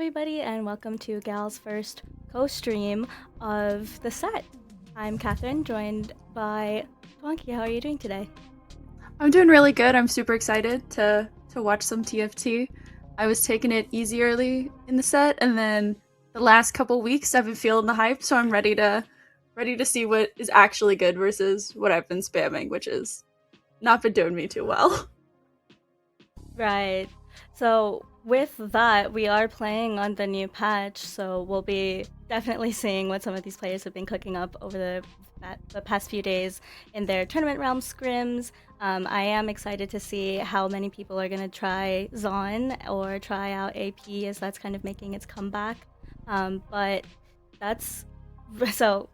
everybody, and welcome to Gal's first co-stream of the set. I'm Catherine, joined by Twonky. How are you doing today? I'm doing really good. I'm super excited to watch some TFT. I was taking it easy early in the set, and then the last couple weeks I've been feeling the hype, so I'm ready to see what is actually good versus what I've been spamming, which is not been doing me too well. Right. So with that, we are playing on the new patch, so we'll be definitely seeing what some of these players have been cooking up over the past few days in their tournament realm scrims. I am excited to see how many people are going to try Zon or try out AP, as that's kind of making its comeback. But that's so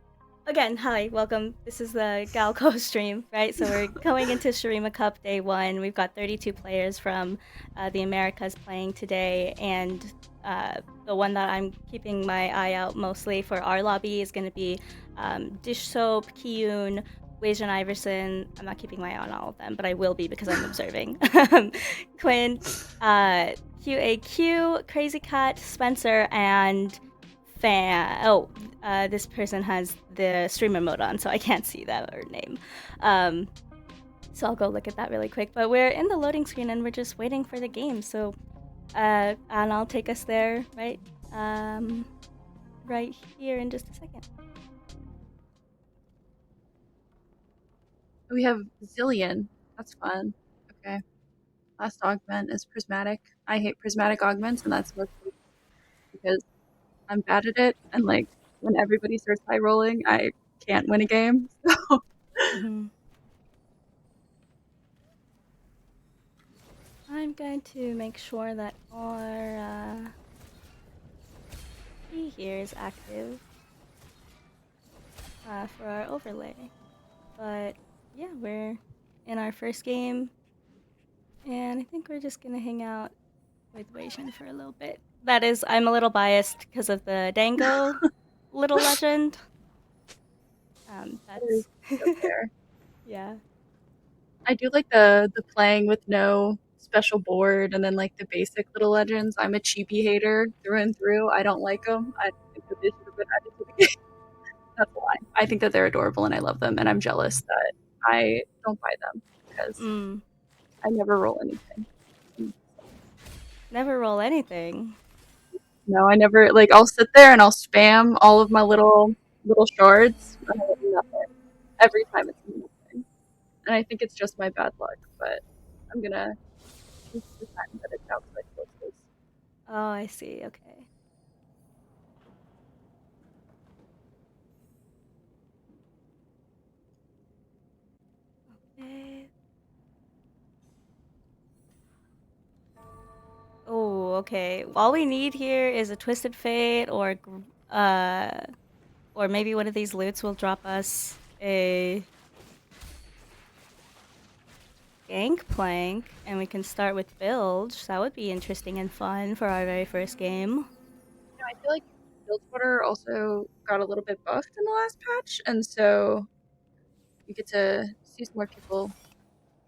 again, hi, welcome. This is the Galco stream, right? So we're going into Shurima Cup day 1. We've got 32 players from the Americas playing today, and the one that I'm keeping my eye out mostly for our lobby is going to be Dish Soap, Kiyun, Wajan Iverson. I'm not keeping my eye on all of them, but I will be because I'm observing. Quint, QAQ, Crazy Cat, Spencer, and this person has the streamer mode on, so I can't see that or name. So I'll go look at that really quick. But we're in the loading screen and we're just waiting for the game. So, and I'll take us there right here in just a second. We have Zillion. That's fun. Okay. Last augment is prismatic. I hate prismatic augments, and that's mostly because I'm bad at it, and like when everybody starts high rolling, I can't win a game. So Mm-hmm. I'm going to make sure that our key here is active for our overlay. But yeah, we're in our first game, and I think we're just gonna hang out with Weijin for a little bit. That is, I'm a little biased because of the Dango little legend. that is That's so fair. yeah. I do like the playing with no special board and then like the basic little legends. I'm a cheapy hater through and through. I don't like them. I think that they should have been added to the game. That's a lie. I think that they're adorable and I love them, and I'm jealous that I don't buy them because Mm. I never roll anything. Never roll anything. No, I never like. I'll sit there and I'll spam all of my little shards and I get nothing every time it's nothing. And I think it's just my bad luck, but I'm gonna use the time that it's outside closes. Oh, I see. Okay. Okay. Oh, okay. All we need here is a Twisted Fate, or maybe one of these loots will drop us a Gangplank, and we can start with Bilge. That would be interesting and fun for our very first game. I feel like Bilgewater also got a little bit buffed in the last patch, and so you get to see some more people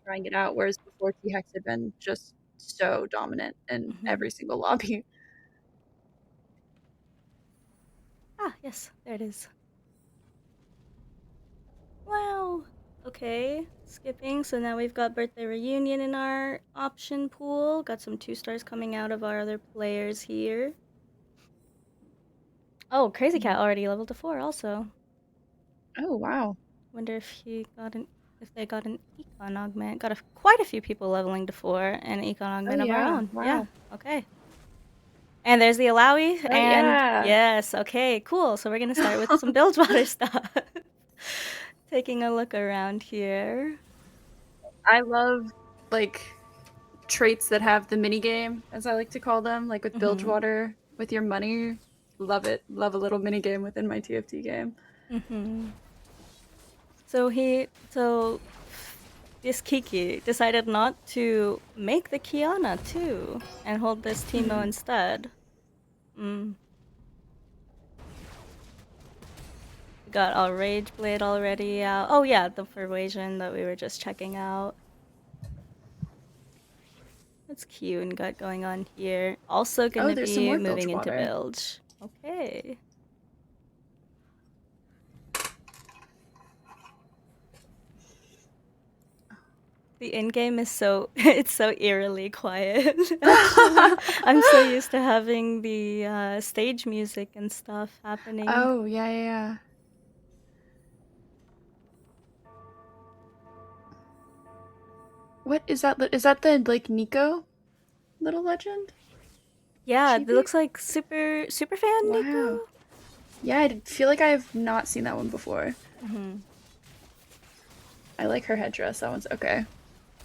trying it out, whereas before T-Hex had been just so dominant in Mm-hmm. every single lobby. Ah, yes, there it is. Wow. Okay, skipping. So now we've got Birthday Reunion in our option pool. Got some 2 stars coming out of our other players here. Oh, Crazy Cat already leveled to 4 also. Oh, wow. Wonder if they got an Econ augment. Got quite a few people leveling to 4 and Econ Oh, augment of our yeah. own. Yeah, Wow. okay. And there's the Alawi, Oh, and yeah. yes, okay, cool. So we're gonna start with some Bilgewater stuff. Taking a look around here. I love, like, traits that have the mini game, as I like to call them, like with Mm-hmm. Bilgewater, with your money. Love it. Love a little mini game within my TFT game. Mm-hmm. So this Kiki decided not to make the Kiana too, and hold this Teemo instead. Mm. We got our Rage Blade already out. Oh yeah, the persuasion that we were just checking out. what's Kyun got going on here? Also Oh, gonna there's some be more bilge moving into water. bilge. Okay. The in-game is so it's so eerily quiet. Actually, I'm so used to having the stage music and stuff happening. Oh, yeah, yeah, yeah. What is that? Is that the like Nico little legend? Yeah, it Chibi? looks like super fan Wow. Nico. Yeah, I feel like I've not seen that one before. Hmm. I like her headdress. That one's okay.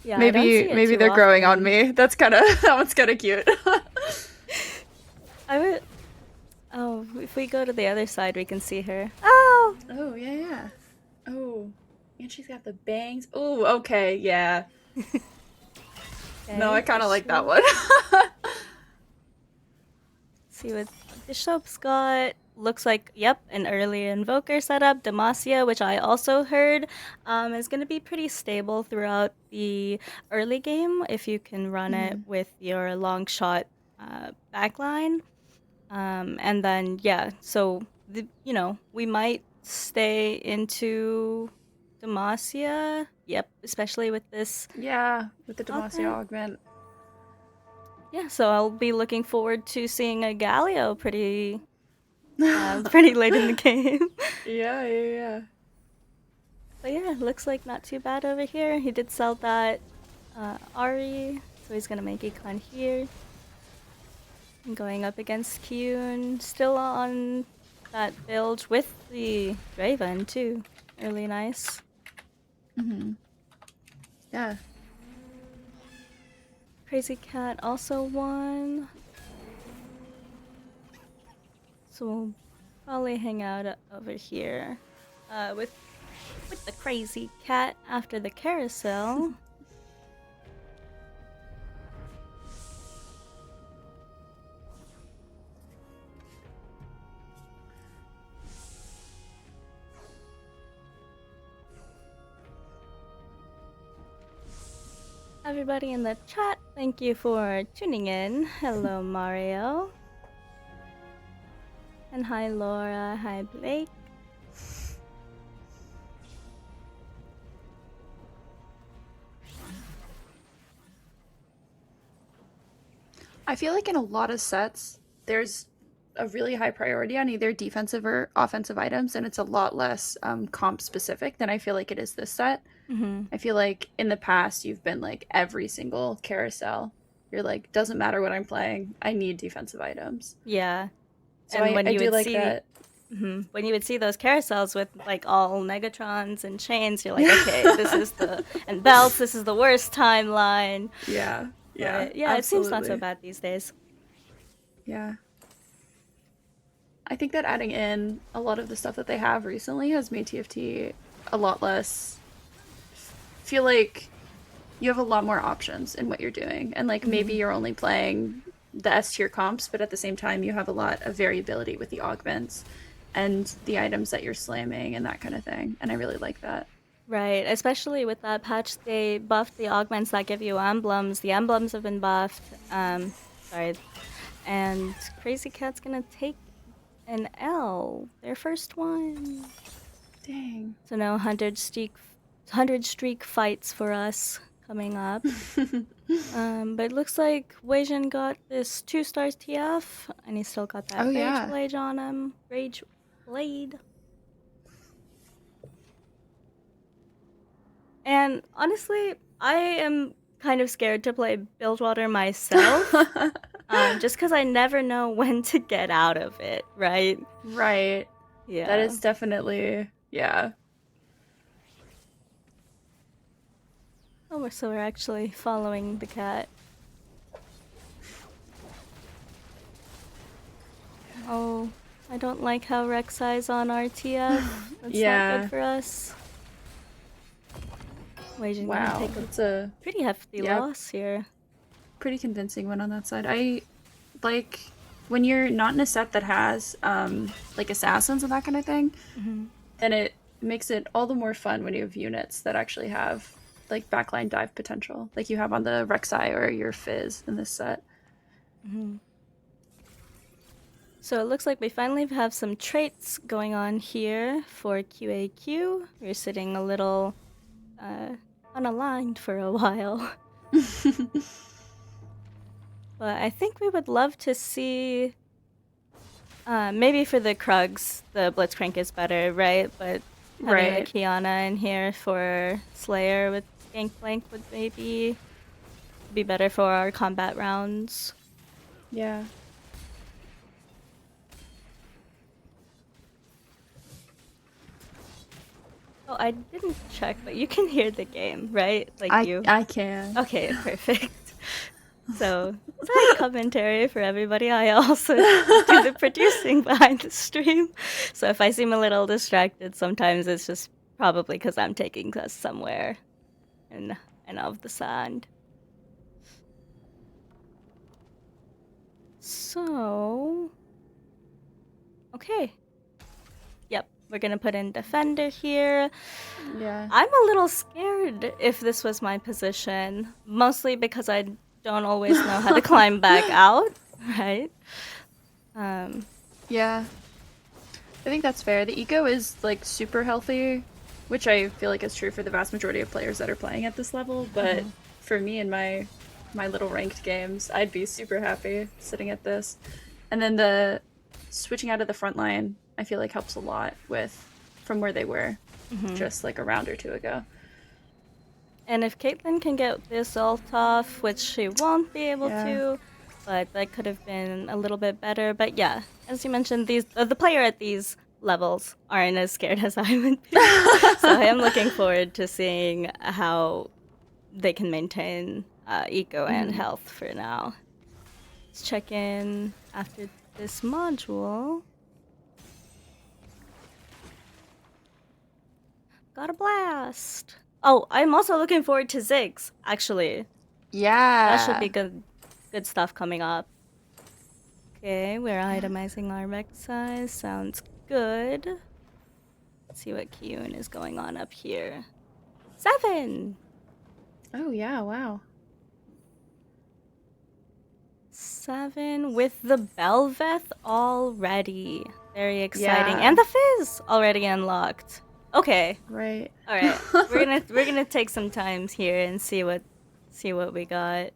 Yeah, I don't Maybe see it maybe too they're growing on often. me. That's kind of that one's kind of cute. I would. Oh, if we go to the other side, we can see her. Oh. Oh, yeah, yeah. Oh, and she's got the bangs. Oh, okay, yeah. No, I Okay, kind of like that Bishop. one. See what Bishop's got. Looks like, yep, an early Invoker setup. Demacia, which I also heard, is going to be pretty stable throughout the early game if you can run it Mhm. with your long shot backline. And then, yeah, so, we might stay into Demacia. Yep, especially with this Yeah, with the Demacia augment. augment. Yeah, so I'll be looking forward to seeing a Galio pretty Yeah, pretty late in the game. yeah, yeah. But yeah, looks like not too bad over here. He did sell that Ari, so he's gonna make Econ here. And going up against Kyun, still on that build with the Draven too. Really nice. Mhm. Yeah. Crazy Cat also won. So we'll probably hang out over here with the Crazy Cat after the carousel. Everybody in the chat, thank you for tuning in. Hello, Mario. And hi, Laura. Hi, Blake. I feel like in a lot of sets, there's a really high priority on either defensive or offensive items, and it's a lot less comp specific than I feel like it is this set. Mm-hmm. I feel like in the past, you've been like every single carousel. You're like, doesn't matter what I'm playing, I need defensive items. Yeah. So And when I you do would like see that. when you would see those carousels with like all Negatrons and chains, you're like, okay, this is the and belts, this is the worst timeline. Yeah, yeah, But yeah, it seems not so absolutely. bad these days. Yeah. I think that adding in a lot of the stuff that they have recently has made TFT a lot less feel like you have a lot more options in what you're doing. And like maybe Mm-hmm. you're only playing the S tier comps, but at the same time you have a lot of variability with the augments and the items that you're slamming and that kind of thing. And I really like that. Right, especially with that patch, they buffed the augments that give you emblems. The emblems have been buffed. Sorry, and Crazy Cat's gonna take an L, their first one. Dang. So no 100 streak fights for us coming up. But it looks like Weijin got this 2 stars TF, and he's still got that Oh Rage yeah. Blade on him. Rage Blade. And honestly, I am kind of scared to play Bilgewater myself, just because I never know when to get out of it, right? Right. That Yeah. is definitely, yeah. Oh, so we're actually following the cat. Oh, I don't like how Rek'Sai's on RTF. That's not good Yeah. for us. Weijin gonna Wow. take a That's a, pretty hefty yeah, loss here. pretty convincing one on that side. I like when you're not in a set that has like assassins and that kind of thing, Mm-hmm. then it makes it all the more fun when you have units that actually have like backline dive potential, like you have on the Rek'Sai or your Fizz in this set. Mm-hmm. So it looks like we finally have some traits going on here for QAQ. We're sitting a little unaligned for a while. But I think we would love to see, maybe for the Krugs, the Blitzcrank is better, right? But having the Right. Kiana in here for Slayer with Gangplank would maybe be better for our combat rounds. Yeah. Oh, I didn't check, but you can hear the game, right? Like you. I can. Okay, perfect. So, side commentary for everybody. I also do the producing behind the stream. So if I seem a little distracted, sometimes it's just probably because I'm taking us somewhere and of the sand. So, okay. Yep, we're gonna put in defender here. Yeah. I'm a little scared if this was my position, mostly because I don't always know how to climb back out, right? Yeah. I think that's fair. The eco is like super healthy, which I feel like is true for the vast majority of players that are playing at this level, but for me in my little ranked games, I'd be super happy sitting at this. And then the switching out of the front line, I feel like helps a lot with from where they were just like a round or two ago. And if Caitlyn can get this ult off, which she won't be able Yeah. to, but that could have been a little bit better. But yeah, as you mentioned, the player at these levels aren't as scared as I would be. So I am looking forward to seeing how they can maintain eco and health for now. Let's check in after this module. Got a blast! Oh, I'm also looking forward to Ziggs, actually. Yeah. That should be good stuff coming up. Okay, we're itemizing our mech size. Sounds good. Let's see what Kiyun is going on up here. 7! Oh yeah, wow. 7 with the Belveth already. Very exciting. Yeah. And the Fizz already unlocked. Okay. Right. All right. we're gonna take some times here and see what we got.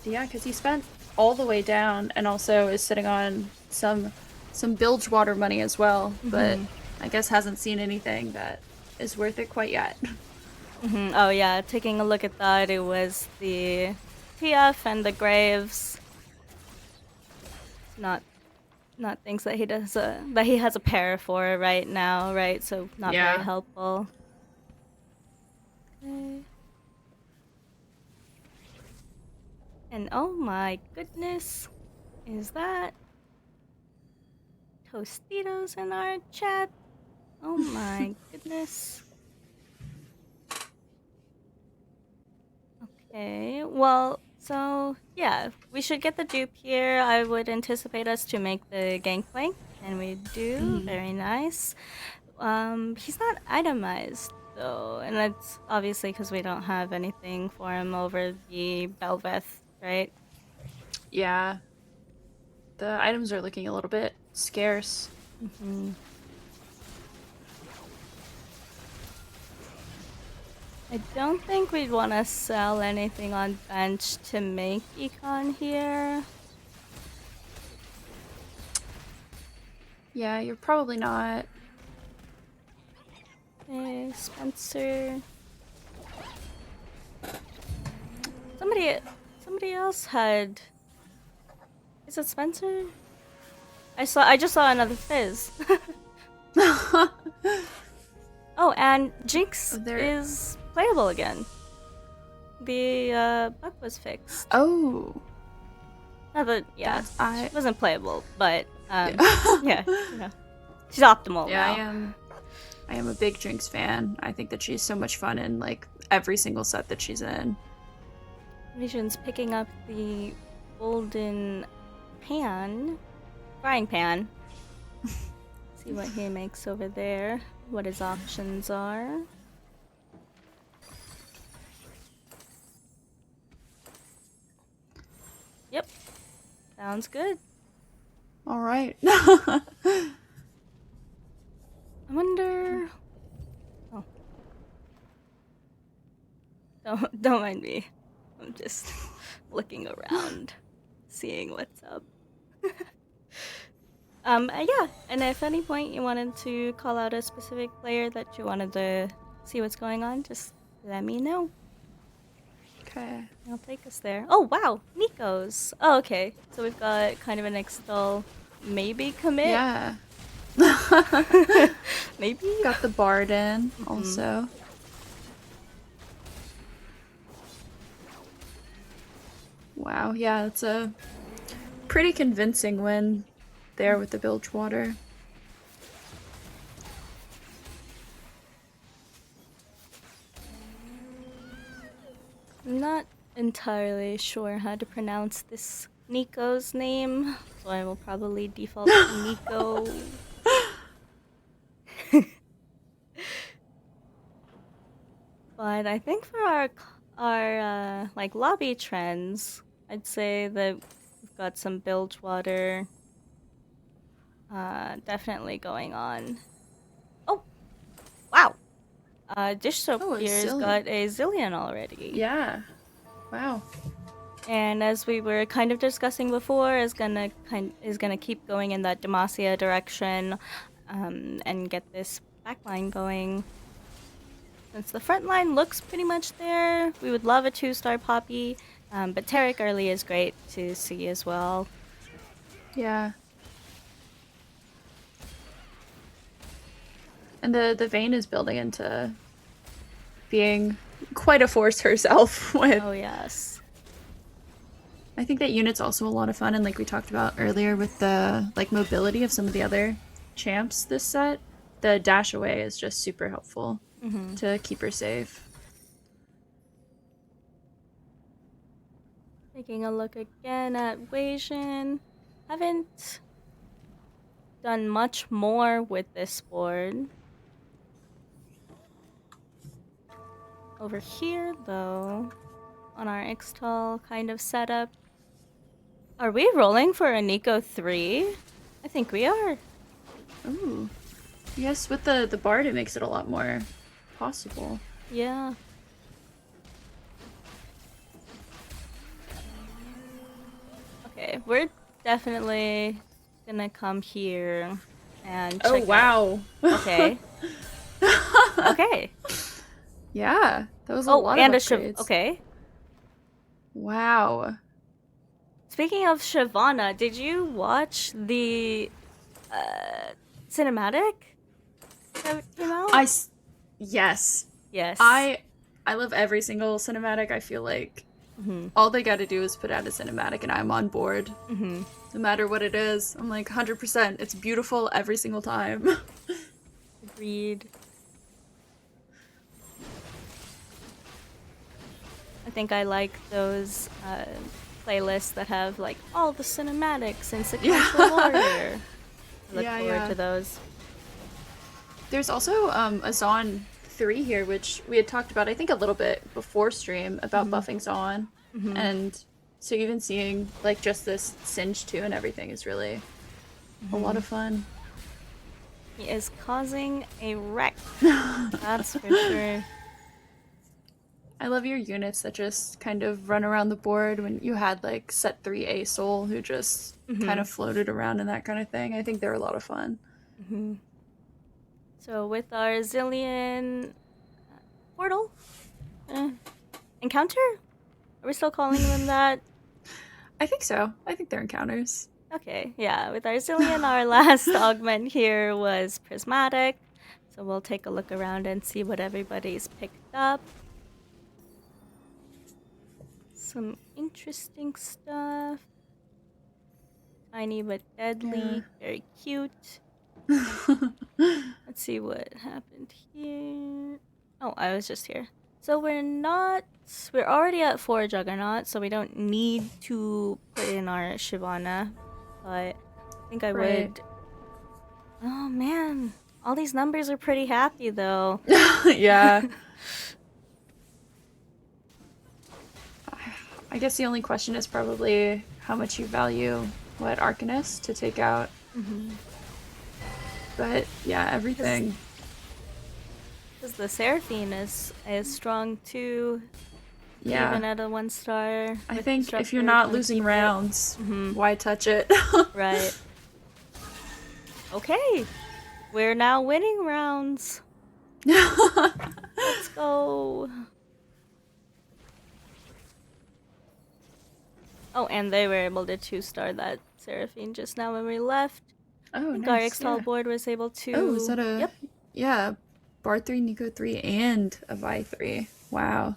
Yeah, because he spent all the way down and also is sitting on some Bilgewater money as well, but I guess hasn't seen anything that is worth it quite yet. Oh yeah, taking a look at that, it was the TF and the Graves. Not things that he does that he has a pair for right now, right? So not Yeah. very helpful. Okay. And oh my goodness, is that Tostitos in our chat? Oh my goodness. Okay, well, so yeah, we should get the dupe here. I would anticipate us to make the gangplank, and we do. Very nice. He's not itemized though, and that's obviously because we don't have anything for him over the Belveth, right? Yeah. The items are looking a little bit scarce. I don't think we'd want to sell anything on bench to make econ here. Yeah, you're probably not. Okay, Spencer. Somebody else had. Is it Spencer? I just saw another Fizz. Oh, and Jinx is playable again. The bug was fixed. Oh. No, but yeah, I it wasn't playable, but yeah, you know, she's optimal now. I am a big Jinx fan. I think that she's so much fun in like every single set that she's in. Vision's picking up the golden frying pan. See what he makes over there, what his options are. Sounds good. All right. I wonder. Oh, don't mind me. I'm just looking around, seeing what's up. Yeah, and if at any point you wanted to call out a specific player that you wanted to see what's going on, just let me know. Okay. I'll take us there. Oh, wow, Nico's. Oh, okay. So we've got kind of an Extol maybe commit. Yeah. Maybe? Got the bard in also. Wow, yeah, it's a pretty convincing win there with the Bilgewater. I'm not entirely sure how to pronounce this Nico's name, so I will probably default to Nico. But I think for our like lobby trends, I'd say that we've got some Bilgewater definitely going on. Oh, wow. Dish Soap Oh, a here's zillion. got a zillion already. Yeah. Wow. And as we were kind of discussing before, is gonna keep going in that Demacia direction, and get this backline going. Since the front line looks pretty much there, we would love a 2-star Poppy, but Tarek early is great to see as well. Yeah. And the Vayne is building into being quite a force herself with. Oh yes. I think that unit's also a lot of fun, and like we talked about earlier with the like mobility of some of the other champs this set, the dash away is just super helpful to keep her safe. Taking a look again at Weijin. Haven't done much more with this board. Over here, though, on our Ixtal kind of setup. Are we rolling for a Nico 3? I think we are. Ooh. Yes, with the bard it makes it a lot more possible. Yeah. Okay, we're definitely gonna come here and check wow. Okay. Okay. Yeah, that was a lot of upgrades. Okay. Wow. Speaking of Shyvana, did you watch the cinematic that came out? Yes. Yes. I love every single cinematic. I feel like all they got to do is put out a cinematic and I'm on board. No matter what it is. I'm like 100%. It's beautiful every single time. Agreed. I think I like those playlists that have like all the cinematics and sequential order. I look forward to those. There's also a Zon 3 here, which we had talked about, I think, a little bit before stream about buffing Zon. And so even seeing like just this Singe 2 and everything is really a lot of fun. He is causing a wreck. That's for sure. I love your units that just kind of run around the board when you had like set 3A Soul who just kind of floated around and that kind of thing. I think they're a lot of fun. So with our Zillion portal encounter? Are we still calling them that? I think so. I think they're encounters. Okay, yeah. With our Zillion, our last augment here was Prismatic. So we'll take a look around and see what everybody's picked up. Some interesting stuff. Tiny but deadly. Very cute. Let's see what happened here. Oh, I was just here. So we're already at 4 Juggernaut, so we don't need to put in our Shyvana. But I think I would. Oh man, all these numbers are pretty happy though. Yeah. I guess the only question is probably how much you value Arcanist to take out. But yeah, everything. Because the Seraphine is strong too. Yeah. Even at a 1-star. I think if Disruptor, you're not don't losing keep rounds, it. why touch it? Right. Okay. We're now winning rounds. Let's go. Oh, and they were able to 2-star that Seraphine just now when we left. Oh, I think our nice. Xtal Yeah. board was able to. Oh, is that a? Yep. Yeah, Bard 3, Nico 3, and a Vi 3. Wow.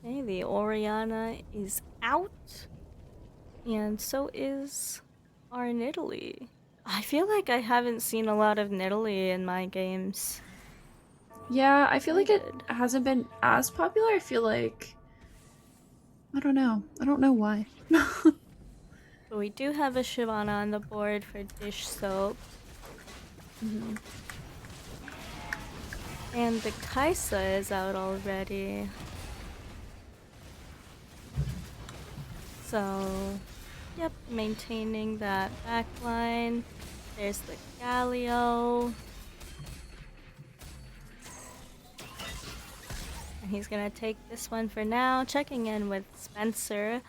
Okay, the Oriana is out. And so is our Nidalee. I feel like I haven't seen a lot of Nidalee in my games. Yeah, I feel like it Good. hasn't been as popular. I feel like. I don't know. I don't know why. But we do have a Shyvana on the board for dish soap. And the Kaisa is out already. So, yep, maintaining that back line. There's the Galio. And he's gonna take this one for now. Checking in with Spencer,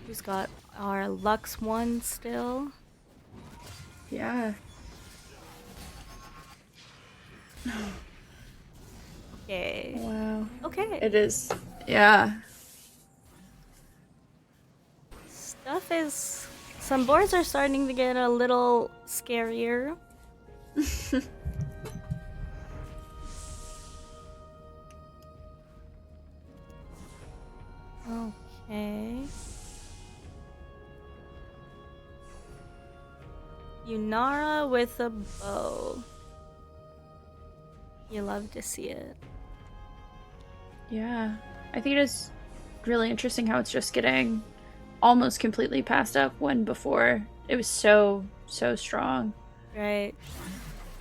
who's got our Lux 1 still. Yeah. Okay. Wow. Okay. It is. Yeah. Stuff is... Some boards are starting to get a little scarier. Okay. Yunara with a bow. You love to see it. Yeah. I think it is really interesting how it's just getting almost completely passed up when before it was so strong. Right.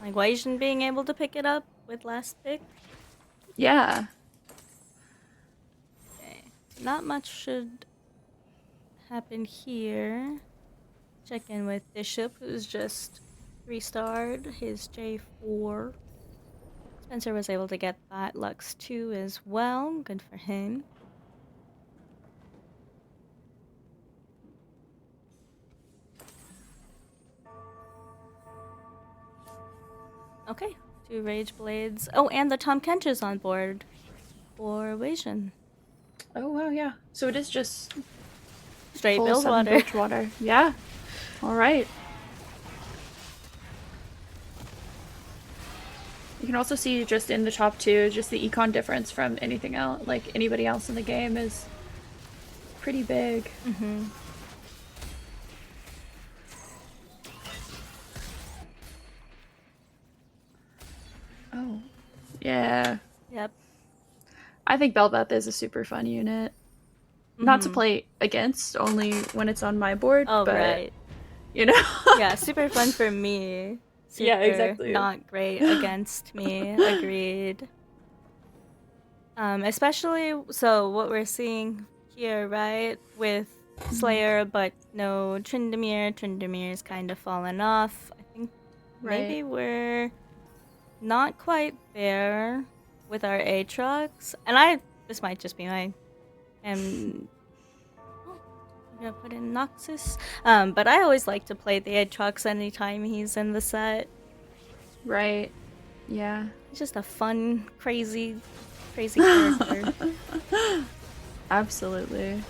Like Waijin being able to pick it up with last pick. Yeah. Okay. Not much should happen here. Check in with Bishop, who's just 3-starred his J4. Spencer was able to get that Lux 2 as well. Good for him. Okay, 2 Rage Blades. Oh, and the Tom Kench is on board for Waijin. Oh wow, yeah. So it is just Straight full build 7 water. bilge water. Yeah. All right. You can also see just in the top 2, just the econ difference from anything else, like anybody else in the game is pretty big. Oh. Yeah. Yep. I think Bel'Veth is a super fun unit. Not to play against, only when it's on my board, Oh, but right. you know. Yeah, super fun for me. Super Yeah, exactly. not great against me. Agreed. Especially so what we're seeing here, right? With Slayer, but no Tryndamere. Tryndamere's kind of fallen off. I think maybe we're not quite there with our Aatrox. And this might just be my I'm gonna put in Noxus. But I always like to play the Aatrox anytime he's in the set. Right. Yeah. He's just a fun, crazy character. Absolutely.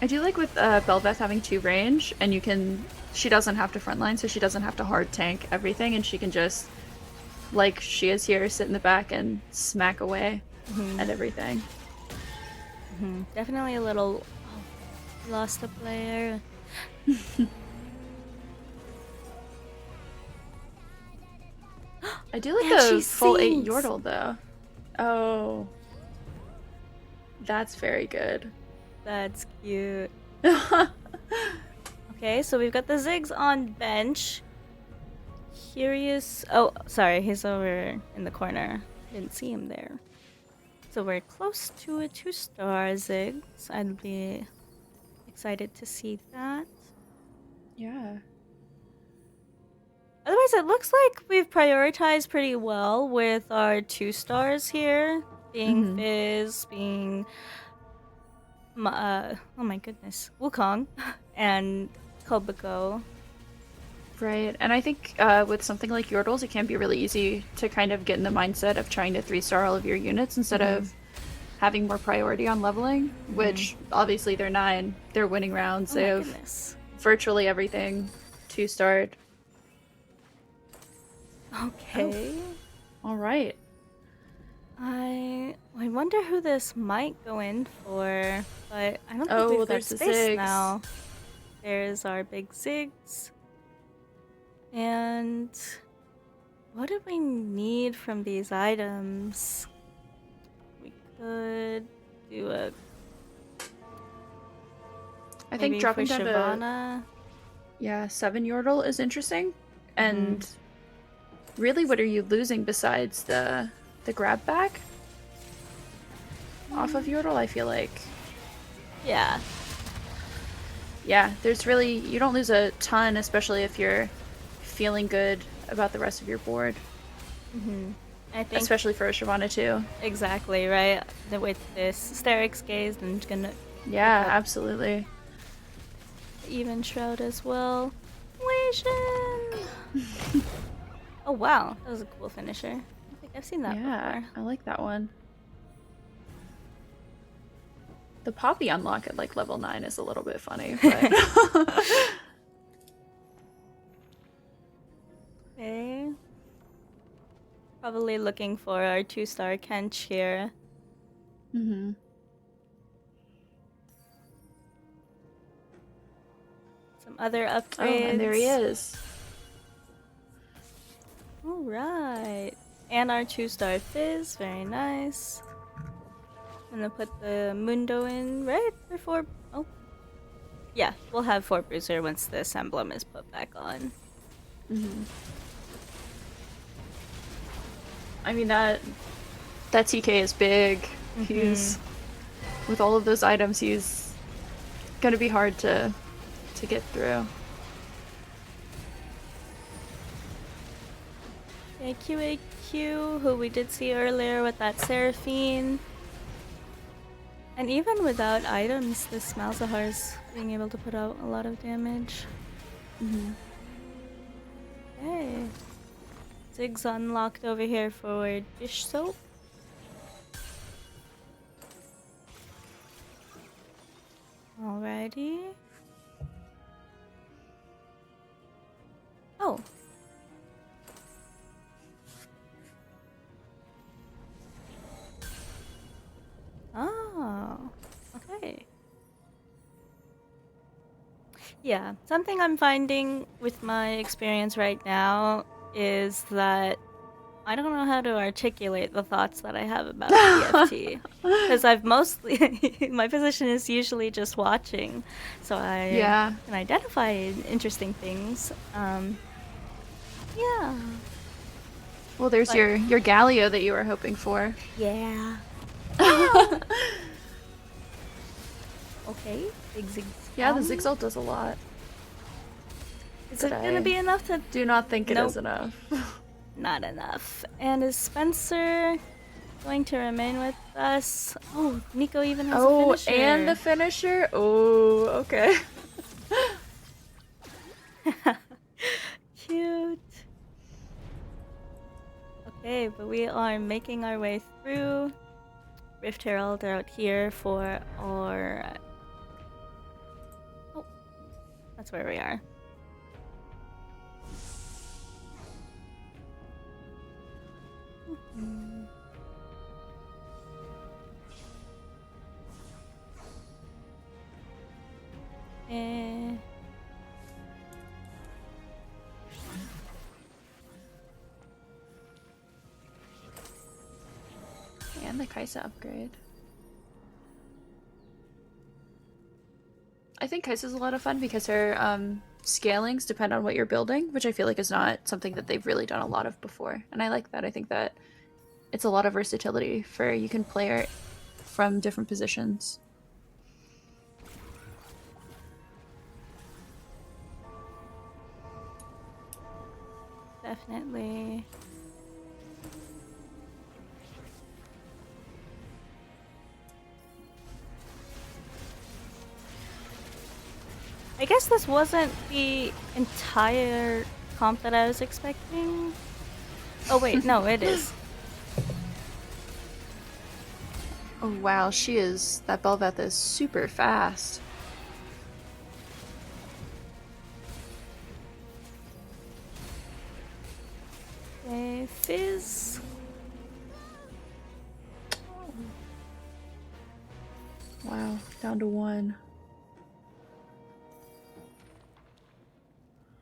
I do like with Bel'Veth having 2 range, and she doesn't have to frontline, so she doesn't have to hard tank everything, and she can just, like she is here, sit in the back and smack away at everything. Definitely a little lost a player. I do like Yeah, the she full 8 sings. Yordle though. Oh. That's very good. That's cute. Okay, so we've got the Ziggs on bench. Curious. Oh, sorry, he's over in the corner. Didn't see him there. So we're close to a 2-star Ziggs. I'd be excited to see that. Yeah. Otherwise, it looks like we've prioritized pretty well with our 2 stars here, being Mm-hmm. Fizz, being oh my goodness, Wukong, and Kobako. Right, and I think with something like Yordles, it can be really easy to kind of get in the mindset of trying to 3-star all of your units instead Mm-hmm. of having more priority on leveling, Mm-hmm. which obviously they're 9, they're winning rounds, Oh they my have goodness. virtually everything 2-starred. Oh, Okay. alright. I wonder who this might go in for, but I don't think Oh, we've got there's the space Ziggs. now. There's our big Ziggs. And what do we need from these items? We could do a I think maybe for dropping down to, Shyvana. yeah, 7 Yordle is interesting. Mm-hmm. And really, what are you losing besides the grab back off of Yordle? I feel like, Yeah. yeah, there's really, you don't lose a ton, especially if you're feeling good about the rest of your board. Mm-hmm. I think Especially for a Shyvana too. exactly right. With this Sterix Gaze, I'm gonna pick Yeah, up absolutely. Even Shroud as well. Wation! Oh wow, that was a cool finisher. I don't think I've seen that Yeah, before. I like that one. The Poppy unlock at like level 9 is a little bit funny, but Okay. Probably looking for our 2-star Kench here. mm-hmm. Some other Oh, and there he upgrades. is. Alright. And our 2-star Fizz, very nice. I'm gonna put the Mundo in right before. Oh. Yeah, we'll have 4 Bruiser once this emblem is put back on. Mm-hmm. I mean, that TK is big. Mm-hmm. He's, with all of those items, he's gonna be hard to get through. Yeah, QAQ, who we did see earlier with that Seraphine. And even without items, this Malzahar's being able to put out a lot of damage. Mm-hmm. Okay. Ziggs unlocked over here for dish soap. Alrighty. Oh. Oh. Okay. Yeah, something I'm finding with my experience right now is that I don't know how to articulate the thoughts that I have about TFT. Because I've mostly, my position is usually just watching, so I Yeah. can identify interesting things. Yeah. Well, there's But- your Galio that you were hoping for. Yeah. Okay, big Zig. Yeah, the Zigzal does a lot. Is it gonna be enough to? Do not think it Nope. is enough. Not enough. And is Spencer going to remain with us? Oh, Nico even has a finisher. And the finisher? Oh, okay. Cute. Okay, but we are making our way through. Rift Herald out here for our... Oh, that's where we are. Mm-hmm. Eh... And the Kaisa upgrade. I think Kaisa's a lot of fun because her scalings depend on what you're building, which I feel like is not something that they've really done a lot of before. And I like that. I think that it's a lot of versatility for you can play her from different positions. definitely. I guess this wasn't the entire comp that I was expecting. Oh wait, no, it is. Oh wow, that Belveth is super fast. Okay, Fizz. Wow, down to 1.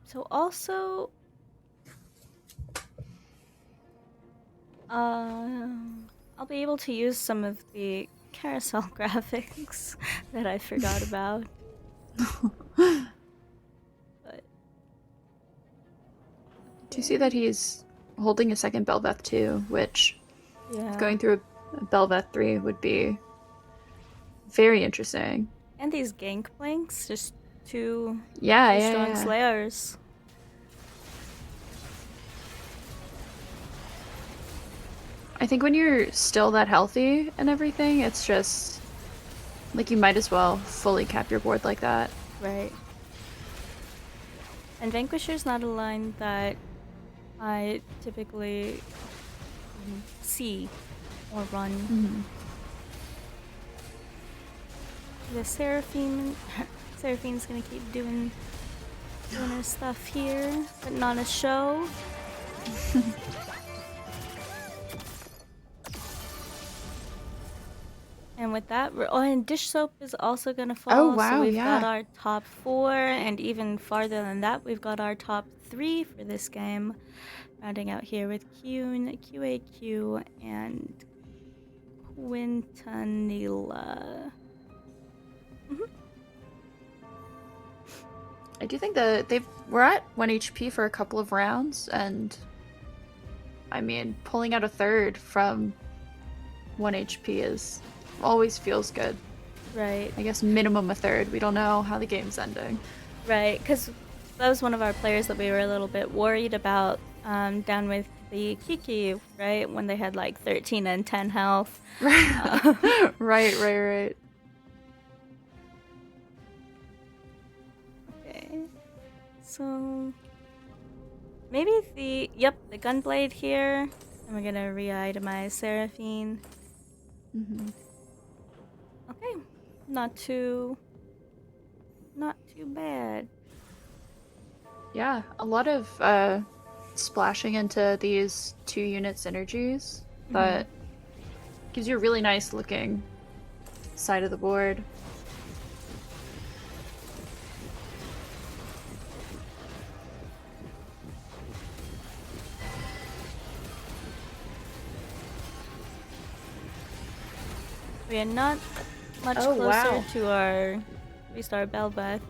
So also, I'll be able to use some of the carousel graphics that I forgot about. But Do you see that he's holding a second Belveth too, which yeah, going through a Belveth 3 would be very interesting. and these gank blanks, just two Yeah, really yeah, strong yeah. slayers. I think when you're still that healthy and everything, it's just like you might as well fully cap your board like that. Right. And Vanquisher's not a line that I typically see or run. Mm-hmm. The Seraphine's gonna keep doing her stuff here, putting on a show. And with that, and Dish Soap is also gonna fall. Oh wow, so we've yeah. got our top 4, and even farther than that, we've got our top 3 for this game. Rounding out here with Kyun, QAQ, and Quintanilla. I do think that we're at 1 HP for a couple of rounds, and I mean, pulling out a third from 1 HP is always feels good. Right. I guess minimum a third. We don't know how the game's ending. Right, because that was one of our players that we were a little bit worried about down with the Kiki, right? When they had like 13 and 10 health. Right. Okay. So maybe the Gunblade here. And we're gonna re-itemize Seraphine. Mm-hmm. Okay. Not too bad. Yeah, a lot of splashing into these 2-unit synergies that gives you a really nice looking side of the board. We are not much Oh, closer wow. to our restart Belveth.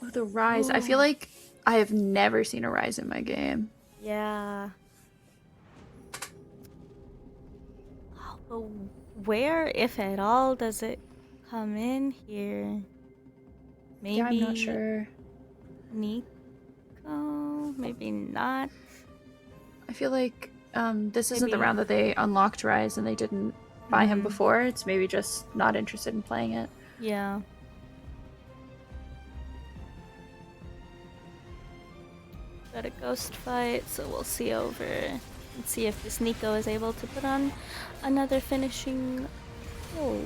Oh, the Rise. I feel like I have never seen a Rise in my game. Yeah. Oh, but where, if at all, does it come in here? Maybe Yeah, I'm not sure. Nico? Maybe not. I feel like this isn't the Maybe. round that they unlocked Rise and they didn't buy him before. It's maybe just not interested in playing it. Yeah. Got a ghost fight, so we'll see over and see if this Nico is able to put on another finishing. Oh.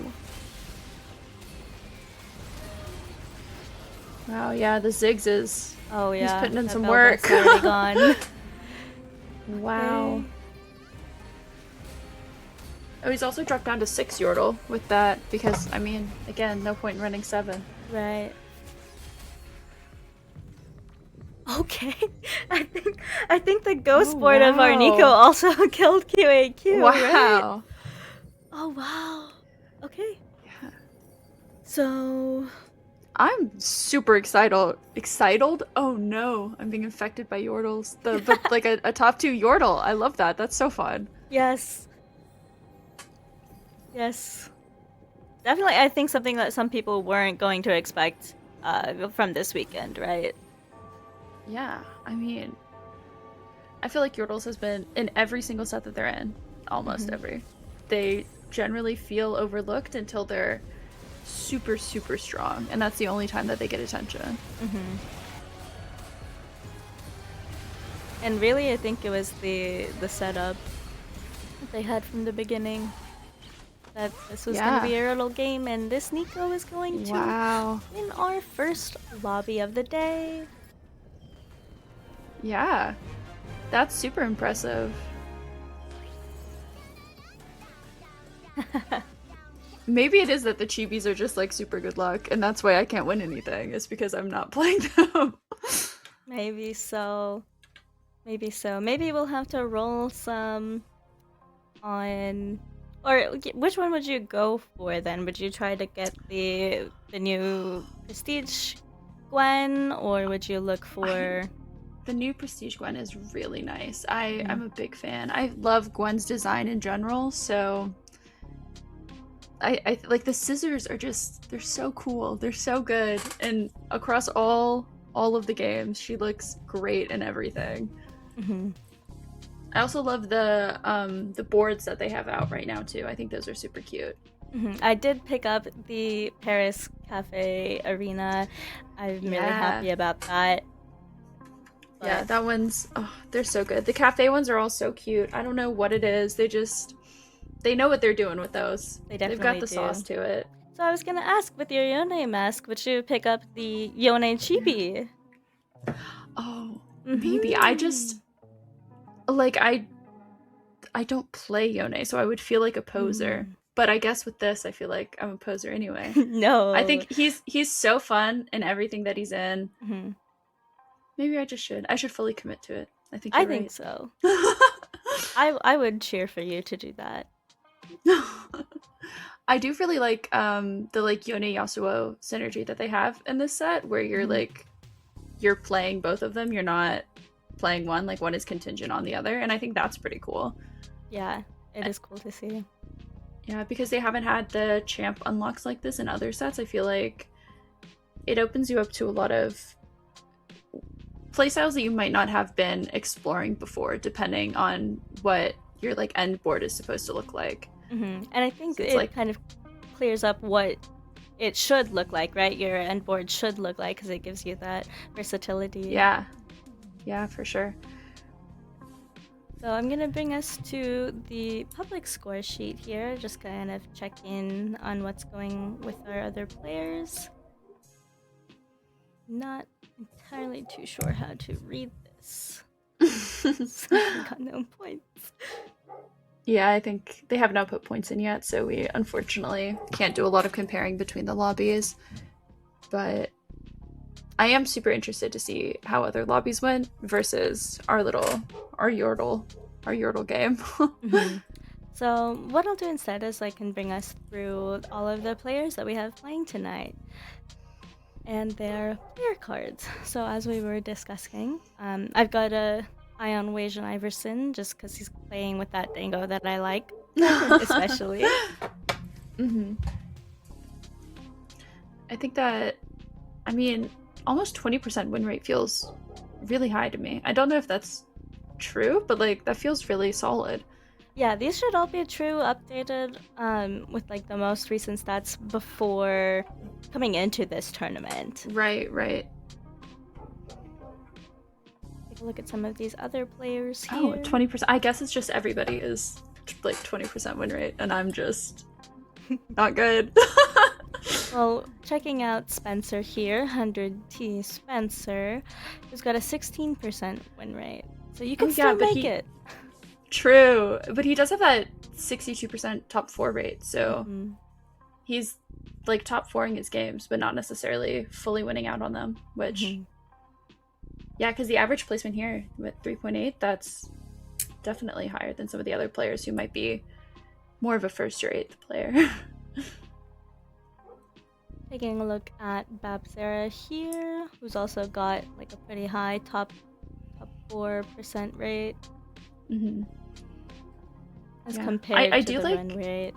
Wow, yeah, the Ziggs is... Oh yeah. He's putting in that some Velvet's work. already gone. Wow. Okay. Oh, he's also dropped down to 6 Yordle with that because, I mean, again, no point in running 7. Right. Okay. I think the ghost board of our Nico also killed QAQ. Wow. Right? Oh wow. Okay. Yeah. So I'm super excited. Excited? Oh no, I'm being infected by Yordles. But like a top 2 Yordle. I love that. That's so fun. yes. Yes. definitely, I think something that some people weren't going to expect from this weekend, right? Yeah, I mean, I feel like Yordles has been in every single set that they're in, almost Hmm. every. They generally feel overlooked until they're super, super strong, and that's the only time that they get attention. Hmm. And really, I think it was the setup that they had from the beginning, that this was going to Yeah. be a little game, and this Nico is going to Wow. win our first lobby of the day. Yeah. That's super impressive. Maybe it is that the chibis are just like super good luck, and that's why I can't win anything. It's because I'm not playing them. Maybe so. Maybe so. Maybe we'll have to roll some on. Or which one would you go for then? Would you try to get the new Prestige Gwen, or would you look I for? The new Prestige Gwen is really nice. Mhm. I'm a big fan. I love Gwen's design in general, so I like the scissors are just they're so cool. They're so good. And across all of the games, she looks great in everything. Mhm. I also love the boards that they have out right now too. I think those are super cute. Mhm. I did pick up the Paris Cafe Arena. I'm really Yeah. happy about that. Yeah, But that one's oh, they're so good. The cafe ones are all so cute. I don't know what it is. They know what they're doing with those. they They've got definitely the sauce do. to it. So I was gonna ask, with your Yone mask, would you pick up the Yone Chibi? Oh, maybe. I just Mm-hmm. like I don't play Yone, so I would feel like a poser. Mm. But I guess with this, I feel like I'm a poser anyway. I No. think he's so fun in everything that he's in. Hmm. Maybe I just should. I should fully commit to it. I think I you're think right. so. I would cheer for you to do that. I do really like the like Yone Yasuo synergy that they have in this set where Hmm. you're playing both of them. You're not playing one, like one is contingent on the other, and I think that's pretty cool. Yeah, it is cool to see. Yeah, because they haven't had the champ unlocks like this in other sets. I feel like it opens you up to a lot of playstyles that you might not have been exploring before, depending on what your like end board is supposed to look like. Hmm. And I think So it's it like, kind of clears up what it should look like, right? Your end board should look like, because it gives you that versatility. yeah, yeah, for sure. So I'm gonna bring us to the public score sheet here, just kind of check in on what's going with our other players. Not entirely too sure how to read this. So we got no points. Yeah, I think they have not put points in yet, so we unfortunately can't do a lot of comparing between the lobbies. But I am super interested to see how other lobbies went versus our Yordle game. Mm-hmm. So what I'll do instead is I can bring us through all of the players that we have playing tonight and their player cards. So as we were discussing, I've got a eye on Wajan Iverson just because he's playing with that Dango that I like, especially. Mm-hmm. I think that, I mean, almost 20% win rate feels really high to me. I don't know if that's true, but like that feels really solid. Yeah, these should all be true, updated with like the most recent stats before coming into this tournament. Right, right. Take a look at some of these other players Oh, here. 20%. I guess it's just everybody is like 20% win rate, and I'm just not good. Well, checking out Spencer here, 100T Spencer, who's got a 16% win rate. So you can Oh, yeah, still but make it. True, but he does have that 62% top 4 rate, so Mhm. he's like top 4ing his games, but not necessarily fully winning out on them, which, Mhm. yeah, because the average placement here with 3.8, that's definitely higher than some of the other players who might be more of a first or eighth player. Taking a look at Babzera here, who's also got like a pretty high top 4% rate Mm-hmm. as Yeah. compared I to do the like run rate.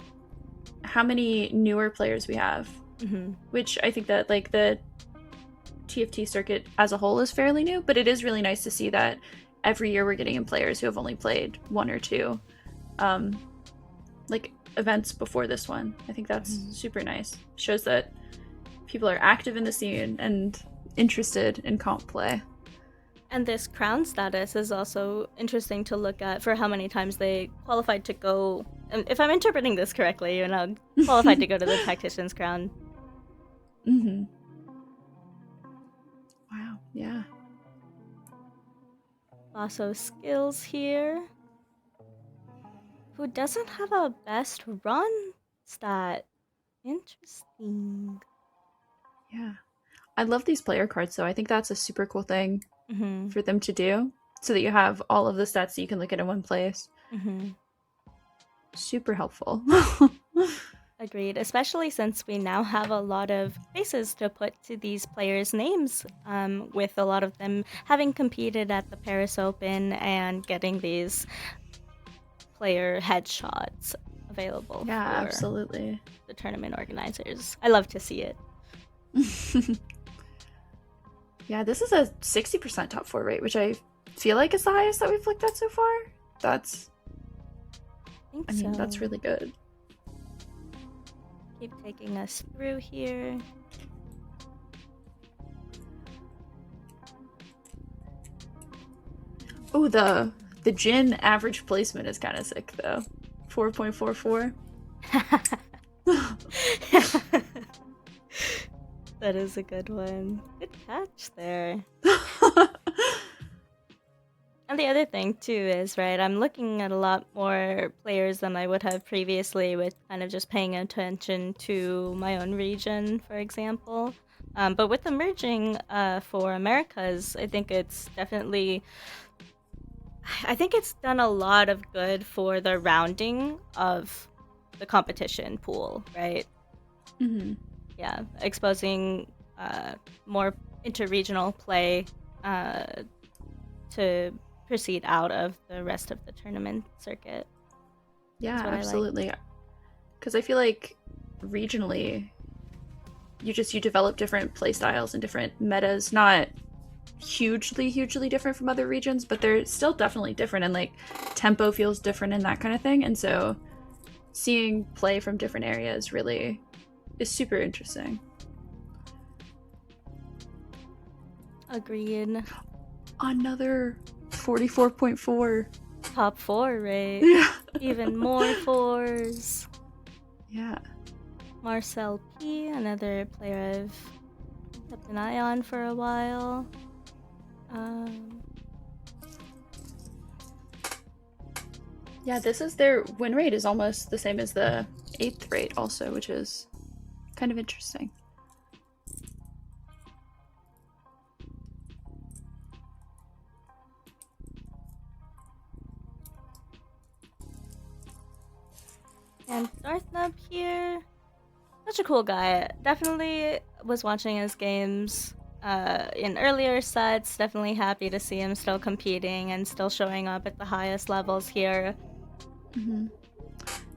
how many newer players we have, which I think that like the TFT circuit as a whole is fairly new, but it is really nice to see that every year we're getting in players who have only played one or two like events before this one. I think that's super nice. Shows that people are active in the scene and interested in comp play. And this crown status is also interesting to look at for how many times they qualified to go. If I'm interpreting this correctly, qualified to go to the Tactician's Crown. Wow, yeah. Also skills here. Who doesn't have a best run stat? Interesting. Yeah. I love these player cards, though. I think that's a super cool thing for them to do, so that you have all of the stats that you can look at in one place. Super helpful. Agreed, especially since we now have a lot of faces to put to these players' names, with a lot of them having competed at the Paris Open and getting these player headshots available for absolutely. the tournament organizers. I love to see it. Yeah, this is a 60% top 4 rate, which I feel like is the highest that we've looked at so far. That's that's really good. Keep taking us through here. Oh, the Jin average placement is kind of sick though. 4.44. That is a good one. Good catch there. And the other thing too is, right, I'm looking at a lot more players than I would have previously, with kind of just paying attention to my own region, for example. But with the merging for Americas, I think it's done a lot of good for the rounding of the competition pool, right? Yeah, exposing more interregional play to proceed out of the rest of the tournament circuit. Yeah, absolutely. Because I feel like regionally, you develop different play styles and different metas, not hugely different from other regions, but they're still definitely different, and like tempo feels different and that kind of thing. And so seeing play from different areas really is super interesting. Agreed. Another 44.4. Top 4, right? Yeah. Even more 4s. Yeah. Marcel P, another player I've kept an eye on for a while. Yeah, their win rate is almost the same as the 8th rate also, which is kind of interesting. And Darthnub here, such a cool guy. Definitely was watching his games in earlier sets. Definitely happy to see him still competing and still showing up at the highest levels here.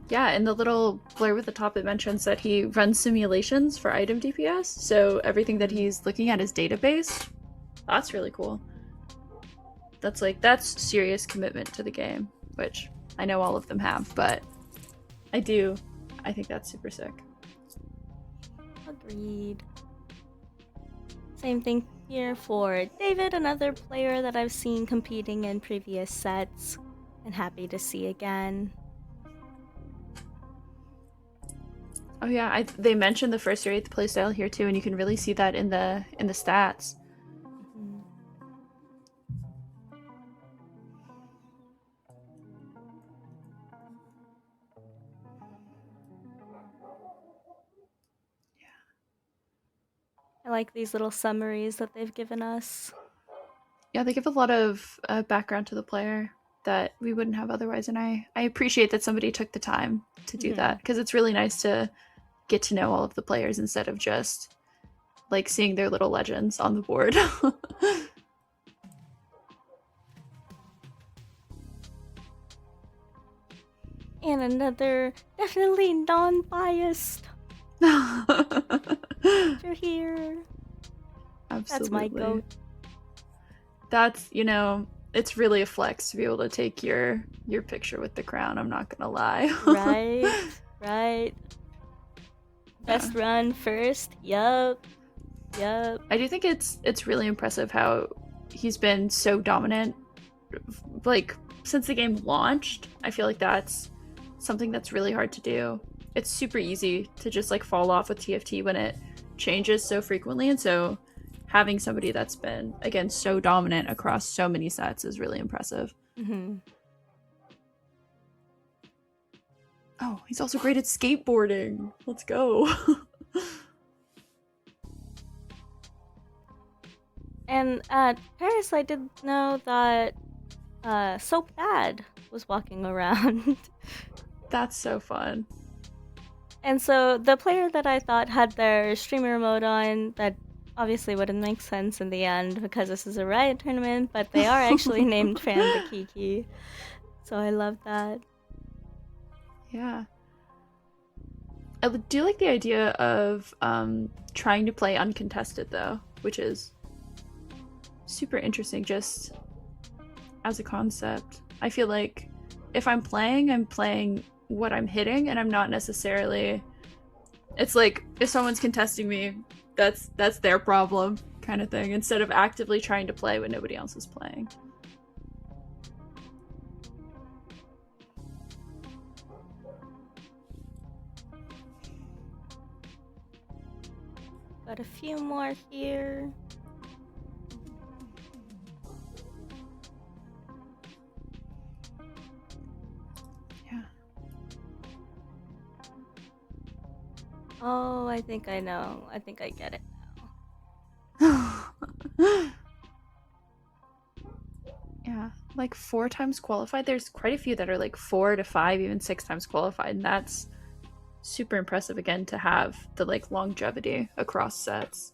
Yeah, and the little blurb at the top, it mentions that he runs simulations for item DPS, so everything that he's looking at is database. That's really cool. That's serious commitment to the game, which I know all of them have, but I think that's super sick. Agreed. Same thing here for David, another player that I've seen competing in previous sets and happy to see again. Oh yeah, they mentioned the first rate playstyle here too, and you can really see that in the stats. I like these little summaries that they've given us. Yeah, they give a lot of background to the player that we wouldn't have otherwise, and I appreciate that somebody took the time to do that, because it's really nice to get to know all of the players instead of just like seeing their little legends on the board. And another definitely non-biased picture here. That's my Absolutely. goat. That's, it's really a flex to be able to take your picture with the crown, I'm not gonna lie. Right, right. Yeah. Best run first. Yup, yup. I do think it's really impressive how he's been so dominant like since the game launched. I feel like that's something that's really hard to do. It's super easy to just like fall off with TFT when it changes so frequently, and so having somebody that's been again so dominant across so many sets is really impressive. Mm-hmm. Oh, he's also great at skateboarding. Let's go. And at Paris, I did know that Soap Dad was walking around. That's so fun. And so the player that I thought had their streamer mode on, that obviously wouldn't make sense in the end because this is a Riot tournament, but they are actually named Fan the Kiki. So I love that. Yeah. I do like the idea of trying to play uncontested though, which is super interesting just as a concept. I feel like if I'm playing what I'm hitting, and I'm not necessarily. It's like if someone's contesting me, that's their problem kind of thing. Instead of actively trying to play when nobody else is playing. Got a few more here. Yeah. Oh, I think I know. I think I get it Yeah, like 4 times qualified. There's quite a few that are like 4 to 5, even 6 times qualified, and that's super impressive again to have the like longevity across sets.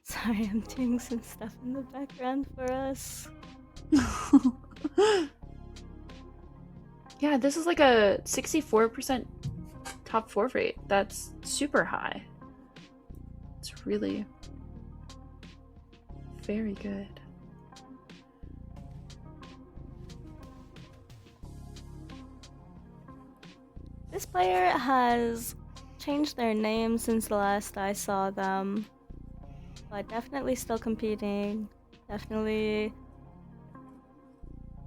Sorry, I'm doing some stuff in the background for us. Yeah, this is like a 64% top 4 rate. That's super high. It's really very good. This player has changed their name since the last I saw them, but definitely still competing. Definitely.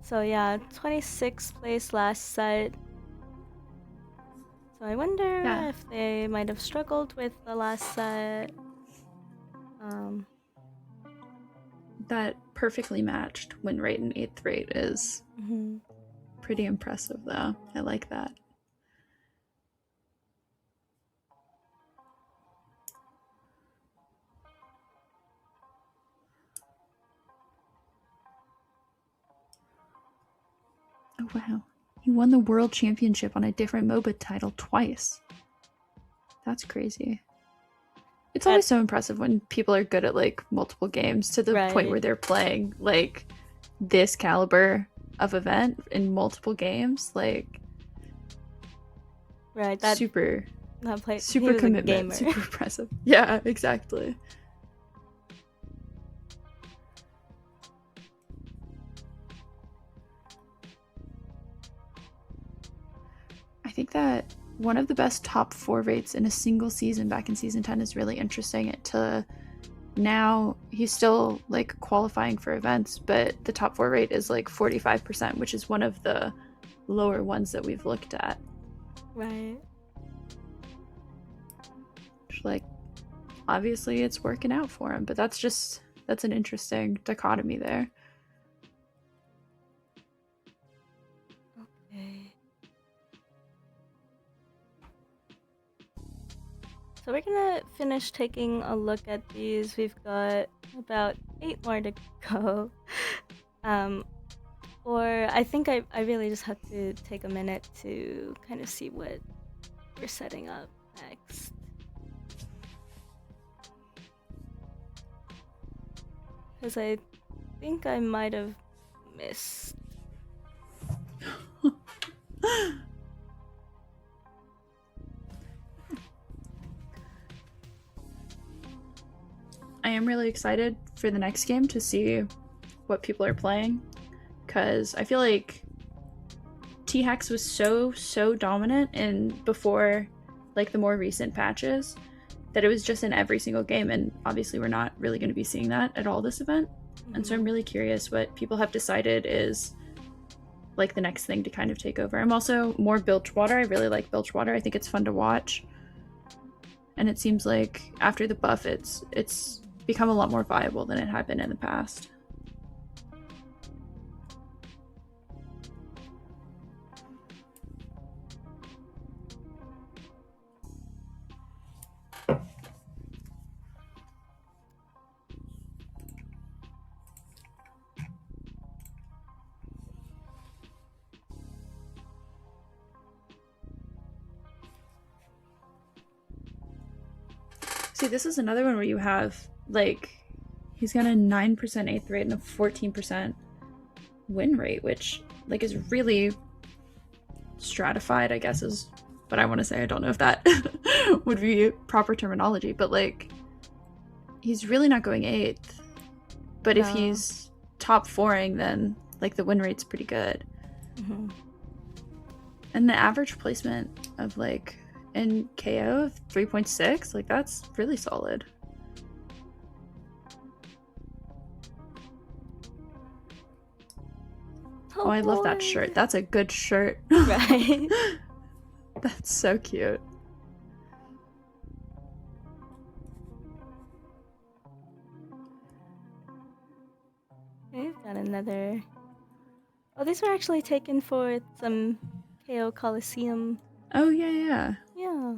So yeah, 26th place last set. So I wonder Yeah, if they might have struggled with the last set. that perfectly matched win rate and 8th rate is Mhm. pretty impressive though. I like that. Oh wow. He won the world championship on a different MOBA title twice. That's crazy. It's That always so impressive when people are good at like multiple games to the point where right, they're playing like this caliber of event in multiple games. Like right. super, That play. He super was a commitment, gamer. super impressive. Yeah, exactly. I think that one of the best top 4 rates in a single season back in season 10 is really interesting. To now he's still like qualifying for events, but the top 4 rate is like 45%, which is one of the lower ones that we've looked at. Right. Like obviously it's working out for him, but that's an interesting dichotomy there. Okay. So we're gonna finish taking a look at these. We've got about 8 more to go. Or I think I really just have to take a minute to kind of see what we're setting up next. Because think I might have missed. I am really excited for the next game to see what people are playing, because I feel like T-Hex was so dominant in before like the more recent patches that it was just in every single game, and obviously we're not really going to be seeing that at all this event. And so I'm really curious what people have decided is like the next thing to kind of take over. I'm also more Bilgewater. I really like Bilgewater. I think it's fun to watch. And it seems like after the buff it's become a lot more viable than it had been in the past. See, this is another one where you have, like, he's got a 9% eighth rate and a 14% win rate, which, like, is really stratified, I guess is what I want to say. I don't know if that would be proper terminology, but, like, he's really not going 8th. But if he's top 4ing, then, like, the win rate's pretty good. And the average placement of, like, in KO of 3.6, like, that's really solid. Oh, I love that shirt. That's a good shirt. Right. That's so cute. We've got another. Oh, these were actually taken for some KO Coliseum. Oh, yeah. Yeah.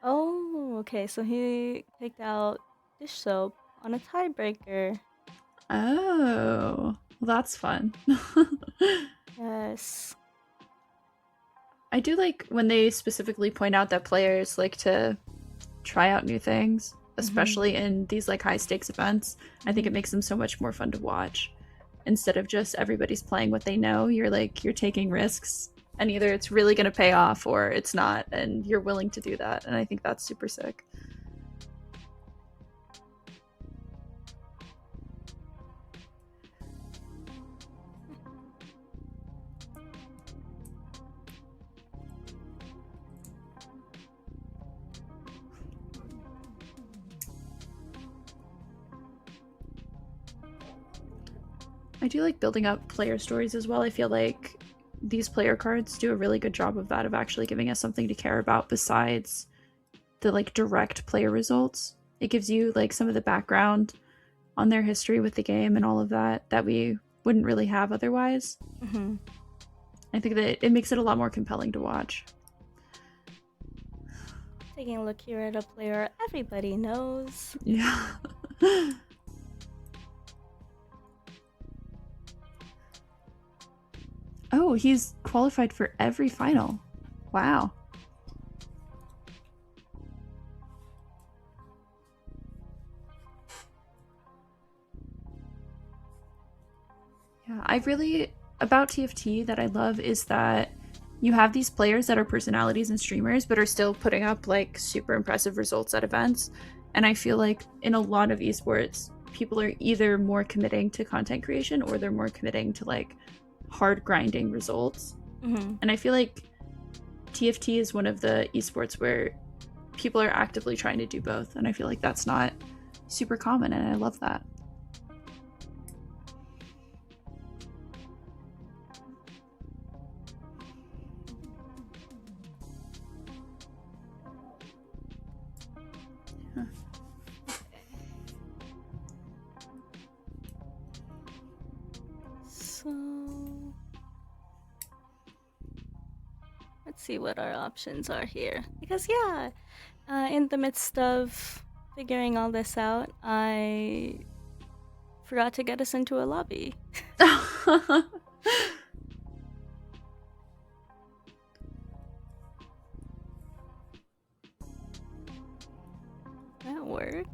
Oh, okay. So he picked out dish soap on a tiebreaker. Oh, well, that's fun. Yes. I do like when they specifically point out that players like to try out new things, especially in these like high stakes events. I think it makes them so much more fun to watch. Instead of just everybody's playing what they know, you're taking risks, and either it's really going to pay off or it's not, and you're willing to do that. And I think that's super sick. I do like building up player stories as well. I feel like these player cards do a really good job of that, of actually giving us something to care about besides the like direct player results. It gives you like some of the background on their history with the game and all of that that we wouldn't really have otherwise. I think that it makes it a lot more compelling to watch. Taking a look here at a player everybody knows. Yeah. Oh, he's qualified for every final. Wow. Yeah, I really, about TFT that I love is that you have these players that are personalities and streamers, but are still putting up like super impressive results at events. And I feel like in a lot of esports, people are either more committing to content creation or they're more committing to like hard grinding results. And I feel like TFT is one of the esports where people are actively trying to do both. And I feel like that's not super common, and I love that. So let's see what our options are here. Because yeah, in the midst of figuring all this out, I forgot to get us into a lobby. work.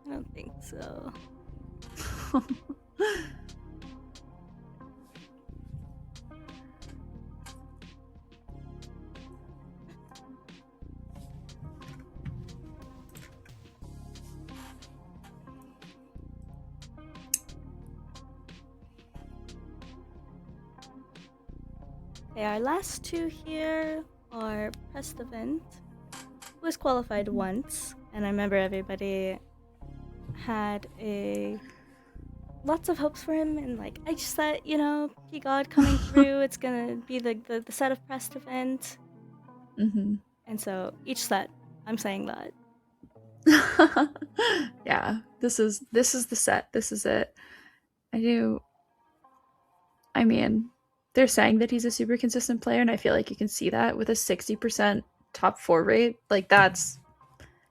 I don't think so. Okay, our last two here are Pressed Event, who was qualified once, and I remember everybody had lots of hopes for him, and like I just thought, P God coming through, it's gonna be the set of Pressed Event. Mm-hmm. And so each set, I'm saying that. Yeah, this is the set. This is it. I mean, they're saying that he's a super consistent player, and I feel like you can see that with a 60% top 4 rate. Like, that's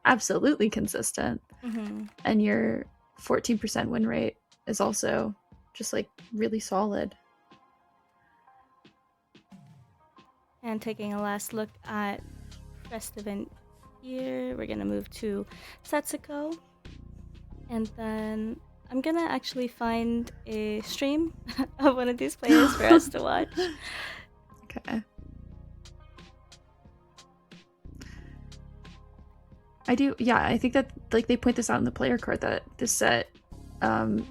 absolutely consistent. Mm-hmm. And your 14% win rate is also just like really solid. And taking a last look at Pressed Event here, we're gonna move to Setsuko. And then I'm gonna actually find a stream of one of these players for us to watch. Okay. I think that like they point this out in the player card that this set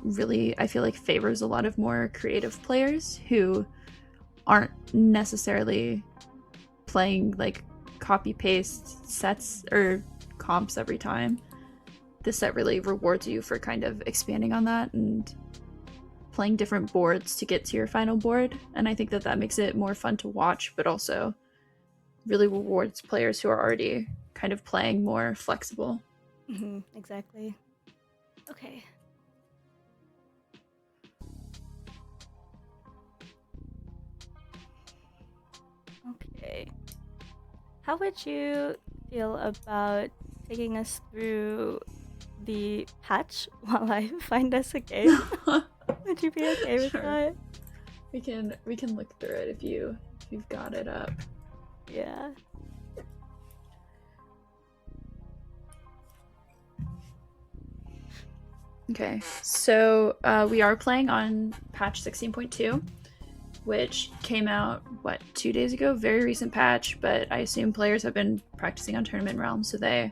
really I feel like favors a lot of more creative players who aren't necessarily playing like copy paste sets or comps every time. This set really rewards you for kind of expanding on that and playing different boards to get to your final board, and I think that that makes it more fun to watch, but also really rewards players who are already kind of playing more flexible. Mm-hmm, exactly. Okay. Okay. How would you feel about taking us through the patch while I find us a game? Would you be okay with that? We can look through it if you've got it up. Yeah. Okay, so we are playing on patch 16.2, which came out, 2 days ago? Very recent patch, but I assume players have been practicing on Tournament Realms, so they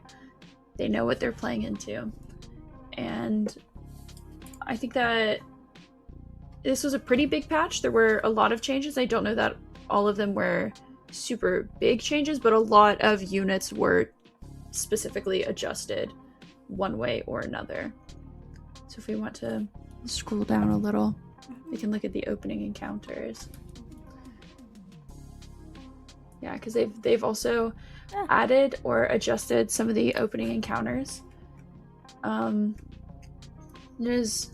know what they're playing into. And I think that this was a pretty big patch. There were a lot of changes. I don't know that all of them were super big changes, but a lot of units were specifically adjusted one way or another. So if we want to scroll down a little, we can look at the opening encounters. Yeah, because they've also added or adjusted some of the opening encounters. There's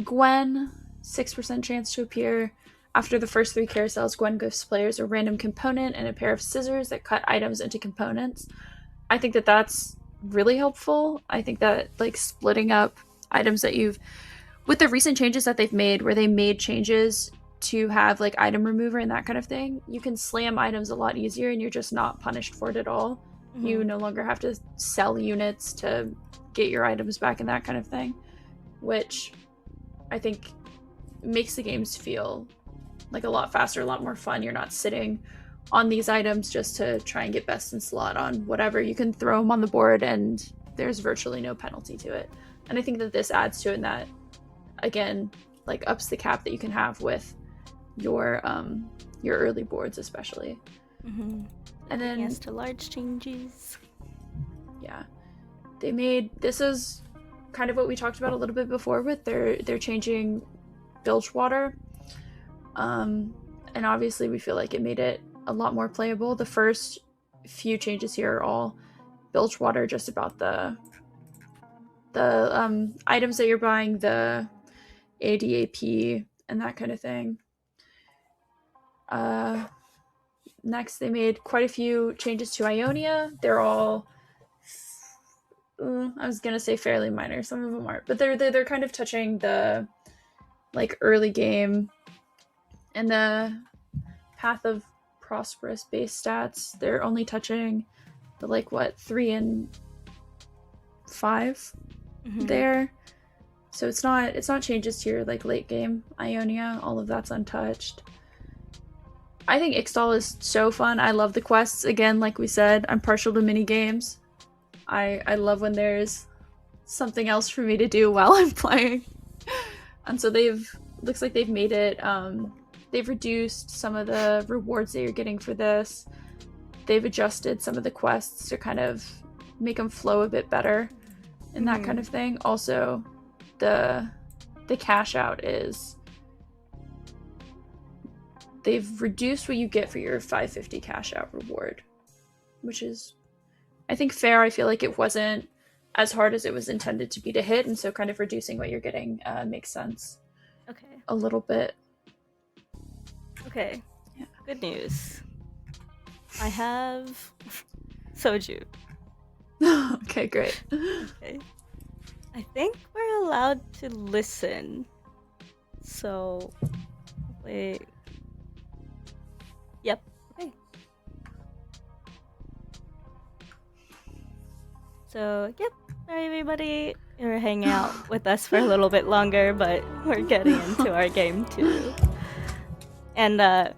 Gwen, 6% chance to appear. After the first 3 carousels, Gwen gives players a random component and a pair of scissors that cut items into components. I think that that's really helpful. I think that like splitting up items that with the recent changes that they've made, where they made changes to have like item remover and that kind of thing, you can slam items a lot easier and you're just not punished for it at all. Mm-hmm. You no longer have to sell units to get your items back and that kind of thing, which I think makes the games feel like a lot faster, a lot more fun. You're not sitting on these items just to try and get best in slot on whatever. You can throw them on the board and there's virtually no penalty to it. And I think that this adds to it, and that again like ups the cap that you can have with your early boards especially. Mm-hmm. And then yes to large changes. Yeah, this is kind of what we talked about a little bit before with they're changing bilge water, and obviously we feel like it made it a lot more playable. The first few changes here are all bilge water, just about the items that you're buying, the ADAP and that kind of thing. Next, they made quite a few changes to Ionia. They're all, I was gonna say fairly minor. Some of them aren't, but they're kind of touching the like early game and the path of prosperous base stats. They're only touching the like what 3 and 5 there. So it's not changes to your like late game Ionia. All of that's untouched. I think Ixtal is so fun. I love the quests. Again, like we said, I'm partial to mini games. I love when there's something else for me to do while I'm playing. And so looks like they've made it they've reduced some of the rewards that you're getting for this. They've adjusted some of the quests to kind of make them flow a bit better and that kind of thing. Also, the cash out is they've reduced what you get for your 550 cash out reward, which is I think fair. I feel like it wasn't as hard as it was intended to be to hit, and so kind of reducing what you're getting makes sense. Okay. A little bit. Okay. Yeah. Good news. I have soju. Okay, great. Okay. I think we're allowed to listen. So, wait. Yep. Okay. So, yep. Sorry, everybody. You're hanging out with us for a little bit longer, but we're getting into our game too. And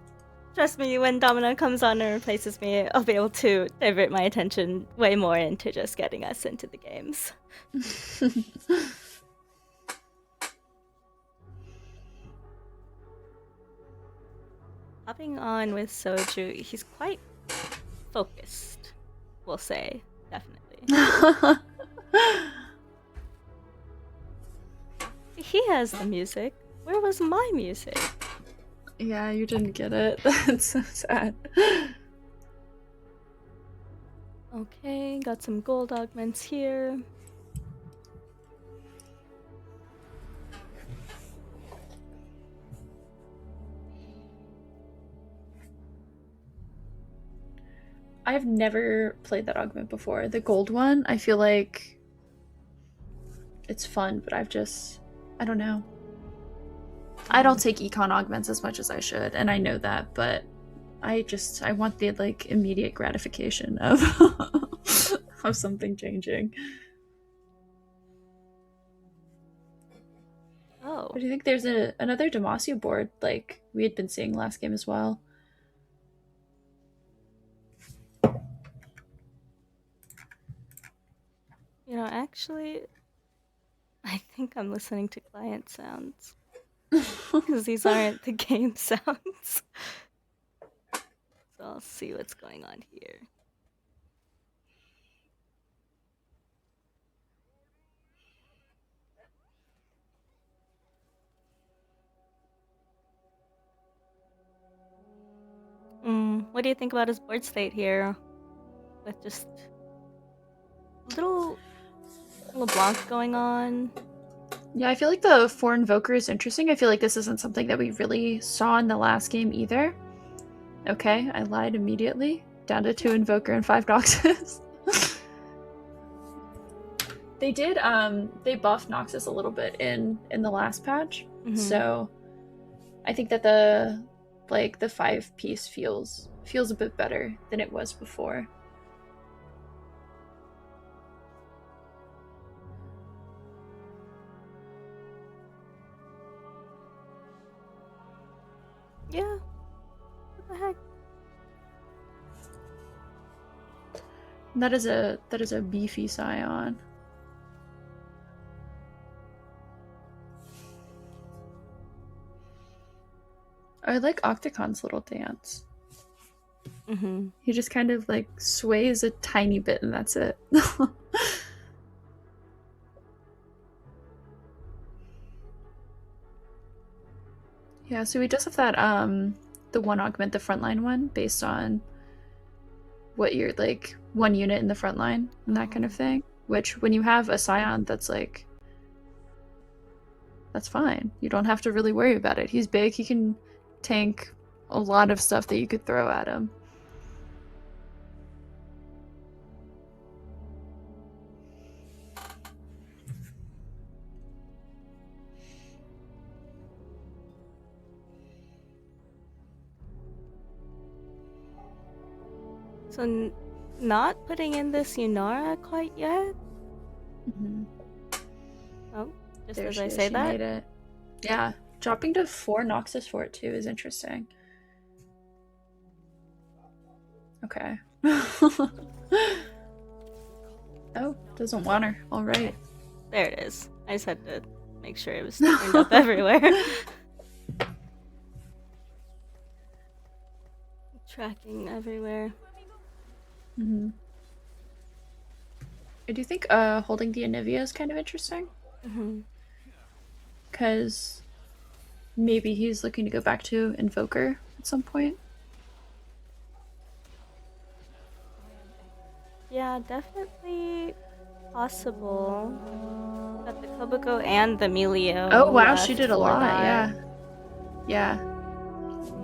trust me, when Domina comes on and replaces me, I'll be able to divert my attention way more into just getting us into the games. Hopping on with Soju, he's quite focused, we'll say, definitely. He has the music. Where was my music? Yeah, you didn't get it. That's so sad. Okay, got some gold augments here. I've never played that augment before. The gold one, I feel like it's fun, but I don't know. I don't take econ augments as much as I should, and I know that, but I want the like immediate gratification of of something changing. Oh. But I think there's another Demacia board like we had been seeing last game as well. You know, actually, I think I'm listening to client sounds. Because these aren't the game sounds. So I'll see what's going on here. What do you think about his board state here? With just little LeBlanc going on. Yeah, I feel like the 4 Invoker is interesting. I feel like this isn't something that we really saw in the last game either. Okay, I lied immediately. Down to 2 Invoker and 5 Noxus. They did, they buffed Noxus a little bit in the last patch. So I think that the 5 piece feels a bit better than it was before. Yeah. What the heck? That is a beefy Scion. I like Octacon's little dance. He just kind of like sways a tiny bit and that's it. Yeah, so we just have that the one augment, the frontline one, based on what you're like 1 unit in the front line and that kind of thing. Which when you have a Scion that's like that's fine. You don't have to really worry about it. He's big, he can tank a lot of stuff that you could throw at him. So not putting in this Yunara quite yet. Hmm. Oh, just There as she I is. say She that. made it. Yeah, dropping to 4 Noxus for it too is interesting. Okay. Oh, doesn't want her. All right. Okay, there it is. I just had to make sure it was turned up everywhere. Tracking everywhere. Hmm. I do think holding the Anivia is kind of interesting Mm-hmm. because maybe he's looking to go back to Invoker at some point. Yeah, definitely possible. Got the Kobuko and the Oh Melio wow, she left did a for lot. that. Yeah, yeah.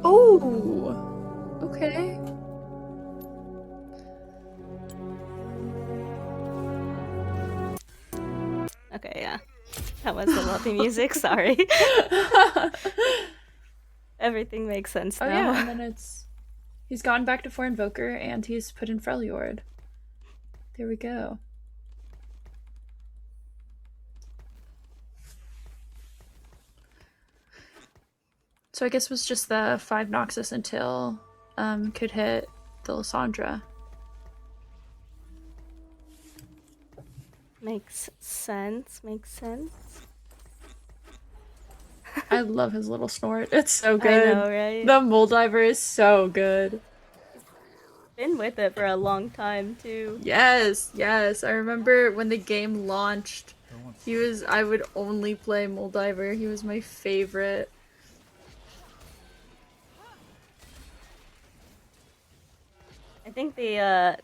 Oh, okay. Okay, yeah. That was the lovely music, sorry. Everything makes sense Oh yeah, now. and then he's gone back to 4 Invoker and he's put in Freljord. There we go. So I guess it was just the 5 Noxus until could hit the Lysandra. Makes sense, makes sense. I love his little snort. It's so I good. know, right? The Moldiver is so good. Been with it for a long time, too. Yes, yes. I remember when the game launched, I would only play Moldiver. He was my favorite. I think the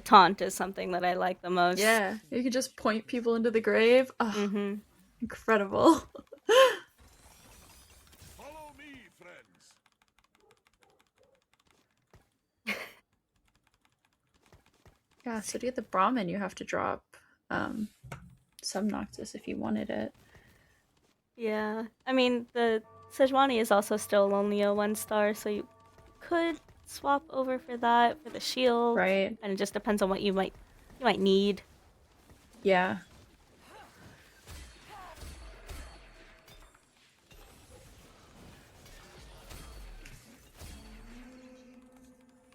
taunt is something that I like the most. Yeah, you could just point people into the grave. Oh, Mm-hmm. incredible. Follow me, friends. Yeah, so to get the Brahmin, you have to drop um, some Noxus if you wanted it. Yeah. I mean, the Sejuani is also still only a 1-star, so you could swap over for that, for the shield. Right? And it just depends on what you might need. Yeah.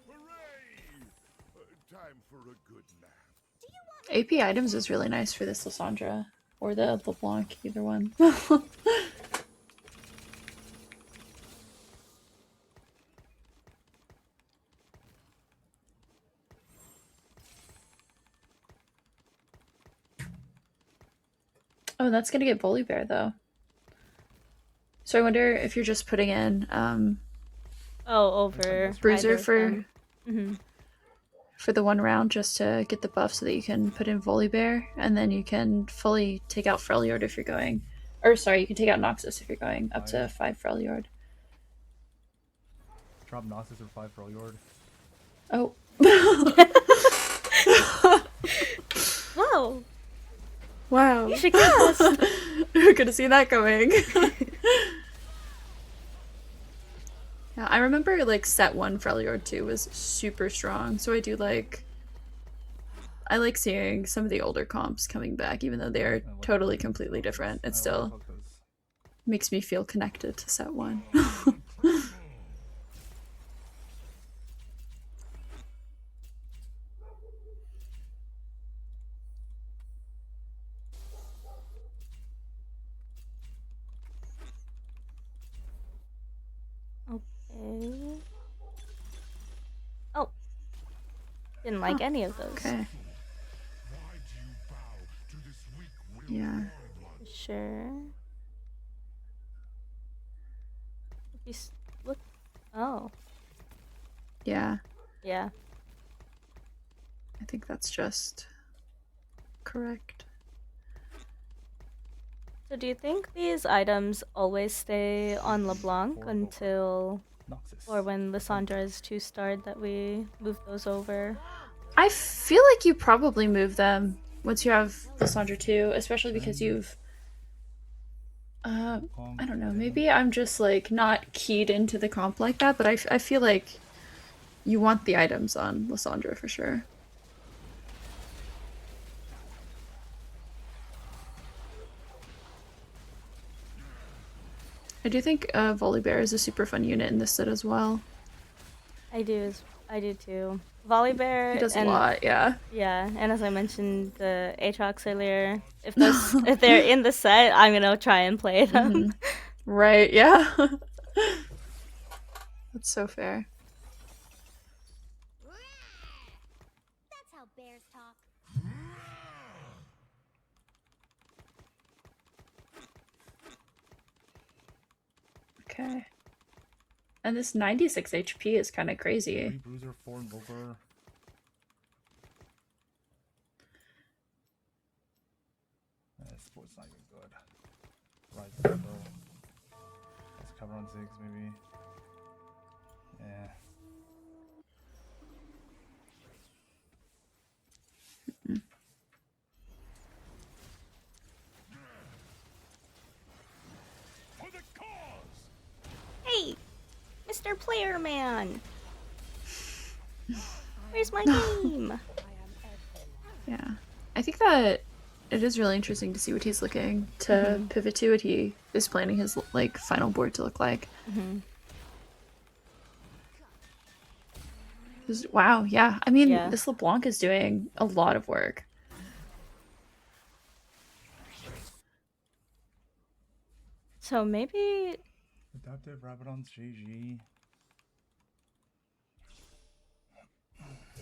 Hooray! Time for a good nap. AP items is really nice for this Lysandra. Or the LeBlanc, either one. Oh, that's gonna get Volibear though. So I wonder if you're just putting in Oh, over Bruiser either of them. Mm-hmm. for the 1 round just to get the buff so that you can put in Volibear, and then you can fully take out Freljord if you're going. Or sorry, you can take out Noxus if you're going up to 5 Freljord. Drop Noxus or 5 Freljord. Oh. Whoa! Wow. You should cast! Who could have seen that coming? Yeah, I remember like set 1 Freljord 2 was super strong, so I like seeing some of the older comps coming back, even though they're totally completely different. It still makes me feel connected to set 1. Okay. Oh. Didn't like any of those. Okay. Why do you bow to this weak-willed Yeah. warlord? Sure. If you look. Oh. Yeah. Yeah. I think that's just correct. So do you think these items always stay on LeBlanc until Noxus. or when Lysandra is 2-starred that we move those over? I feel like you probably move them once you have Lysandra 2, especially because you've I don't know, maybe I'm just like not keyed into the comp like that, but I feel like you want the items on Lysandra for sure. I do think Volibear is a super fun unit in this set as well. I do too. He Volibear does a and lot, yeah. yeah, and as I mentioned the Aatrox earlier, if they're in the set, I'm gonna try and play them. Right, yeah. That's so fair. That's how bears talk. Okay. And this 96 HP is kind of 3 crazy. Bruiser, 4 Invoker. This sport's not even good. Rise Tempo. Let's cover on Ziggs, maybe. Yeah. For the cause! Hey, Mr. Player Man, where's my game? Yeah. I think that it is really interesting to see what he's looking to pivot to, what he is planning his like final board to look like. Wow, yeah. I mean, Yeah. this LeBlanc is doing a lot of work. So maybe Adaptive Rabadon's GG.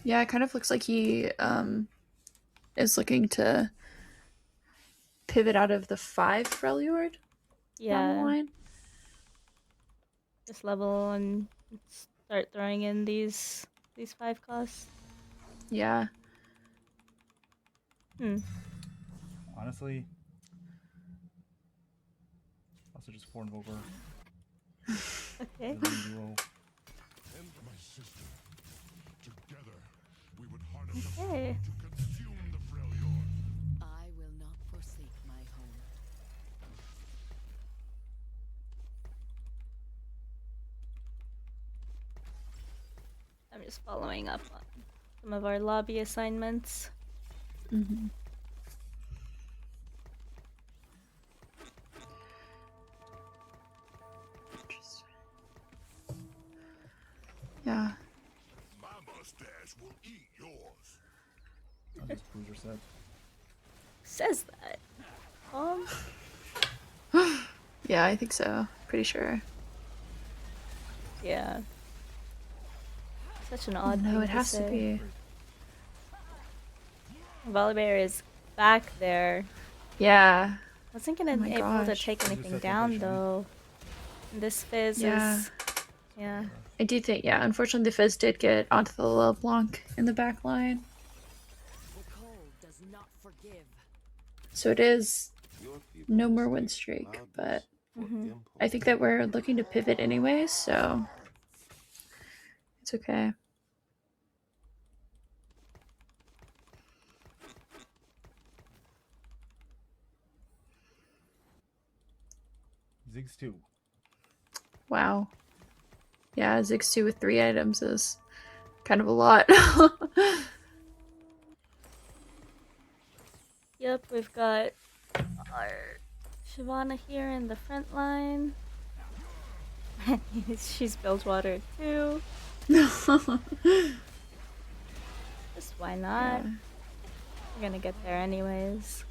Yeah, it kind of looks like he is looking to pivot out of the 5 Freljord down the yeah, line. just level and start throwing in these 5 costs. Yeah. Honestly, also just 4 Invoker. Okay. Duo. And my sister. Together, we would harness the Okay. to consume the Freljord. I will not forsake my home. I'm just following up on some of our lobby assignments. Mm-hmm. Yeah. My mustache will eat yours. I'll just Bruiser set. Says that. Yeah, I think so. Pretty sure. Yeah. Such an odd No, thing it has to say. be. Volibear is back there. Yeah. Wasn't gonna Oh my be able to gosh. take Bruiser anything sets down location. though. This Fizz Yeah. is yeah. I do think, yeah, unfortunately the Fizz did get onto the LeBlanc in the back line. The cold does not forgive. So it is Your people no more win speak streak, loudest but for impulse. I think that we're looking to pivot anyway, so it's okay. Ziggs 2. Wow. Yeah, Ziggs 2 with 3 items is kind of a lot. Yep, we've got our Shyvana here in the front line. She's Bilgewater too. Just why not? Yeah. We're gonna get there anyways.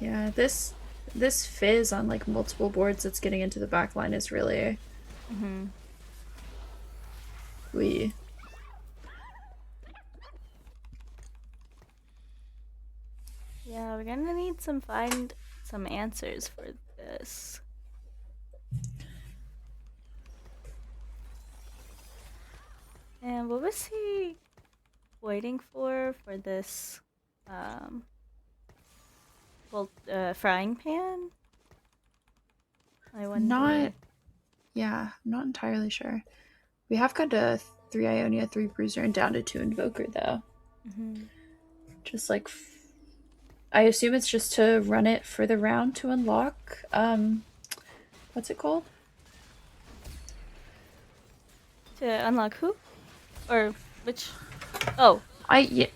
Yeah, this Fizz on like multiple boards that's getting into the back line is really we. Yeah, we're gonna need find some answers for this. And what was he waiting for this frying pan? I wonder. Not Yeah, I'm not entirely sure. We have got a 3 Ionia, 3 Bruiser, and down to 2 Invoker though. Just like I assume it's just to run it for the round to unlock what's it called? To unlock who? Or which? Oh, Yeah,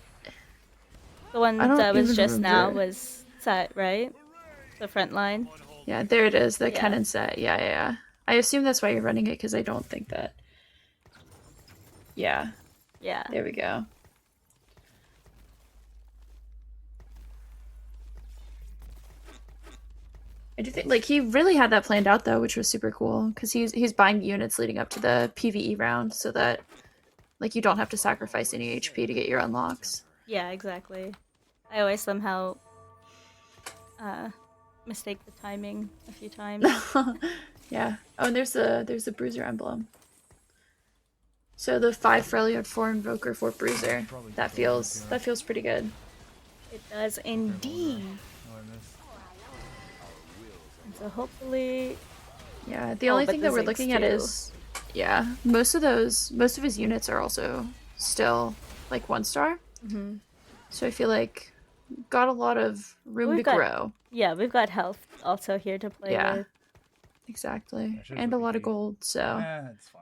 the I one don't that was even just now remember. was set, right? The front line. Yeah, there it is, the Yeah. cannon set. Yeah, yeah, yeah. I assume that's why you're running it, because I don't think that. Yeah, Yeah. there we go. I do think like he really had that planned out though, which was super cool because he's buying units leading up to the PvE round so that like you don't have to sacrifice any HP to get your unlocks. Yeah, exactly. I always somehow uh mistake the timing a few times. Yeah. Oh, and there's the bruiser emblem. So the 5 Freljord, 4 Invoker, 4 Bruiser. That feels pretty good. It does indeed. Oh, I missed. And so hopefully Yeah, the Oh, only but thing the that we're Ziggs looking at too. is yeah, most of his units are also still like 1-star. Mm-hmm. So I feel like got a lot of room to grow. We've got health also here to play Yeah. with. Exactly. Yeah, should've And a took lot of BP. gold, so It's fine.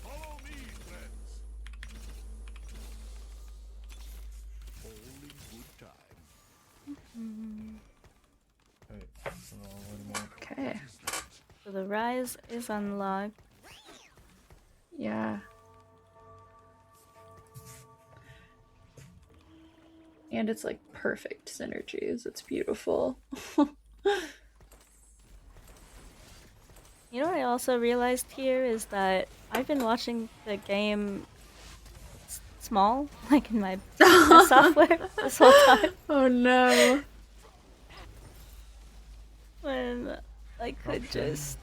Follow me, friends. All in good time. Wait, so a little more. okay. So the rise is unlocked. Yeah. And it's like perfect synergies. It's beautiful. You know what I also realized here is that I've been watching the game small, like in my software this whole time. Oh no. When I could Option. just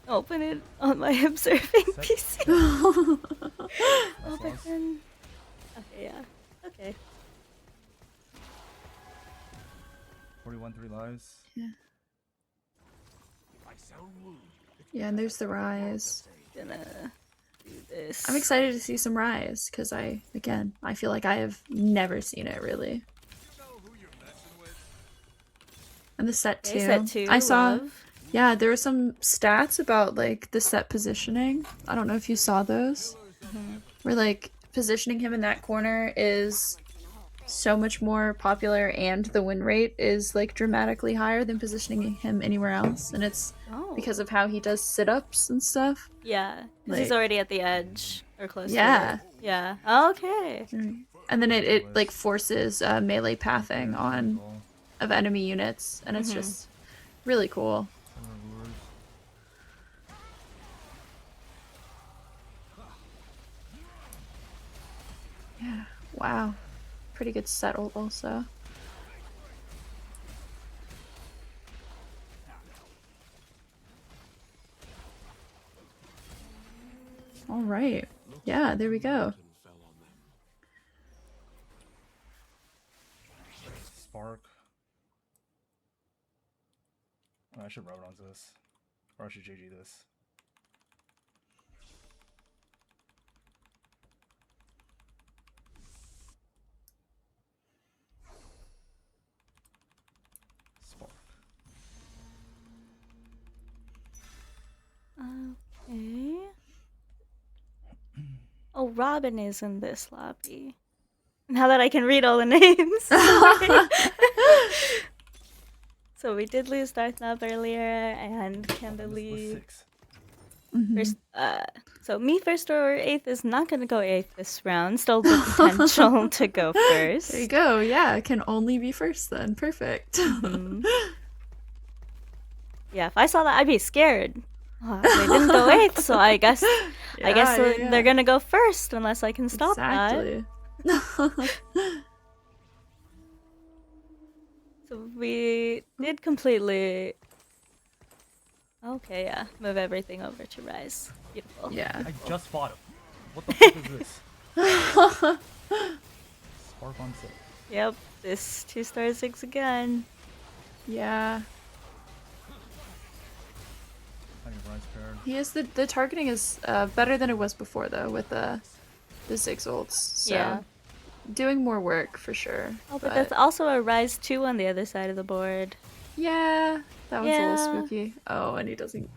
open it on my observing Set. PC. That's lost. Open. Okay, yeah. Okay. 41 3 lives. I sound wound. Yeah, and there's the rise. Gonna do this. I'm excited to see some rise because I feel like I have never seen it really. You know who you're messing with? And the set Okay, too. set 2. I saw Love. yeah, there were some stats about like the set positioning. I don't know if you saw those. Where like positioning him in that corner is so much more popular and the win rate is like dramatically higher than positioning him anywhere else, and it's Oh. because of how he does sit-ups and stuff. Yeah, because he's Like- already at the edge or close Yeah. to it. Yeah. Okay. And then it like forces melee pathing on Cool. of enemy units, and it's just really cool. Some more lures. Yeah. Wow. Pretty good set also. All right. Yeah, there we go. Fell on them. Spark. Oh, I should rub it onto this. Or I should GG this. Spark. Okay. Oh, Robin is in this lobby. Now that I can read all the names. Sorry. So we did lose Darth Nub earlier, and This was Kimberly 6. first. So me first or eighth is not gonna go eighth this round. Still the potential to go first. There you go. Yeah, it can only be first then. Perfect. Mhm. Yeah, if I saw that, I'd be scared. They didn't go eighth, so I guess Yeah. they're gonna go first unless I can stop that. Exactly. So we did completely. Okay, yeah, move everything over to Rise. Beautiful. Yeah. I just fought him. What the fuck is this? Spark on 6. Yep, this 2-star 6 again. Yeah. I need rise paired. He is the targeting is better than it was before though with the 6 ults. So Yeah. doing more work for sure. Oh, but that's also a Rise 2 on the other side of the board. Yeah, that one's a little Yeah. spooky. Oh, and he doesn't.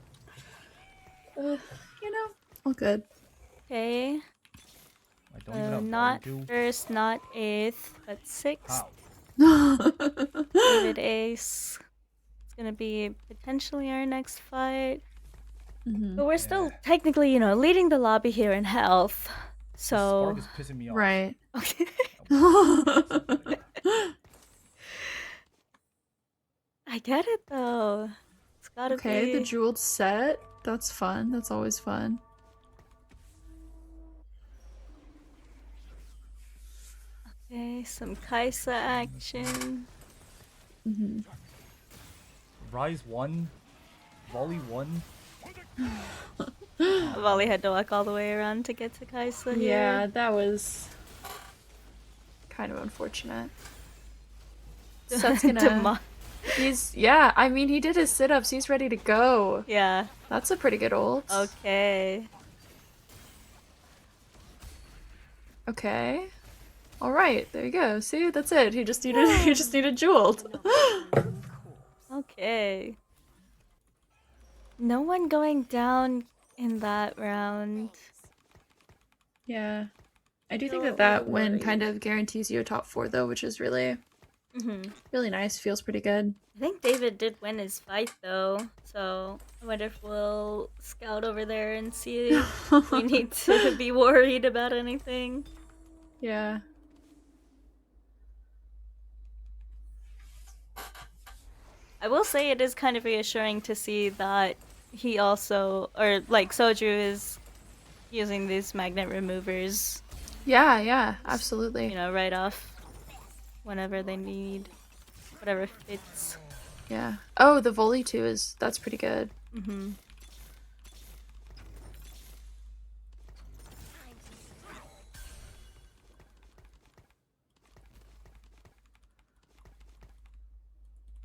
You know, all good. Okay. I don't even have Not volume 2. first, not 8th, but 6th. How? David Ace. It's gonna be potentially our next fight. But we're still technically, leading the lobby here in health. This So. Spark is pissing me off. Right. Okay. I get it though. It's gotta Okay, be. the jeweled set. That's fun. That's always fun. Okay, some Kaisa action. Rise 1. Volley 1. Volley had to walk all the way around to get to Kaisa here. Yeah, that was kind of unfortunate. Set's gonna. Yeah, I mean, he did his sit-ups. He's ready to go. Yeah. That's a pretty good ult. Okay. Okay. All right, there you go. See, that's it. He just needed jeweled. Okay. No one going down in that round. Yeah. I do think Feel that a little win worried. kind of guarantees you a top 4 though, which is really really nice. Feels pretty good. I think David did win his fight though, so I wonder if we'll scout over there and see if we need to be worried about anything. Yeah. I will say it is kind of reassuring to see that he also, or like Soju is using these magnet removers, Yeah, absolutely. right off whenever they need, whatever fits. Yeah. Oh, the volley too that's pretty good.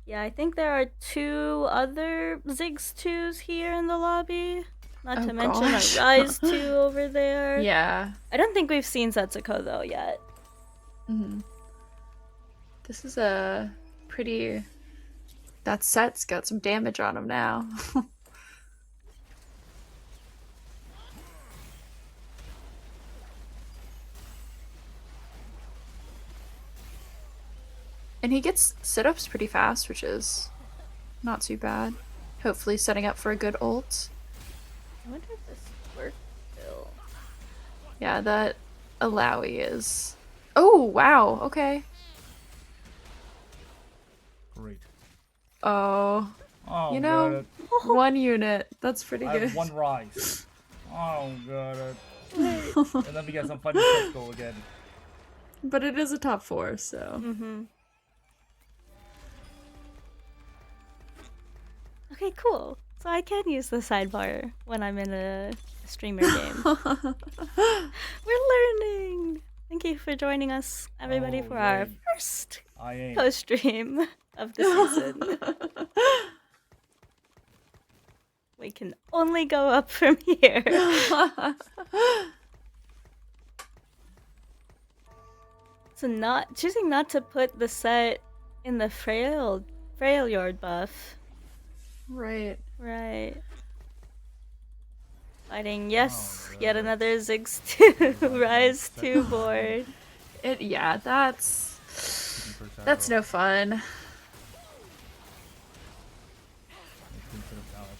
Yeah, I think there are 2 other Ziggs 2s here in the lobby. Not Oh, to mention gosh. a Rise 2 over there. Yeah. I don't think we've seen Setsuko though yet. This is a pretty. That set's got some damage on him now. And he gets sit-ups pretty fast, which is not too bad. Hopefully setting up for a good ult. I wonder if this works still. Yeah, that Alawi is. Oh, wow. Okay. Great. Oh, Oh, you know, got it. 1 unit. That's pretty I good. have 1 Rise. Oh, got it. And then we get some funny sets go again. But it is a top 4, so. Okay, cool. So I can use the sidebar when I'm in a streamer game. We're learning! Thank you for joining us, everybody, Oh, for our yay. first I ain't. post-stream of the season. We can only go up from here. So choosing not to put the set in the frail yard buff. Right. Right. Fighting, yes, Oh, yet God. another Ziggs 2 Rise 2 board. Yeah, that's no fun. That's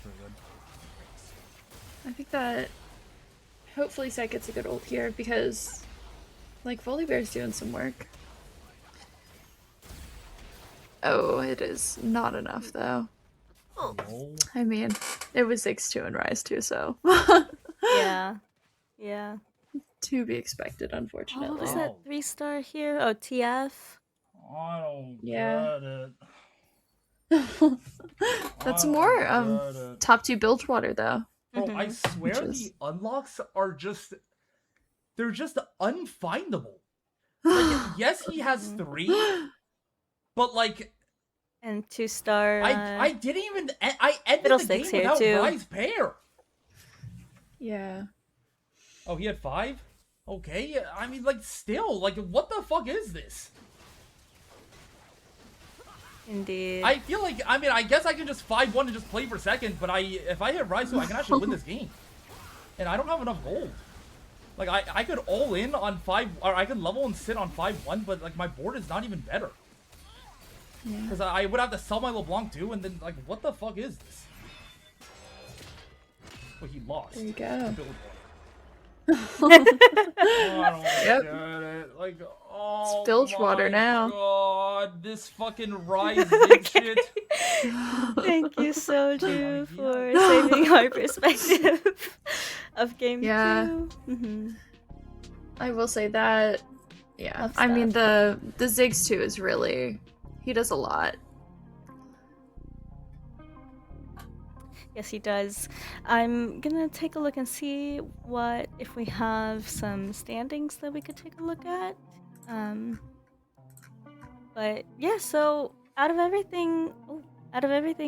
pretty good. I think that hopefully Set gets a good ult here because, like, Volibear's doing some work. Oh, it is not enough though. Lol. I mean, it was 6-2 and Rise 2, so Yeah. Yeah. to be expected, Oh, unfortunately. what was Wow. that 3-star here? Oh, TF. I don't Yeah. get it. That's I more don't get it. top 2 Bilgewater though. Bro, I swear Which is- the unlocks are just they're just unfindable. Like, yes, he has 3, but like And 2-star. I didn't even I ended the Fiddlesticks game here, without too. Rise Pair. Yeah. Oh, he had 5? Okay, I mean, like, still, like, what the fuck is this? Indeed. I feel like, I mean, I guess I can just 5-1 and just play for second, but if I hit Raizu, I can actually win this game. And I don't have enough gold. Like, I could all in on 5, or I could level and sit on 5-1, but, like, my board is not even better. Because I would have to sell my LeBlanc too, and then, like, what the fuck is this? Well, he lost. There you go. Oh, I don't Yep. get it. Like, oh Bilge water my now. God, this fucking rising shit. Thank you, Soju, for saving our perspective of game Yeah. 2. Mm-hmm. I will say that. Yeah. Tough I mean, stuff. the Ziggs too is really. He does a lot. Yes, he does. I'm gonna take a look and see if we have some standings that we could take a look at. But yeah, so out of everything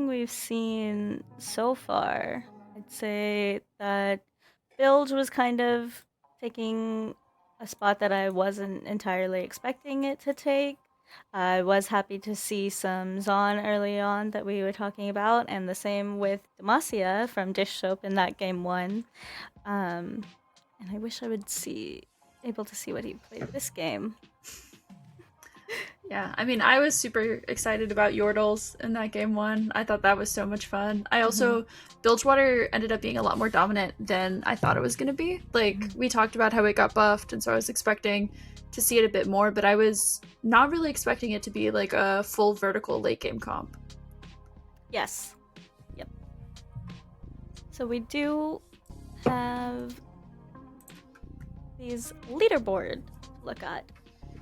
we've seen so far, I'd say that Bilge was kind of taking a spot that I wasn't entirely expecting it to take. I was happy to see some Zon early on that we were talking about, and the same with Demacia from Dish Soap in that game 1. And I wish I would able to see what he played this game. Yeah, I mean, I was super excited about Yordles in that game 1. I thought that was so much fun. I also, Bilgewater ended up being a lot more dominant than I thought it was going to be. Like, we talked about how it got buffed, and so I was expecting to see it a bit more, but I was not really expecting it to be like a full vertical late game comp. Yes. Yep. So we do have these leaderboard to look at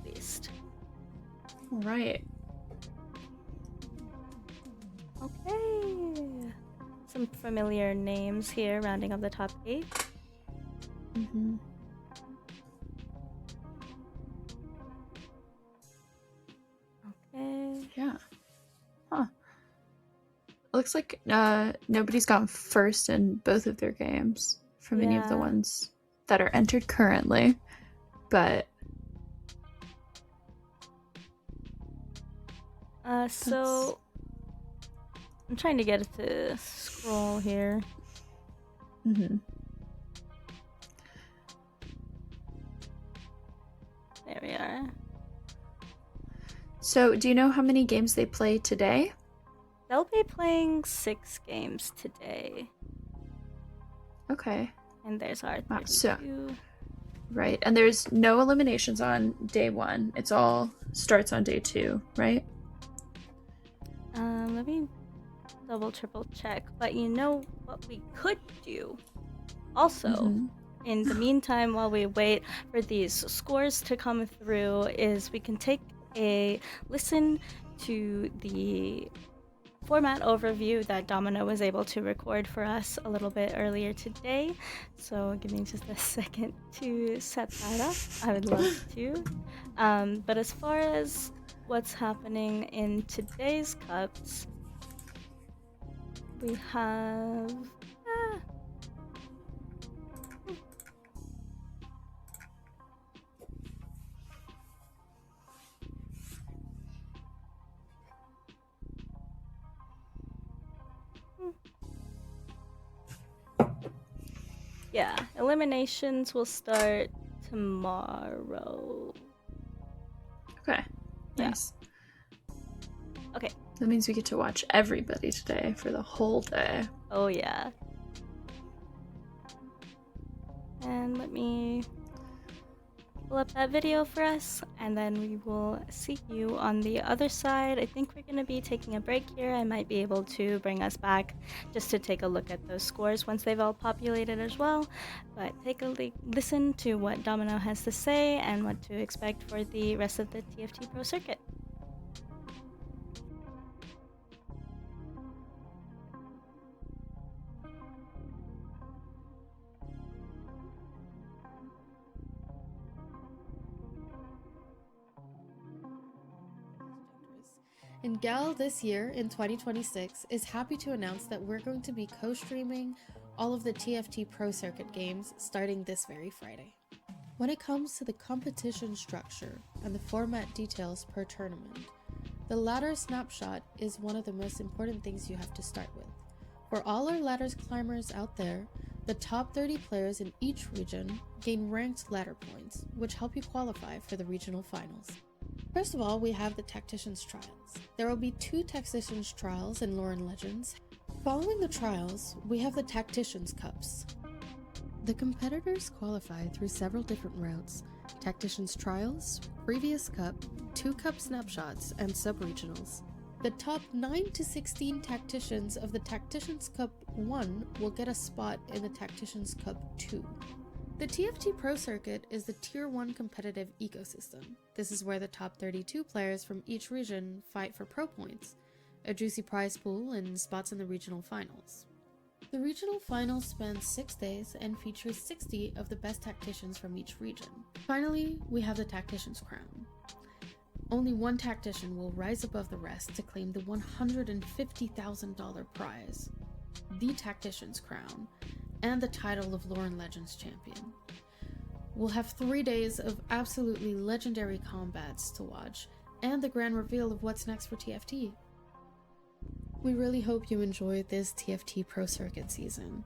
least. All right. Okay. Some familiar names here rounding up the top 8. Mm-hmm. Okay. Yeah. Huh. Looks like nobody's gone first in both of their games from any of the Yeah. ones that are entered currently. But So I'm trying to get it to scroll here. mm-hmm. There we are. So, do you know how many games they play today? They'll be playing 6 games today. Okay. And there's our 32. Wow, so- Right. And there's no eliminations on day 1. It's all starts on day 2, right? Let me triple check. But you know what we could do? Also, Mhm. in the meantime, while we wait for these scores to come through, is we can take a listen to the format overview that Domino was able to record for us a little bit earlier today. So give me just a second to set that up. I would love to. But as far as what's happening in today's cups, we have... Yeah, eliminations will start tomorrow. Okay. Yeah. Nice. Okay. That means we get to watch everybody today for the whole day. Oh, yeah. And let me pull up that video for us, and then we will see you on the other side. I think we're going to be taking a break here. I might be able to bring us back just to take a look at those scores once they've all populated as well. But take a listen to what Domino has to say and what to expect for the rest of the TFT Pro Circuit. And Gal this year, in 2026, is happy to announce that we're going to be co-streaming all of the TFT Pro Circuit games starting this very Friday. When it comes to the competition structure and the format details per tournament, the ladder snapshot is one of the most important things you have to start with. For all our ladders climbers out there, the top 30 players in each region gain ranked ladder points, which help you qualify for the regional finals. First of all, we have the Tacticians Trials. There will be 2 Tacticians Trials in Lore and Legends. Following the trials, we have the Tacticians Cups. The competitors qualify through several different routes: Tacticians Trials, Previous Cup, 2 Cup Snapshots, and Sub-Regionals. The top 9 to 16 Tacticians of the Tacticians Cup 1 will get a spot in the Tacticians Cup 2. The TFT Pro Circuit is the Tier 1 competitive ecosystem. This is where the top 32 players from each region fight for pro points, a juicy prize pool, and spots in the regional finals. The regional finals span 6 days and features 60 of the best tacticians from each region. Finally, we have the Tactician's Crown. Only one tactician will rise above the rest to claim the $150,000 prize, the Tactician's Crown, and the title of Lore and Legends champion. We'll have 3 days of absolutely legendary combats to watch, and the grand reveal of what's next for TFT. We really hope you enjoyed this TFT Pro Circuit season.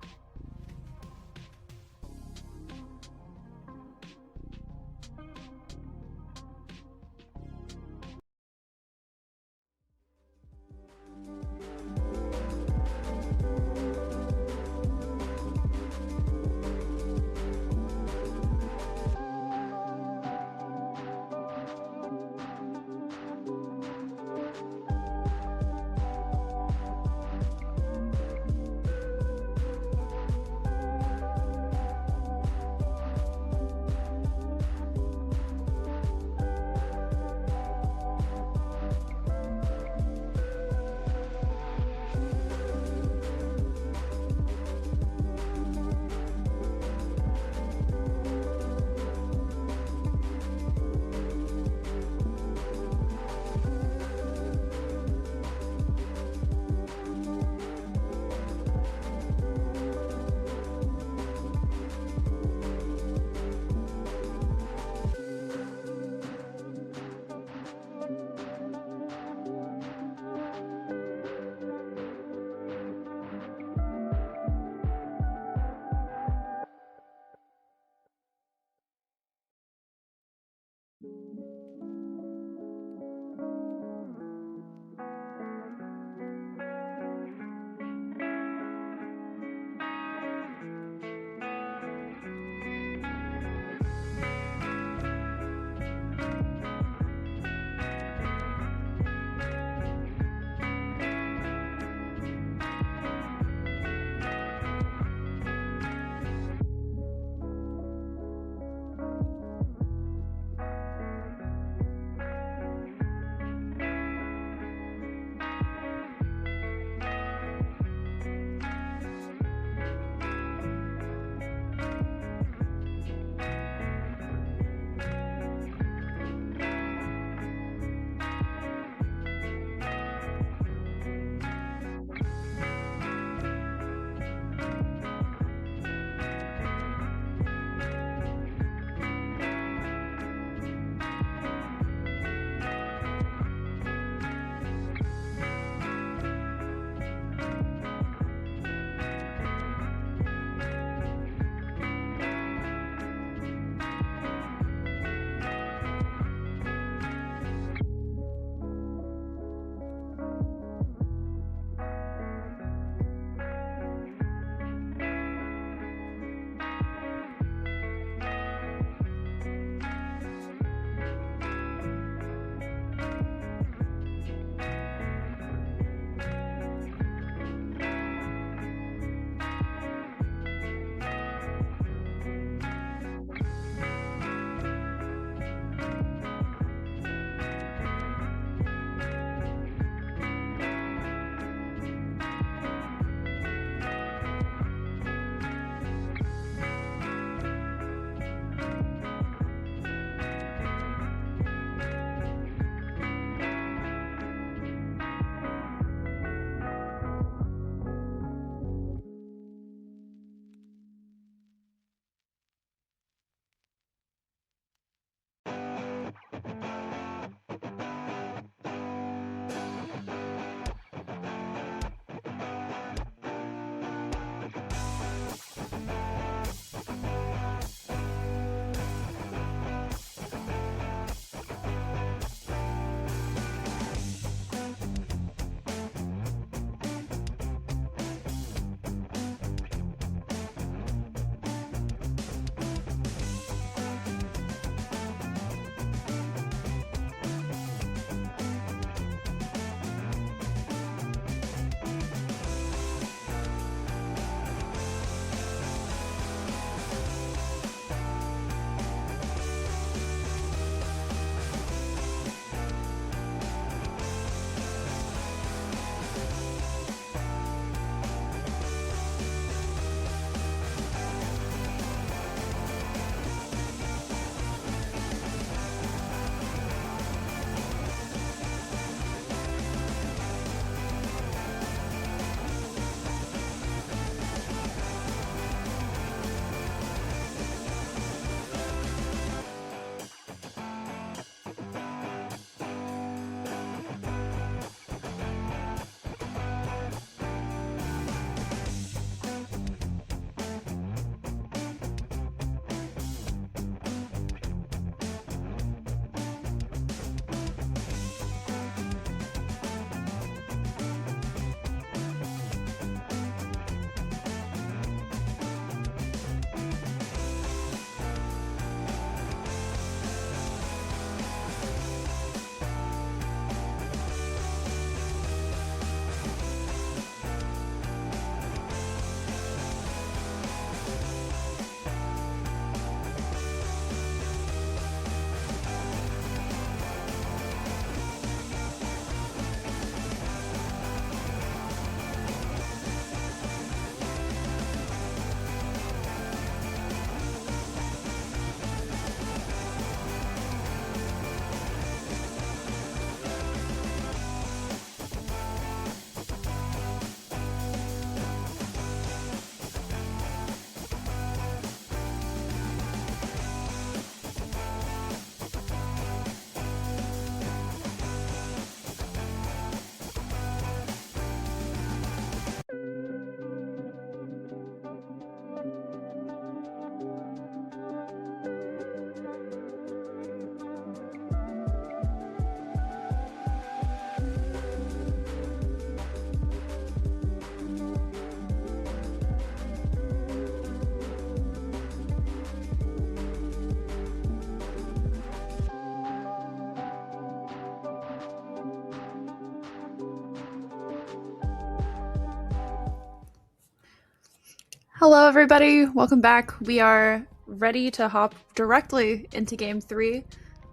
Hello, everybody. Welcome back. We are ready to hop directly into game 3.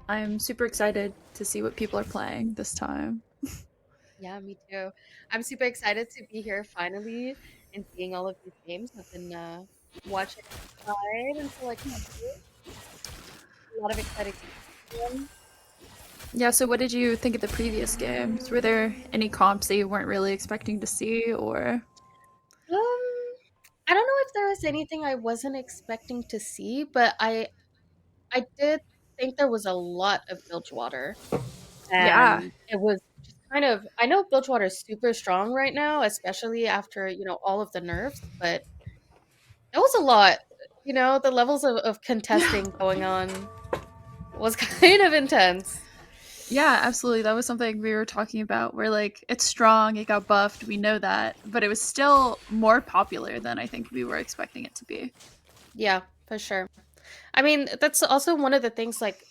I'm super excited to see what people are playing this time. Yeah, me too. I'm super excited to be here finally and seeing all of these games. I've been watching outside until I come here. A lot of exciting games. Yeah, so what did you think of the previous games? Were there any comps that you weren't really expecting to see, or? I don't know if there was anything I wasn't expecting to see, but I did think there was a lot of Bilgewater, Yeah. and it was just kind of I know Bilgewater is super strong right now, especially after, all of the nerfs, but it was a lot. The levels of contesting going on was kind of intense. Yeah, absolutely. That was something we were talking about. Where like it's strong, it got buffed, we know that, but it was still more popular than I think we were expecting it to be. Yeah, for sure. I mean, that's also one of the things like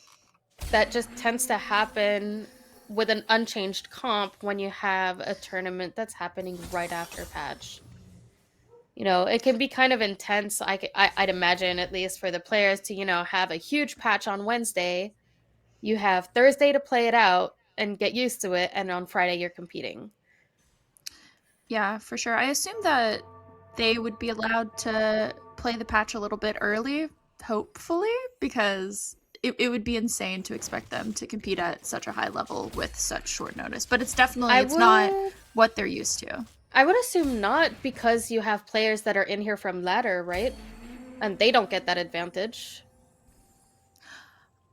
that just tends to happen with an unchanged comp when you have a tournament that's happening right after patch. It can be kind of intense. I'd imagine, at least for the players, to have a huge patch on Wednesday. You have Thursday to play it out and get used to it, and on Friday you're competing. Yeah, for sure. I assume that they would be allowed to play the patch a little bit early, hopefully, because it would be insane to expect them to compete at such a high level with such short notice. But I it's not would what they're used to. I would assume not, because you have players that are in here from ladder, right? And they don't get that advantage.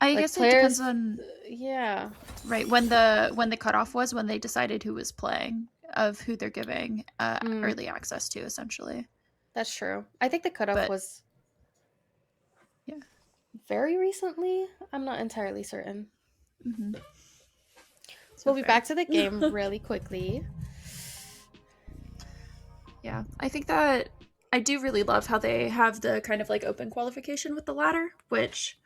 I Like guess it depends players, on yeah. right when the cutoff was when they decided who was playing of who they're giving Mm, early access to essentially. that's true. I think the cutoff But was yeah. very recently. I'm not entirely certain. Hmm. So We'll be fair. back to the game really quickly. Yeah, I think that I do really love how they have the kind of like open qualification with the ladder, which,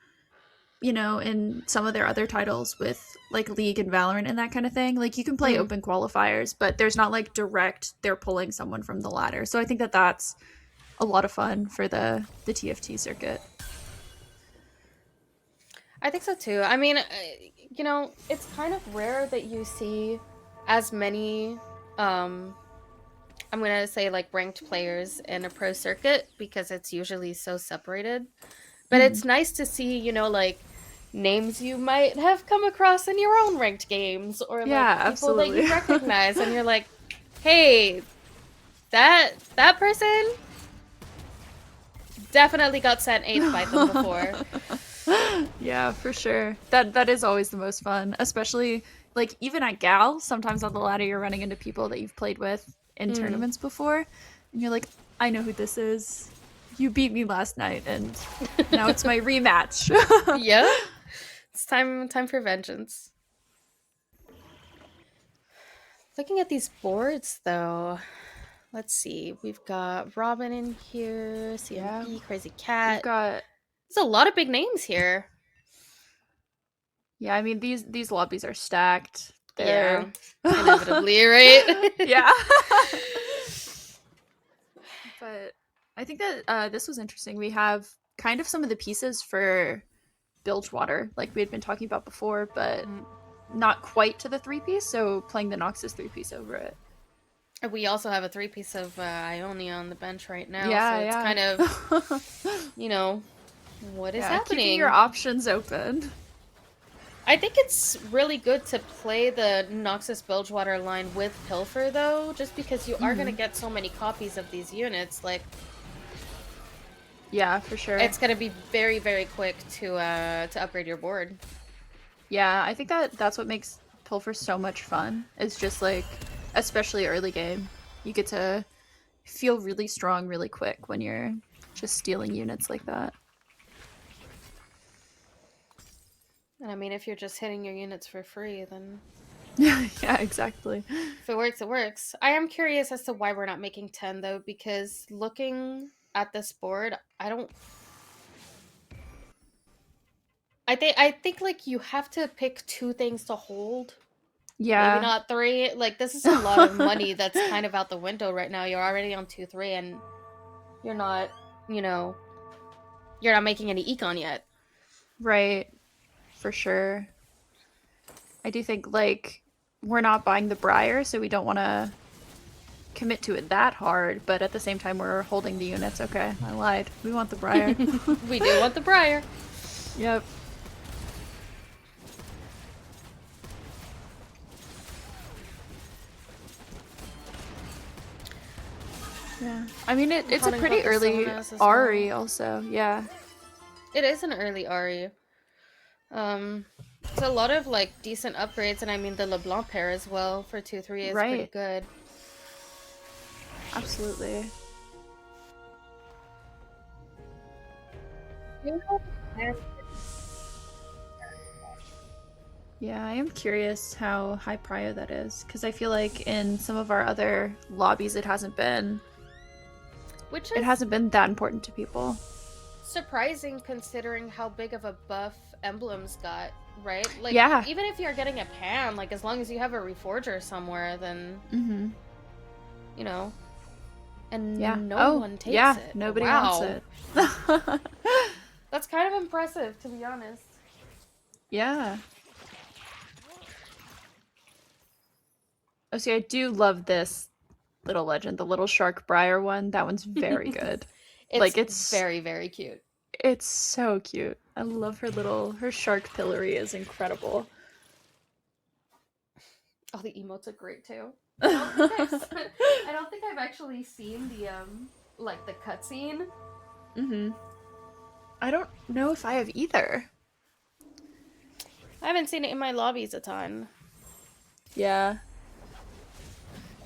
in some of their other titles with like League and Valorant and that kind of thing, like you can play Mm. open qualifiers, but there's not like direct they're pulling someone from the ladder. So I think that that's a lot of fun for the TFT circuit. I think so too. I mean, it's kind of rare that you see as many, I'm gonna say like ranked players in a pro circuit, because it's usually so separated. But Hmm. it's nice to see, like names you might have come across in your own ranked games, or like Yeah, people that absolutely. you recognize, and you're like, hey, that person definitely got sent eighth by them before. Yeah, for sure. That is always the most fun, especially like even at Gal, sometimes on the ladder you're running into people that you've played with in Mm. tournaments before, and you're like, I know who this is. You beat me last night and now it's my rematch. Yeah, it's time for vengeance. Looking at these boards though, let's see. We've got Robin in here, Yeah. CMB, Crazy We've Cat. got There's a lot of big names here. yeah, I mean these lobbies are stacked. Yeah, They're inevitably, right? yeah. But I think that this was interesting. We have kind of some of the pieces for Bilgewater, like we had been talking about before, but Mm. not quite to the 3-piece, so playing the Noxus 3-piece over it. We also have a three-piece of Ionia on the bench right now, so it's Yeah, kind of, yeah. what is Yeah, keeping your happening? options open. I think it's really good to play the Noxus Bilgewater line with Pilfer, though, just because you are going to get so many copies of these units. Like, Yeah, for sure. it's going to be very, very quick to upgrade your board. Yeah, I think that that's what makes Pilfer so much fun. It's just like, especially early game, you get to feel really strong really quick when you're just stealing units like that. And I mean, if you're just hitting your units for free, then Yeah, exactly. if it works, it works. I am curious as to why we're not making 10, though, because looking at this board, I think like you have to pick two things to hold. Maybe Yeah. not three. Like, this is a lot of money that's kind of out the window right now. You're already on 2-3, and you're not, you know, you're not making any econ yet. Right. For sure. I do think, like, we're not buying the Briar, so we don't want to commit to it that hard, but at the same time, we're holding the units. Okay, I lied. We want the Briar. We do want the Briar. Yep. Yeah. I mean, it's a Calling pretty about the early Sylvanas as Ari, well. also. Yeah. It is an early Ari. It's a lot of like decent upgrades, and I mean the LeBlanc pair as well for 2-3 is pretty Right. good. Absolutely. Yeah, I am curious how high prio that is, because I feel like in some of our other lobbies it hasn't been Which is that important to people. surprising considering how big of a buff emblems got, right? Like, Yeah. even if you're getting a pan, like, as long as you have a reforger somewhere, then, Mm-hmm. you know. And Yeah. no one takes yeah, it. nobody Wow. wants it. That's kind of impressive, to be honest. Yeah. Oh, see, I do love this little legend, the little shark briar one. That one's very good. It's very, very cute. It's so cute. I love her shark pillory is incredible. Oh, the emotes are great too. I don't think I've actually seen the like the cutscene. Mm-hmm. I don't know if I have either. I haven't seen it in my lobbies a ton. Yeah.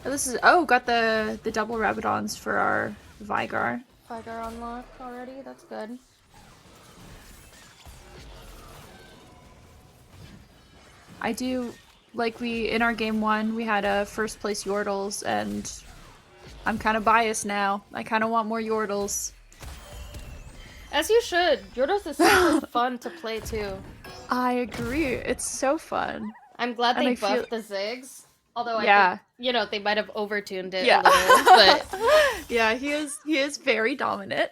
Got the double Rabadons for our Vigar. Vigar unlocked already. That's good. I do in our game 1 we had a first place Yordles, and I'm kind of biased now. I kind of want more Yordles. As you should. Yordles is super fun to play too. I agree. It's so fun. I'm glad And they I feel- buffed the Ziggs. Although Yeah. I think, they might have overtuned it Yeah. a little, but Yeah, he is very dominant.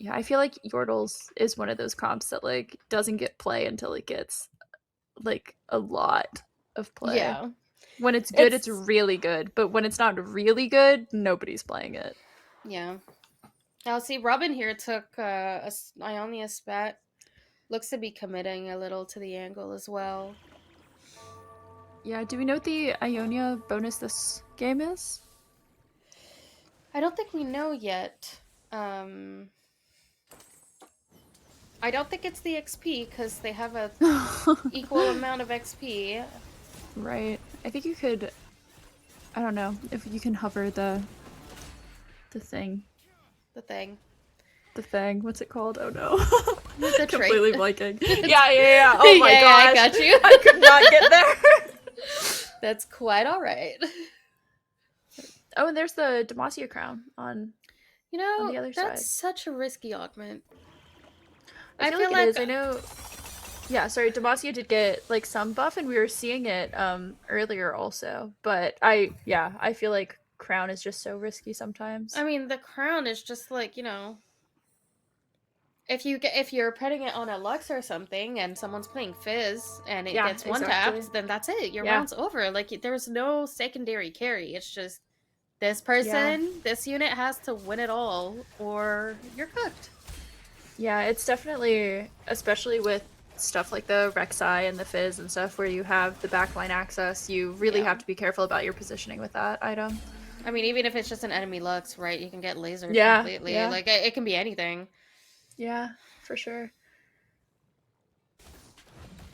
Yeah, I feel like Yordles is one of those comps that like doesn't get play until it gets like a lot of play. yeah. When it's good, it's really good, but when it's not really good, nobody's playing it. Yeah. Now, see, Robin here took Ionia spat. Looks to be committing a little to the angle as well. Yeah, do we know what the Ionia bonus this game is? I don't think we know yet. I don't think it's the XP, because they have a equal amount of XP. Right. I think you could... I don't know. If you can hover the thing. The thing. The thing. What's it called? Oh no. The trait. Completely blanking. Yeah. Oh my yeah, gosh. I got you. I could not get there. That's quite alright. Oh, and there's the Demacia crown on the other side. That's such a risky augment. I feel like it is. I know. Yeah, sorry, Demacia did get like some buff, and we were seeing it earlier also. But I feel like crown is just so risky sometimes. I mean, the crown is just like, if you're putting it on a Lux or something, and someone's playing Fizz and it gets one tapped, then that's it. Your round's over. Like, there's no secondary carry. It's just this person, this unit has to win it all, or you're cooked. Yeah, it's definitely, especially with stuff like the Rek'Sai and the Fizz and stuff, where you have the backline access, you really have to be careful about your positioning with that item. I mean, even if it's just an enemy Lux, right? You can get lasered completely. Yeah. Like, it can be anything. Yeah, for sure.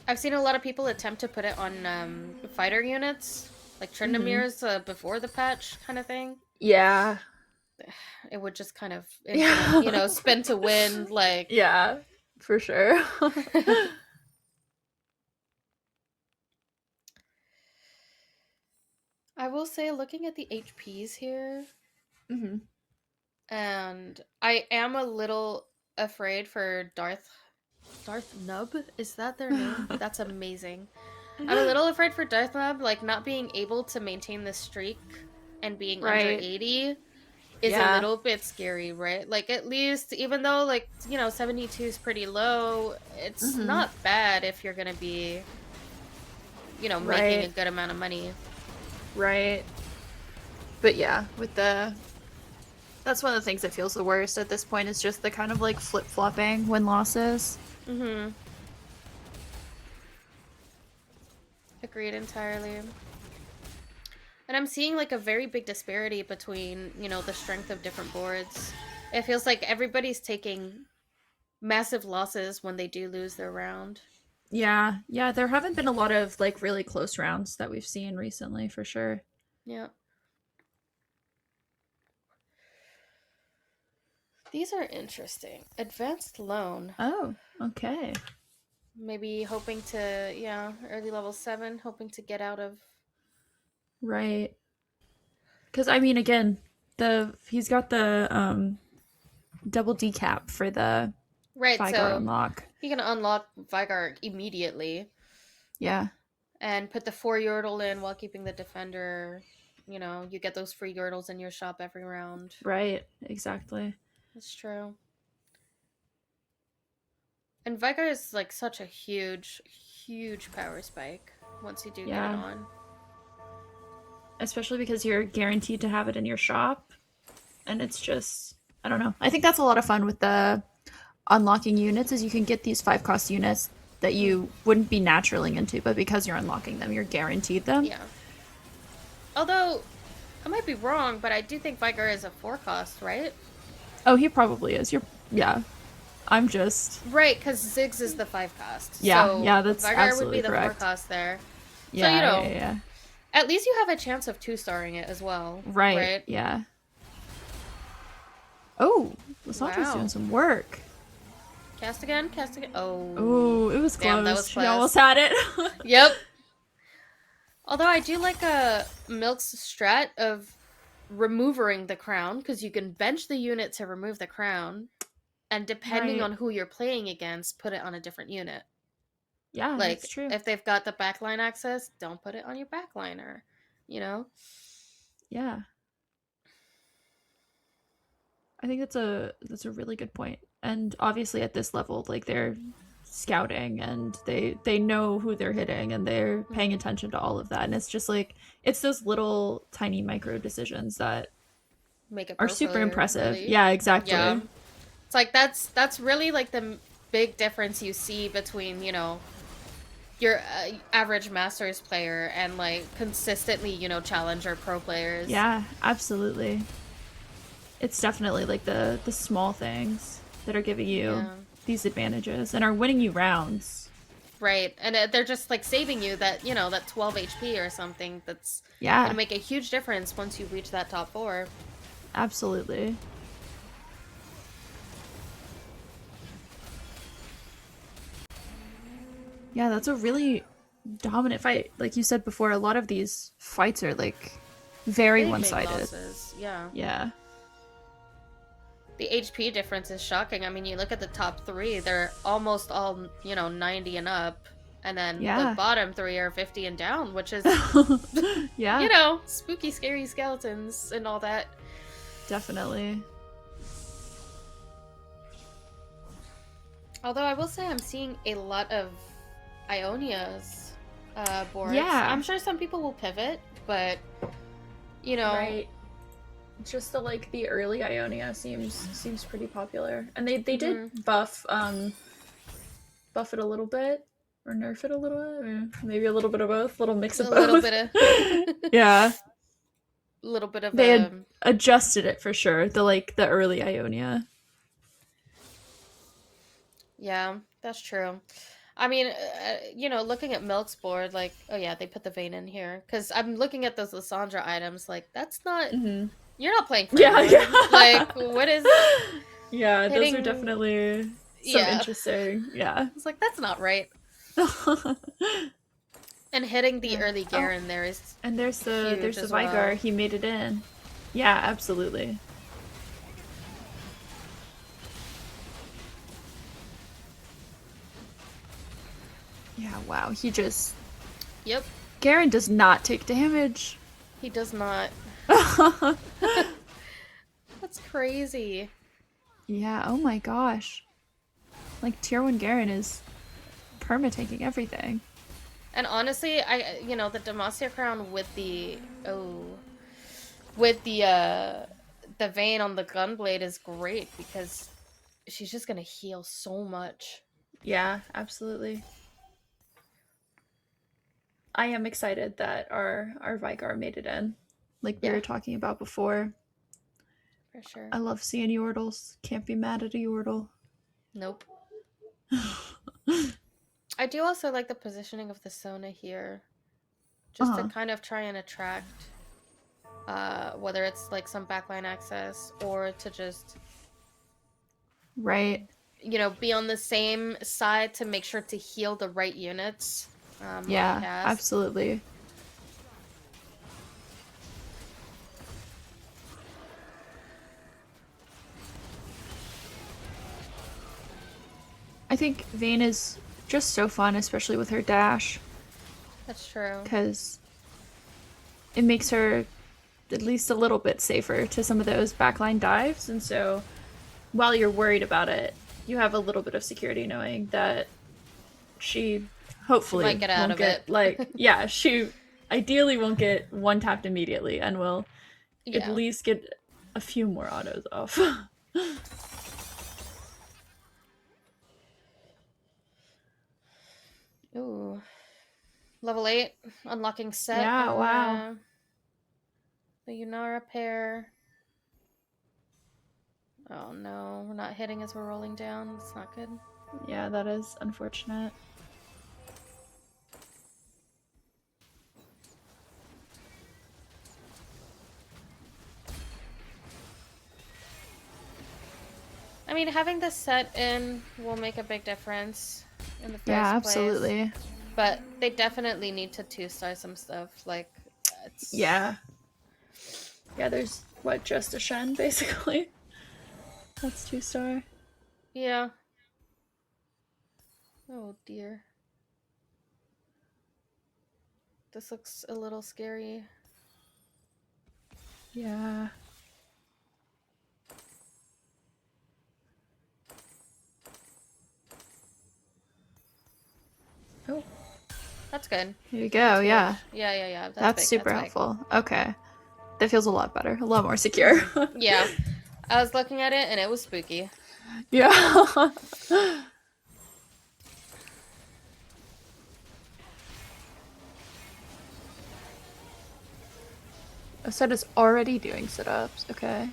I've seen a lot of people attempt to put it on fighter units, like Trindamirs before the patch kind of thing. Yeah. It would just kind of, spin to win, like... Yeah, for sure. I will say, looking at the HPs here, Mm-hmm. and I am a little afraid for Darth Nub. Is that their name? That's amazing. I'm a little afraid for Darth Nub, like, not being able to maintain this streak and being under 80. is a Yeah. little bit scary, right? Like at least even though like, 72 is pretty low, it's Mhm. not bad if you're going to be, making a Right. good amount of money. Right. But yeah, that's one of the things that feels the worst at this point is just the kind of like flip-flopping win-losses. Mhm. Agreed entirely. And I'm seeing like a very big disparity between, the strength of different boards. It feels like everybody's taking massive losses when they do lose their round. Yeah, yeah, there haven't been a lot of like really close rounds that we've seen recently for sure. Yeah. These are interesting. Advanced loan. Oh, okay. Maybe hoping to, early level 7, hoping to get out of. Right. Cuz I mean again, he's got the double decap for the Right, Vigar so unlock. he can unlock Vigar immediately Yeah. and put the 4 Yordle in while keeping the defender. You get those free Yordles in your shop every round. Right, exactly. That's true. And Vigar is like such a huge, huge power spike once you do get it Yeah. on. Especially because you're guaranteed to have it in your shop. And it's just, I don't know. I think that's a lot of fun with the unlocking units is you can get these 5-cost units that you wouldn't be naturally into, but because you're unlocking them, you're guaranteed them. Yeah. Although, I might be wrong, but I do think Vigar is a 4-cost, right? Oh, he probably is. Yeah. I'm just Right, because Ziggs is the 5-cost. Yeah, so yeah, that's Vigar would be absolutely the correct. 4-cost there. Yeah, So, yeah. At least you have a chance of 2-starring it as well. Right. Yeah. Oh, Lissandra's doing some work. Cast again. Oh, it was close. Damn, that was She close. almost had it. Yep. Although I do like Milk's strat of removing the crown, because you can bench the unit to remove the crown, and depending on who you're playing against, put it on a different unit. Yeah, Like, that's true. if they've got the backline access, don't put it on your backliner. Yeah. I think that's a really good point. And obviously at this level, like they're scouting and they know who they're hitting and they're paying attention to all of that. And it's just like it's those little tiny micro decisions that Make it are super player, impressive. really. Yeah, exactly. Yeah. It's like that's really like the big difference you see between, your average Masters player and like consistently, challenger pro players. Yeah, absolutely. It's definitely like the small things that are giving you these advantages and are winning you rounds. Right. And they're just like saving you that, that 12 HP or something that's going to make a huge difference once you reach that top 4. Absolutely. Yeah, that's a really dominant fight. Like you said before, a lot of these fights are like very one-sided. Yeah. Yeah. The HP difference is shocking. I mean, you look at the top 3, they're almost all, 90 and up. And then the bottom 3 are 50 and down, which is, yeah. Spooky, scary skeletons and all that. Definitely. Although I will say I'm seeing a lot of Ionia's boards. Yeah. I'm sure some people will pivot, but, Right. Just the early Ionia seems pretty popular. And they did buff it a little bit. Or nerf it a little bit, maybe a little bit of both, a little mix of both. A little bit of yeah. A little bit of they had adjusted it for sure. The early Ionia. Yeah, that's true. I mean, looking at Milk's board, like, oh yeah, they put the vein in here because I'm looking at those Lissandra items. Like, that's not. You're not playing for yeah. Like, what is? Yeah, those are definitely some interesting. Yeah, it's like that's not right. And hitting the early Garen there is. And there's the Vigar. Well. He made it in. Yeah, absolutely. Yeah, wow. He just. Yep. Garen does not take damage. He does not. That's crazy. Yeah, oh my gosh. Like, tier 1 Garen is perma-taking everything. And honestly, the Demacia crown with the the vein on the gunblade is great because she's just gonna heal so much. Yeah, absolutely. I am excited that our Vigar made it in. Like we Yeah. were talking about before. For sure. I love seeing Yordles. Can't be mad at a Yordle. Nope. I do also like the positioning of the Sona here. Just to kind of try and attract whether it's like some backline access or to just Right. be on the same side to make sure to heal the right units. Yeah, cast. absolutely. I think Vayne is just so fun, especially with her dash, That's true. because it makes her at least a little bit safer to some of those backline dives. And so while you're worried about it, you have a little bit of security knowing that she hopefully might get out won't of get it. like yeah, she ideally won't get one tapped immediately and will at Yeah. least get a few more autos off. Ooh. Level 8, unlocking set. Yeah, wow. The Yunara pair. Oh no, we're not hitting as we're rolling down. That's not good. Yeah, that is unfortunate. I mean, having this set in will make a big difference in the first place. Yeah, absolutely. But they definitely need to 2-star some stuff. Like, it's... Yeah. Yeah, there's, what, just a Shen, basically? That's 2-star. Yeah. Oh, dear. This looks a little scary. Yeah. Oh. That's good. Here you go, yeah. Yeah. That's big. super That's helpful. Okay. That feels a lot better. A lot more secure. Yeah. I was looking at it and it was spooky. Yeah. Osset is already doing sit-ups. Okay.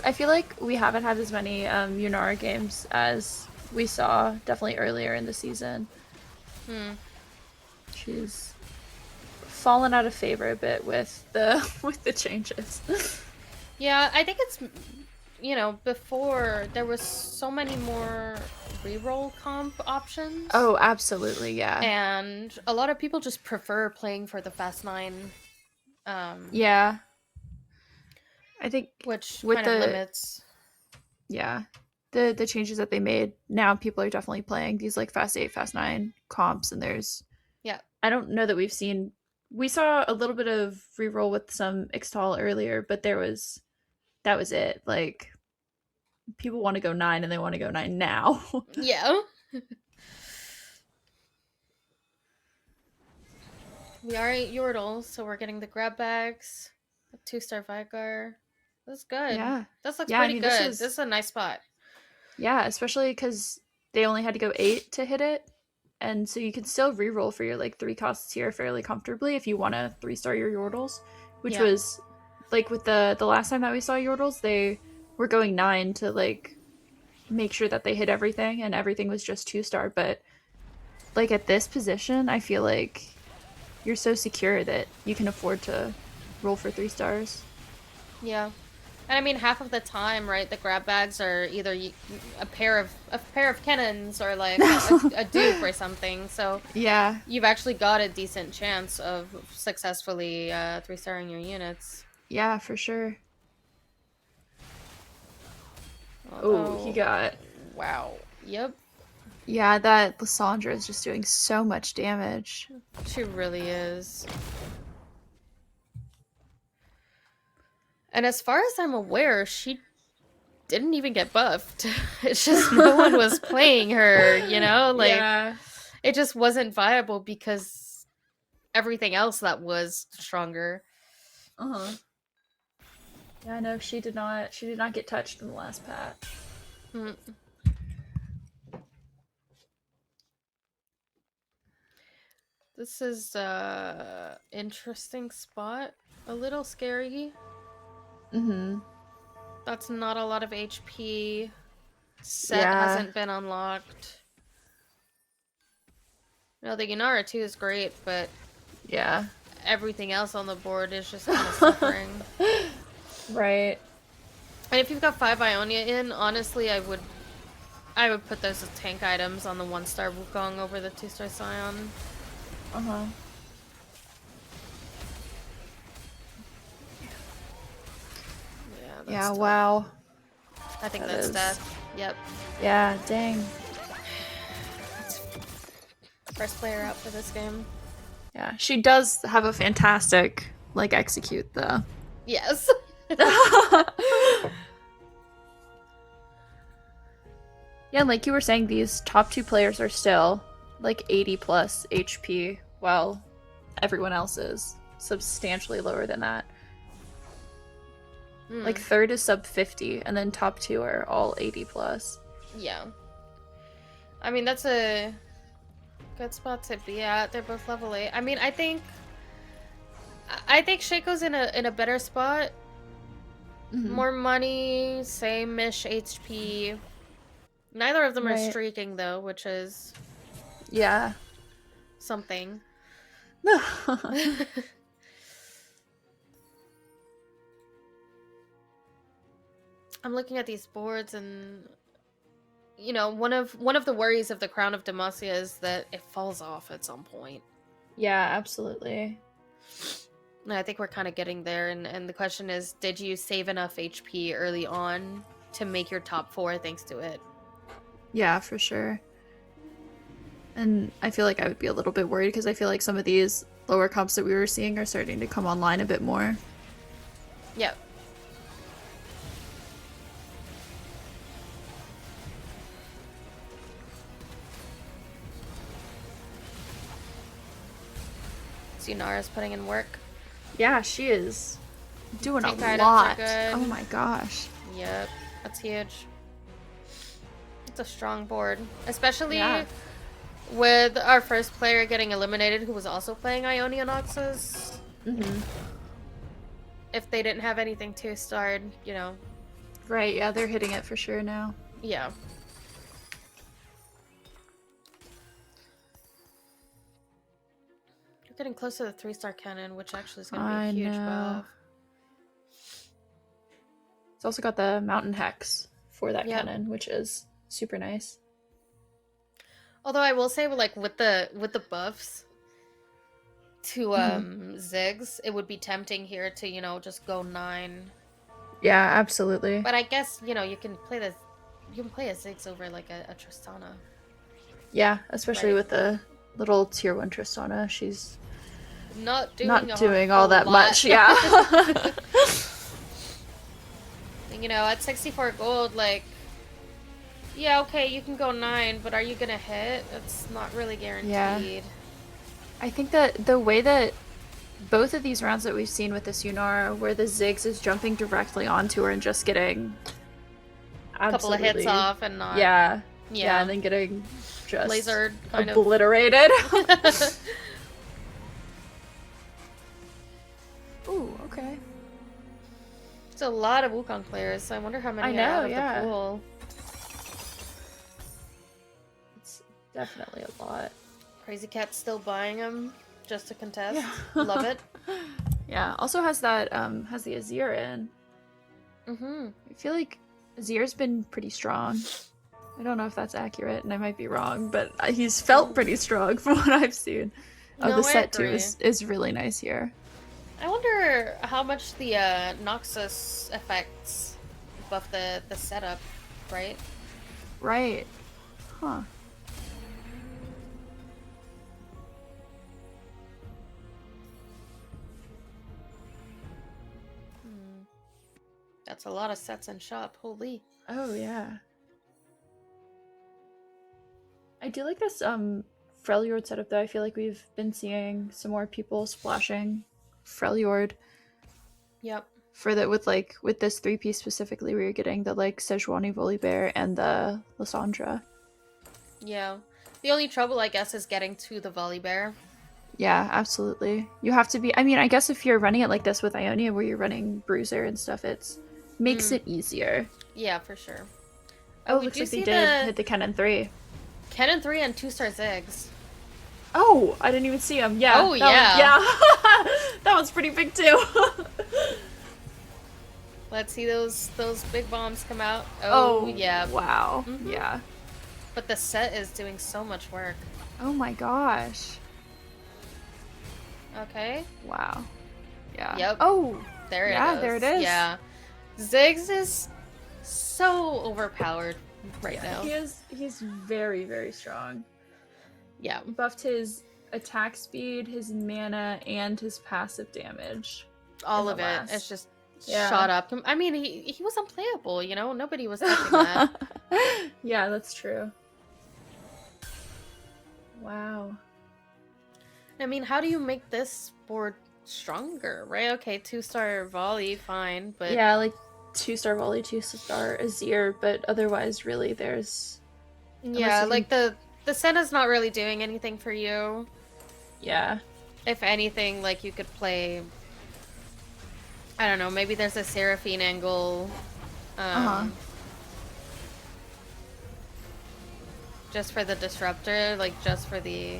I feel like we haven't had as many Yunara games as we saw definitely earlier in the season. She's fallen out of favor a bit with the changes. Yeah, I think it's before there was so many more reroll comp options. Oh, absolutely, yeah. And a lot of people just prefer playing for the Fast 9. Yeah. I think which with kind of limits. Yeah. The changes that they made, now people are definitely playing these like Fast 8, Fast 9 comps, and there's I don't know that we saw a little bit of reroll with some Ixtal earlier, but that was it. Like, people want to go 9 and they want to go 9 now. Yeah. We are 8 Yordles, so we're getting the grab bags. A 2-star Vigar. That's good. Yeah. This looks Yeah, pretty I mean, good. This is a nice spot. Yeah, especially because they only had to go 8 to hit it. And so you can still reroll for your like 3 costs here fairly comfortably if you want to 3-star your Yordles. Which was like with the last time that we saw Yordles, they were going 9 to like make sure that they hit everything, and everything was just 2-star. But like at this position, I feel like you're so secure that you can afford to roll for 3 stars. Yeah. And I mean, half of the time, right, the grab bags are either a pair of cannons or like a dupe or something. So yeah, you've actually got a decent chance of successfully 3-starring your units. Yeah, for sure. Oh, he got... Wow. Yep. Yeah, that Lysandra is just doing so much damage. She really is. And as far as I'm aware, she didn't even get buffed. It's just no one was playing her, you know? Like, Yeah. it just wasn't viable because everything else that was stronger. Uh-huh. Yeah, no, she did not get touched in the last patch. Mm. This is interesting spot. A little scary. Mm-hmm. That's not a lot of HP. Set Yeah. hasn't been unlocked. No, the Yanara too is great, but Yeah. everything else on the board is just kind of suffering. Right. And if you've got 5 Ionia in, honestly, I would put those as tank items on the 1-star Wukong over the 2-star Scion. Uh-huh. Yeah, that's Yeah, tough. wow. I think That that's is- death. Yep. Yeah, dang. First player out for this game. Yeah, she does have a fantastic, like, execute, though. Yes. Yeah, like you were saying, these top 2 players are still, like, 80 plus HP, while everyone else is substantially lower than that. Mm, Like, third is sub 50, and then top 2 are all 80 plus. yeah. I mean, that's a good spot to be at. They're both level 8. I mean, I think Shaco's in a better spot. Mhm. More money, same-ish HP. Neither of them are Right. streaking though, which is Yeah. something. I'm looking at these boards and you know, one of the worries of the Crown of Demacia is that it falls off at some point. Yeah, absolutely. And I think we're kind of getting there, and the question is, did you save enough HP early on to make your top 4 thanks to it? Yeah, for sure. And I feel like I would be a little bit worried because I feel like some of these lower comps that we were seeing are starting to come online a bit more. Yep. Yunara's putting in work. Yeah, she is doing Tank a items are lot. good. Oh my gosh. Yep, that's huge. It's a strong board, especially Yeah. with our first player getting eliminated, who was also playing Ionian Oxus. Mm-hmm. If they didn't have anything 2-starred, you know. Right, yeah, they're hitting it for sure now. Yeah. You're getting close to the 3-star cannon, which actually is going to be a huge buff. It's also got the mountain hex for that Yep. cannon, which is super nice. Although I will say, like, with the buffs to Ziggs, it would be tempting here to, you know, just go 9. Yeah, absolutely. But I guess, you know, you can play a Ziggs over like a Tristana. Yeah, especially Right. with the little tier 1 Tristana. She's Not doing not doing all a that lot. much, yeah. You know, at 64 gold, like, yeah, okay, you can go 9, but are you gonna hit? It's not really guaranteed. I think that the way that both of these rounds that we've seen with this Yunara, where the Ziggs is jumping directly onto her and just getting A couple of hits absolutely- off and not. Yeah, Yeah. and then getting just Lasered, kind of. obliterated. Ooh, okay. It's a lot of Wukong players. I wonder how many I are out know, of yeah. the pool. It's definitely a lot. Crazy Cat's still buying them just to contest. Yeah. Love it. Yeah, also has that has the Azir in. Mm-hmm. I feel like Azir's been pretty strong. I don't know if that's accurate, and I might be wrong, but he's felt pretty strong from what I've seen. Oh, No, the I set too agree. is really nice here. I wonder how much the Noxus effects buff the setup, right? Right. Huh. That's a lot of sets in shop. Holy. Oh yeah. I do like this Freljord setup though. I feel like we've been seeing some more people splashing Freljord Yep. for with this 3-piece specifically where you're getting the like Sejuani Volibear and the Lysandra. Yeah. The only trouble, I guess, is getting to the Volibear. Yeah, absolutely. You have to be. I mean, I guess if you're running it like this with Ionia, where you're running Bruiser and stuff, it's makes it easier. Yeah, for sure. Oh, we looks do like they see did hit the Cannon 3. Cannon 3 and 2-star Ziggs. Oh, I didn't even see him. Yeah. Oh, yeah. Yeah. That one's pretty big too. Let's see those big bombs come out. Oh, yeah. Wow. Yeah. But the set is doing so much work. Oh my gosh. Okay. Wow. Yeah. Yep. Oh. There it Yeah, is. there it is. Yeah. Ziggs is so overpowered right now. He's very, very strong. Yeah. Buffed his attack speed, his mana, and his passive damage. All in of the it. last. It's just Yeah. shot up. I mean, he was unplayable, you know? Nobody was touching that. Yeah, that's true. Wow. I mean, how do you make this board stronger, right? Okay, 2-star volley, fine, but Yeah, like 2-star volley, 2-star Azir, but otherwise, really, there's. yeah, you like the Senna's not really doing anything for you. Yeah. If anything, like you could play. I don't know. Maybe there's a Seraphine angle. Just for the disruptor, like just for the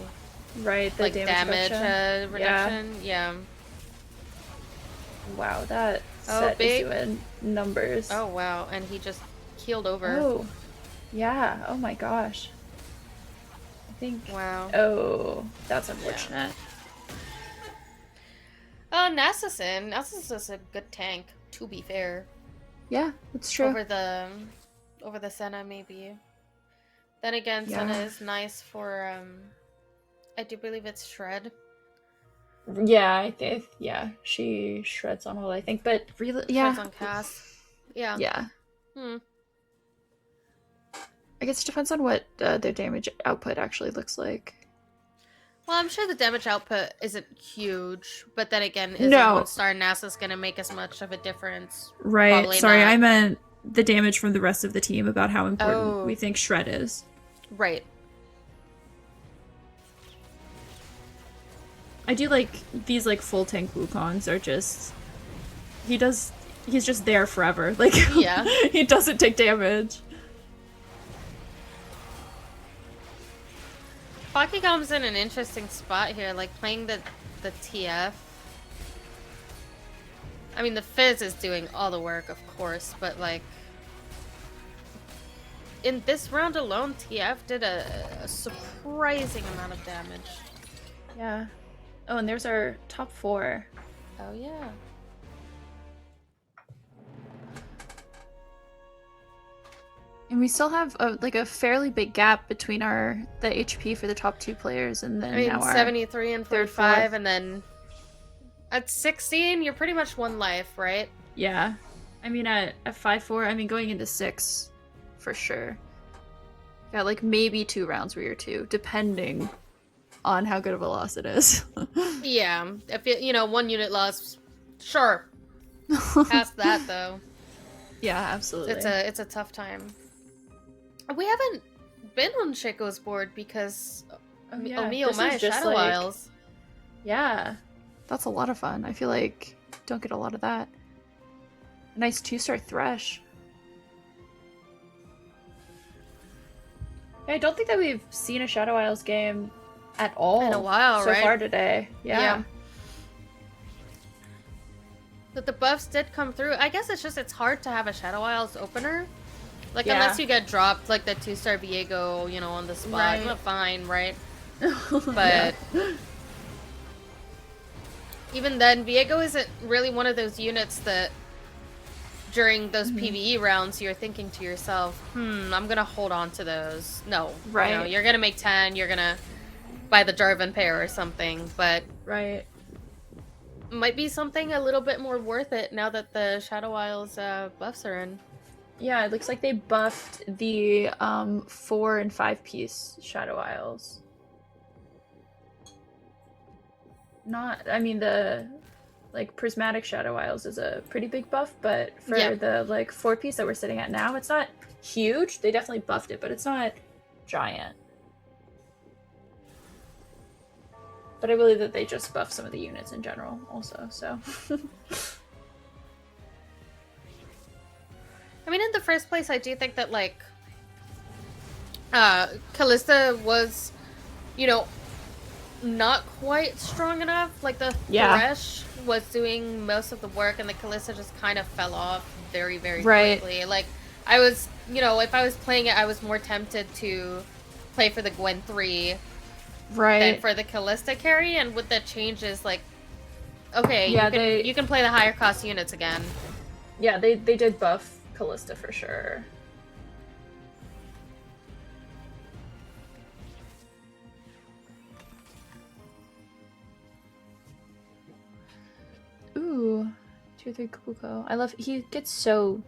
Right, the like damage reduction. reduction. Yeah. Wow, that Oh, set big. is doing numbers. Oh wow, and he just keeled over. Oh. Yeah, oh my gosh. I think. Wow. Oh, that's unfortunate. Nasus'in is a good tank. To be fair, Yeah, that's true. over the Senna maybe. Then again, Yeah. Senna is nice for I do believe it's Shred. Yeah, I think. Yeah, she shreds on all, I think, but really, yeah. Shreds on cast. Yeah. Yeah. Hmm. I guess it depends on what their damage output actually looks like. Well, I'm sure the damage output isn't huge, but then again, is No. a 1-star Nasus gonna make as much of a difference? Right. Probably Sorry, not. I meant the damage from the rest of the team about how important Oh. we think Shred is. Right. I do like these like full tank Wukongs are just he's just there forever. Like Yeah. he doesn't take damage. Bakugan's in an interesting spot here, like playing the TF. I mean, the Fizz is doing all the work, of course, but like in this round alone, TF did a surprising amount of damage. Yeah. Oh, and there's our top 4. Oh yeah. And we still have a fairly big gap between the HP for the top 2 players and then I mean, now our 73 and third, 45, fourth. and then at 16, you're pretty much one life, right? Yeah. I mean at 5-4, I mean going into 6 for sure. Got like maybe 2 rounds where you're 2, depending on how good of a loss it is. Yeah, if you know, 1 unit loss, sure. Past that though, Yeah, absolutely. it's a tough time. We haven't been on Shaco's board because yeah. Omio This Maya is just, Shadow like- Isles. Yeah. That's a lot of fun. I feel like don't get a lot of that. A nice 2-star Thresh. Yeah, I don't think that we've seen a Shadow Isles game at all In a while, so right? far today. Yeah. But the buffs did come through. I guess it's hard to have a Shadow Isles opener. Like, Yeah. unless you get dropped, like, the 2-star Viego, you know, on the spot. Right. Well, fine, right? But But even then, Viego isn't really one of those units that during those PvE rounds you're thinking to yourself, I'm gonna hold on to those. No. Right. You know, you're gonna make 10, you're gonna buy the Jarvan pair or something, but right. might be something a little bit more worth it now that the Shadow Isles buffs are in. Yeah, it looks like they buffed the 4 and 5 piece Shadow Isles. Not, I mean, the like prismatic Shadow Isles is a pretty big buff, but for Yeah. the like 4 piece that we're sitting at now, it's not huge. They definitely buffed it, but it's not giant. But I believe that they just buffed some of the units in general also, so. I mean, in the first place, I do think that, like, Callista was, you know, not quite strong enough. Like, the Thresh was doing most of the work, and the Callista just kind of fell off very, very quickly. Like, I was, you know, if I was playing it, I was more tempted to play for the Gwen 3 than for the Callista carry, and with the changes, like, okay, you can play the higher cost units again. Yeah, they did buff Callista for sure. Ooh, 2-3 Kukuko. I love, he gets so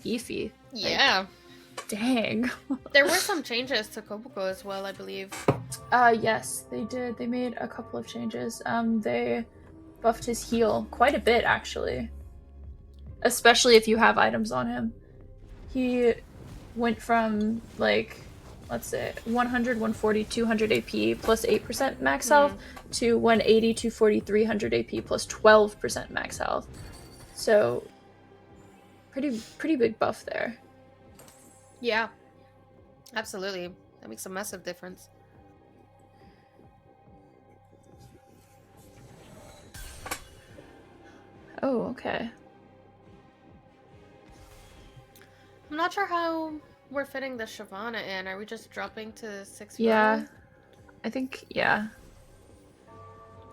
beefy. Yeah. Like, dang. There were some changes to Kobuko as well, I believe. Yes, they did. They made a couple of changes. They buffed his heal quite a bit, actually. Especially if you have items on him. He went from, like, let's say, 100, 140, 200 AP plus 8% max health to 180, 240, 300 AP plus 12% max health. So, pretty big buff there. Yeah. Absolutely. That makes a massive difference. Oh, okay. I'm not sure how we're fitting the Shyvana in. Are we just dropping to 6? Yeah. Yordle? I think, yeah.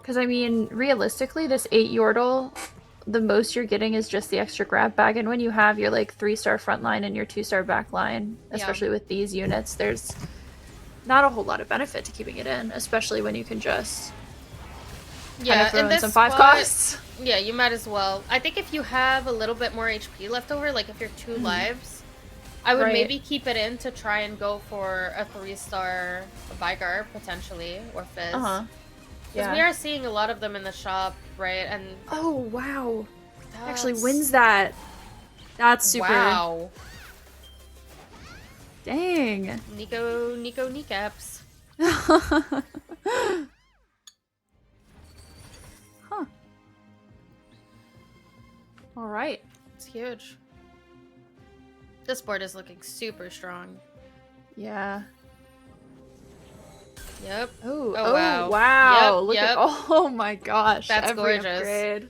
Because, I mean, realistically, this 8 Yordle, the most you're getting is just the extra grab bag. And when you have your, like, 3-star front line and your 2-star back line, especially with these units, there's not a whole lot of benefit to keeping it in, especially when you can just kind of throw in some 5 costs. Yeah, you might as well. I think if you have a little bit more HP left over, like if you're 2 lives, I would maybe keep it in to try and go for a 3-star Vigar, potentially, or Fizz. Because we are seeing a lot of them in the shop, right? And oh, wow. Actually wins that. That's super. Wow. Dang. Nico kneecaps. Huh. All right. It's huge. This board is looking super strong. Yeah. Yep. Oh, wow. Wow. Yep, Look at, oh my gosh. That's every gorgeous. Upgrade.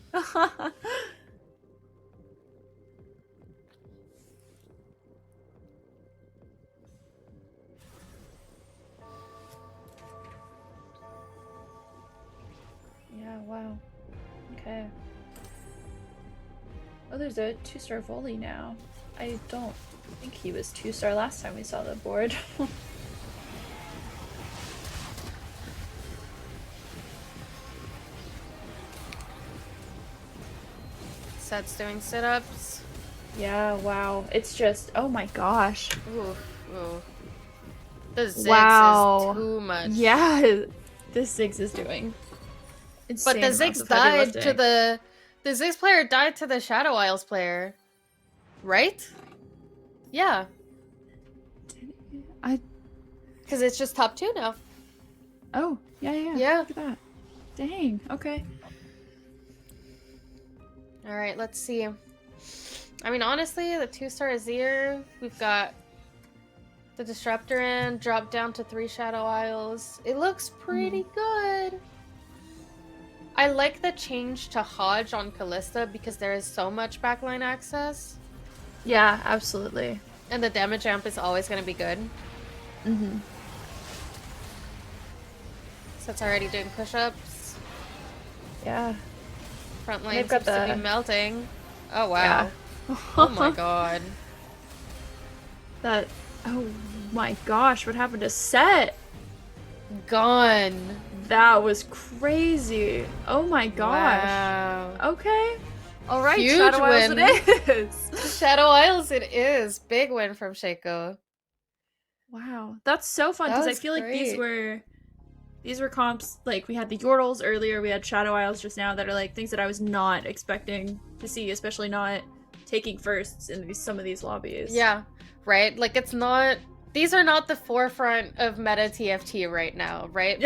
Yeah, wow. Okay. Oh, there's a 2-star volley now. I don't think he was 2-star last time we saw the board. Set's doing sit-ups. Yeah, wow. It's just, oh my gosh. Ooh. The Ziggs is too much. Yeah, this Ziggs is doing insane. But the Ziggs died to the Ziggs player died to the Shadow Isles player. Right? Yeah. Because it's just top 2 now. Oh, yeah. Yeah. Look at that. Dang, okay. Alright, let's see. I mean, honestly, the 2-star Azir, we've got the Disruptor in, dropped down to 3 Shadow Isles. It looks pretty good. I like the change to Hodge on Callista because there is so much backline access. Yeah, absolutely. And the damage amp is always going to be good. Mm-hmm. So it's already doing push-ups. Yeah. Front line seems to be melting. Oh, wow. Yeah. Oh my god. That, oh my gosh, what happened to Set? Gone. That was crazy. Oh my gosh. Wow. Okay. All right, Huge Shadow Isles win. it is. Shadow Isles it is. Big win from Shaco. Wow, that's so fun That because I was feel like these great. were comps, like we had the Yordles earlier, we had Shadow Isles just now, that are like things that I was not expecting to see, especially not taking firsts in some of these lobbies. Yeah, right? Like it's not these are not the forefront of meta TFT right now, right?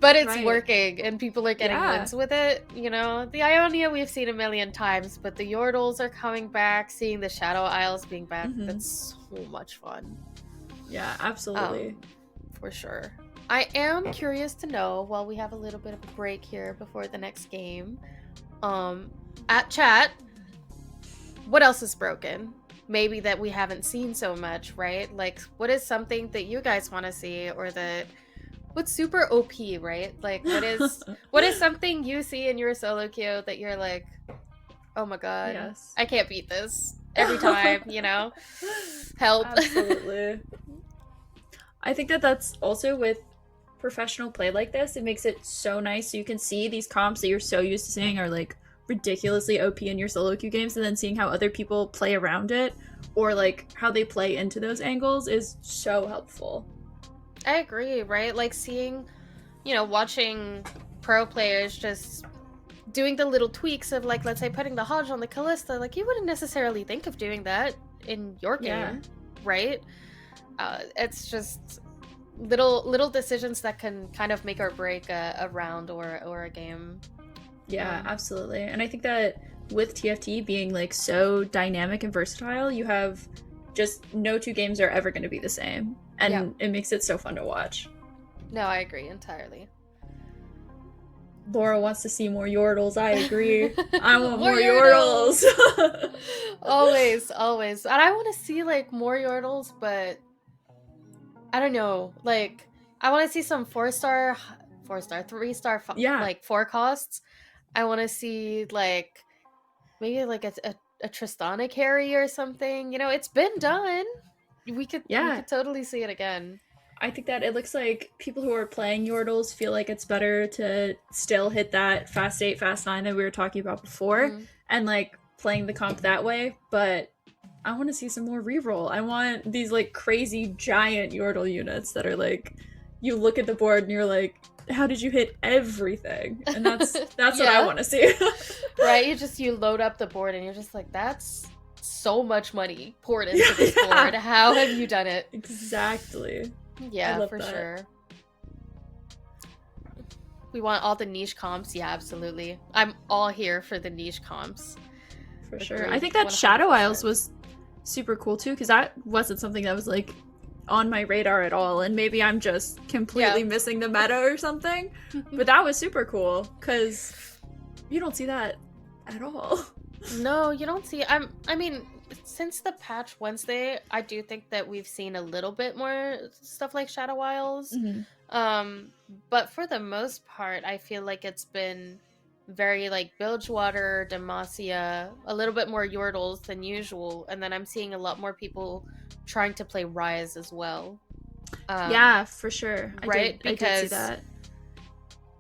But it's Right. working and people are getting Yeah. wins with it, you know? The Ionia we've seen a million times, but the Yordles are coming back, seeing the Shadow Isles being back. Mhm. That's so much fun. Yeah, absolutely. For sure. I am curious to know, while we have a little bit of a break here before the next game, at chat, what else is broken? Maybe that we haven't seen so much, right? Like, what is something that you guys want to see, or that what's super OP, right? Like, what is something you see in your solo queue that you're like, oh my god, Yes. I can't beat this every time, you know? Help. Absolutely. I think that that's also with professional play like this, it makes it so nice so you can see these comps that you're so used to seeing are like ridiculously OP in your solo queue games, and then seeing how other people play around it or like how they play into those angles is so helpful. I agree, right? Like seeing, you know, watching pro players just doing the little tweaks of like, let's say putting the Hodge on the Callista, like you wouldn't necessarily think of doing that in your game, right? It's just little decisions that can kind of make or break a round or a game. Yeah, absolutely. And I think that with TFT being like so dynamic and versatile, you have just no two games are ever going to be the same. And it makes it so fun to watch. No, I agree entirely. Laura wants to see more Yordles. I agree. I want more Yordles. Always. And I want to see like more Yordles, but I don't know. Like I want to see some 3-star, 3-star, like 4 costs. I want to see like maybe like a Tristana carry or something. You know, it's been done. We could totally see it again. I think that it looks like people who are playing Yordles feel like it's better to still hit that fast 8, fast 9 that we were talking about before, and like playing the comp that way, but I want to see some more reroll. I want these like crazy giant Yordle units that are like, you look at the board and you're like, how did you hit everything? And that's what I want to see. Right? You load up the board and you're just like, that's so much money poured into this board. How have you done it? Exactly. Yeah, for sure. We want all the niche comps. Yeah, absolutely. I'm all here for the niche comps. For sure. I think that 100%. Shadow Isles was super cool too, because that wasn't something that was like on my radar at all, and maybe I'm just completely missing the meta or something, but that was super cool because you don't see that at all. No, you don't see. I mean, since the patch Wednesday, I do think that we've seen a little bit more stuff like Shadow Isles. But for the most part, I feel like it's been very like Bilgewater, Demacia, a little bit more Yordles than usual, and then I'm seeing a lot more people trying to play Rise as well. Yeah, for sure. Right? I did see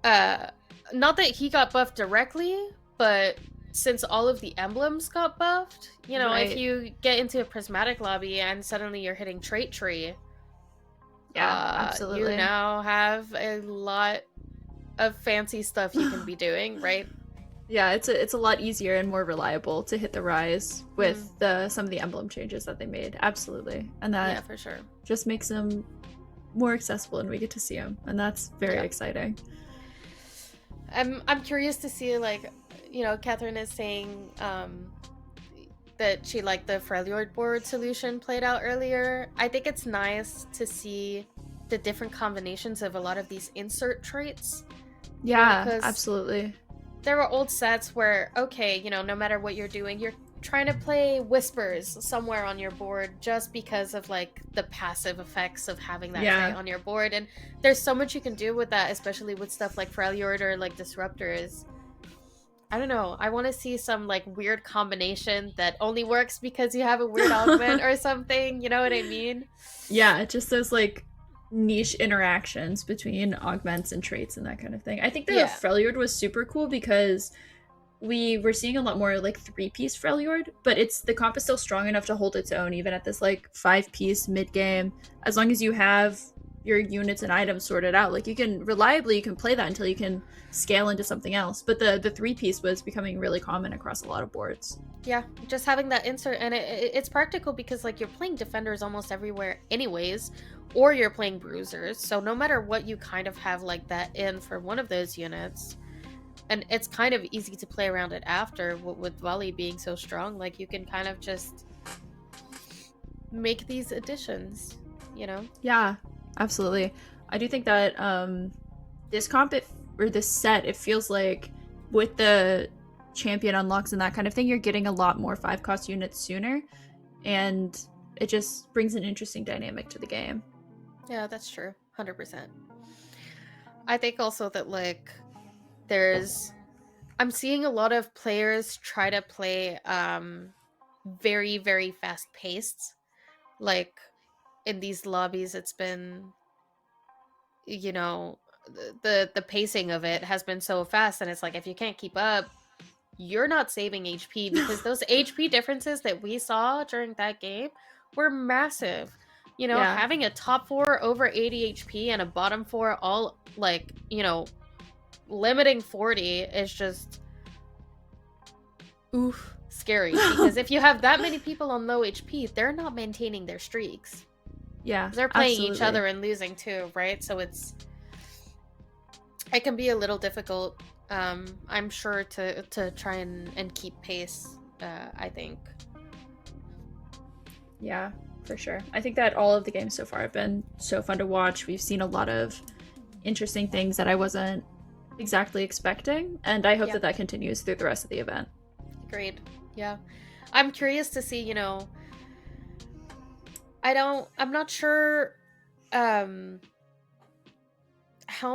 that. Not that he got buffed directly, but since all of the emblems got buffed, you know, if you get into a prismatic lobby and suddenly you're hitting Trait Tree, absolutely, you now have a lot of fancy stuff you can be doing, right? Yeah, it's a lot easier and more reliable to hit the Rise with some of the emblem changes that they made. Absolutely. And that for sure just makes them more accessible and we get to see them, and that's very exciting. I'm curious to see, like, you know, Catherine is saying that she liked the Freljord board solution played out earlier. I think it's nice to see the different combinations of a lot of these insert traits. Yeah, absolutely. There were old sets where, okay, you know, no matter what you're doing, you're trying to play Whispers somewhere on your board just because of, like, the passive effects of having that trait on your board. And there's so much you can do with that, especially with stuff like Freljord or, like, Disruptors. I don't know. I want to see some, like, weird combination that only works because you have a weird augment or something. You know what I mean? Yeah, just those, like, niche interactions between augments and traits and that kind of thing. I think the Yeah. Freljord was super cool because we were seeing a lot more like 3-piece Freljord, but the comp is still strong enough to hold its own even at this like 5-piece mid game. As long as you have your units and items sorted out, like you can play that until you can scale into something else. But the 3-piece was becoming really common across a lot of boards. Yeah, just having that insert, and it's practical because like you're playing defenders almost everywhere anyways, or you're playing bruisers, so no matter what, you kind of have like that in for one of those units, and it's kind of easy to play around it after with volley being so strong. Like you can kind of just make these additions, you know? Yeah, absolutely. I do think that this comp or this set, it feels like with the champion unlocks and that kind of thing, you're getting a lot more 5-cost units sooner, and it just brings an interesting dynamic to the game. Yeah, that's true. 100%. I think also that like I'm seeing a lot of players try to play very, very fast paced. Like in these lobbies, it's been, you know, the pacing of it has been so fast, and it's like if you can't keep up, you're not saving HP, because those HP differences that we saw during that game were massive. You know, Yeah. having a top 4 over 80 HP and a bottom 4 all like, you know, limiting 40 is just oof scary, because if you have that many people on low HP, they're not maintaining their streaks. Yeah, They're playing each absolutely. other and losing too, right? So it can be a little difficult, I'm sure, to try and keep pace, I think. Yeah, for sure. I think that all of the games so far have been so fun to watch. We've seen a lot of interesting things that I wasn't exactly expecting, and I hope that continues through the rest of the event. Agreed. Yeah. I'm curious to see, you know, I'm not sure how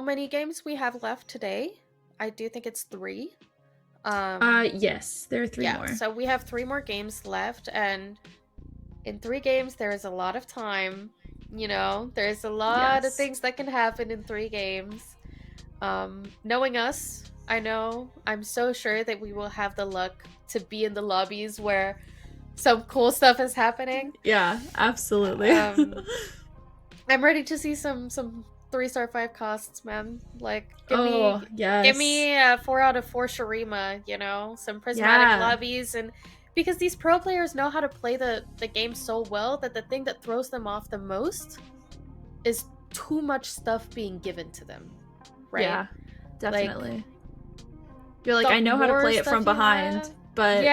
many games we have left today. I do think it's 3. Yes, there are 3 more. So we have 3 more games left, and in 3 games there is a lot of time. You know, there's a lot of things that can happen in 3 games. Knowing us, I'm so sure that we will have the luck to be in the lobbies where some cool stuff is happening. Yeah, absolutely. I'm ready to see some 3-star 5 costs, man. Like, give me a 4 out of 4 Shurima, you know, some prismatic lobbies, and because these pro players know how to play the game so well that the thing that throws them off the most is too much stuff being given to them, right? Yeah, definitely. Like, you're like, I know how to play it from behind, but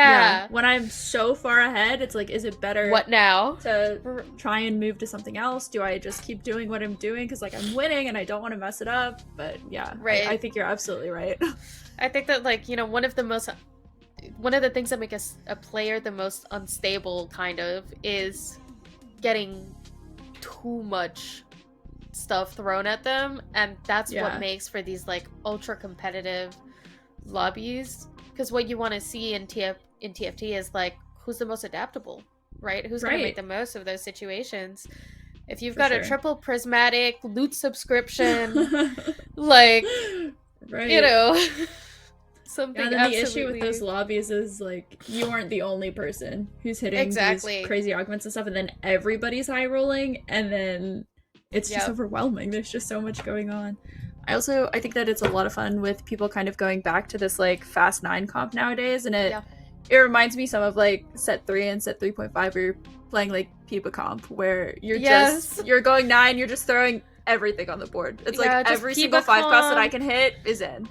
when I'm so far ahead, it's like, is it better what now to try and move to something else? Do I just keep doing what I'm doing because like I'm winning and I don't want to mess it up? But yeah, right. I think you're absolutely right. I think that, like, you know, one of the things that make a player the most unstable kind of is getting too much stuff thrown at them, and that's what makes for these like ultra competitive lobbies, because what you want to see in TFT is like, who's the most adaptable, right? Who's going to make the most of those situations. If you've got a triple prismatic loot subscription, like, you know, something. And then the issue with those lobbies is like, you aren't the only person who's hitting these crazy augments and stuff, and then everybody's high rolling, and then it's just overwhelming. There's just so much going on. I think that it's a lot of fun with people kind of going back to this like Fast 9 comp nowadays, and it reminds me some of like set 3 and set 3.5 where you're playing like Peepa comp, where you're going 9, you're just throwing everything on the board. It's like every single 5 cost that I can hit is in.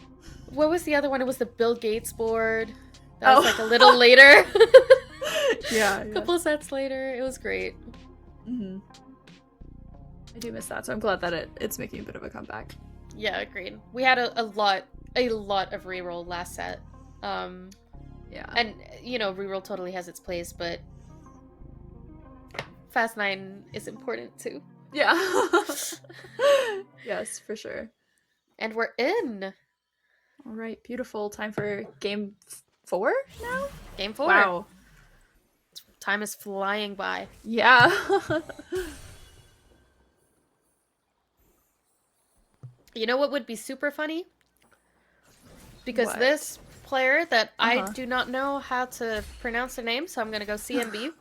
What was the other one? It was the Bill Gates board. That was like a little later. A couple sets later. It was great. Mm-hmm. I do miss that, so I'm glad that it's making a bit of a comeback. Yeah, agreed. We had a lot of reroll last set. And you know, reroll totally has its place, but Fast 9 is important too. Yeah. Yes, for sure. And we're in. All right, beautiful. Time for game 4 now? Game 4. Wow. Time is flying by. Yeah. You know what would be super funny? Because What? this player that I Uh-huh. do not know how to pronounce the name, so I'm gonna go CNB.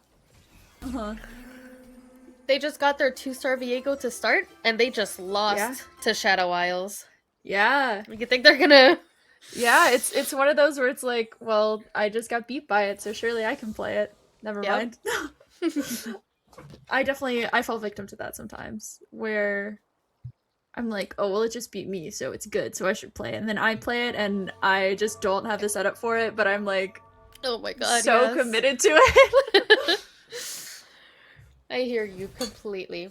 Uh-huh. They just got their 2-star Viego to start, and they just lost Yeah. to Shadow Isles. Yeah. You think they're gonna... Yeah, it's one of those where it's like, well, I just got beat by it, so surely I can play it. Never Yep. mind. I fall victim to that sometimes, where I'm like, oh well, it just beat me, so it's good, so I should play it. And then I play it, and I just don't have the setup for it, but I'm like, Oh my god, so yes. committed to it. I hear you completely.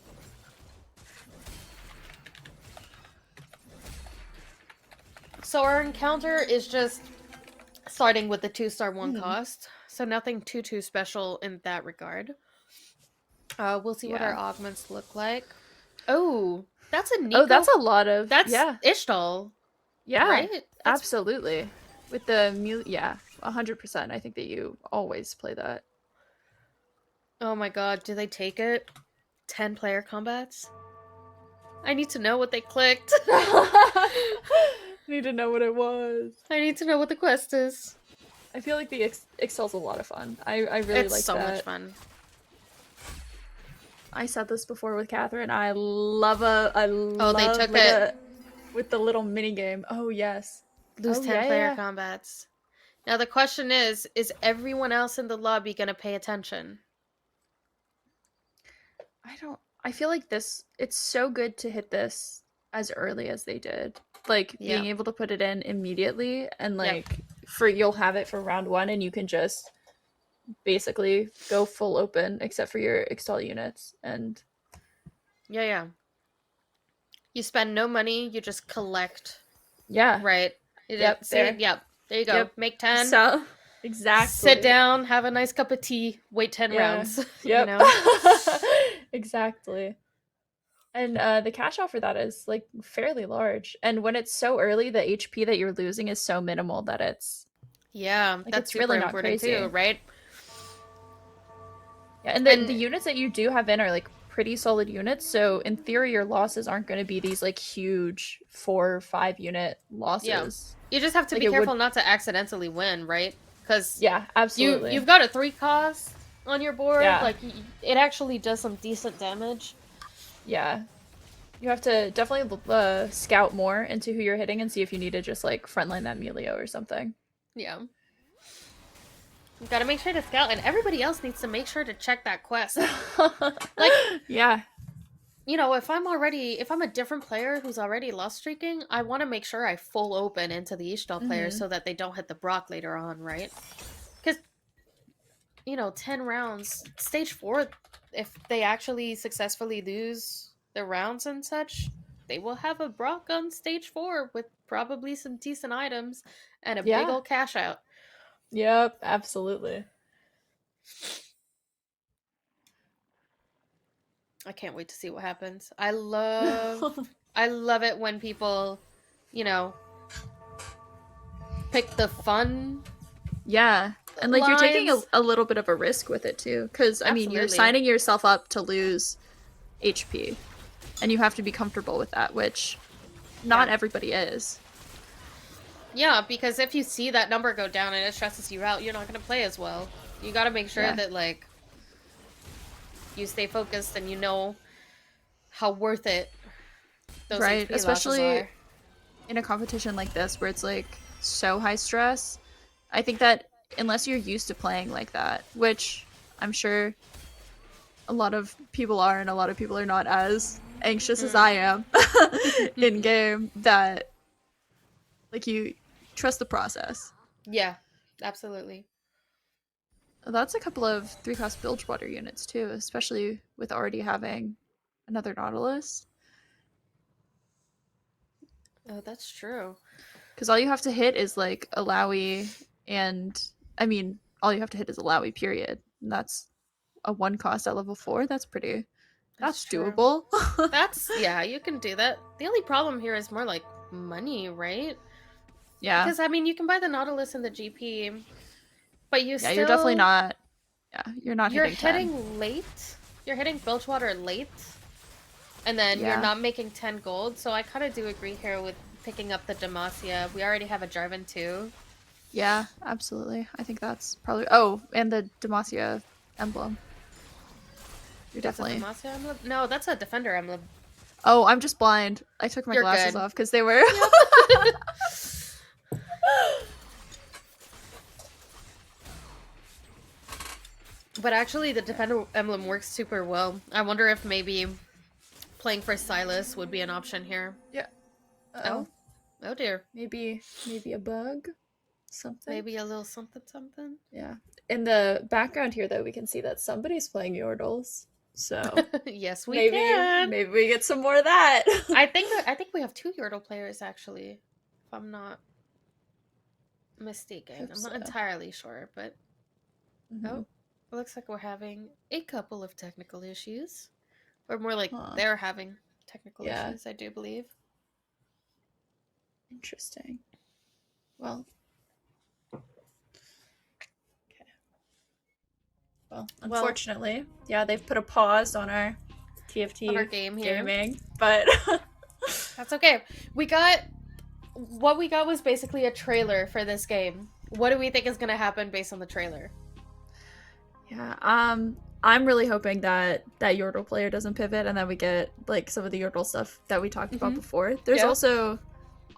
So our encounter is just starting with the 2-star 1 cost, so nothing too special in that regard. We'll see what our Yeah. augments look like. Oh, that's a Nico. Oh, that's a lot of That's yeah, Ishtal, yeah, right? That's... absolutely. With the yeah, 100%. I think that you always play that. Oh my god, do they take it? 10 player combats? I need to know what they clicked. Need to know what it was. I need to know what the quest is. I feel like the Excel's a lot of fun. I really It's like so that. much fun. I said this before with Catherine. I love they took it. With the little mini game. Oh yes. Lose Oh, 10 yeah, player yeah. combats. Now the question is everyone else in the lobby gonna pay attention? I feel like it's so good to hit this as early as they did. Like being Yeah. able to put it in immediately and Yep. like you'll have it for round 1 and you can just basically go full open except for your Excel units and Yeah. You spend no money, you just collect. yeah. Right. Yep, See? there. Yep. There you go. Yep. Make 10. So exactly. Sit down, have a nice cup of tea, wait 10 Yeah. rounds. Yep. You know? Exactly. And the cash out for that is like fairly large. And when it's so early, the HP that you're losing is so minimal that it's Yeah, like, that's it's really super not important crazy. too, right? Yeah, and the units that you do have in are like pretty solid units. So in theory, your losses aren't going to be these like huge 4 or 5 unit losses. Yeah. You just have to Like, be it careful would- not to accidentally win, right? Because Yeah, absolutely. you've got a 3 cost on your board. Yeah. Like it actually does some decent damage. Yeah. You have to definitely scout more into who you're hitting and see if you need to just like frontline that Melio or something. Yeah. You gotta make sure to scout, and everybody else needs to make sure to check that quest. Like, yeah. you know, if I'm a different player who's already lost streaking, I want to make sure I full open into the Ishtal players so that they don't hit the Brock later on, right? Because, you know, 10 rounds, stage 4, if they actually successfully lose their rounds and such, they will have a Brock on stage 4 with probably some decent items and a big old cash out. Yep, absolutely. I can't wait to see what happens. I love it when people, you know, pick the fun. Yeah. And like you're taking lines. a little bit of a risk with it too, because I mean you're Absolutely. signing yourself up to lose HP, and you have to be comfortable with that, which not everybody is. Yeah, because if you see that number go down and it stresses you out, you're not going to play as well. You got to make sure that like you stay focused and you know how worth it those Right, HP especially losses are. in a competition like this where it's like so high stress. I think that unless you're used to playing like that, which I'm sure a lot of people are and a lot of people are not as anxious as I am in game, that like you trust the process. Yeah, absolutely. That's a couple of 3-cost Bilgewater units too, especially with already having another Nautilus. Oh, that's true. Because all you have to hit is like a Lowy, and I mean, all you have to hit is a Lowy, period. And that's a 1 cost at level 4. That's pretty. That's true. doable. Yeah, you can do that. The only problem here is more like money, right? Yeah. Because I mean, you can buy the Nautilus and the GP, but you still... you're definitely not. Yeah, you're not. You're hitting 10. hitting late. You're hitting Bilgewater late, and then Yeah. you're not making 10 gold. So I kind of do agree here with picking up the Demacia. We already have a Jarvan too. Yeah, absolutely. I think that's probably. Oh, and the Demacia emblem. You're That's a definitely. Demacia emblem? No, that's a Defender emblem. Oh, I'm just blind. I took my You're glasses good. off because they were. But actually, the Defender emblem works super well. I wonder if maybe playing for Silas would be an option here. Yeah. Oh. Oh dear. Maybe a bug, something. Maybe a little something something. Yeah. In the background here, though, we can see that somebody's playing Yordles. So Yes, we maybe can. maybe we get some more of that. I think we have 2 Yordle players actually, if I'm not mistaken. Hope I'm not so. entirely sure, but Mhm. oh, it looks like we're having a couple of technical issues, or more like Huh. they're having technical Yeah. issues. I do believe. Interesting. Well. Okay. Well, unfortunately, yeah, they've put a pause on our TFT On our game here. gaming, but That's okay. What we got was basically a trailer for this game. What do we think is gonna happen based on the trailer? yeah, I'm really hoping that that Yordle player doesn't pivot and that we get like some of the Yordle stuff that we talked about before. There's Yeah. also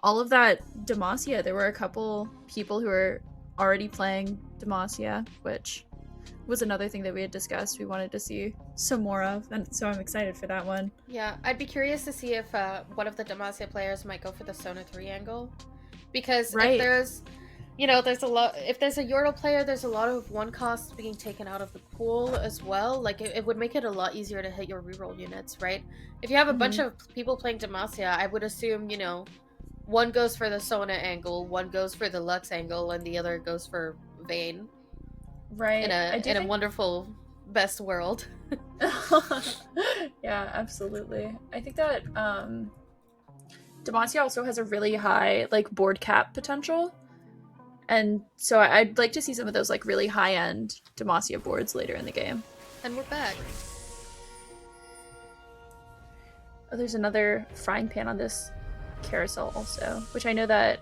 all of that Demacia. There were a couple people who were already playing Demacia, which was another thing that we had discussed. We wanted to see some more of, and so I'm excited for that one. Yeah, I'd be curious to see if one of the Demacia players might go for the Sona 3 angle. Because Right. if there's, you know, there's a lot, if there's a Yordle player, there's a lot of one costs being taken out of the pool as well. Like, it would make it a lot easier to hit your reroll units, right? If you have a bunch of people playing Demacia, I would assume, you know, one goes for the Sona angle, one goes for the Lux angle, and the other goes for Vayne. Right. In a wonderful best world. Yeah, absolutely. I think that Demacia also has a really high like board cap potential. And so I'd like to see some of those like really high-end Demacia boards later in the game. And we're back. Oh, there's another frying pan on this carousel also, which I know that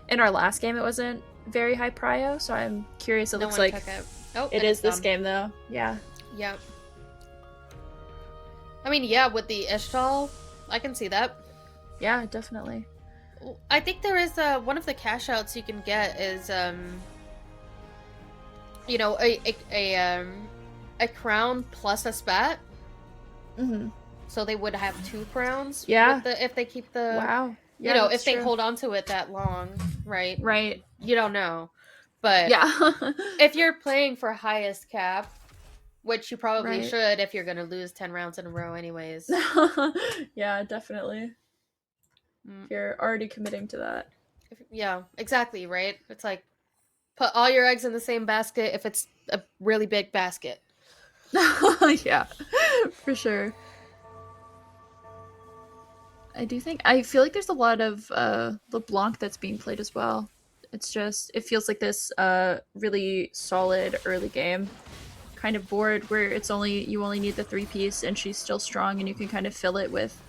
in our last game it wasn't very high prio, so I'm curious. It No looks one like took it. Oh, it and is it's this done. game though. Yeah. Yep. I mean, yeah, with the Ishtal, I can see that. Yeah, definitely. I think there is one of the cash outs you can get is you know, a crown plus a spat. Mm-hmm. So they would have 2 crowns. Yeah. With if they keep the Wow. Yeah, you know, that's if they true. hold on to it that long, right? Right. You don't know. But Yeah. if you're playing for highest cap, which you probably Right. should if you're gonna lose 10 rounds in a row anyways. Yeah, definitely. Mm. If you're already committing to that. Yeah, exactly, right? It's like put all your eggs in the same basket if it's a really big basket. Yeah, for sure. I feel like there's a lot of LeBlanc that's being played as well. It feels like this really solid early game kind of board where you only need the 3-piece and she's still strong and you can kind of fill it with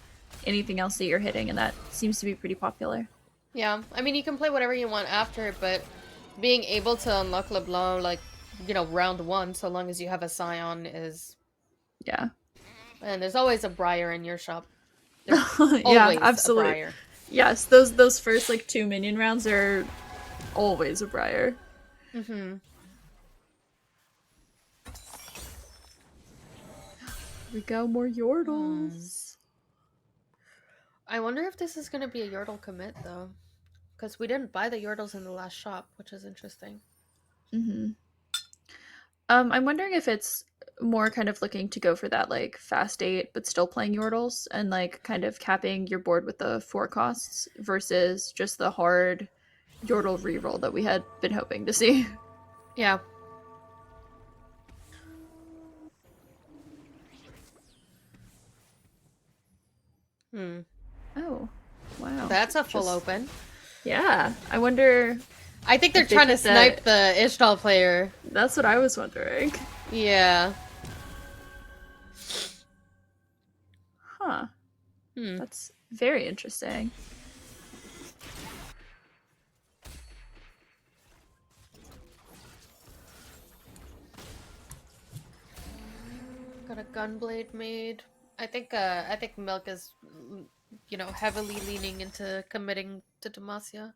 anything else that you're hitting, and that seems to be pretty popular. Yeah, I mean, you can play whatever you want after, but being able to unlock LeBlanc, like, you know, round 1, so long as you have a Scion is... Yeah. And there's always a Briar in your shop. There's Yeah, always absolutely. a Briar. Yes, those first like 2 minion rounds are always a Briar. Mm-hmm. Here we go, more Yordles. I wonder if this is going to be a Yordle commit, though. Because we didn't buy the Yordles in the last shop, which is interesting. Mm-hmm. I'm wondering if it's more kind of looking to go for that like fast 8 but still playing Yordles and like kind of capping your board with the 4 costs versus just the hard Yordle reroll that we had been hoping to see. Yeah. Hmm. Oh, wow. That's a full open. Yeah, I wonder. I think they're if they trying to put that- snipe the Ishtal player. That's what I was wondering. Yeah. Huh. That's very interesting. Got a gunblade made. I think Milk is, heavily leaning into committing to Demacia.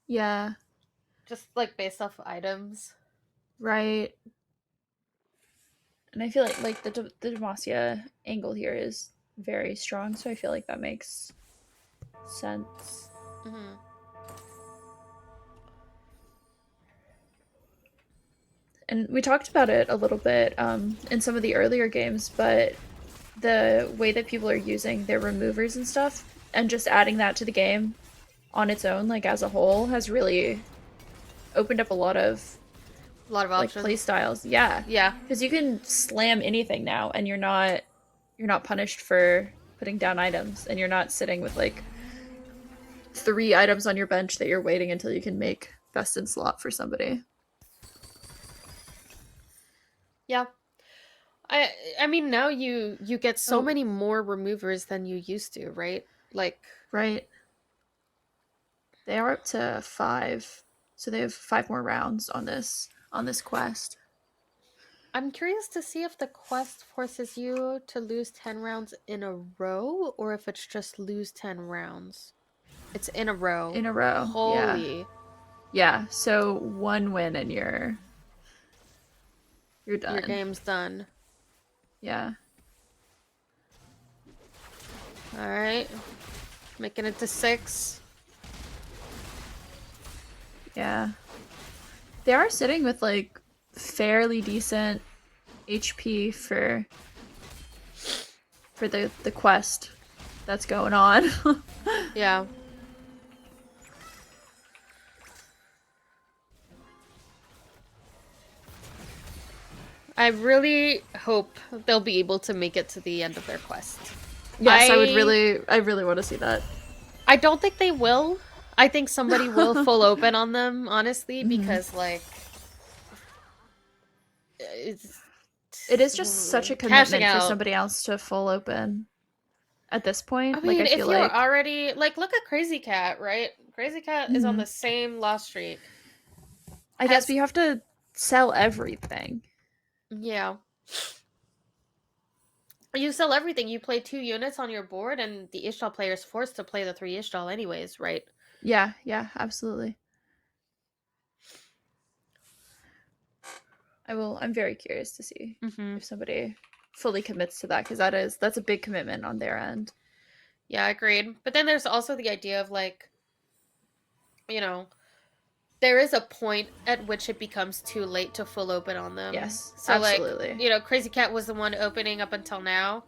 Yeah, Just like based off items. right. And I feel like the Demacia angle here is very strong, so I feel like that makes sense. Mm-hmm. And we talked about it a little bit in some of the earlier games, but the way that people are using their removers and stuff, and just adding that to the game on its own, like as a whole, has really opened up a lot of like options. play styles. Yeah, Yeah. because you can slam anything now, and you're not punished for putting down items, and you're not sitting with like 3 items on your bench that you're waiting until you can make best in slot for somebody. Yeah. I mean now you get so Oh. many more removers than you used to, right? Like Right. They are up to 5, so they have 5 more rounds on this quest. I'm curious to see if the quest forces you to lose 10 rounds in a row or if it's just lose 10 rounds. It's in a row. In a row. Holy. Yeah. Yeah, so 1 win and you're done. Your game's done. Yeah. All right. Making it to 6. Yeah. They are sitting with like fairly decent HP for the quest that's going on. Yeah. I really hope they'll be able to make it to the end of their quest. Yes, I really want to see that. I don't think they will. I think somebody will full open on them, honestly, because like it is just such a commitment for somebody else to full open at this point. I mean, like, I if feel you're like already like look at Crazy Cat, right? Crazy Cat is on the same loss streak. I guess we have to sell everything. Yeah. You sell everything. You play 2 units on your board, and the Ishtal player is forced to play the 3 Ishtal anyways, right? Yeah, absolutely. I'm very curious to see if somebody fully commits to that, because that's a big commitment on their end. Yeah, agreed. But then there's also the idea of like, there is a point at which it becomes too late to full open on them. Yes, so absolutely. Like, Crazy Cat was the one opening up until now.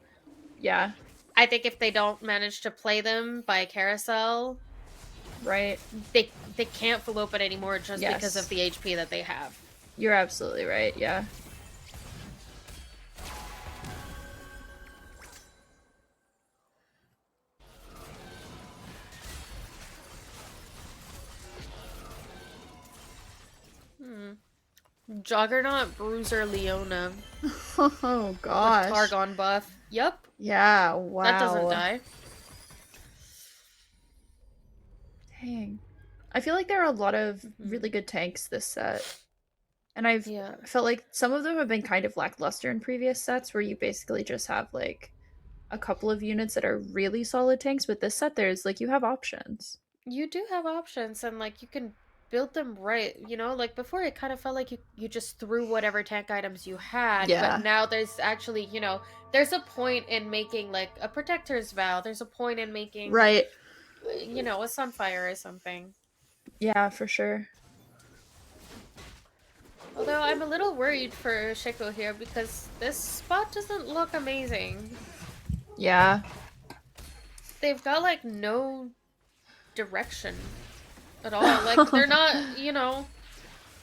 Yeah. I think if they don't manage to play them by carousel, right, they can't full open anymore just because of the HP that they have. You're absolutely right. Yeah. Juggernaut, Bruiser, Leona. Oh gosh. With Targon buff. Yep. Yeah, wow. That doesn't die. Dang. I feel like there are a lot of really good tanks this set. And I've felt like some of them have been kind of lackluster in previous sets, where you basically just have like a couple of units that are really solid tanks. But this set, there's like, you have options. You do have options, and like you can build them right, like before it kind of felt like you just threw whatever tank items you had, but now there's actually, there's a point in making like a Protector's Vow, there's a point in making a Sunfire or something. Yeah, for sure. Although I'm a little worried for Shiko here, because this spot doesn't look amazing. Yeah. They've got like no direction at all. Like they're not,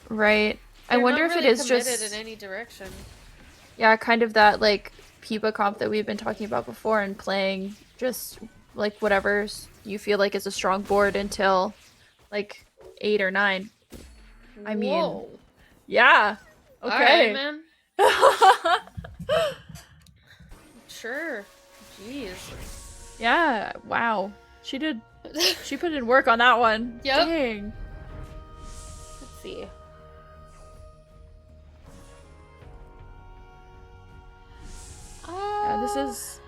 Right. I wonder if it is just in any direction. Yeah, kind of that like Peepa comp that we've been talking about before, and playing just like whatever you feel like is a strong board until like 8 or 9. I mean, Whoa. Yeah. Okay. All right, man. Sure. Jeez. Yeah, wow. She put in work on that one. Yep. Dang. Let's see. Yeah, this is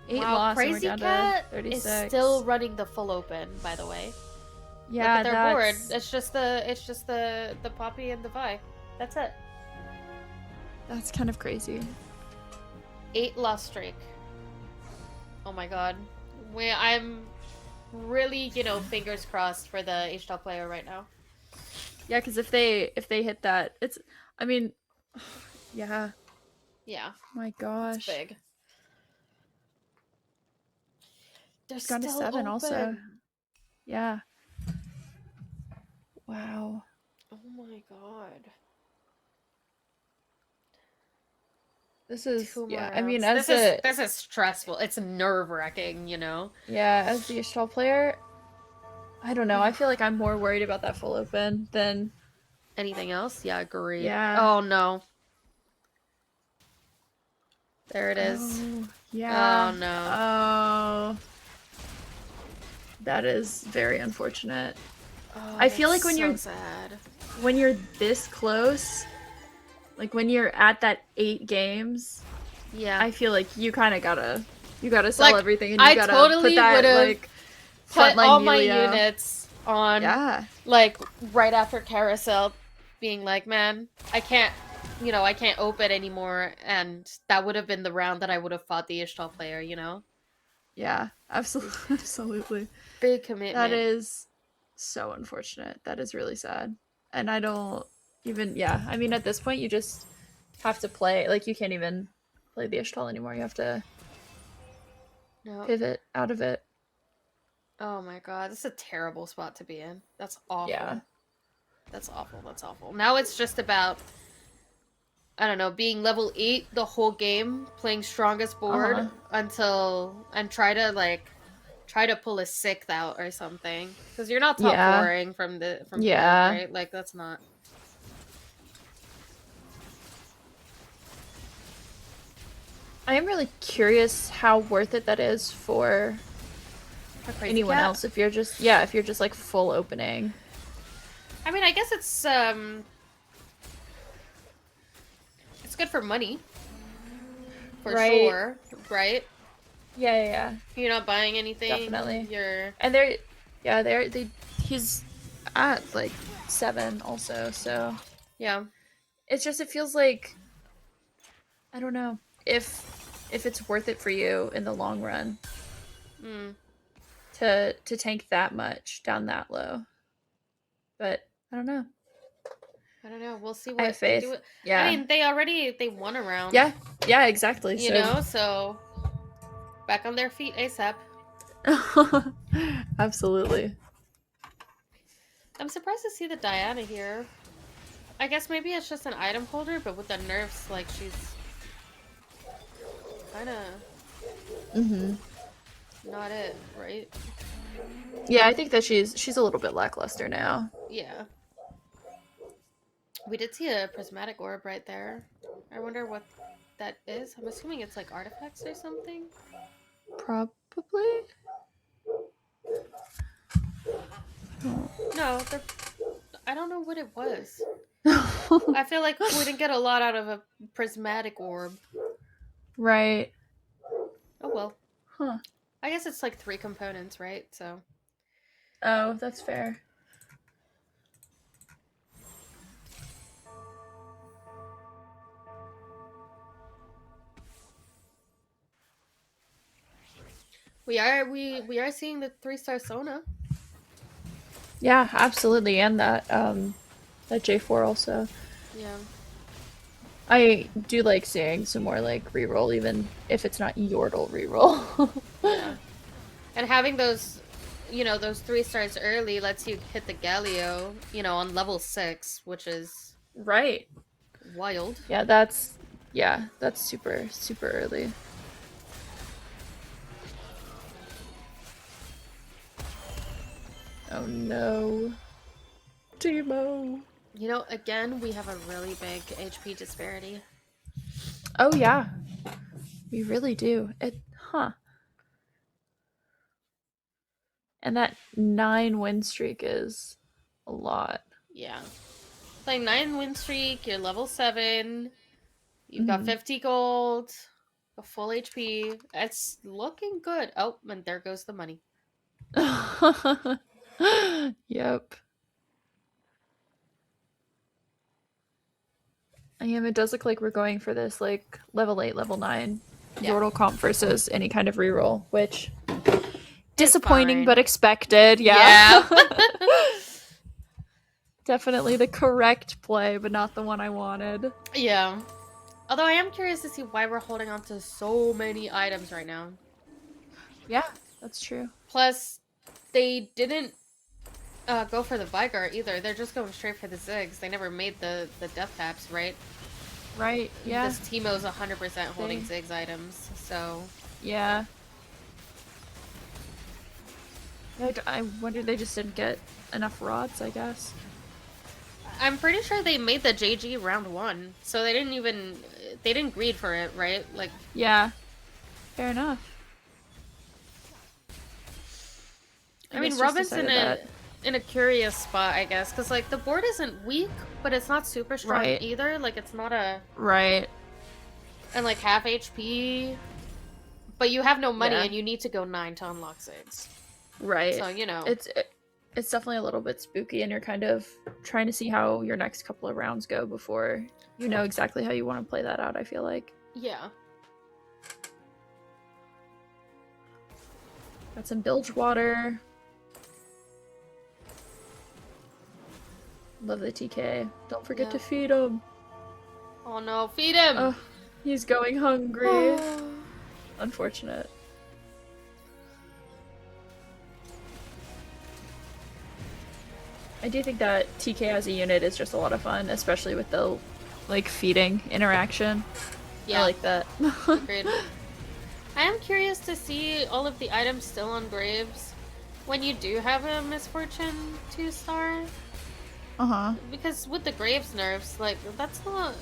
8 Wow, loss and we're Crazy down Cat to is 36. still running the full open, by the way. Yeah, Look at their board. that's It's just the Poppy and the Vi. That's it. that's kind of crazy. 8 loss streak. Oh my god. I'm really, fingers crossed for the H-Top player right now. Yeah, because if they hit that, it's. I mean, yeah. Yeah, My it's gosh. big. They're It's gone to still 7 open. also. Yeah. Wow. Oh my god. This is 2 more yeah. rounds. I mean, as this is stressful. It's nerve-wracking, yeah, as the Ishtal player, I don't know. I feel like I'm more worried about that full open than Anything else? Yeah, agreed. Yeah. Oh no. There it is. Oh, yeah. Oh no. Oh. That is very unfortunate. Oh, I feel like that's when so sad. when you're this close, like when you're at that 8 games, Yeah. I feel like you kind of gotta sell Like, everything and you I gotta totally put that would've like Put frontline all my Melia. units on, Yeah. like, right after Carousel, being like, man, I can't open anymore, and that would have been the round that I would have fought the Ishtal player, Yeah, absolutely, absolutely. Big commitment. That is so unfortunate. That is really sad. And I don't even, yeah, I mean, at this point, you just have to play, like, you can't even play the Ishtal anymore. You have to pivot out of it. Oh my god, this is a terrible spot to be in. That's awful. Yeah. That's awful, that's awful. Now it's just about, I don't know, being level 8 the whole game, playing strongest board until, and try to pull a 6th out or something. Because you're not top Yeah. 4ing from Yeah. field, right? Like, that's not... I am really curious how worth it that is for anyone else if you're just like full opening. I mean, I guess it's good for money. For sure, right? Yeah. You're not buying anything. Definitely. And he's at like 7 also, so yeah. It's just it feels like I don't know if it's worth it for you in the long run. To tank that much down that low. But I don't know. We'll see what I have faith. they do. Yeah. I mean, they won a round. Yeah, exactly. You know, so back on their feet ASAP. Absolutely. I'm surprised to see the Diana here. I guess maybe it's just an item holder, but with the nerfs, like, she's kind of not it, right? Yeah, I think that she's a little bit lackluster now. Yeah. We did see a prismatic orb right there. I wonder what that is. I'm assuming it's like artifacts or something. Probably. No, I don't know what it was. I feel like we didn't get a lot out of a prismatic orb. Right. Oh well. Huh. I guess it's like 3 components, right? So. Oh, that's fair. We are seeing the 3-star Sona. Yeah, absolutely, and that J4 also. Yeah. I do like seeing some more like reroll, even if it's not Yordle reroll. Yeah. And having those, those 3 stars early lets you hit the Galio, on level 6, which is right. Wild. Yeah, that's super early. Oh no. Timo. Again, we have a really big HP disparity. Oh yeah. We really do. And that 9 win streak is a lot. Yeah. Like 9 win streak, you're level 7. You've got Mhm. 50 gold, a full HP. It's looking good. Oh, and there goes the money. Yep. It does look like we're going for this like level 8, level 9 Yeah. Yordle comp versus any kind of reroll, which disappointing fine. but expected. Yeah. Yeah. Definitely the correct play, but not the one I wanted. Yeah. Although I am curious to see why we're holding on to so many items right now. Yeah, that's true. Plus, they didn't go for the Vigor either. They're just going straight for the Ziggs. They never made the death taps, right? Right, yeah. This Teemo's 100% holding Ziggs items, so... Yeah. I wonder they just didn't get enough rods, I guess. I'm pretty sure they made the JG round 1, so they didn't greed for it, right? Like, yeah, fair enough. I mean, Robin's in a curious spot, I guess, because like the board isn't weak, but it's not super strong either. Like, it's not a and like half HP, but you have no money and you need to go 9 to unlock 6. Right. So you know, it's definitely a little bit spooky, and you're kind of trying to see how your next couple of rounds go before you know exactly how you want to play that out, I feel like. Yeah. Got some bilge water. Love the TK. Don't forget to feed him. Oh no, feed him! Oh, he's going hungry. Unfortunate. I do think that TK as a unit is just a lot of fun, especially with the like feeding interaction. Yeah. I like that. Agreed. I am curious to see all of the items still on Graves when you do have a Misfortune 2-star. Because with the Graves nerfs, like, that's not...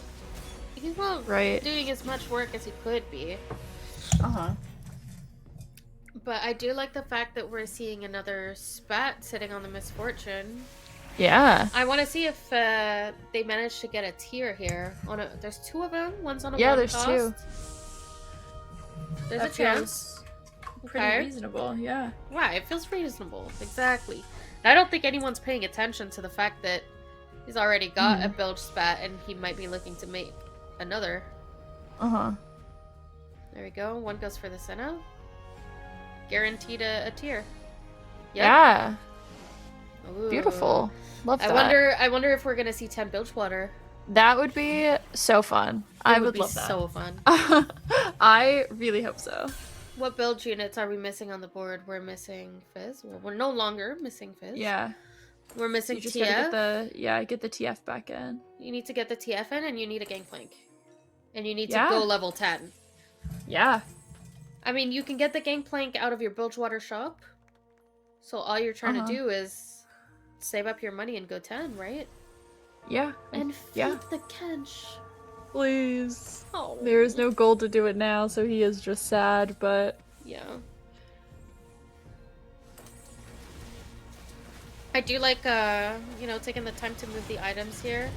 He's not doing as much work as he could be. But I do like the fact that we're seeing another Spat sitting on the Misfortune. Yeah. I want to see if they managed to get a tier here. There's 2 of them. One's on a 1 there's cost. 2. There's That a chance. Pretty reasonable, yeah. Right, it feels reasonable. Exactly. I don't think anyone's paying attention to the fact that he's already got a bilge spat and he might be looking to make another. There we go. 1 goes for the Senna. Guaranteed a tier. Yep. Yeah. Ooh. Beautiful. Love that. I wonder if we're gonna see 10 bilge water. That would be so fun. I would love that. So fun. I really hope so. What bilge units are we missing on the board? We're missing Fizz. Well, we're no longer missing Fizz. Yeah. We're missing You just TF. gotta get the TF back in. You need to get the TF in, and you need a Gangplank. And you need to go level 10. Yeah. I mean, you can get the Gangplank out of your Bilgewater shop. So all you're trying to do is save up your money and go 10, right? Yeah. And feed the Kench. Please. Oh. There is no gold to do it now, so he is just sad, but... Yeah. I do like, taking the time to move the items here.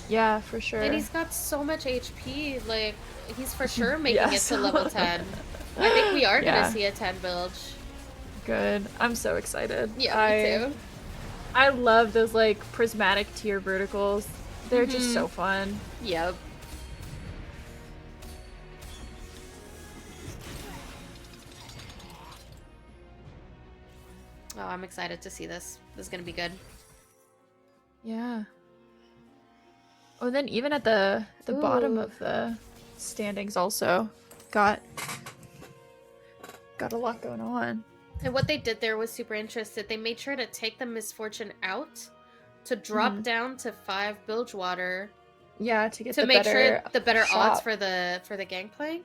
Yeah, for sure. And he's got so much HP, like, he's for sure making it to level 10. I think we are gonna see a 10 bilge. Good. I'm so excited. Yeah, me too. I love those, like, prismatic tier verticals. They're just so fun. Yep. Oh, I'm excited to see this. This is gonna be good. Yeah. Oh, then even at the bottom of the standings also got a lot going on. And what they did there was super interesting. They made sure to take the Misfortune out to drop down to 5 bilge water. Yeah, to get to the make better sure the better shop. odds for the Gangplank.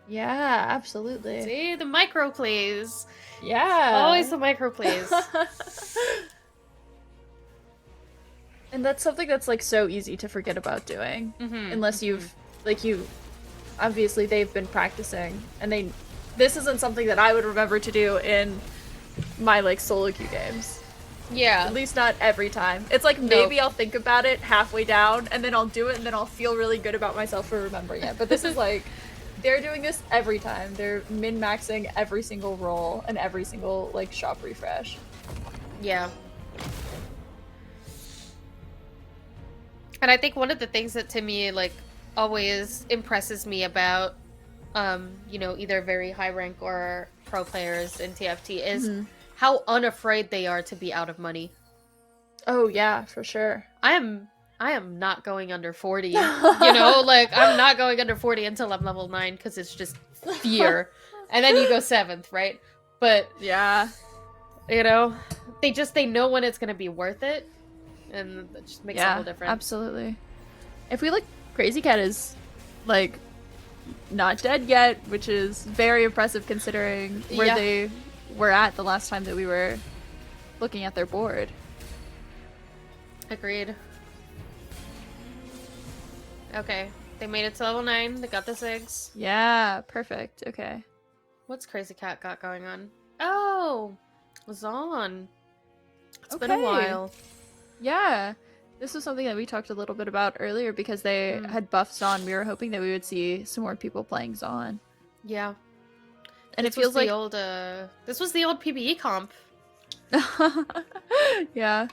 Yeah, absolutely. See, the micro plays. Yeah. Always the micro plays. And that's something that's like so easy to forget about doing. Unless you've obviously they've been practicing and this isn't something that I would remember to do in my like solo queue games. Yeah. At least not every time. It's like maybe I'll think about it halfway down and then I'll do it and then I'll feel really good about myself for remembering it. But this is like they're doing this every time. They're min-maxing every single roll and every single like shop refresh. Yeah. And I think one of the things that to me like always impresses me about you know, either very high rank or pro players in TFT is how unafraid they are to be out of money. Oh yeah, for sure. I am not going under 40. You know, like I'm not going under 40 until I'm level 9 because it's just fear. And then you go 7th, right? But Yeah. you know, they know when it's gonna be worth it. And that just makes a whole difference. Absolutely. If we look, Crazy Cat is like not dead yet, which is very impressive considering where they were at the last time that we were looking at their board. Agreed. Okay, they made it to level 9. They got the Ziggs. Yeah, perfect. Okay. What's Crazy Cat got going on? Oh, Zon. It's been a while. Yeah. This was something that we talked a little bit about earlier because they had buffed Zon. We were hoping that we would see some more people playing Zon. Yeah. And this it feels like this was the old PBE comp. Yeah.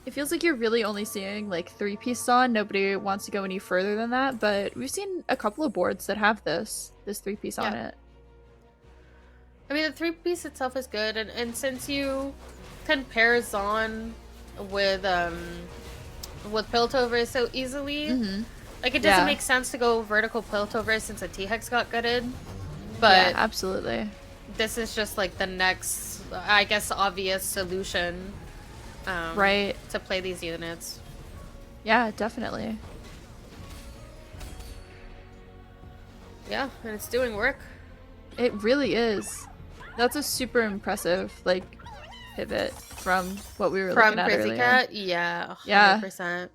It feels like you're really only seeing like 3-piece Zon. Nobody wants to go any further than that, but we've seen a couple of boards that have this 3-piece on it. I mean, the 3-piece itself is good, and since you can pair Zon with Piltover so easily, like it doesn't make sense to go vertical Piltover since a T-Hex got gutted. But yeah, absolutely. This is just like the next, I guess, obvious solution. Right. To play these units. Yeah, definitely. Yeah, and it's doing work. It really is. That's a super impressive, like, pivot from what we were looking at Crazy earlier. Cat? Yeah, 100%. Yeah.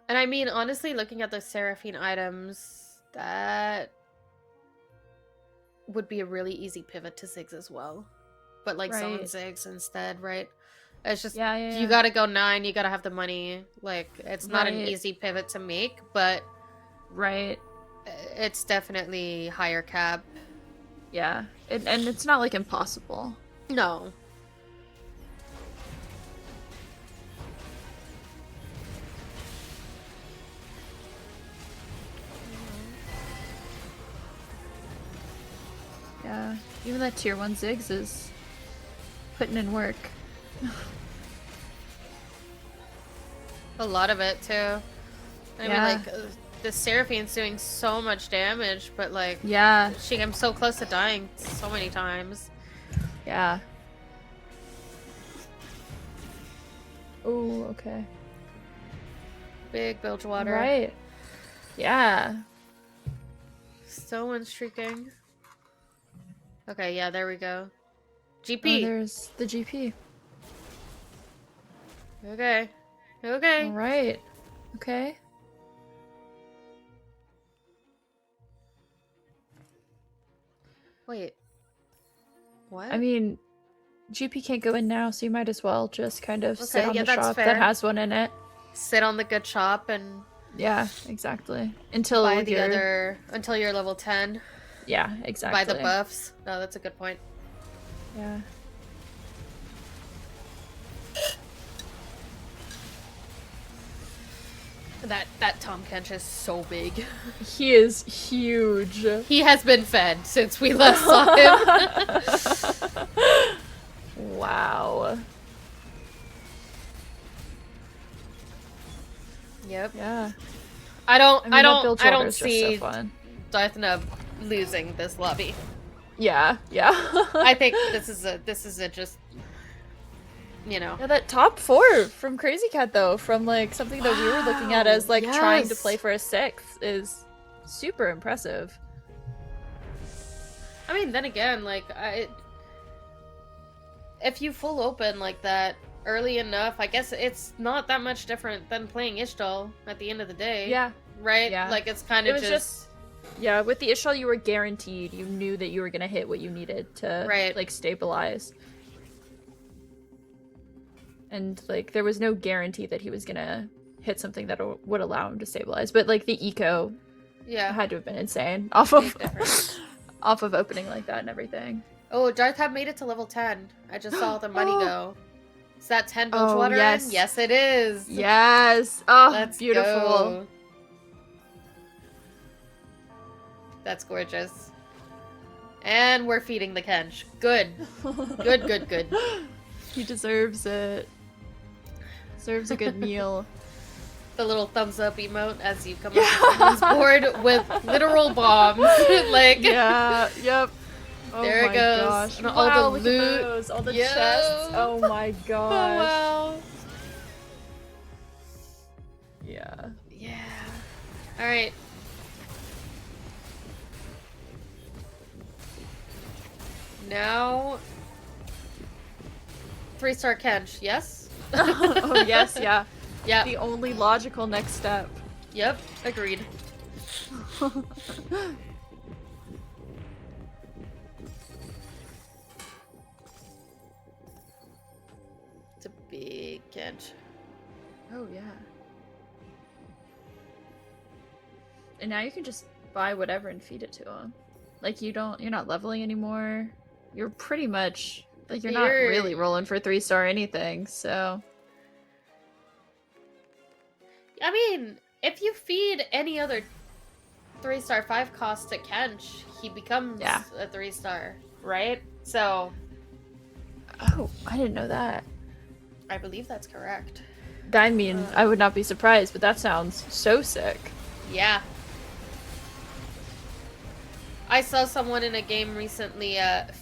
And I mean, honestly, looking at the Seraphine items, that would be a really easy pivot to Ziggs as well. But like Zon Ziggs instead, right? It's just, you gotta go 9, you gotta have the money. Like, it's not an easy pivot to make, but it's definitely higher cap. Yeah, and it's not like impossible. No. Yeah, even that tier 1 Ziggs is putting in work. A lot of it, too. I mean, like, the Seraphine's doing so much damage, but, like, I'm so close to dying so many times. Yeah. Oh, okay. Big Bilgewater. Right. Yeah. Still one streaking. Okay, yeah, there we go. GP. Oh, there's the GP. Okay. Okay. All right. Okay. Wait. What? I mean, GP can't go in now, so you might as well just kind of sit on the that's shop fair. that has one in it. Sit on the good shop and yeah, exactly. Until buy the other until you're level 10. Yeah, exactly. Buy the buffs. No, that's a good point. Yeah. That Tom Kench is so big. He is huge. He has been fed since we last saw him. Wow. Yep. Yeah. I don't Bilgewater's see so fun. Darthnub losing this lobby. Yeah, yeah. I think this is a just, you know. Yeah, that top 4 from Crazy Cat though, from like something that we were looking at as like trying to play for a 6th is super impressive. I mean, then again, like if you full open like that early enough, I guess it's not that much different than playing Ishtal at the end of the day. Yeah, right? Yeah. Like it's kind It of was just yeah, with the Ishal you were guaranteed. You knew that you were gonna hit what you needed to Right. like stabilize. And like there was no guarantee that he was gonna hit something that would allow him to stabilize. But like the eco yeah. had to have been insane off of Big difference. off of opening like that and everything. Oh, Darthab made it to level 10. I just saw the money Oh. go. Is that 10 Oh, Bilgewater in? yes. Yes, it is. Yes. Oh, Let's beautiful. go. That's gorgeous. And we're feeding the Kench. Good. Good, good, good. He deserves it. Deserves a good meal. The little thumbs up emote as you come up to someone's board with literal bombs. Like, Yeah, yep. Oh There it my goes. Gosh. And all Wow, the look loot. at those. All the Yo. chests. Oh my oh, gosh. wow. Yeah. Yeah. Alright. Now, 3-star Kench, yes? Oh yes, yeah. Yep. The only logical next step. Yep, agreed. It's a big Kench. Oh yeah. And now you can just buy whatever and feed it to him. Like you're not leveling anymore. You're pretty much like you're not You're- really rolling for 3-star anything, so I mean, if you feed any other 3-star 5 cost to Kench, he becomes Yeah. a 3-star, right? So, oh, I didn't know that. I believe that's correct. I mean, I would not be surprised, but that sounds so sick. Yeah. I saw someone in a game recently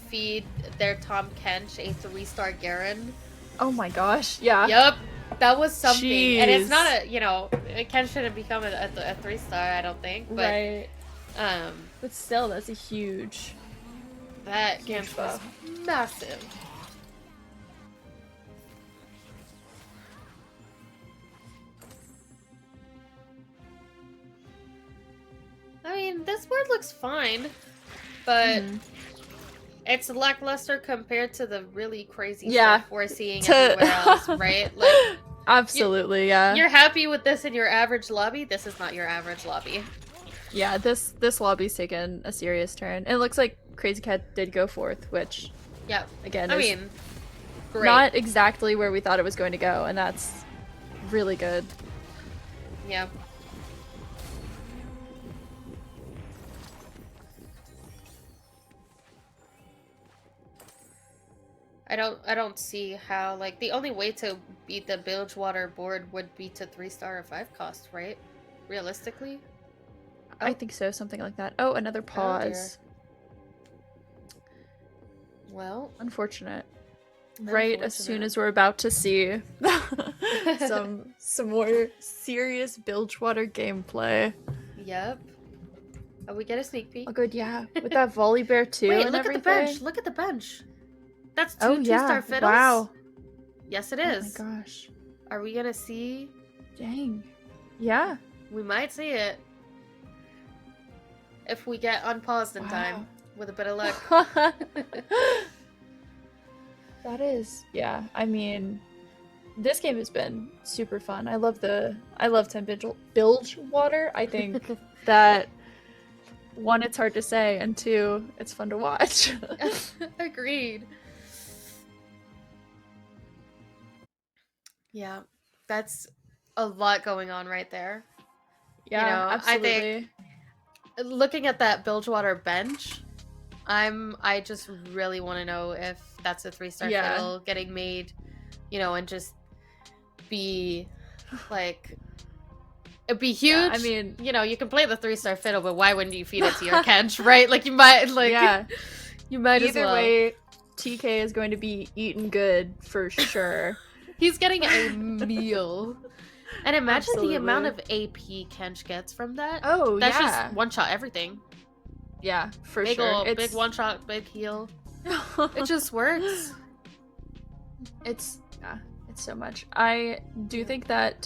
feed their Tom Kench a 3-star Garen. Oh my gosh, yeah. Yup. That was something. And it's Jeez. not a, Kench shouldn't become a 3-star, I don't think. But, Right. But still, that's a huge. that Huge Kench was buff. massive. I mean, this board looks fine, but Mhm. it's lackluster compared to the really crazy Yeah. stuff we're seeing To- everywhere else, right? Like, Absolutely, yeah. you're happy with this in your average lobby? This is not your average lobby. Yeah, this lobby's taken a serious turn. And it looks like Crazy Cat did go fourth, which Yeah. again I is mean, great. not exactly where we thought it was going to go, and that's really good. Yeah. I don't see how, like, the only way to beat the Bilgewater board would be to 3-star or 5 cost, right? Realistically? I think so, something like that. Oh, another pause. Well, Unfortunate. Right as soon as we're about to see some more serious Bilgewater gameplay. Yep. Oh, we get a sneak peek. Oh, good, yeah. With that volley bear too. Wait, and look everything. at the bench. Look at the bench. That's two Oh yeah! 2-star fiddles. Wow. Yes, it is. Oh my gosh. Are we gonna see? Dang. Yeah. We might see it. If we get unpaused in Wow. time, with a bit of luck. That is, yeah. I mean, this game has been super fun. I love 10 Bilgewater. I think that one, it's hard to say, and two, it's fun to watch. Agreed. Yeah, that's a lot going on right there. Yeah, I absolutely. think looking at that Bilgewater bench, I just really want to know if that's a 3-star Yeah. fiddle getting made, and just be like, it'd be huge. Yeah, I mean, you can play the 3-star fiddle, but why wouldn't you feed it to your Kench, right? Like you might, yeah. you might as Either well. way, TK is going to be eaten good for sure. He's getting a meal. And imagine the amount of Absolutely. AP Kench gets from that. Oh, That's yeah. just one shot everything. Yeah, for Big sure. ol' big one shot, big heal. It just works. It's so much. I do think that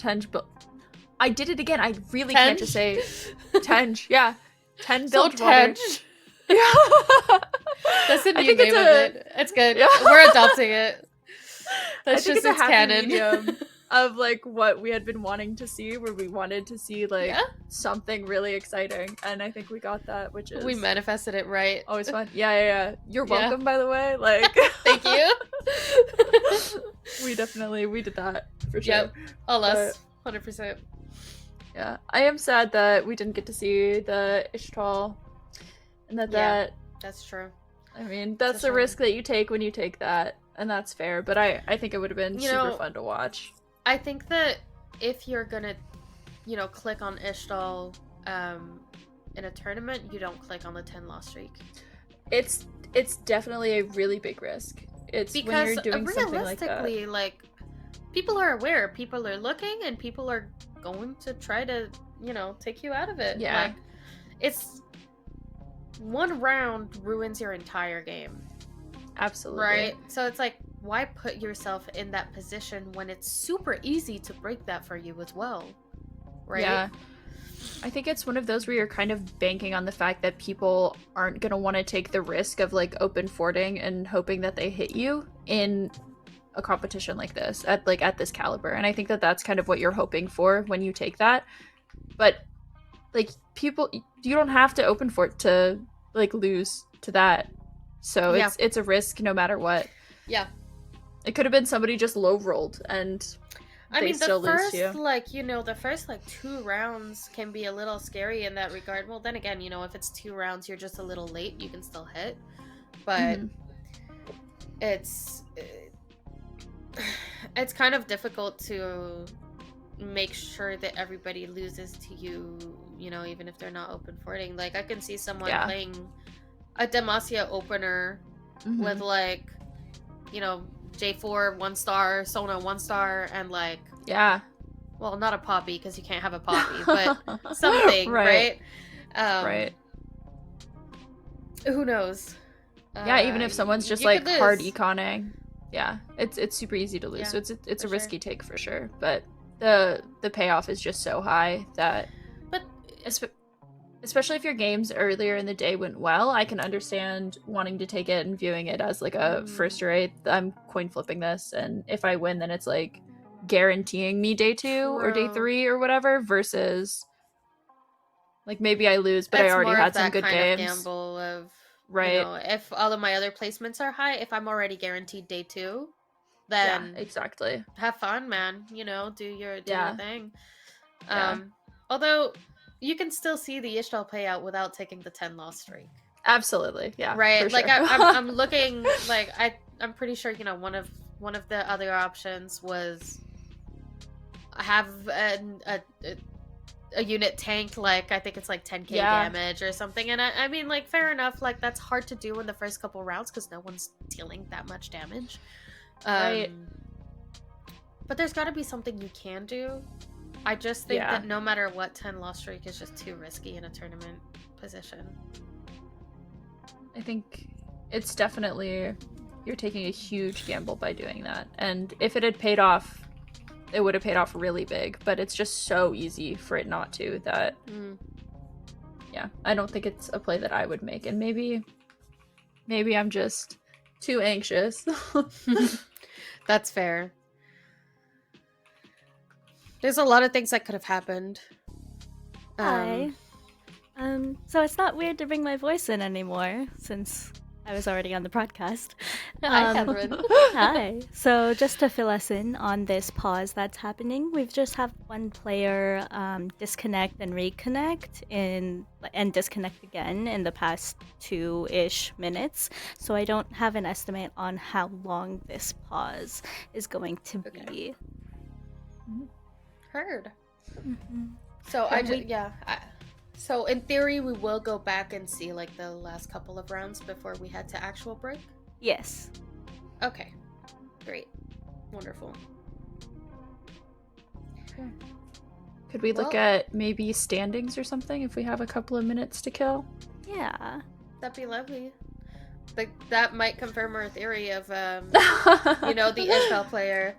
I did it again. I really can't just say Tenj. Yeah. 10 So bilge water. Tenj. Yeah. That's the I new think name of it. It's good. Yeah. We're adopting it. I That's think just it's a its happy canon. medium of like what we had been wanting to see, where we wanted to see like Yeah. something really exciting, and I think we got that, which is We manifested it right. always fun. Yeah. You're Yeah. welcome, by the way. Like, Thank you. we did that for sure. Yep. All us. 100%. Yeah, I am sad that we didn't get to see the Ishtal, and that That's true. I mean, that's It's the a shame. risk that you take when you take that, and that's fair. But I think it would have been You super know, fun to watch. I think that if you're gonna, click on Ishtal in a tournament, you don't click on the 10 loss streak. It's definitely a really big risk. It's when Because you're doing something like that. realistically, like, people are aware, people are looking, and people are going to try to, take you out of it. Yeah. Like, it's one round ruins your entire game. Absolutely. Right? So it's like, why put yourself in that position when it's super easy to break that for you as well? Right? Yeah. I think it's one of those where you're kind of banking on the fact that people aren't going to want to take the risk of like open fording and hoping that they hit you in a competition like this at this caliber. And I think that that's kind of what you're hoping for when you take that. But like, people, you don't have to open fort to like lose to that. So Yeah. it's a risk no matter what. Yeah. It could have been somebody just low rolled and I they mean, still the lose first, to you. the first, 2 rounds can be a little scary in that regard. Well, then again, if it's 2 rounds, you're just a little late, you can still hit. But it's kind of difficult to make sure that everybody loses to you, even if they're not open fording. Like, I can see someone playing a Demacia opener with, like, J4 1-star, Sona 1-star, and like, well, not a Poppy because you can't have a Poppy, but something, right? Right. Who knows? Yeah, even if someone's just you like could hard lose. econing, it's super easy to lose. Yeah, so it's for a sure. risky take for sure. But the payoff is just so high that, But especially if your games earlier in the day went well, I can understand wanting to take it and viewing it as like a first rate. I'm coin flipping this, and if I win, then it's like guaranteeing me day 2 or day True. 3 or whatever. Versus, like, maybe I lose, but I it's already more had of some that good kind games. of gamble of, Right. if all of my other placements are high, if I'm already guaranteed day 2, Yeah, then exactly. have fun, man. Do your thing. Yeah. Although you can still see the Ishtal payout without taking the 10 loss streak. Absolutely. Yeah. Right. for Like, sure. I'm looking, like, I'm pretty sure one of the other options was have a unit tank, like, I think it's like 10k damage or something. And I mean, like, fair enough, like, that's hard to do in the first couple rounds because no one's dealing that much damage. Right. But there's got to be something you can do. I just think that no matter what, 10 loss streak is just too risky in a tournament position. I think it's definitely, you're taking a huge gamble by doing that. And if it had paid off, it would have paid off really big. But it's just so easy for it not to that, yeah, I don't think it's a play that I would make. And maybe I'm just too anxious. That's fair. There's a lot of things that could have happened. Hi. So it's not weird to bring my voice in anymore since I was already on the podcast. Hi, Catherine. Hi. So just to fill us in on this pause that's happening, we've just had one player disconnect and reconnect and disconnect again in the past 2-ish minutes. So I don't have an estimate on how long this pause is going to be. Heard. Mm-hmm. So so in theory, we will go back and see like the last couple of rounds before we head to actual break. Yes. Okay. Great. Wonderful. Could we look at maybe standings or something if we have a couple of minutes to kill? Yeah. That'd be lovely. Like, that might confirm our theory of the Ishbel player.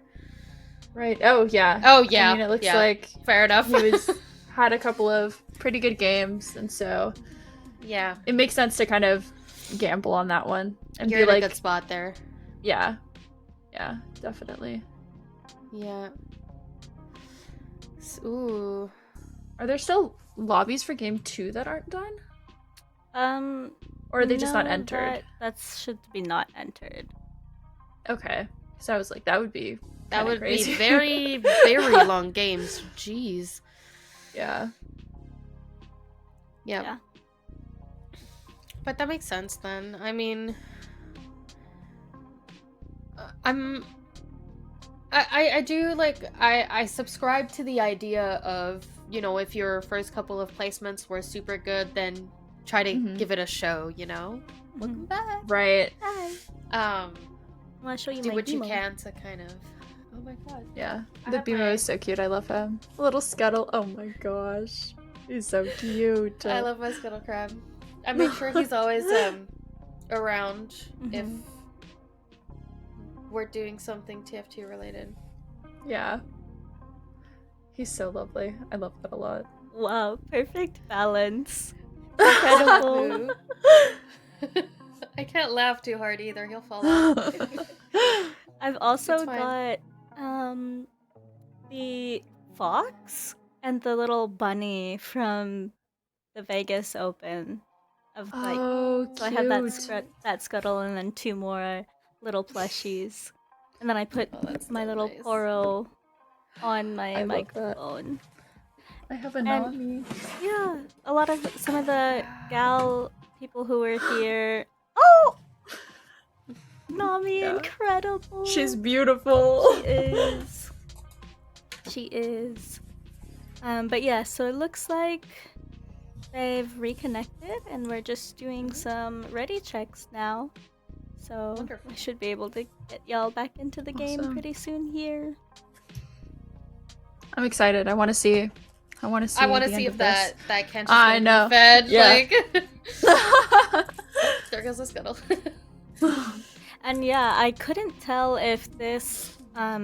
Right. Oh yeah. Oh yeah. I mean, it looks yeah. like Fair enough. he had a couple of pretty good games, and so yeah. it makes sense to kind of gamble on that one and You're be in like, a good spot there. yeah, definitely. Yeah. Ooh. Are there still lobbies for game 2 that aren't done? Or are they just not no, entered? That should be not entered. Okay. So I was like, that would be That would crazy. be very, very long games. Jeez. Yeah. Yep. Yeah. But that makes sense then. I mean, I do like I subscribe to the idea of, you know, if your first couple of placements were super good, then try to give it a show, you know? Welcome back. Right. Hi. I want to show you Do my what you Nemo. can to kind of. Oh my god. Yeah. I The have Beamo my- is so cute. I love him. Little Scuttle. Oh my gosh. He's so cute. I love my Scuttle Crab. I make sure he's always around if we're doing something TF2 related. Yeah. He's so lovely. I love that a lot. Wow, perfect balance. Incredible. I can't laugh too hard either. He'll fall off. I've also It's fine. got the fox and the little bunny from the Vegas Open. Of like, Oh, so I cute. have that scuttle and then 2 more little plushies, and then I put Oh, that's my so little nice. Poro on my I love that. microphone. I have a Nami. Yeah, some of the gal people who were here. Oh, Nami, Yeah. incredible. She's beautiful. She is. She is. But yeah, so it looks like they've reconnected and we're just doing some ready checks now. So Wonderful. we should be able to get y'all back into the game Awesome. pretty soon here. I'm excited. I want to see. I want to see. I want to the see end if of this. that Kenshin's I gonna know. be fed. Yeah. Like, there goes the Scuttle. And yeah, I couldn't tell if this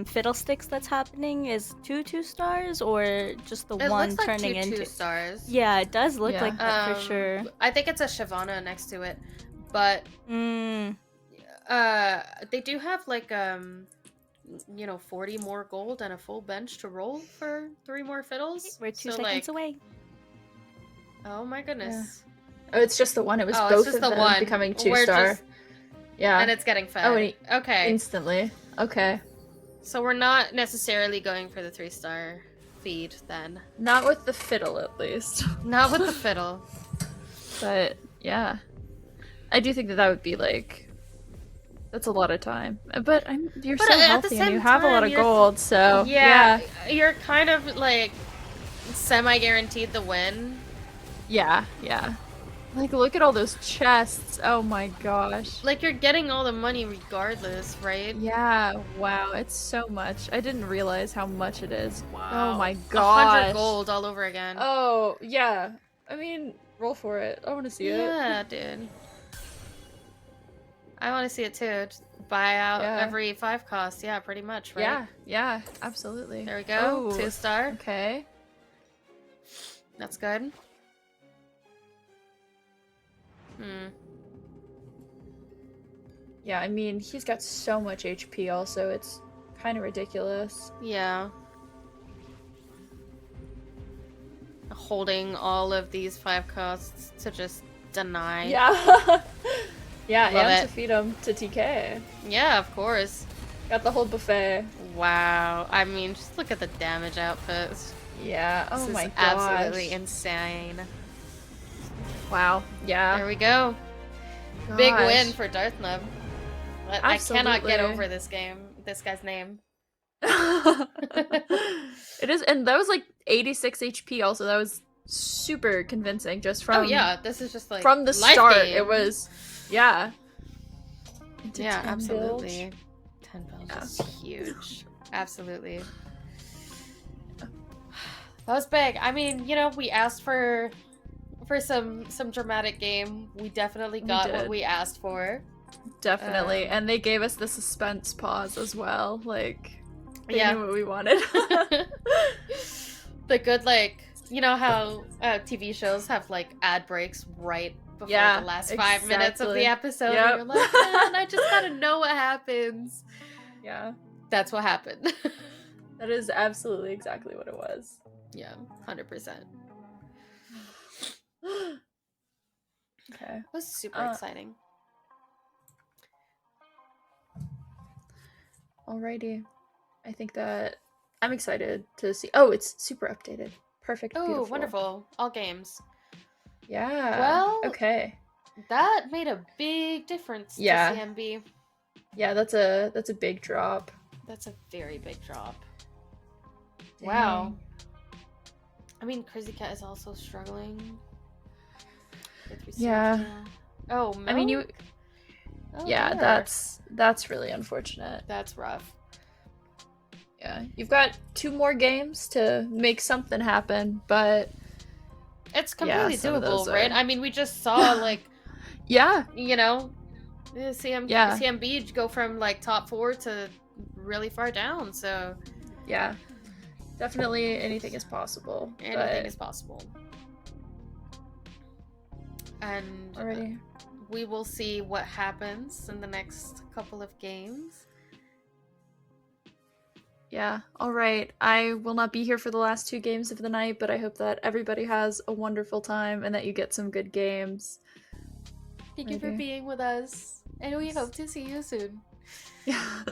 fiddlesticks that's happening is 2 stars or just the It one looks like turning two into. stars. Yeah, it does look Yeah. like that for sure. I think it's a Shyvana next to it, but Mm, they do have like 40 more gold and a full bench to roll for 3 more fiddles. we're 2 So, seconds like, away. Oh my goodness. Oh, it's just the one. It was Oh, it's both just of the them one. becoming We're 2-star. just- Yeah. And it's getting fed. Oh, and okay. instantly. Okay. So we're not necessarily going for the 3-star feed then. Not with the fiddle, at least. Not with the fiddle. But yeah, I do think that would be like, that's a lot of time. But you're But so at the healthy and same you have a lot time, of you're- gold, so Yeah, you're kind of like semi-guaranteed the win. yeah. Like, look at all those chests. Oh my gosh. Like, you're getting all the money regardless, right? Yeah. Wow. It's so much. I didn't realize how much it is. Wow. Oh my 100 gosh. gold all over again. Oh yeah. I mean, roll for it. I want to see it. Yeah, dude. I want to see it too. Just buy out Yeah. every 5 cost. Yeah, pretty much, right? Yeah. Absolutely. There we go. Oh, 2-star. Okay. That's good. Yeah, I mean, he's got so much HP also, it's kind of ridiculous. Yeah. Holding all of these 5 costs to just deny. Yeah. Yeah, Love and it. to feed him to TK. Yeah, of course. Got the whole buffet. Wow. I mean, just look at the damage outputs. Yeah, oh This my is gosh. absolutely insane. Wow, yeah. There we go. Big Gosh. win for Darthnub. I cannot get Absolutely. over this game. This guy's name. It is, and that was like 86 HP also. That was super convincing just from Oh yeah, this is just like from the life start. game. It was, yeah. Into Yeah, 10 absolutely. build. 10 builds Yeah. is huge. Absolutely. That was big. I mean, you know, we asked for some dramatic game. We definitely We got what did. we asked for. Definitely, and they gave us the suspense pause as well. Like, They Yeah. knew what we wanted. The good, like, you know how TV shows have like ad breaks right before Yeah, the last 5 minutes of the exactly. episode, Yep. and you're like, man, I just gotta know what happens. Yeah, That's what happened. that is absolutely exactly what it was. Yeah, 100%. Okay. It was super exciting. Alrighty. I think that I'm excited to see. Oh, it's super updated. Perfect. Oh, Beautiful. wonderful. All games. Yeah. Well, okay. That made a big difference Yeah. to CMB. Yeah, that's a big drop. That's a very big drop. Dang. Wow. I mean, Crazy Cat is also struggling. Yeah. Oh, I mean, you. Milk? Oh, Yeah, dear. that's really unfortunate. That's rough. Yeah, you've got 2 more games to make something happen, but It's completely some of those doable, right? are- I mean, we just saw, like, yeah, you know, Yeah. CMB go from, like, top 4 to really far down, so yeah, definitely anything is possible. anything is possible. And already. we will see what happens in the next couple of games. Yeah, all right. I will not be here for the last 2 games of the night, but I hope that everybody has a wonderful time and that you get some good games. Thank you for Maybe. being with us, and we hope to see you soon. Yeah.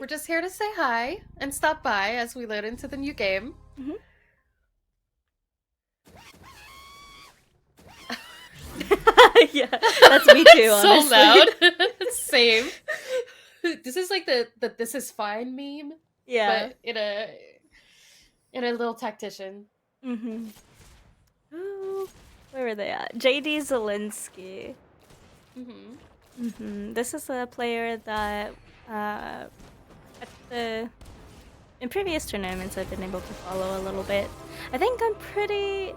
We're just here to say hi and stop by as we load into the new game. Mhm. Yeah, that's me too, So honestly. loud. Same. This is like the "this is fine" meme, Yeah. but in a little tactician. Mm-hmm. Ooh, where were they at? JD Zelensky. This is a player that at the in previous tournaments I've been able to follow a little bit. I think I'm pretty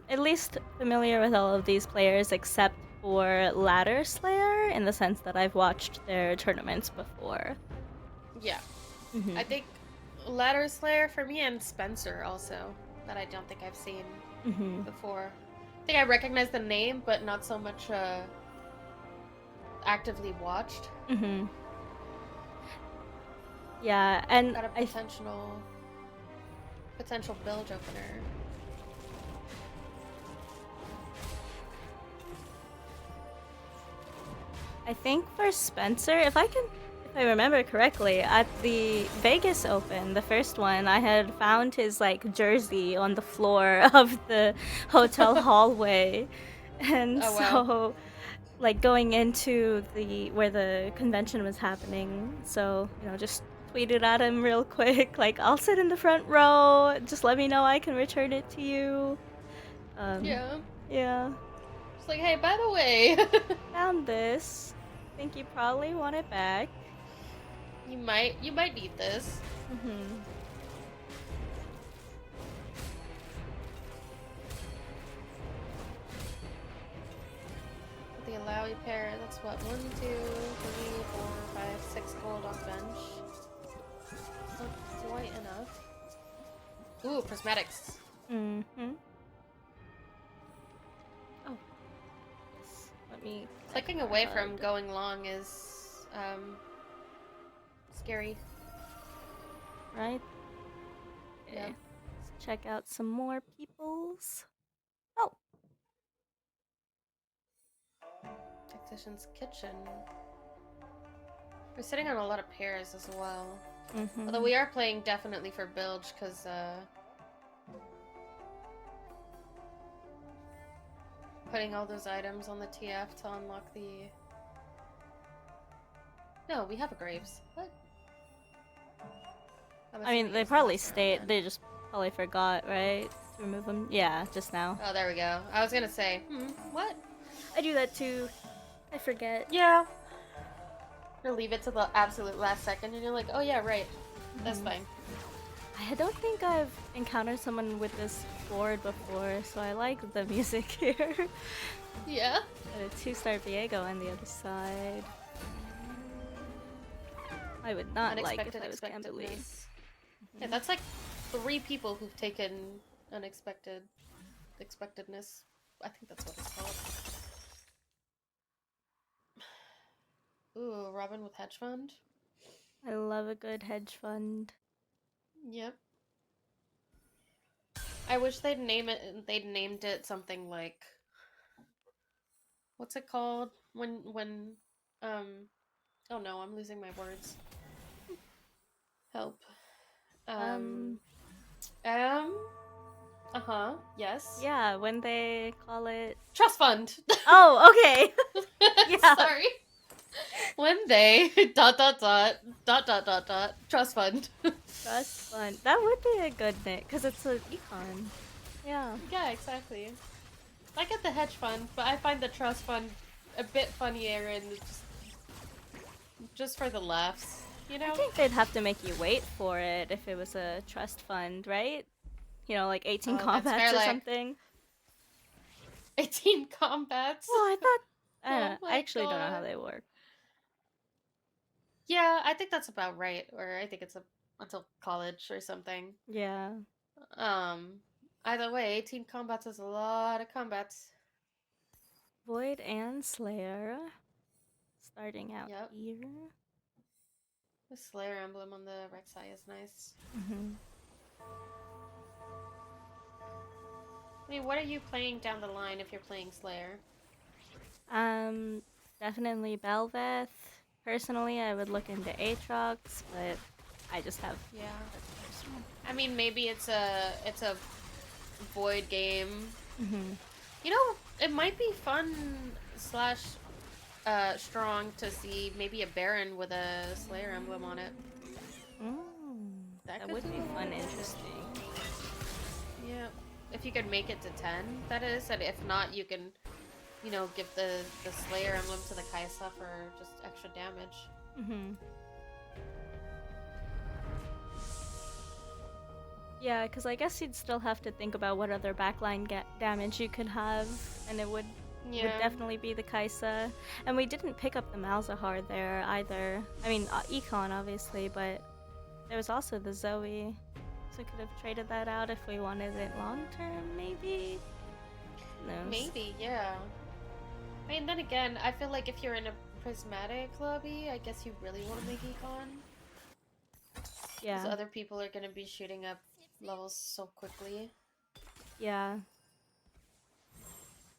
at least familiar with all of these players except for Ladder Slayer in the sense that I've watched their tournaments before. Yeah. Mhm. I think Ladder Slayer for me and Spencer also, that I don't think I've seen Mhm. before. I think I recognize the name, but not so much actively watched. Mhm. Yeah, and Got a potential bilge opener. I think for Spencer, if I remember correctly, at the Vegas Open, the first one, I had found his like jersey on the floor of the hotel hallway. And Oh, wow. so like going into where the convention was happening, so, just tweeted at him real quick, like, I'll sit in the front row, just let me know I can return it to you. Yeah. Yeah. It's like, hey, by the way, Found this. Think you probably want it back. you might need this. Mm-hmm. The allow you pair, that's what, 1, 2, 3, 4, 5, 6 gold on bench. Not quite enough. Ooh, prismatics. Mm-hmm. Oh. Let me Clicking away from going long is scary. right. Yeah. Okay. Let's check out some more people's. Oh. Tactician's kitchen. We're sitting on a lot of pairs as well. Mm-hmm. Although we are playing definitely for bilge because putting all those items on the TF to unlock the. No, we have a Graves. What? I mean, they probably stayed. They just probably forgot, right? To remove them. Yeah, just now. Oh, there we go. I was gonna say, what? I do that too. I forget. Yeah. Or leave it to the absolute last second, and you're like, oh yeah, right. That's fine. I don't think I've encountered someone with this board before, so I like the music here. Yeah. And a 2-star Viego on the other side. I would not like if I was Gambly. Yeah, that's like 3 people who've taken expectedness. I think that's what it's called. Ooh, Robin with hedge fund. I love a good hedge fund. Yep. I wish they'd named it something like, what's it called when oh no, I'm losing my words. Help. Yes. Yeah, when they call it Trust fund. Oh, okay. Yeah. Sorry. When they dot trust fund. Trust fund. That would be a good nick because it's an econ. Yeah. Yeah, exactly. I get the hedge fund, but I find the trust fund a bit funnier and just for the laughs, you know? I think they'd have to make you wait for it if it was a trust fund, right? Like 18 Oh, that's combats fair, or like- something. 18 combats. Well, I thought. Oh I my actually don't know how God. they work. Yeah, I think that's about right. Or I think it's until college or something. Yeah. Either way, 18 combats is a lot of combats. Void and Slayer. Starting out Yep. here. The Slayer emblem on the Rek'Sai is nice. Mm-hmm. I mean, what are you playing down the line if you're playing Slayer? Definitely Belveth. personally, I would look into Aatrox, but I just have Yeah. that's personal. I mean, maybe it's a void game. Mm-hmm. You know, it might be fun slash strong to see maybe a Baron with a Slayer emblem on it. That could would do be a fun, lot. interesting. Yeah. If you could make it to 10, that is, and if not, you can, you know, give the Slayer emblem to the Kaisa for just extra damage. Mm-hmm. Yeah, because I guess you'd still have to think about what other backline damage you could have, and it would Yeah. definitely be the Kaisa. And we didn't pick up the Malzahar there either. I mean, Econ obviously, but there was also the Zoe. So could have traded that out if we wanted it long term, maybe? Who knows? Maybe, yeah. I mean, then again, I feel like if you're in a prismatic lobby, I guess you really want to make Econ. Because Yeah, other people are going to be shooting up levels so quickly. yeah.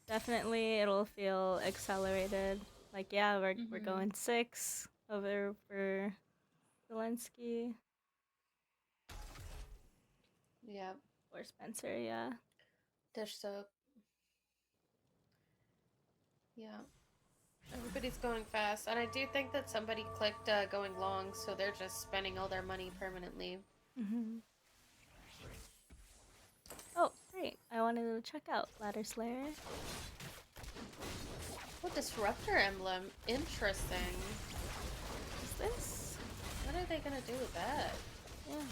Definitely it'll feel accelerated. Like, yeah, we're going 6 over for Zelensky Yeah. or Spencer, yeah. Dish soap. Yeah. Everybody's going fast. And I do think that somebody clicked going long, so they're just spending all their money permanently. Mm-hmm. Oh, great. I wanted to check out Ladder Slayer. Oh, Disruptor emblem. Interesting. Is this? What are they gonna do with that? Yeah.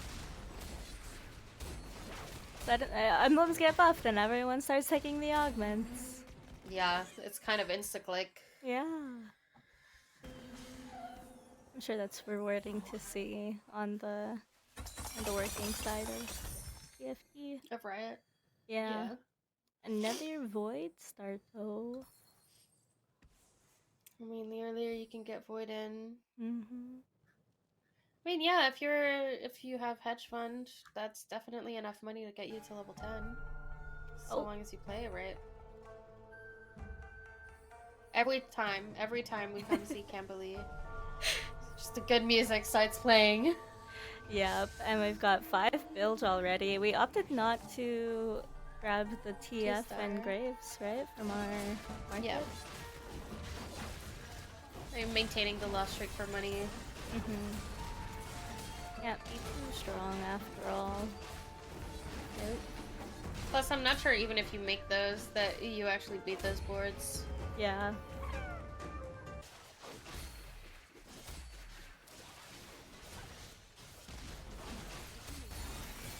Emblems get buffed and everyone starts taking the augments. Yeah, it's kind of insta-click. Yeah. I'm sure that's rewarding to see on the working side of TFT. Of Riot. Yeah. Another Void start though. I mean, the earlier you can get Void in. Mm-hmm. I mean, yeah, if you have hedge fund, that's definitely enough money to get you to level 10. So long as you play it right. Every time we come see Camberley, just the good music starts playing. Yep, and we've got 5 builds already. We opted not to grab the TF and Two-star. Graves, right, from our market? Yeah. I'm maintaining the loss streak for money. Can't be too strong after all. Nope. Plus, I'm not sure even if you make those that you actually beat those boards. Yeah.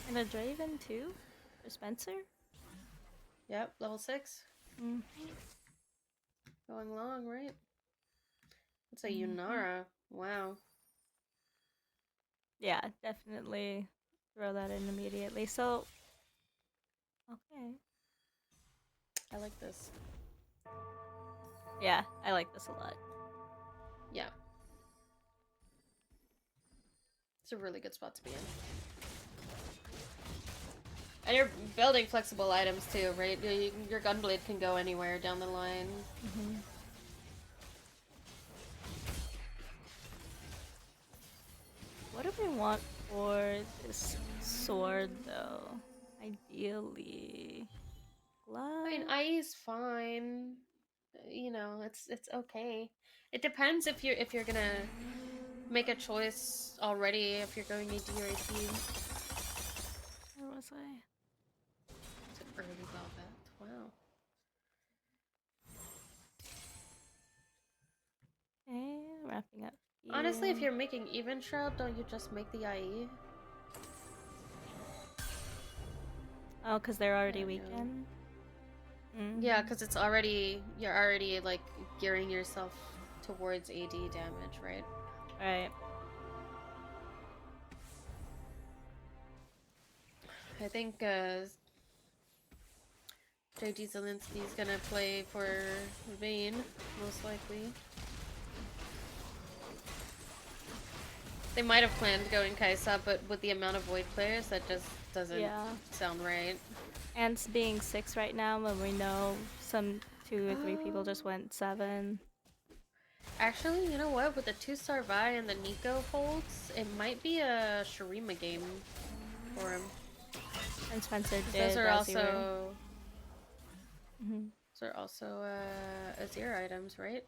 And a Draven too? For Spencer? Yep, level 6. Mm-hmm. Going long, right? It's a Yunara. Wow. Yeah, definitely throw that in immediately. So, okay. I like this. Yeah, I like this a lot. Yeah. It's a really good spot to be in. And you're building flexible items too, right? Your gunblade can go anywhere down the line. What do we want for this sword, though? Ideally, I mean, glove. IE's fine. You know, it's okay. It depends if you're gonna make a choice already. If you're going AD or AP. Where was I? It's an early Velvet. Wow. Okay, wrapping up. Honestly, if Here. you're making even shroud, don't you just make the IE? Oh, because they're already I know. weakened. Yeah, because it's already you're already like gearing yourself towards AD damage, right? Right. I think JD Zelensky's gonna play for Vayne, most likely. They might have planned going Kaisa, but with the amount of Void players, that just doesn't sound right. And it's being 6 right now when we know some 2 or 3 people just went 7. Actually, you know what? With the 2-star Vi and the Nico holds, it might be a Shurima game for him. And Spencer 'Cause did, those are as you were. also Mhm. those are also Azir items, right?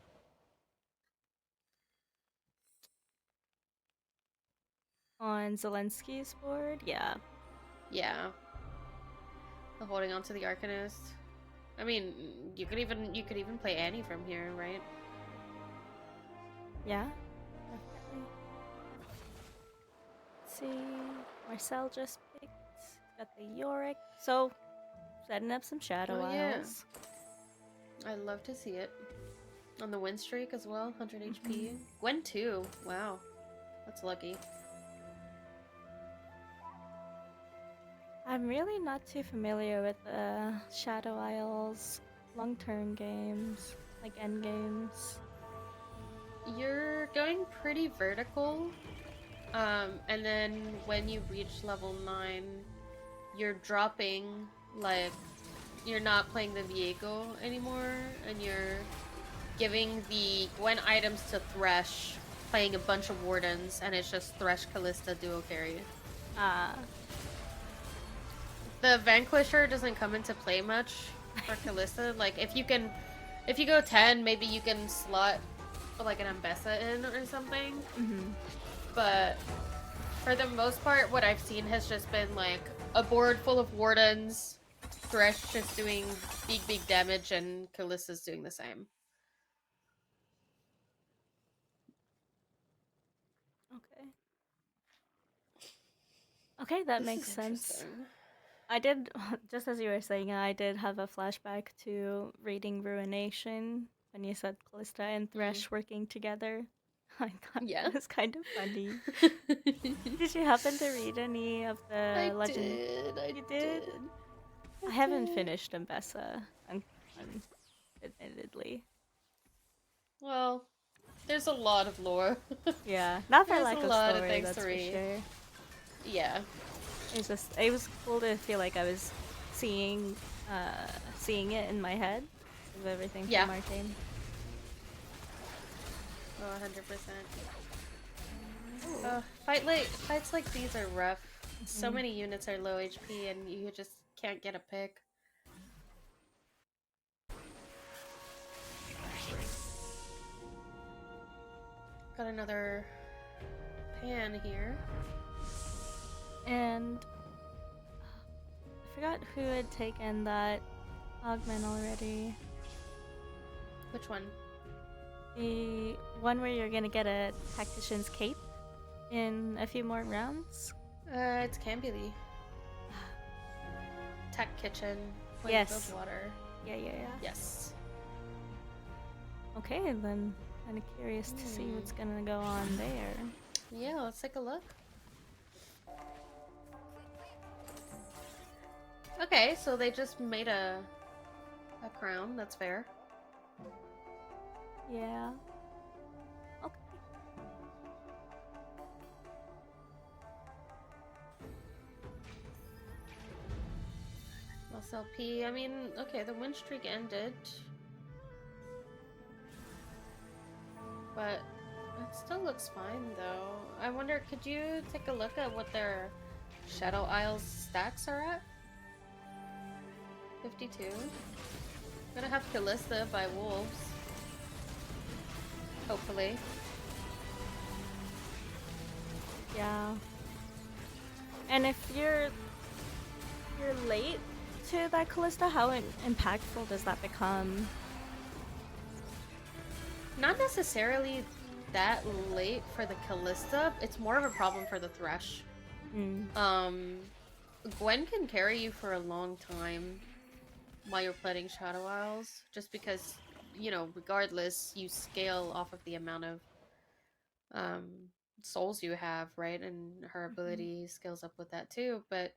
On Zelensky's board, yeah. Yeah. The holding onto the Arcanist. I mean, you could even play Annie from here, right? Yeah, definitely. Let's see, Marcel just picked. Got the Yorick. So, setting up some Shadow Oh yeah. Isles. I love to see it. On the win streak as well, 100 Mm-hmm. HP. Gwen too. Wow. That's lucky. I'm really not too familiar with the Shadow Isles long-term games, like end games. You're going pretty vertical. And then when you reach level 9, you're dropping, like, you're not playing the Viego anymore, and you're giving the Gwen items to Thresh, playing a bunch of Wardens, and it's just Thresh Callista duo carry. Ah, The Vanquisher doesn't come into play much for Callista. Like, if you go 10, maybe you can slot like an Ambessa in or something. mm-hmm. But for the most part, what I've seen has just been like a board full of Wardens, Thresh just doing big damage, and Callista's doing the same. Okay. Okay, that This makes is sense. interesting. I did, just as you were saying, I did have a flashback to reading Ruination when you said Callista and Thresh working together. I thought Yeah. that was kind of funny. Did you happen to read any of the legend? You did? I haven't finished Ambessa, admittedly. Well, there's a lot of lore. Yeah, not for There's lack a of lot of story, things that's to for read. sure. Yeah. It was cool to feel like I was seeing it in my head of everything Yeah. from Arcane. Oh, 100%. Fights like these are rough. So many units are low HP, and you just can't get a pick. Got another pan here. And I forgot who had taken that augment already. Which one? The one where you're gonna get a tactician's cape in a few more rounds. It's Cambly. Tech Kitchen. Yes. Of water. Yeah. Yes. Okay, then kind of curious to see what's gonna go on there. Yeah, let's take a look. Okay, so they just made a crown. That's fair. Yeah. Okay. SLP. I mean, okay, the win streak ended, but it still looks fine though. I wonder, could you take a look at what their Shadow Isles stacks are at? 52. Gonna have Callista by Wolves. Hopefully. Yeah. And if you're late to that Callista, how impactful does that become? Not necessarily that late for the Callista. It's more of a problem for the Thresh. Gwen can carry you for a long time while you're playing Shadow Isles, just because, you know, regardless, you scale off of the amount of souls you have, right? And her ability scales up with that too. But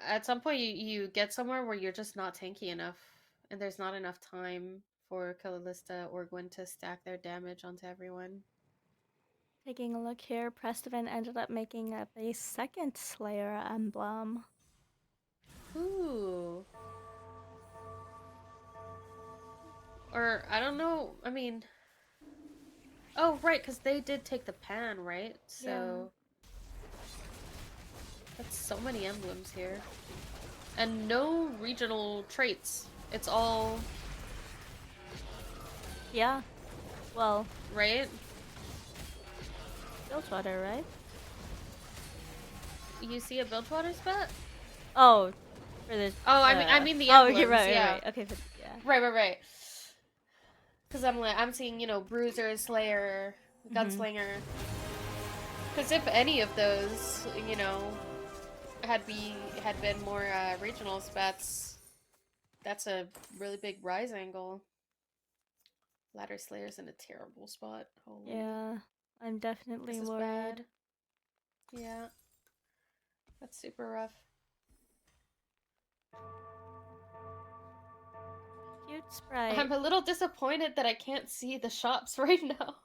at some point, you get somewhere where you're just not tanky enough, and there's not enough time for Callista or Gwen to stack their damage onto everyone. Taking a look here, Prestivan ended up making up a second Slayer emblem. Ooh. Or, I don't know. I mean... Oh, right, because they did take the pan, right? So... That's so many emblems here. And no regional traits. It's all... Yeah. Well, Right? Bilgewater, right? You see a Bilgewater spot? Oh, for the. Oh, I mean the Oh, emblems, you're right. yeah. Right. Okay, yeah. Right. Because I'm seeing, you know, Bruiser, Slayer, Gunslinger. Because if any of those, you know, had been more regional spats, that's a really big rise angle. Ladder Slayer's in a terrible spot. Holy. Yeah, I'm definitely This is worried. bad. Yeah. That's super rough. Cute sprite. I'm a little disappointed that I can't see the shops right now.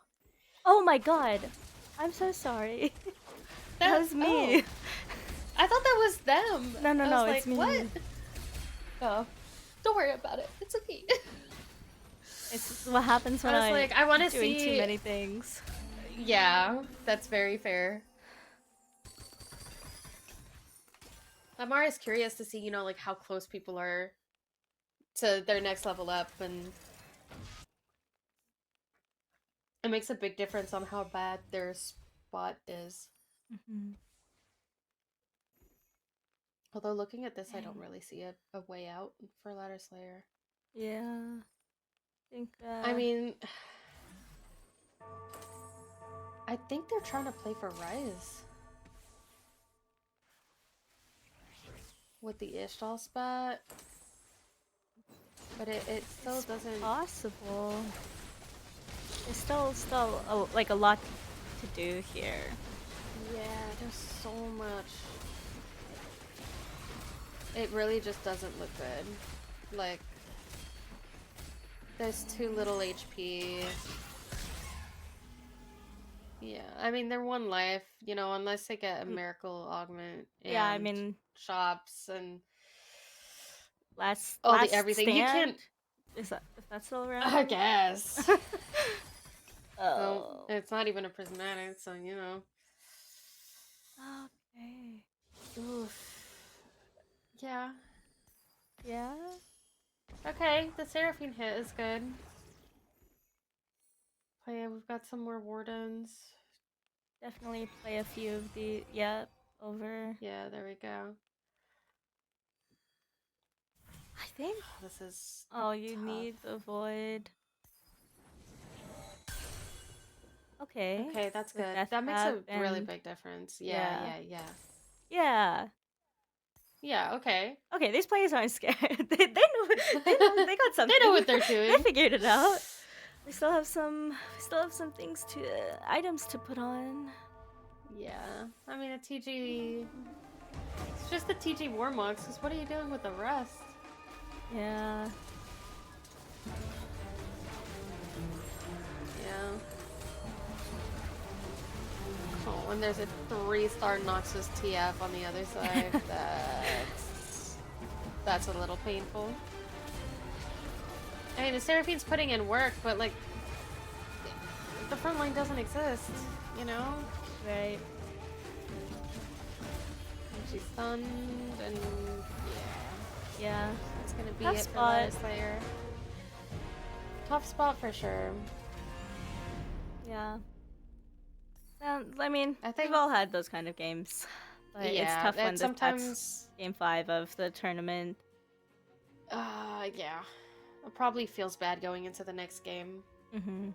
Oh my god. I'm so sorry. That was me. Oh. I thought that was them. No, I was it's like, me. what? Oh, don't worry about it. It's okay. It's what happens when I was like, I want to doing see too many things. Yeah, that's very fair. I'm always curious to see, you know, like how close people are to their next level up, and it makes a big difference on how bad their spot is. Although looking at this, I don't really see a way out for Ladder Slayer. Yeah. I think, I mean, I think they're trying to play for Rise. With the Ishtal spot. But it still doesn't... possible. There's still like a lot to do here. Yeah, there's so much. It really just doesn't look good. Like, there's too little HP. Yeah, I mean, they're one life, you know, unless they get a miracle augment. And Yeah, I mean, shops and last everything. Stand? You can't. Is that still around? I guess. Oh. Well, it's not even a prismatic, so you know. Okay. Oof. Yeah. Yeah. Okay, the Seraphine hit is good. Oh yeah, we've got some more Wardens. Definitely play a few of the over. Yeah, there we go. I think This is you tough. need the void. Okay. Okay, that's The good. death That makes a trap really and- big difference. Yeah. Yeah. Yeah. Okay. Okay, these players aren't scared. they know they got something. They know what they're doing. They figured it out. We still have some things to items to put on. Yeah. I mean, a TG. It's just the TG Warmogs, because what are you doing with the rest? Yeah. Yeah. Oh, and there's a 3-star Noxus TF on the other side. That's a little painful. I mean, the Seraphine's putting in work, but like, the front line doesn't exist, you know? Right. And she's stunned, and yeah. Yeah. That's gonna be Tough it spot. for Ladder Slayer. Tough spot for sure. Yeah. I mean, I think- we've all had those kind of games. But it's Yeah, tough when and that's sometimes... game 5 of the tournament. Yeah. It probably feels bad going into the next game. Mm-hmm.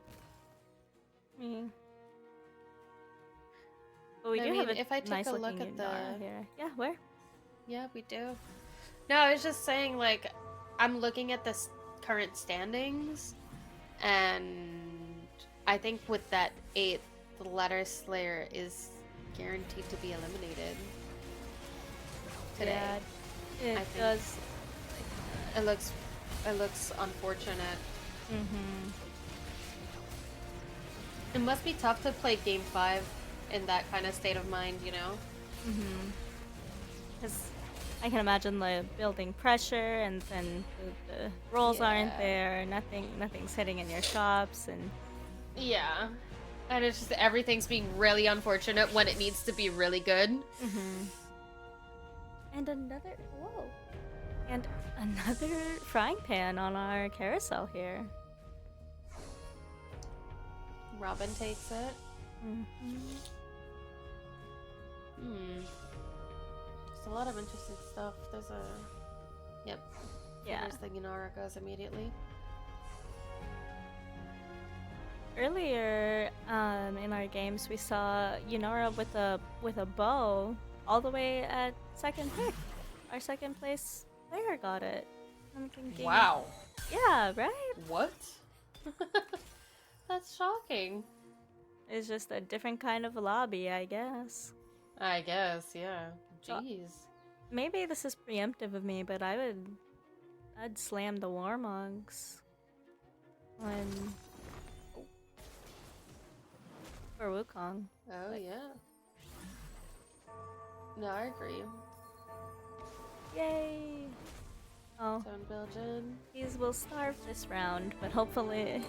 But we I do mean, have a if I take nice a look looking at the- Yunara here. Yeah, where? Yeah, we do. No, I was just saying, like, I'm looking at the current standings, and I think with that 8th, the Ladder Slayer is guaranteed to be eliminated today. Yeah, it I think. does. It looks unfortunate. Mm-hmm. It must be tough to play Game 5 in that kind of state of mind, you know? Mm-hmm. Because I can imagine the building pressure, and then the rolls aren't Yeah. there. Nothing's hitting in your shops, and Yeah. And it's just everything's being really unfortunate when it needs to be really good. and another frying pan on our carousel here. Robin takes it. Mm-hmm. There's a lot of interesting stuff. There's a... Yep. Yeah. There's the Ginara goes immediately. Earlier, in our games, we saw Yunara with a bow all the way at second pick. Our second place player got it. I'm thinking, Wow. yeah, right? What? That's shocking. It's just a different kind of lobby, I guess. I guess, yeah. So- Jeez. Maybe this is preemptive of me, but I'd slam the Warmogs on for Wukong. Oh, yeah. No, I agree. Yay! Oh, Zone Belgian. he will starve this round, but hopefully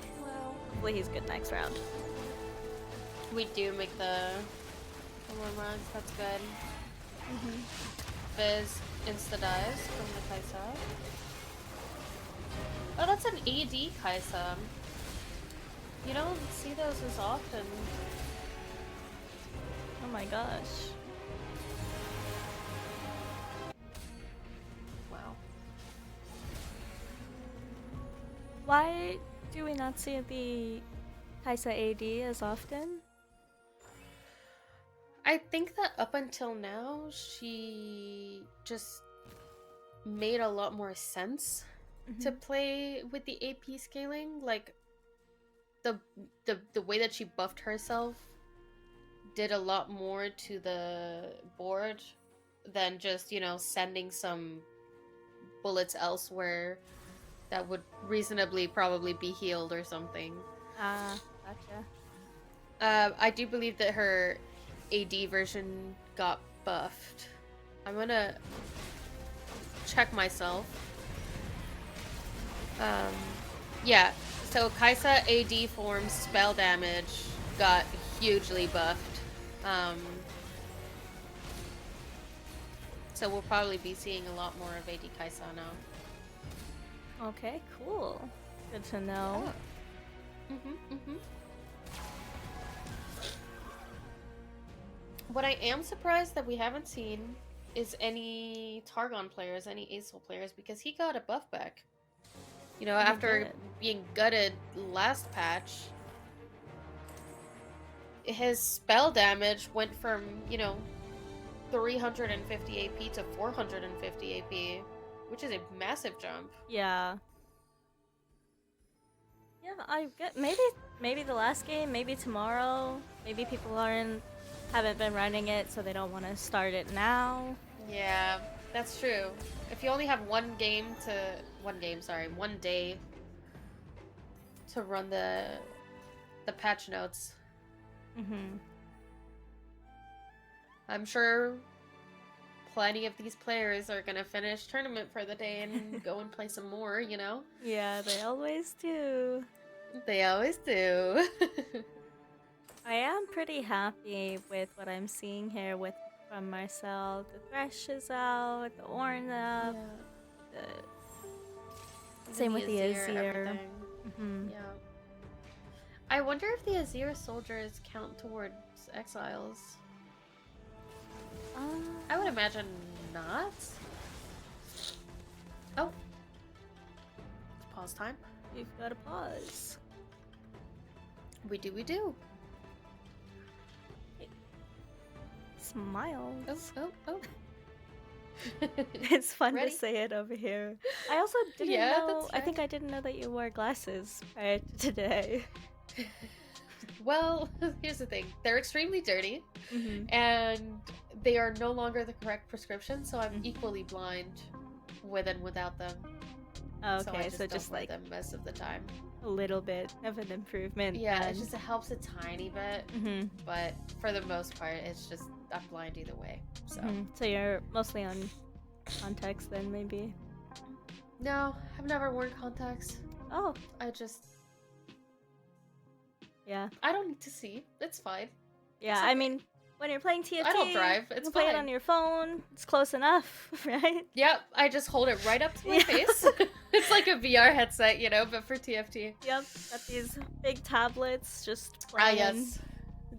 he's good next round. We do make the one runs, that's good. Fizz insta dies from the Kaisa. Oh, that's an AD Kaisa. You don't see those as often. Oh my gosh. Wow. Why do we not see the Kaisa AD as often? I think that up until now, she just made a lot more sense to play with the AP scaling. Like, the way that she buffed herself did a lot more to the board than just, you know, sending some bullets elsewhere that would reasonably probably be healed or something. Ah, gotcha. I do believe that her AD version got buffed. I'm gonna check myself. Yeah, so Kaisa AD form spell damage got hugely buffed. So we'll probably be seeing a lot more of AD Kaisa now. Okay, cool. Good to know. What I am surprised that we haven't seen is any Targon players, any Acel players, because he got a buff back. You know, He after did. being gutted last patch, his spell damage went from, you know, 350 AP to 450 AP, which is a massive jump. Yeah. Yeah, I get maybe the last game, maybe tomorrow. Maybe people haven't been running it, so they don't want to start it now. Yeah, that's true. If you only have one day to run the patch notes, I'm sure plenty of these players are gonna finish tournament for the day and go and play some more, you know? Yeah, they always do. They always do. I am pretty happy with what I'm seeing here from Marcel. The Thresh is out, the Ornn up, same with the Azir. Yeah. I wonder if the Azir soldiers count towards exiles. I would imagine not. Oh. It's pause time. You've got to pause. We do. Smiles. Oh. It's fun Ready? to say it over here. I also didn't Yeah, know. that's I think I didn't know that you wore glasses prior to today. Well, here's the thing. They're extremely dirty, Mm-hmm. and they are no longer the correct prescription, so I'm equally blind with and without them. Okay, so so I just don't wear like them most of the time. a little bit of an improvement. Yeah, then. it just helps a tiny bit, but for the most part, it's just I'm blind either way. So So you're mostly on contacts then, maybe. No, I've never worn contacts. Oh, I just yeah. I don't need to see. It's fine. Yeah, It's I okay. mean, when you're playing TFT, I don't drive. you It's can play it fine. on your phone. It's close enough, right? Yep, I just hold it right up to my Yeah. face. It's like a VR headset, you know, but for TFT. Yep, got these big tablets just Ah, playing. yes.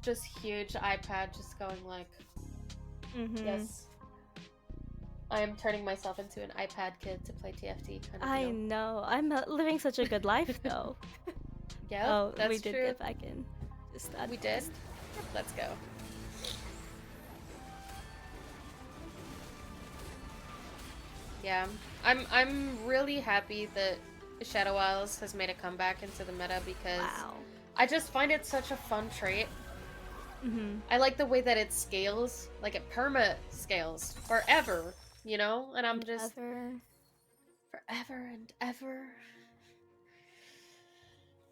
Just huge iPad just going like, Mm-hmm. yes. I am turning myself into an iPad kid to play TFT kind of I deal. know. I'm living such a good life, though. Yep, Oh, that's we did true. get back in. Just that We did? fast. Let's go. Yeah, I'm really happy that Shadow Isles has made a comeback into the meta because Wow. I just find it such a fun trait. Mm-hmm. I like the way that it scales, like it perma scales forever, you know? And I'm just forever and ever.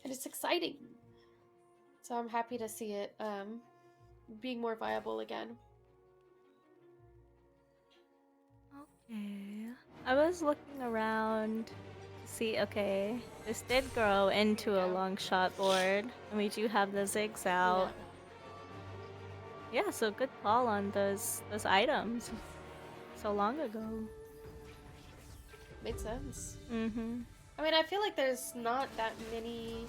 And it's exciting. So I'm happy to see it being more viable again. Okay. I was looking around to see, okay, this did grow into a Yeah. long shot board, and we do have the zigs out. Yeah, so good call on those items so long ago. Made sense. Mm-hmm. I mean, I feel like there's not that many.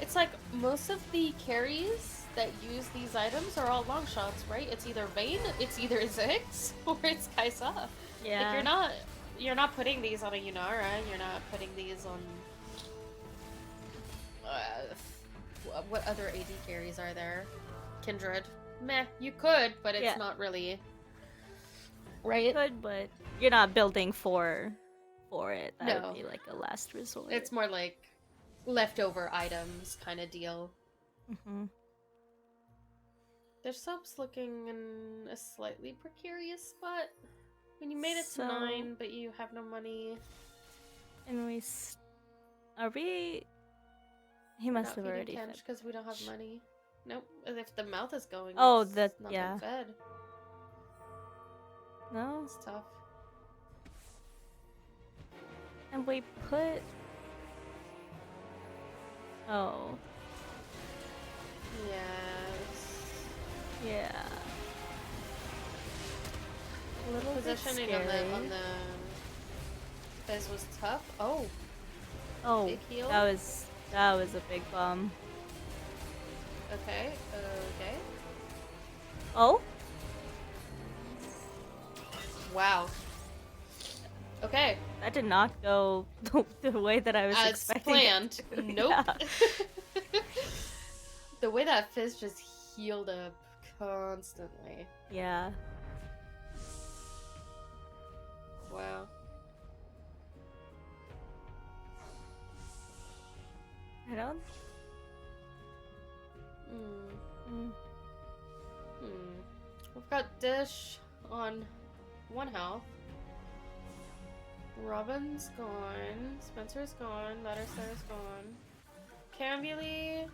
It's like most of the carries that use these items are all long shots, right? It's either Vayne, it's either Ziggs, or it's Kaisa. Yeah. Like you're not putting these on a Yunara. You're not putting these on. What other AD carries are there? Kindred. Meh. You could, but it's Yeah. not really. Right? Good, but you're not building for it. That No. would be like a last resort. It's more like leftover items kind of deal. Mm-hmm. Their subs looking in a slightly precarious spot. When you made it So- to 9, but you have no money. And are we? He must have already fed. because we don't have money. Nope. If the mouth is going, Oh, it's that- not yeah. been fed. No, It's tough. and we put. Oh, Yes. yeah. A little bit Positioning on scary. the Fizz was tough. Oh, Oh, big heal. that was a big bum. Okay. Okay. Oh, Wow. Okay. that did not go the way that I was As expecting. planned. It to. Nope. Yeah. The way that Fizz just healed up constantly. Yeah. Wow. I don't. Hmm. We've got Dish on 1 health. Robin's gone. Spencer's gone. Ladderstar's gone. Cambly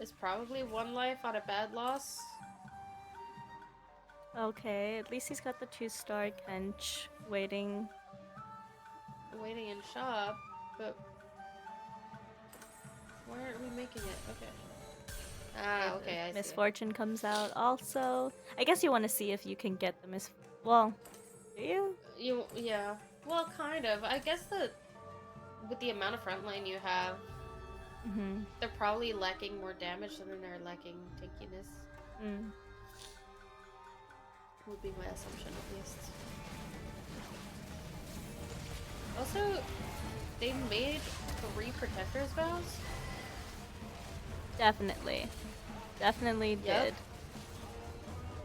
is probably 1 life on a bad loss. Okay, at least he's got the 2-star Kench waiting. Waiting in shop, but why aren't we making it? Okay. Ah, okay, I see. Misfortune comes out also. I guess you want to see if you can get the Well, do you? Yeah. Well, kind of. I guess that with the amount of frontline you have, Mm-hmm. they're probably lacking more damage than they're lacking tankiness. Mm. Would be my assumption, at least. Also, they made 3 protectors vows. Definitely. Definitely Yep. did.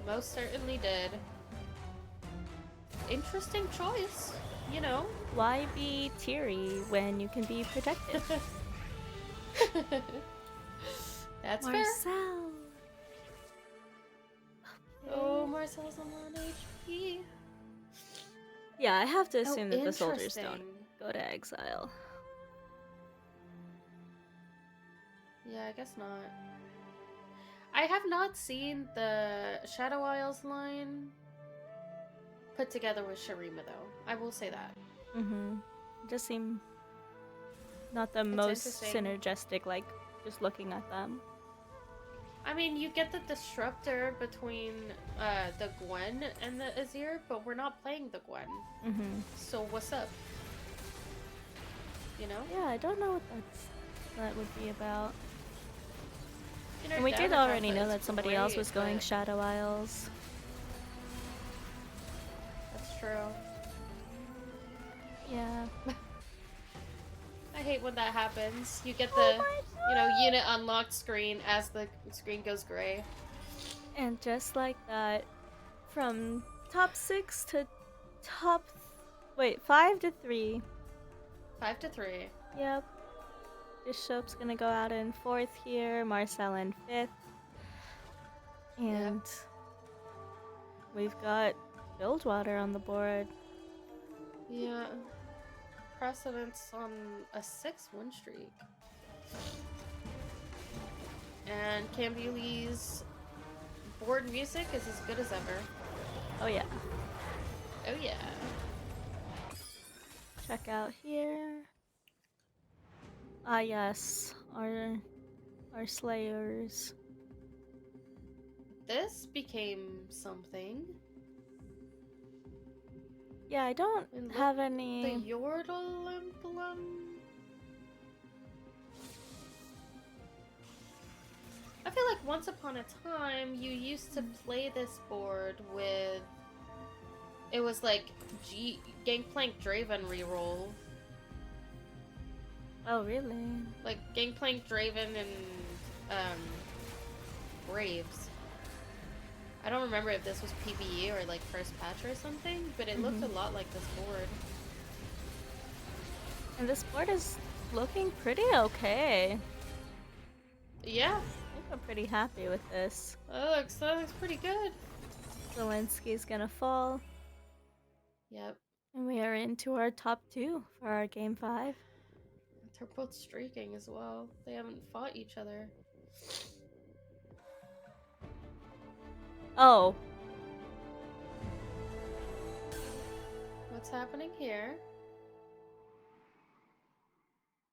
Most certainly did. Interesting choice, you know. Why be teary when you can be protected? That's fair. Marcel. Oh, Marcel's on 1 HP. Yeah, I have to assume that the soldiers don't Interesting. go to exile. Yeah, I guess not. I have not seen the Shadow Isles line put together with Shurima, though. I will say that. Just seem not the It's most interesting. synergistic, like, just looking at them. I mean, you get the disruptor between the Gwen and the Azir, but we're not playing the Gwen. So what's up? You know? Yeah, I don't know what that would be about. You know, And we did Damage already Alpha know is that somebody else great, was going but Shadow Isles. That's true. Yeah. I hate when that happens. You get the, unit unlocked screen as the screen goes gray. And just like that, from top 6 to top... Wait, 5 to 3. 5 to 3. Yep. Bishop's gonna go out in 4th here, Marcel in 5th. And we've got Bilgewater on the board. Yeah. Precedence on a 6 win streak. And Cambuli's board music is as good as ever. Oh yeah. Oh yeah. Check out here. Ah yes, our slayers. This became something. Yeah, I don't And have The any. Yordle emblem. I feel like once upon a time you used to play this board with. It was like Gangplank Draven reroll. Oh really? Like Gangplank Draven and Braves. I don't remember if this was PvE or like first patch or something, but it looked a lot like this board. And this board is looking pretty okay. Yeah, I think I'm pretty happy with this. that looks pretty good. Zelensky's gonna fall. Yep, And we are into our top 2 for our game 5. they're both streaking as well. They haven't fought each other. Oh. What's happening here?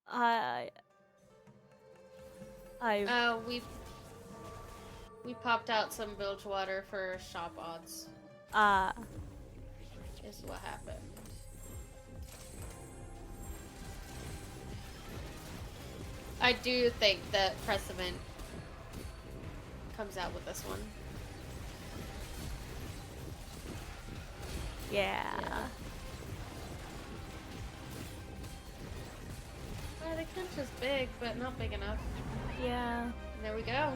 I We popped out some Bilgewater for shop odds. Is what happened. I do think that Precedent comes out with this one. yeah. Well, the clinch is big, but not big enough. Yeah. There we go.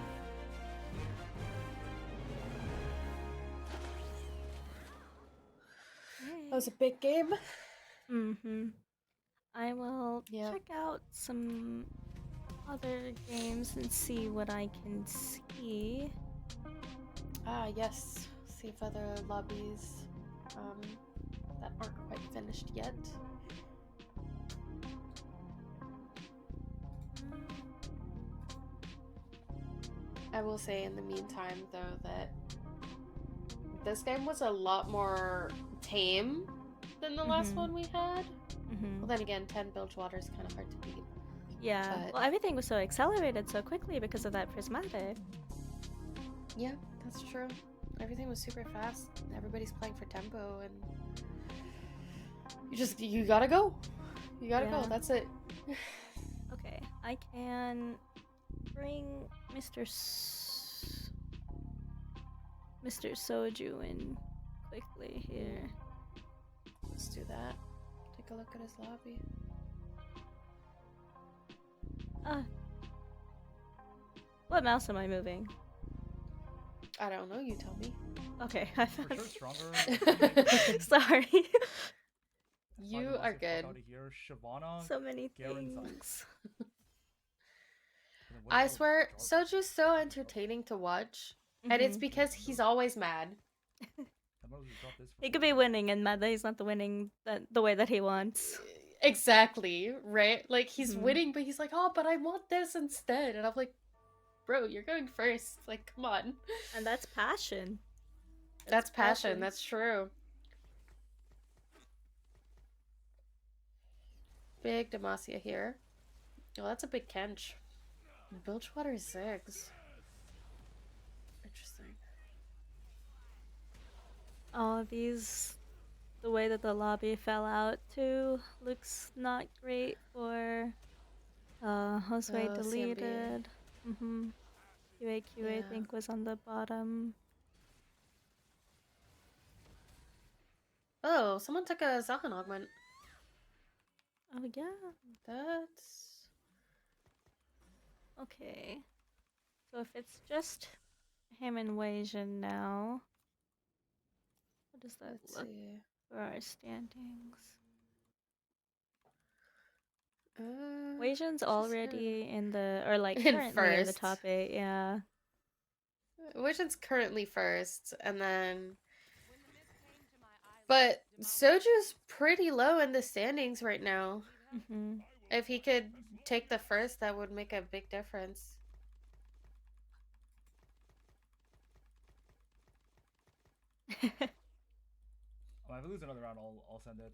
That was a big game. I will Yeah. check out some other games and see what I can see. Ah, yes. See if other lobbies that aren't quite finished yet. I will say in the meantime, though, that this game was a lot more tame than the last one we had. Well, then again, 10 Bilgewater is kind of hard to beat. Yeah. But- Well, everything was so accelerated so quickly because of that prismatic. Yeah, that's true. Everything was super fast. Everybody's playing for tempo, and you gotta go. You gotta go. Yeah. That's it. Okay, I can bring Mr. Mr. Soju in quickly here. Let's do that. Take a look at his lobby. What mouse am I moving? I don't know. You tell me. Okay, I For found. sure, stronger. Sorry. You are good. Out of here, Shyvana. So many Garen's up. things. And then what I about swear, Jarvan? Soju's so entertaining to watch, and it's because he's always mad. I might as well drop this for He could be winning and mad that he's not the winning the way that he wants. Exactly, right? Like, he's winning, but he's like, oh, but I want this instead. And I'm like, bro, you're going first. Like, come on. And that's passion. That's passion. That's true. Big Demacia here. Oh, that's a big Kench. Bilgewater 6. Interesting. Oh, the way that the lobby fell out too looks not great for Hostway Oh, CMB. deleted. QA I Yeah. think was on the bottom. Oh, someone took a Zahan augment. Oh yeah. That's... Okay. So if it's just him and Wei Jin now, what does that Let's look see. for our standings? Uh, Wei Jin's which is good. already in the, or like In currently in the first. top 8, yeah. Wishin's currently first, and then... But Soju's pretty low in the standings right now. If he could take the first, that would make a big difference. If I lose another round, I'll send it.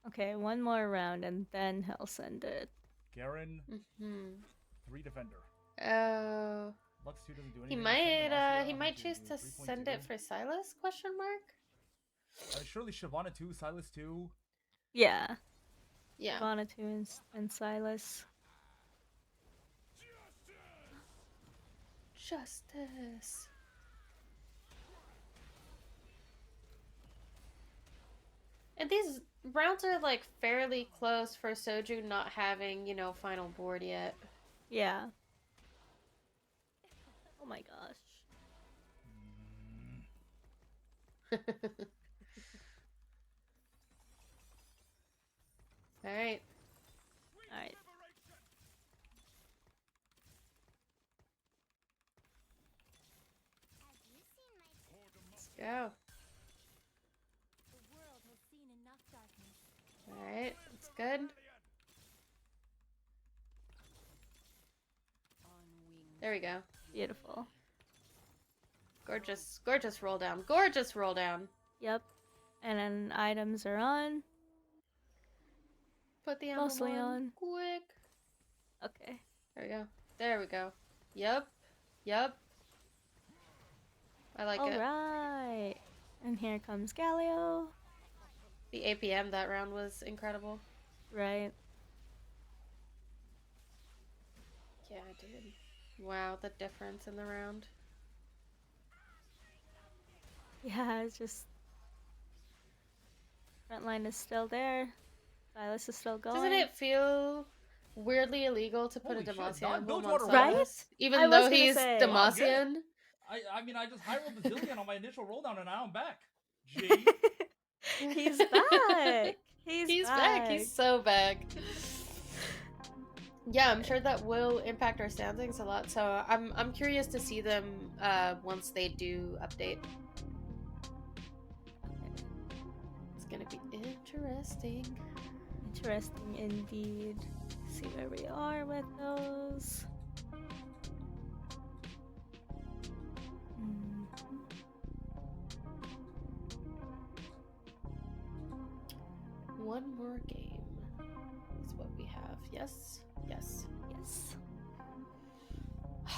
Okay, one more round and then he'll send it. Garen, Mm-hmm. 3 defender. Oh, Lux 2 doesn't do he anything. he might choose to send it for Silas? Question mark. Surely Shyvana 2, Silas 2. Yeah. Yeah. Ivana 2 and Silas. Justice. And these rounds are like fairly close for Soju not having, you know, final board yet. Yeah. Oh my gosh. Alright. Alright. Let's go. The world has seen enough darkness. Alright, that's good. There we go. Beautiful. Gorgeous, gorgeous roll down. Gorgeous roll down. Yep. And then items are on. Put the emblem Mostly on. quick. Okay. There we go. There we go. Yep. Yep. I like it. Alright. And here comes Galio. The APM that round was incredible. Right. Yeah, dude. Wow, the difference in the round. Yeah, it's just... Front line is still there. Silas is still going. Doesn't it feel weirdly illegal to put Holy a shit, Demacia not emblem Bilgewater on Right? Silas? I Even was though gonna he's say. Wow, get it. Demacian? I mean, I just high rolled the Zillion on my initial roll down and now I'm back. G. He's back. He's back. He's so back. Yeah, I'm sure that will impact our standings a lot. So I'm curious to see them once they do update. It's gonna be interesting. Interesting indeed. See where we are with those. One more game is what we have. Yes? Yes. Yes.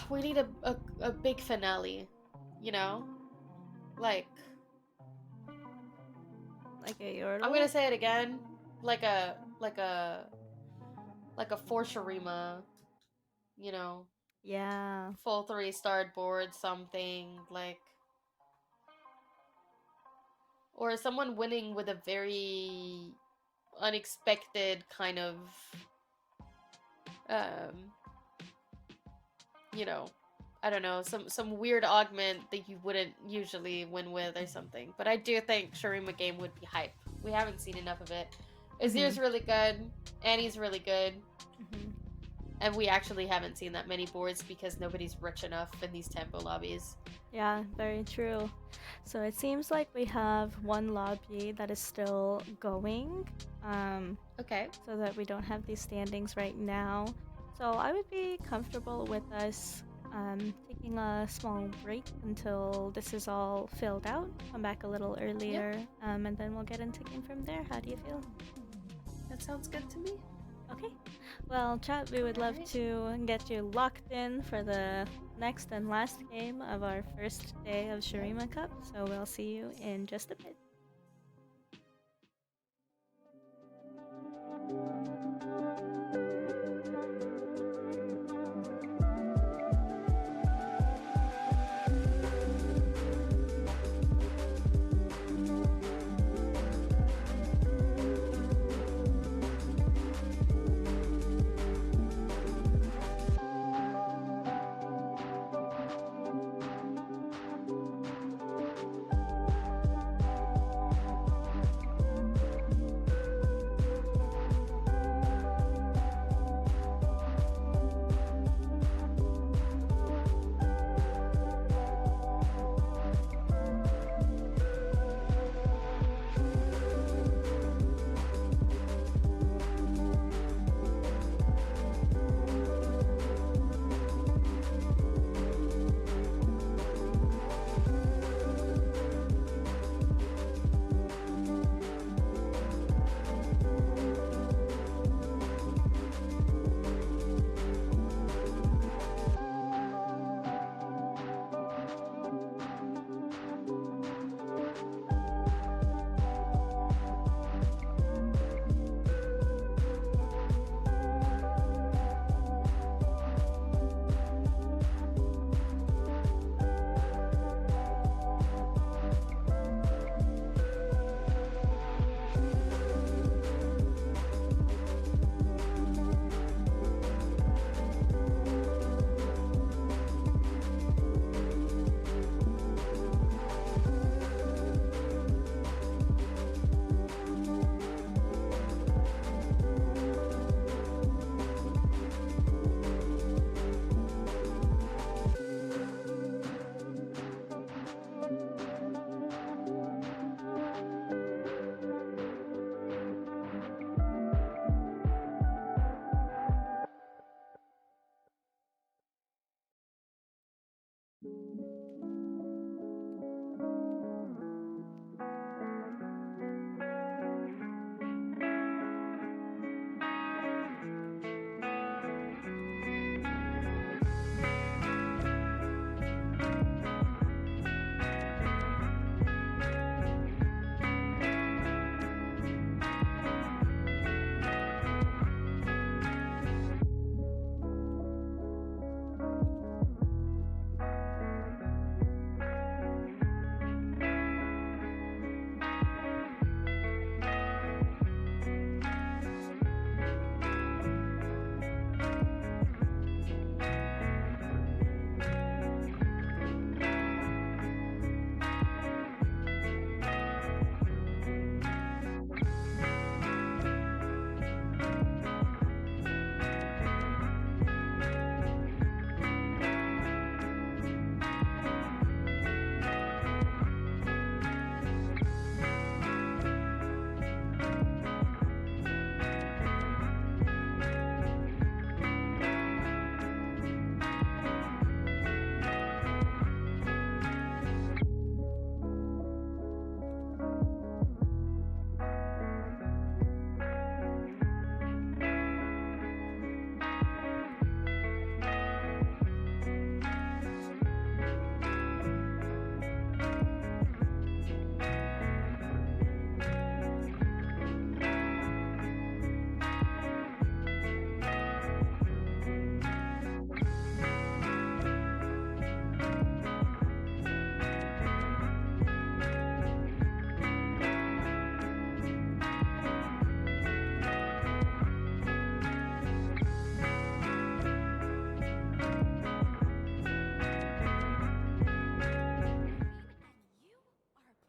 We need a big finale, you know? Like a Yordle? I'm gonna say it again. Like a for Shurima, you know, Yeah. full 3-star board something, like, or someone winning with a very unexpected kind of you know, I don't know, some weird augment that you wouldn't usually win with or something. But I do think Shurima game would be hype. We haven't seen enough of it. Azir's really good, Annie's really good. And we actually haven't seen that many boards because nobody's rich enough in these tempo lobbies. Yeah, very true. So it seems like we have one lobby that is still going. Okay. So that we don't have these standings right now. So I would be comfortable with us taking a small break until this is all filled out. Come back a little earlier, and then we'll get into game from there. How do you feel? That That sounds good to me. Okay. Well, chat, we would love Alright. to get you locked in for the next and last game of our first day of Shurima Cup. So we'll see you in just a bit.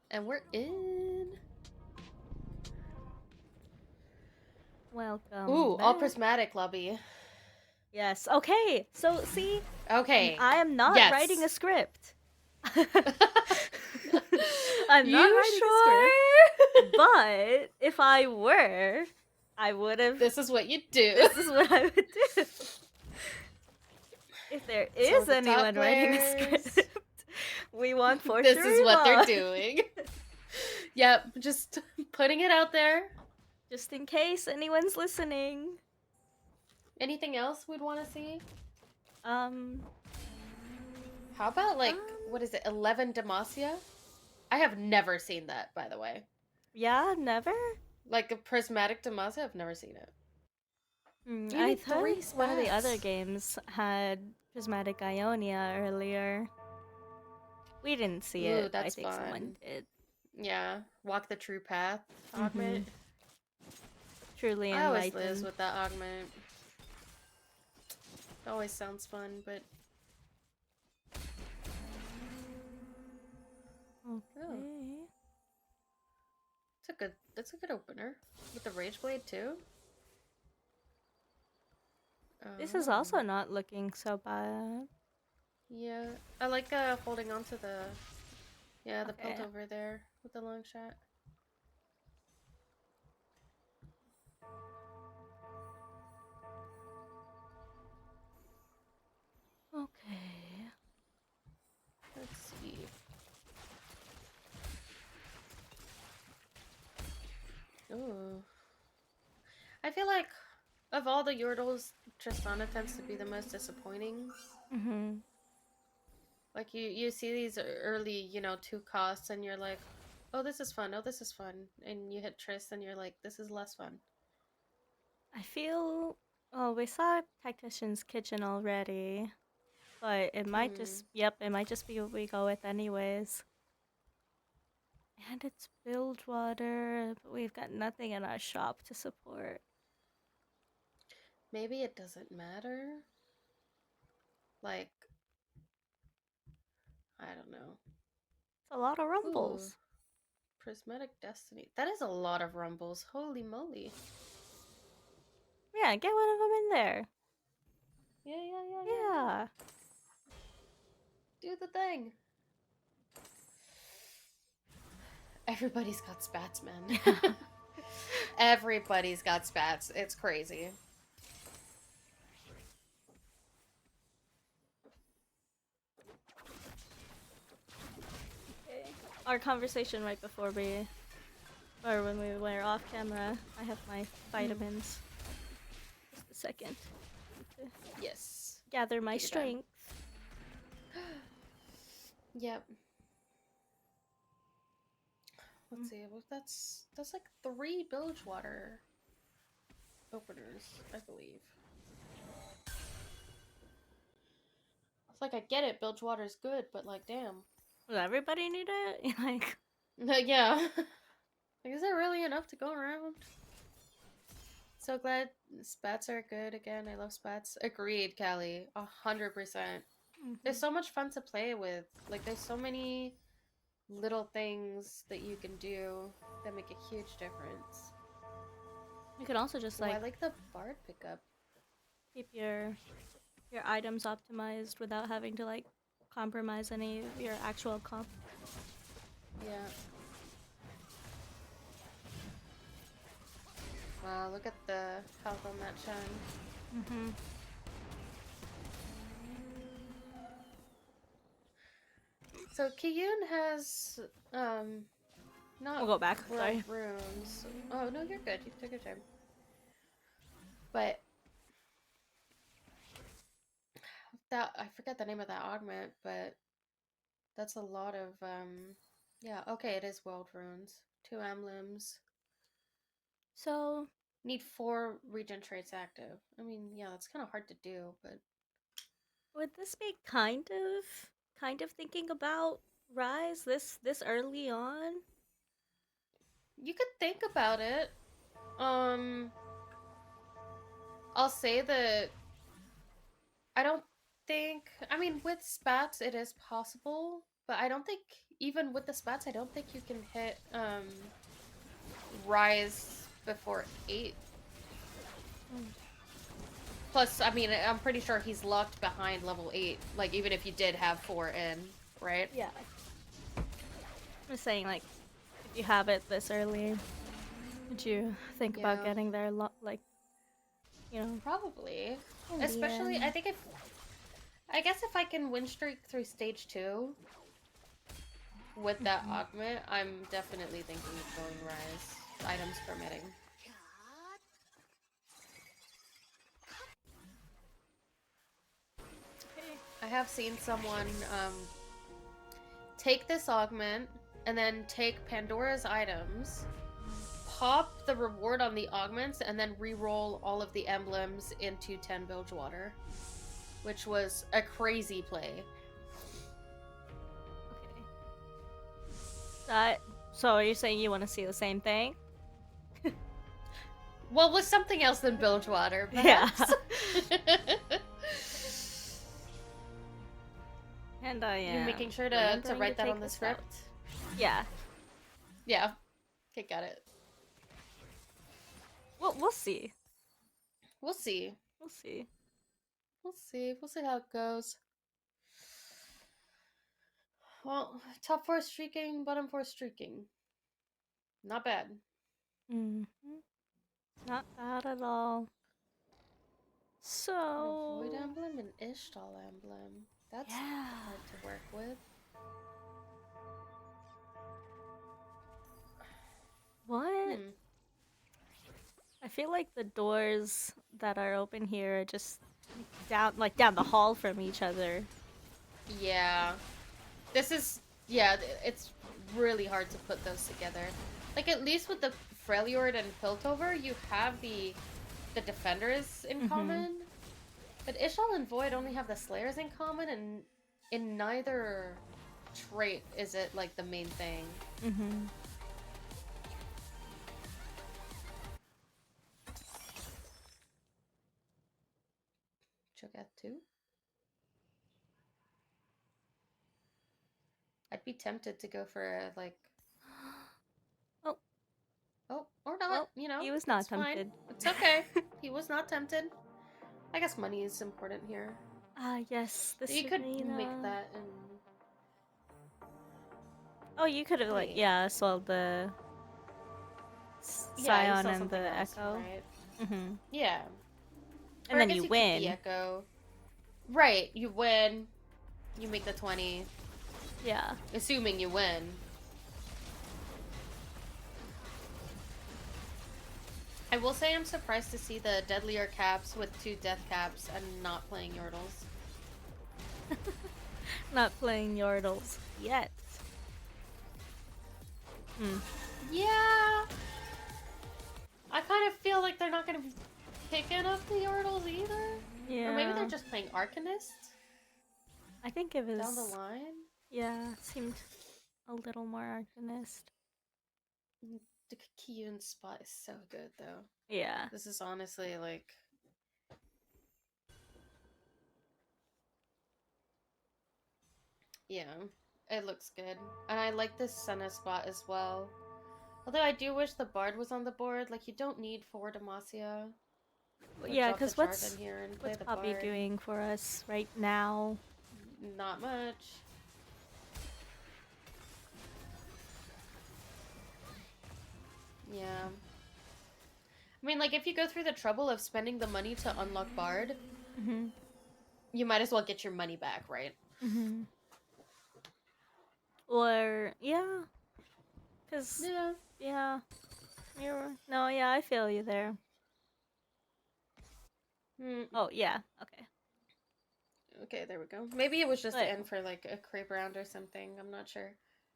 And we're in. Welcome. Ooh, all back. prismatic lobby. Yes. Okay. So see, Okay. I am not Yes. writing a script. I'm You not writing sure? a script. But if I were, I would have. This is what you do. This is what I would do. If there is the top anyone writing a players- script, we want for This is what they're Shurima. doing. Yep, just putting it out there. Just in case anyone's listening. Anything else we'd want to see? Um, How about like Um, what is it? 11 Demacia? I have never seen that, by the way. yeah, never? Like a prismatic Demacia, I've never seen it. You I need thought 3 one of the other spats. games had Prismatic Ionia earlier. We didn't see Ooh, it, but I that's think someone fun. did. Yeah, walk the true path Mm-hmm. augment. Truly I always lose enlightened. with that augment. It always sounds fun, but oh, Okay. that's a good opener with the Rage Blade too. This is also Oh. not looking so bad. Yeah, I like holding on to the the Okay. pelt over there with the long shot. Okay. Let's see. Ooh. I feel like of all the Yordles, Tristana tends to be the most disappointing. Mm-hmm. Like you see these early, 2 costs and you're like, "Oh, this is fun. Oh, this is fun." And you hit Trist and you're like, "This is less fun." I feel... Oh, we saw Tactician's Kitchen already. But it might Hmm. just... Yep, it might just be what we go with anyways. And it's Bilgewater, but we've got nothing in our shop to support. Maybe it doesn't matter. Like, I don't know. It's a lot of Ooh, rumbles. Prismatic Destiny. That is a lot of rumbles. Holy moly. Yeah, get one of them in there. Yeah. Yeah. Do the thing. Everybody's got spats, man. Everybody's got spats. It's crazy. Okay. Our conversation right before we... Or when we were off camera, I have my vitamins. Just a second. Need to Yes. gather my Take your time. strength. Yep. Let's see. Well, that's like 3 Bilgewater openers, I believe. It's like I get it, Bilgewater's good, but like, damn. Does everybody need it? Like... Yeah. Like, is there really enough to go around? So glad spats are good again. I love spats. Agreed, Callie. 100%. There's so much fun to play with. Like, there's so many little things that you can do that make a huge difference. You could also just Oh, like I like the bard pickup. keep your items optimized without having to like compromise any of your actual comp. Yeah. Wow, look at the health on that Chen. Mm-hmm. So Kiyun has not We'll go back. world Sorry. runes. Oh no, you're good. You took your time. But that I forget the name of that augment, but that's a lot of yeah, okay, it is world runes. 2 emblems. So Need 4 regen traits active. I mean, yeah, that's kind of hard to do, but would this be kind of thinking about Rise this early on? you could think about it. I'll say that I don't think. I mean, with spats, it is possible, but I don't think even with the spats, I don't think you can hit rise before 8. Plus, I mean, I'm pretty sure he's locked behind level 8. Like, even if you did have 4 in, right? Yeah. I'm just saying, like, if you have it this early, would you think about Yeah. getting there? Like, you know, Probably. in the Especially, end? I think I guess if I can win streak through stage 2 with that augment, I'm definitely thinking of going rise, items permitting. have seen someone take this augment and then take Pandora's items, pop the reward on the augments, and then re-roll all of the emblems into 10 bilge water, which was a crazy play. Okay. So are you saying you want to see the same thing? Well, with something else than bilge water, Yeah. perhaps. And I am You're making sure to remembering write that take on the this script? out. Yeah. Yeah. Okay, got it. Well, we'll see. We'll see. We'll see. We'll see. We'll see how it goes. Well, top 4 streaking, bottom 4 streaking. Not bad. Mm-hmm. Not bad at all. So... Void emblem and Ishtal emblem. That's Yeah. hard to work with. What? I feel like the doors that are open here are just down the hall from each other. Yeah. This is... Yeah, it's really hard to put those together. Like, at least with the Freljord and Piltover, you have the defenders in common. But Ishtal and Void only have the Slayers in common, and in neither trait is it, like, the main thing. Cho'Gath 2? I'd be tempted to go for a, like... Oh, or not, Well, you know. he was not it's fine. tempted. It's okay. He was not tempted. I guess money is important here. Yes, this You could arena. make that in... Oh, you could have, like, Wait. yeah, sold the Yeah, you Scion saw and something the else, Echo. right? Mm-hmm. Yeah. And Or I then guess you keep win. the Echo. Right, you win. You make the 20. Yeah. Assuming you win. I will say I'm surprised to see the deadlier caps with 2 death caps and not playing Yordles. Not playing Yordles yet. Yeah. I kind of feel like they're not going to be picking up the Yordles either. Yeah. Or maybe they're just playing Arcanist I think it was down the line. Yeah, seemed a little more Arcanist. The Kiyun spot is so good though. Yeah. This is honestly like... Yeah, it looks good. And I like this Senna spot as well. Although I do wish the Bard was on the board. Like, you don't need 4 Demacia. Yeah, because what's what's Poppy doing for us right now? Not much. Yeah. I mean, like, if you go through the trouble of spending the money to unlock Bard, you might as well get your money back, right? Or, yeah. Because, yeah. No, yeah, I feel you there. Oh, yeah, okay. Okay, there we go. Maybe it was just to end for, like, a creep round or something. I'm not sure.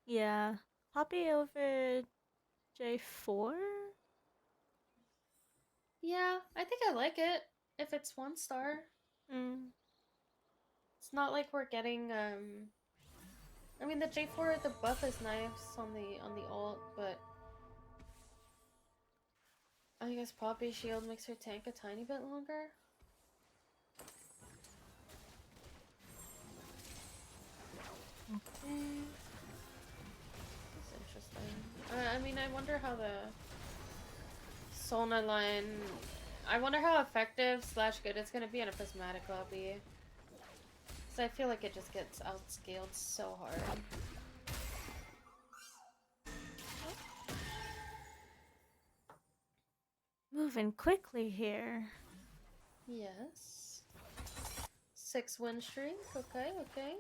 Yeah. Poppy over J4? Yeah, I think I like it. If it's 1 star. It's not like we're getting, I mean, the J4, the buff is nice on the ult, but I guess Poppy Shield makes her tank a tiny bit longer. Okay. That's interesting. I mean, I wonder how the Solna line... I wonder how effective / good it's gonna be in a prismatic lobby. Because I feel like it just gets outscaled so hard. Moving quickly here. Yes. 6 win streak. Okay, okay.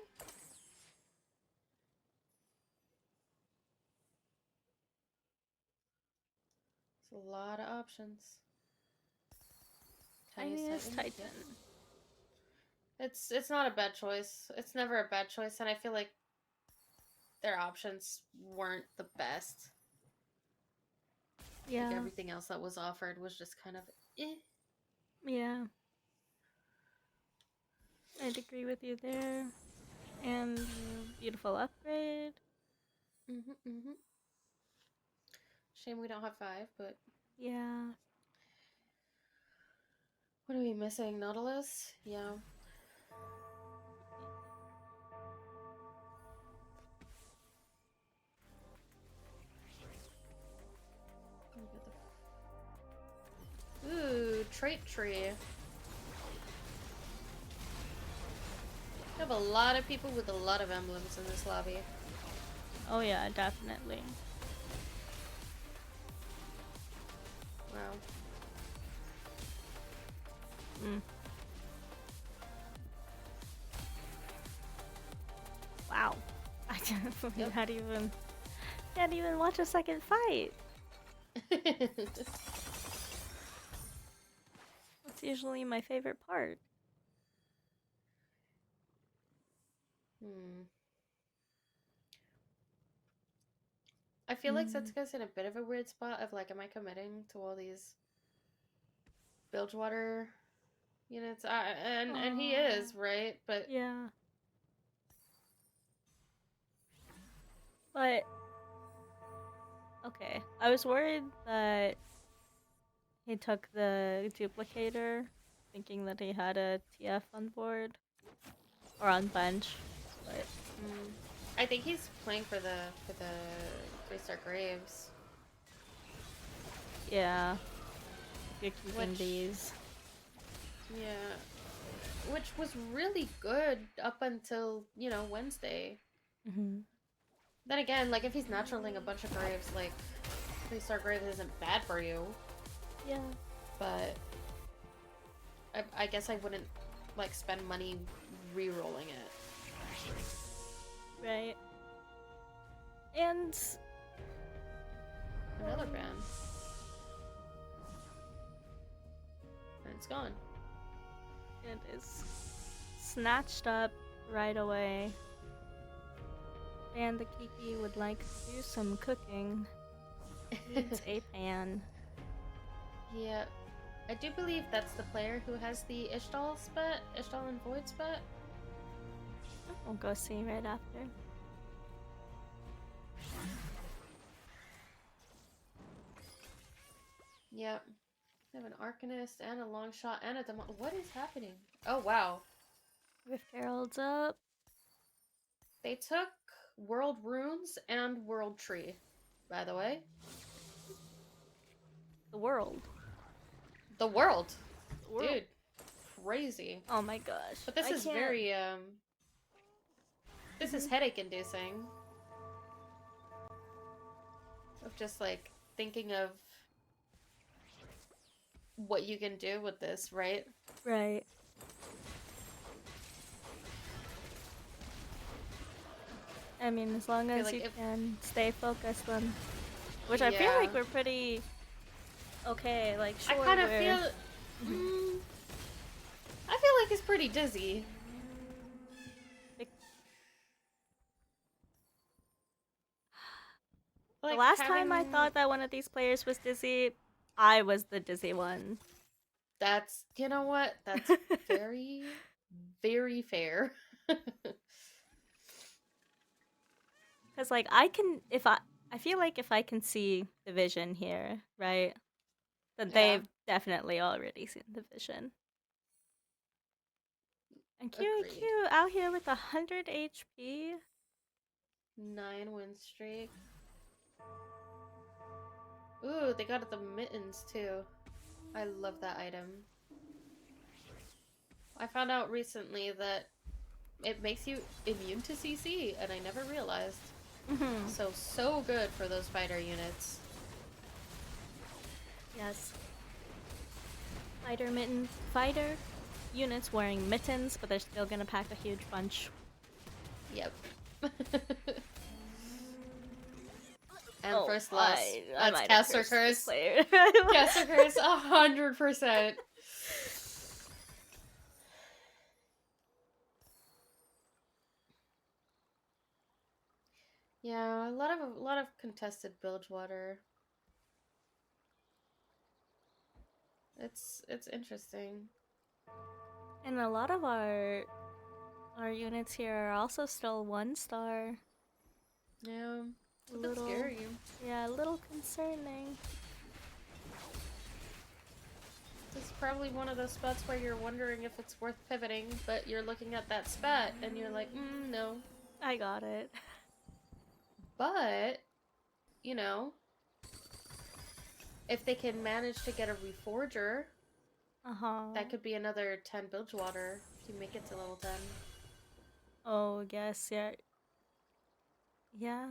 It's a lot of options. Tiniest Titan. It's not a bad choice. It's never a bad choice, and I feel like their options weren't the best. Like Yeah. everything else that was offered was just kind of eh. Yeah. I'd agree with you there. And beautiful upgrade. Mm-hmm. Shame we don't have 5, but Yeah. what are we missing? Nautilus? Yeah. Ooh, trait tree. We have a lot of people with a lot of emblems in this lobby. Oh yeah, definitely. Wow. Mm. Wow. I Yep. can't even watch a second fight. That's usually my favorite part. I feel like Setsuka's in a bit of a weird spot of like, am I committing to all these Bilgewater units? And he is, right? But Yeah. But okay, I was worried that he took the duplicator, thinking that he had a TF on board or on bench. But I think he's playing for the 3-star Graves. yeah, you're keeping these. Yeah. Which was really good up until, Wednesday. Mm-hmm. Then again, like, if he's naturaling a bunch of Graves, like, 3-star Graves isn't bad for you. Yeah. But I guess I wouldn't, like, spend money re-rolling it. Right. And Another ban. And it's gone. it is snatched up right away. And the Kiki would like to do some cooking. Needs a pan. Yeah. I do believe that's the player who has the Ishtal and Void spot. We'll go see right after. Yep. They have an Arcanist and a long shot and a Demon. What is happening? Oh, wow. Rift Herald's up. They took World Runes and World Tree, by the way. The world. The world. The world. Dude. Crazy. Oh my gosh. But this is very, this is headache inducing. Of just, like, thinking of what you can do with this, right? Right. I mean, as long as like you can stay focused on, which I feel like we're pretty okay. Like, sure, I kind of feel. I feel like it's pretty dizzy. The last time I thought that one of these players was dizzy, I was the dizzy one. That's, you know what? That's very, very fair. Because, like, I feel like if I can see the vision here, right? Then they've definitely already seen the vision. And QAQ out here with 100 HP. 9 win streak. Ooh, they got the mittens too. I love that item. I found out recently that it makes you immune to CC, and I never realized. So good for those fighter units. Yes. Fighter units wearing mittens, but they're still gonna pack a huge bunch. Yep. And first loss. That's Caster Curse. Caster Curse, 100%. Yeah, a lot of contested bilge water. It's interesting. And a lot of our units here are also still 1-star. Yeah, it's a bit Little, scary. yeah, a little concerning. This is probably one of those spots where you're wondering if it's worth pivoting, but you're looking at that spot and you're like, no. I got it. But, you know, if they can manage to get a reforger, that could be another 10 bilge water if you make it to level 10. Oh, yes, yeah. Yeah.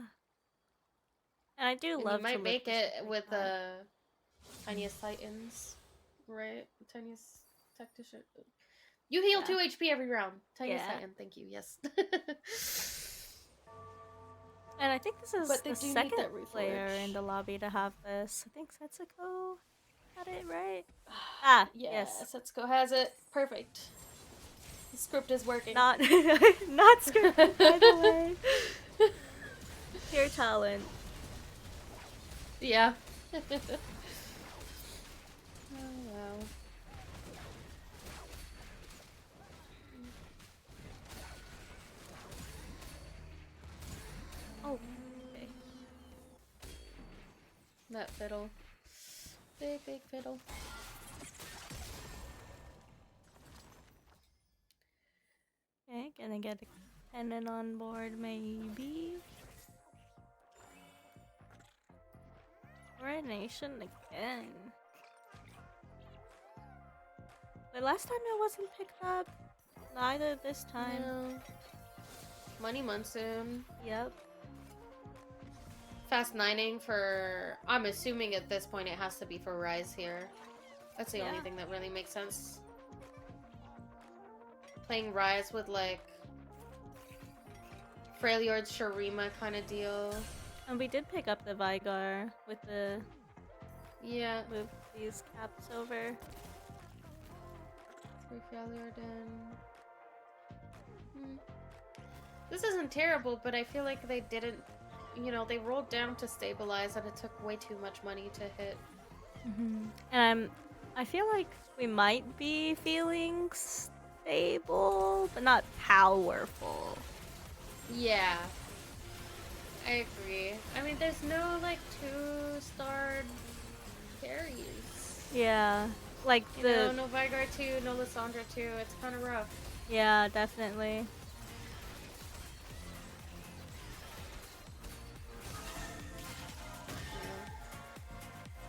And I do And love you to might look make for it stuff like with that. Tiniest Titans, right? Tiniest Tactician. You heal Yeah. 2 HP every round. Tiniest Yeah. Titan, thank you, yes. And I think this is But they the do need second that player reforge. in the lobby to have this. I think Setsuko had it right. Ah, yes. Setsuko has it. Perfect. The script is working. Not not scripted, by the way. Pure talent. Yeah. Oh, wow. Oh, okay. That fiddle. Big fiddle. Okay, gonna get a cannon on board, maybe. Coronation again. The last time it wasn't picked up. Neither this time. No. Money Monsoon. Yep. Fast nining for... I'm assuming at this point it has to be for Rise here. That's the only Yeah. thing that really makes sense. Playing Rise with, like... Freljord's Shurima kind of deal. And we did pick up the Vigar with the Yeah. move these caps over. 3 Freljord in. This isn't terrible, but I feel like they didn't... You know, they rolled down to stabilize and it took way too much money to hit. And I feel like we might be feeling stable, but not powerful. Yeah. I agree. I mean, there's no, like, 2-starred carries. Yeah. Like You know, no Vigar 2, no Lysandra 2. It's kind of rough. Yeah, definitely.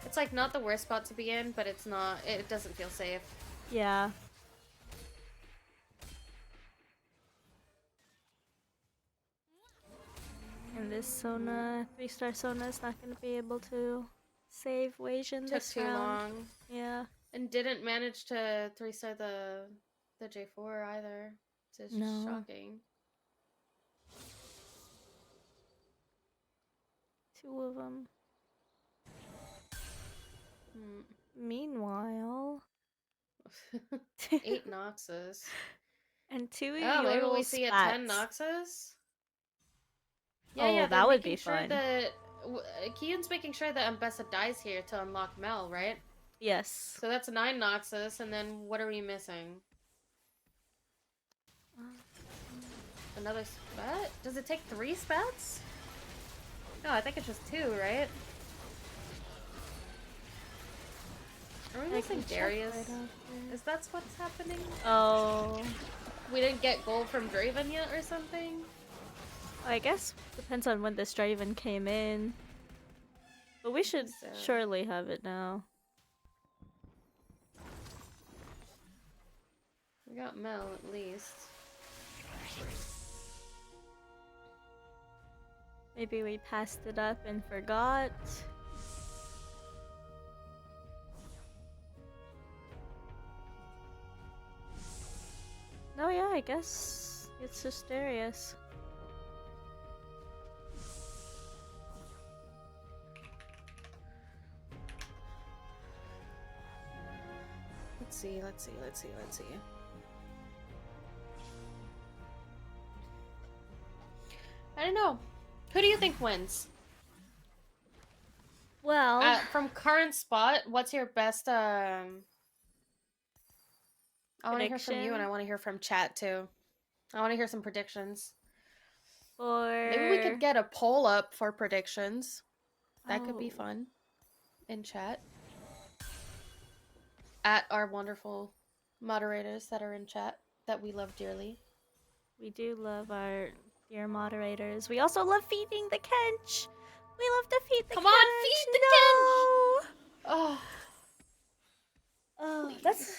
It's like not the worst spot to be in, but it's not. It doesn't feel safe. Yeah. And this Sona, 3-star Sona is not going to be able to save Weijin Took this too round. long, Yeah. and didn't manage to 3-star the J4 either. It's just No. shocking. 2 of them. Meanwhile, 8 Noxus. and 2 Oh, maybe Yordle we see a spats. 10 Noxus? Oh, Yeah, that they're would be making sure fun. that Kiyun's making sure that Ambessa dies here to unlock Mel, right? Yes. So that's 9 Noxus, and then what are we missing? Another spat? Does it take 3 spats? No, I think it's just 2, right? Are we I missing can check Darius? right after. Is that what's happening? Oh. We didn't get gold from Draven yet or something? I guess depends on when this Draven came in. But we should So. surely have it now. We got Mel at least. Maybe we passed it up and forgot. No, yeah, I guess it's just Darius. Let's see. I don't know. Who do you think wins? Well, From current spot, what's your best I want to hear from you, and prediction I want to hear from chat too. I want to hear some predictions. for Maybe we could get a poll up for predictions. That could be Oh, fun in chat. At our wonderful moderators that are in chat that we love dearly. we do love our dear moderators. We also love feeding the Kench. We love to feed the Come Kench. on, feed the no! Oh, Oh, please. that's.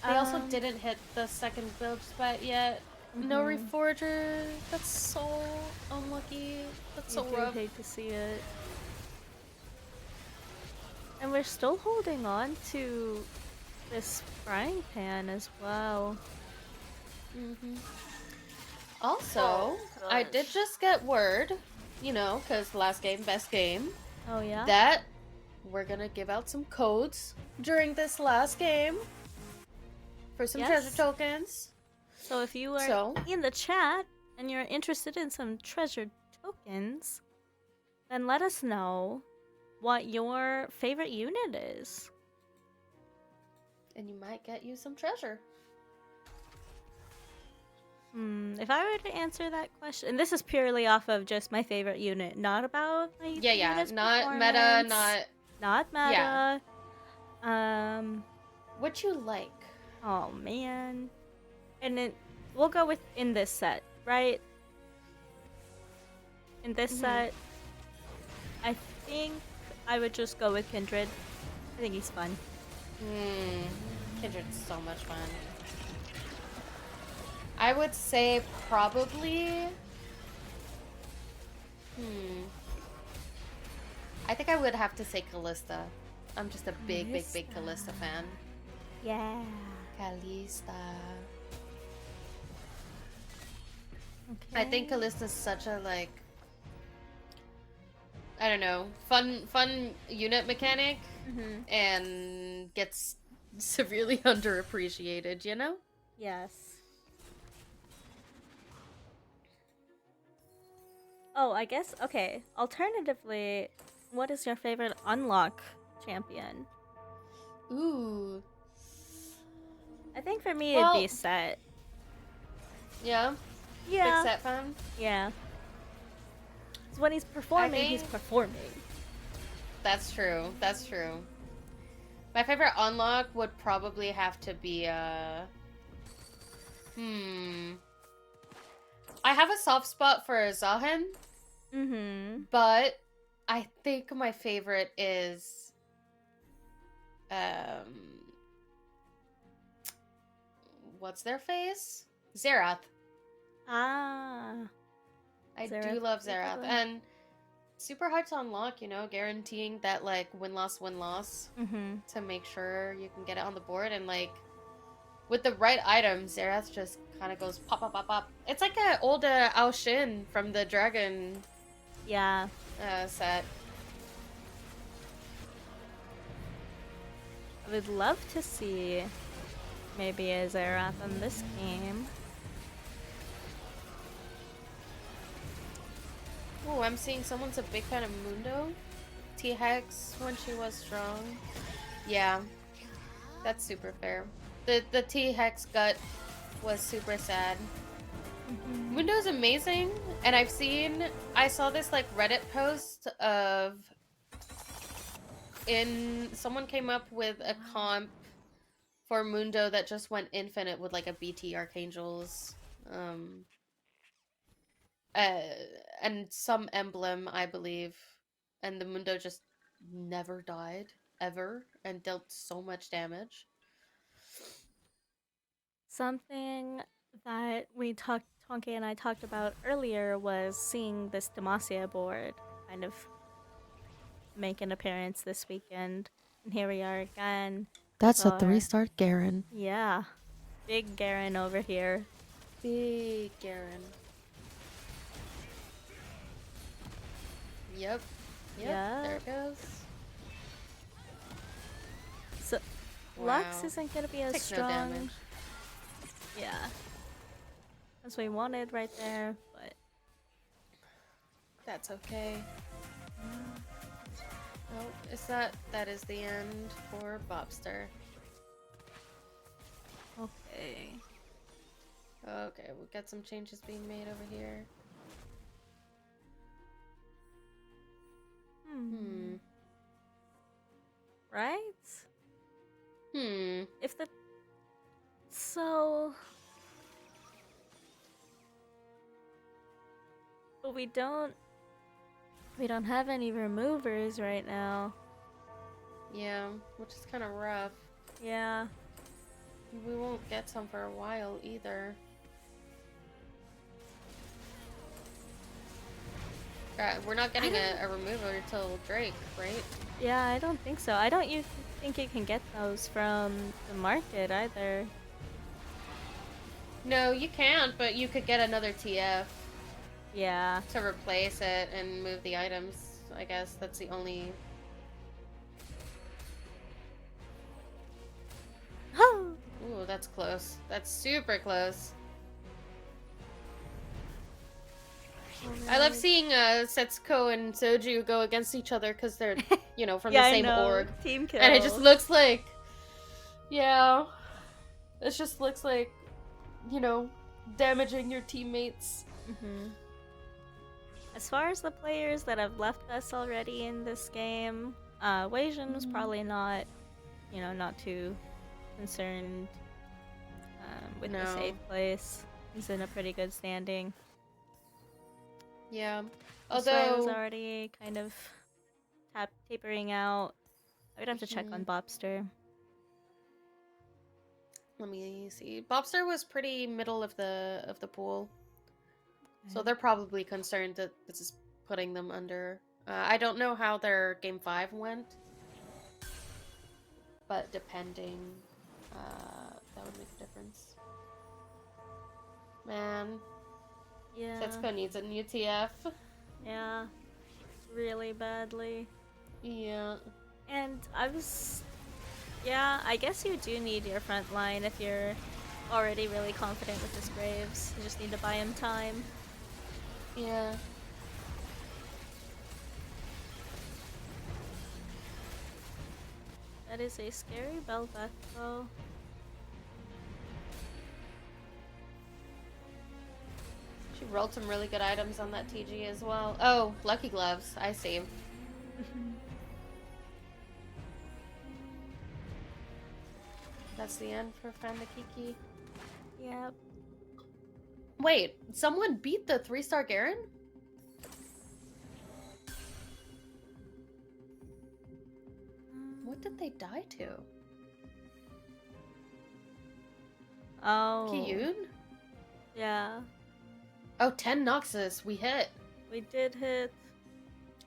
They also didn't hit the second build spot yet. No Mhm. reforger. That's so unlucky. That's You so do rough. hate to see it. And we're still holding on to this frying pan as well. Also, I did gosh. just get word, you know, because last game, best game, Oh yeah. that we're gonna give out some codes during this last game for some treasure Yes. tokens. So if you are So, in the chat and you're interested in some treasured tokens, then let us know what your favorite unit is. and you might get you some treasure. If I were to answer that question, and this is purely off of just my favorite unit, not about my Yeah, unit's not meta, performance, not meta. Yeah. Um, what you like. oh man, and then we'll go with in this set, right? In this set, I think I would just go with Kindred. I think he's fun. Kindred's so much fun. I would say probably... I think I would have to say Callista. I'm just a big Callista fan. Yeah. Callista. Okay. I think Callista's such a, like... I don't know, fun unit mechanic, and gets severely underappreciated, you know? Yes. Oh, I guess, okay. Alternatively, what is your favorite unlock champion? Ooh. I think for me Well, it'd be Set. Yeah? Yeah. Big Set fan? Yeah. 'Cause when he's performing, he's think- performing. That's true. That's true. My favorite unlock would probably have to be I have a soft spot for Zahen, but I think my favorite is what's their face? Xerath. Ah. I do Xerath love is a good Xerath. one. And super hard to unlock, you know, guaranteeing that like win-loss to make sure you can get it on the board, and like with the right items, Xerath just kind of goes pop, pop, pop, pop. It's like an old Ao Shin from the Dragon Yeah. set. I would love to see maybe a Xerath in this game. Oh, I'm seeing someone's a big fan of Mundo. T-Hex when she was strong. Yeah, that's super fair. The T-Hex gut was super sad. Mundo's amazing, and I saw this like Reddit post of someone came up with a comp for Mundo that just went infinite with like a BT Archangels, and some emblem, I believe, and the Mundo just never died ever and dealt so much damage. Something that Tonki and I talked about earlier was seeing this Demacia board kind of make an appearance this weekend. And here we are again. That's So a 3-star Garen. Yeah. Big Garen over here. Big Garen. Yep. Yeah. There it goes. So Lux isn't gonna be as Takes no strong. damage. Yeah. As we wanted right there, but that's okay. Oh, that is the end for Bobster. Okay. Okay, we've got some changes being made over here. Right? Hmm. If the so but we don't have any removers right now. Yeah, which is kind of rough. Yeah. We won't get some for a while either. We're not getting a remover until Drake, right? Yeah, I don't think so. I don't think you can get those from the market either. No, you can't, but you could get another TF Yeah. to replace it and move the items. I guess that's the only... Ooh, that's close. That's super close. I love seeing Setsuko and Soju go against each other because they're, you know, from Yeah, the I same know. org. Team kill. And it just looks like... Yeah. It just looks like, you know, damaging your teammates. As far as the players that have left us already in this game, Weijin was probably not, you know, not too concerned with the safe place. He's in a pretty good standing. Yeah. Sway was Although... already kind of tapering out. I would have to check on Bobster. Let me see. Bobster was pretty middle of the pool. So they're probably concerned that this is putting them under. I don't know how their game 5 went. But depending, that would make a difference. Man. Yeah. Setsuko needs a new TF. Yeah. Really badly. Yeah. And yeah, I guess you do need your front line if you're already really confident with this Graves. You just need to buy him time. Yeah. That is a scary Bel'Veth though. She rolled some really good items on that TG as well. Oh, Lucky Gloves. I saved. That's the end for Friend the Kiki. Yep. Wait, someone beat the 3-star Garen? What did they die to? Oh. Kiyun? Yeah. Oh, 10 Noxus. We hit. We did hit.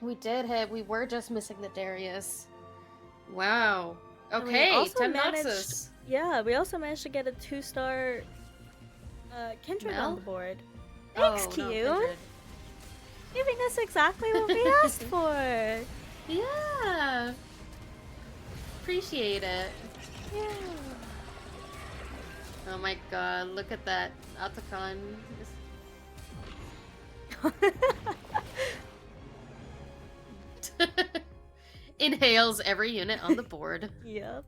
We did hit. We were just missing the Darius. Wow. And we Okay, also 10 managed- Noxus. Yeah, we also managed to get a 2-star Kindred Mel? on the board. Thanks, Oh, no, Kiyun! Kindred. Giving us exactly what we asked for! Yeah. Appreciate it. Yeah. Oh my god, look at that. Autocon. Inhales every unit on the board. Yep.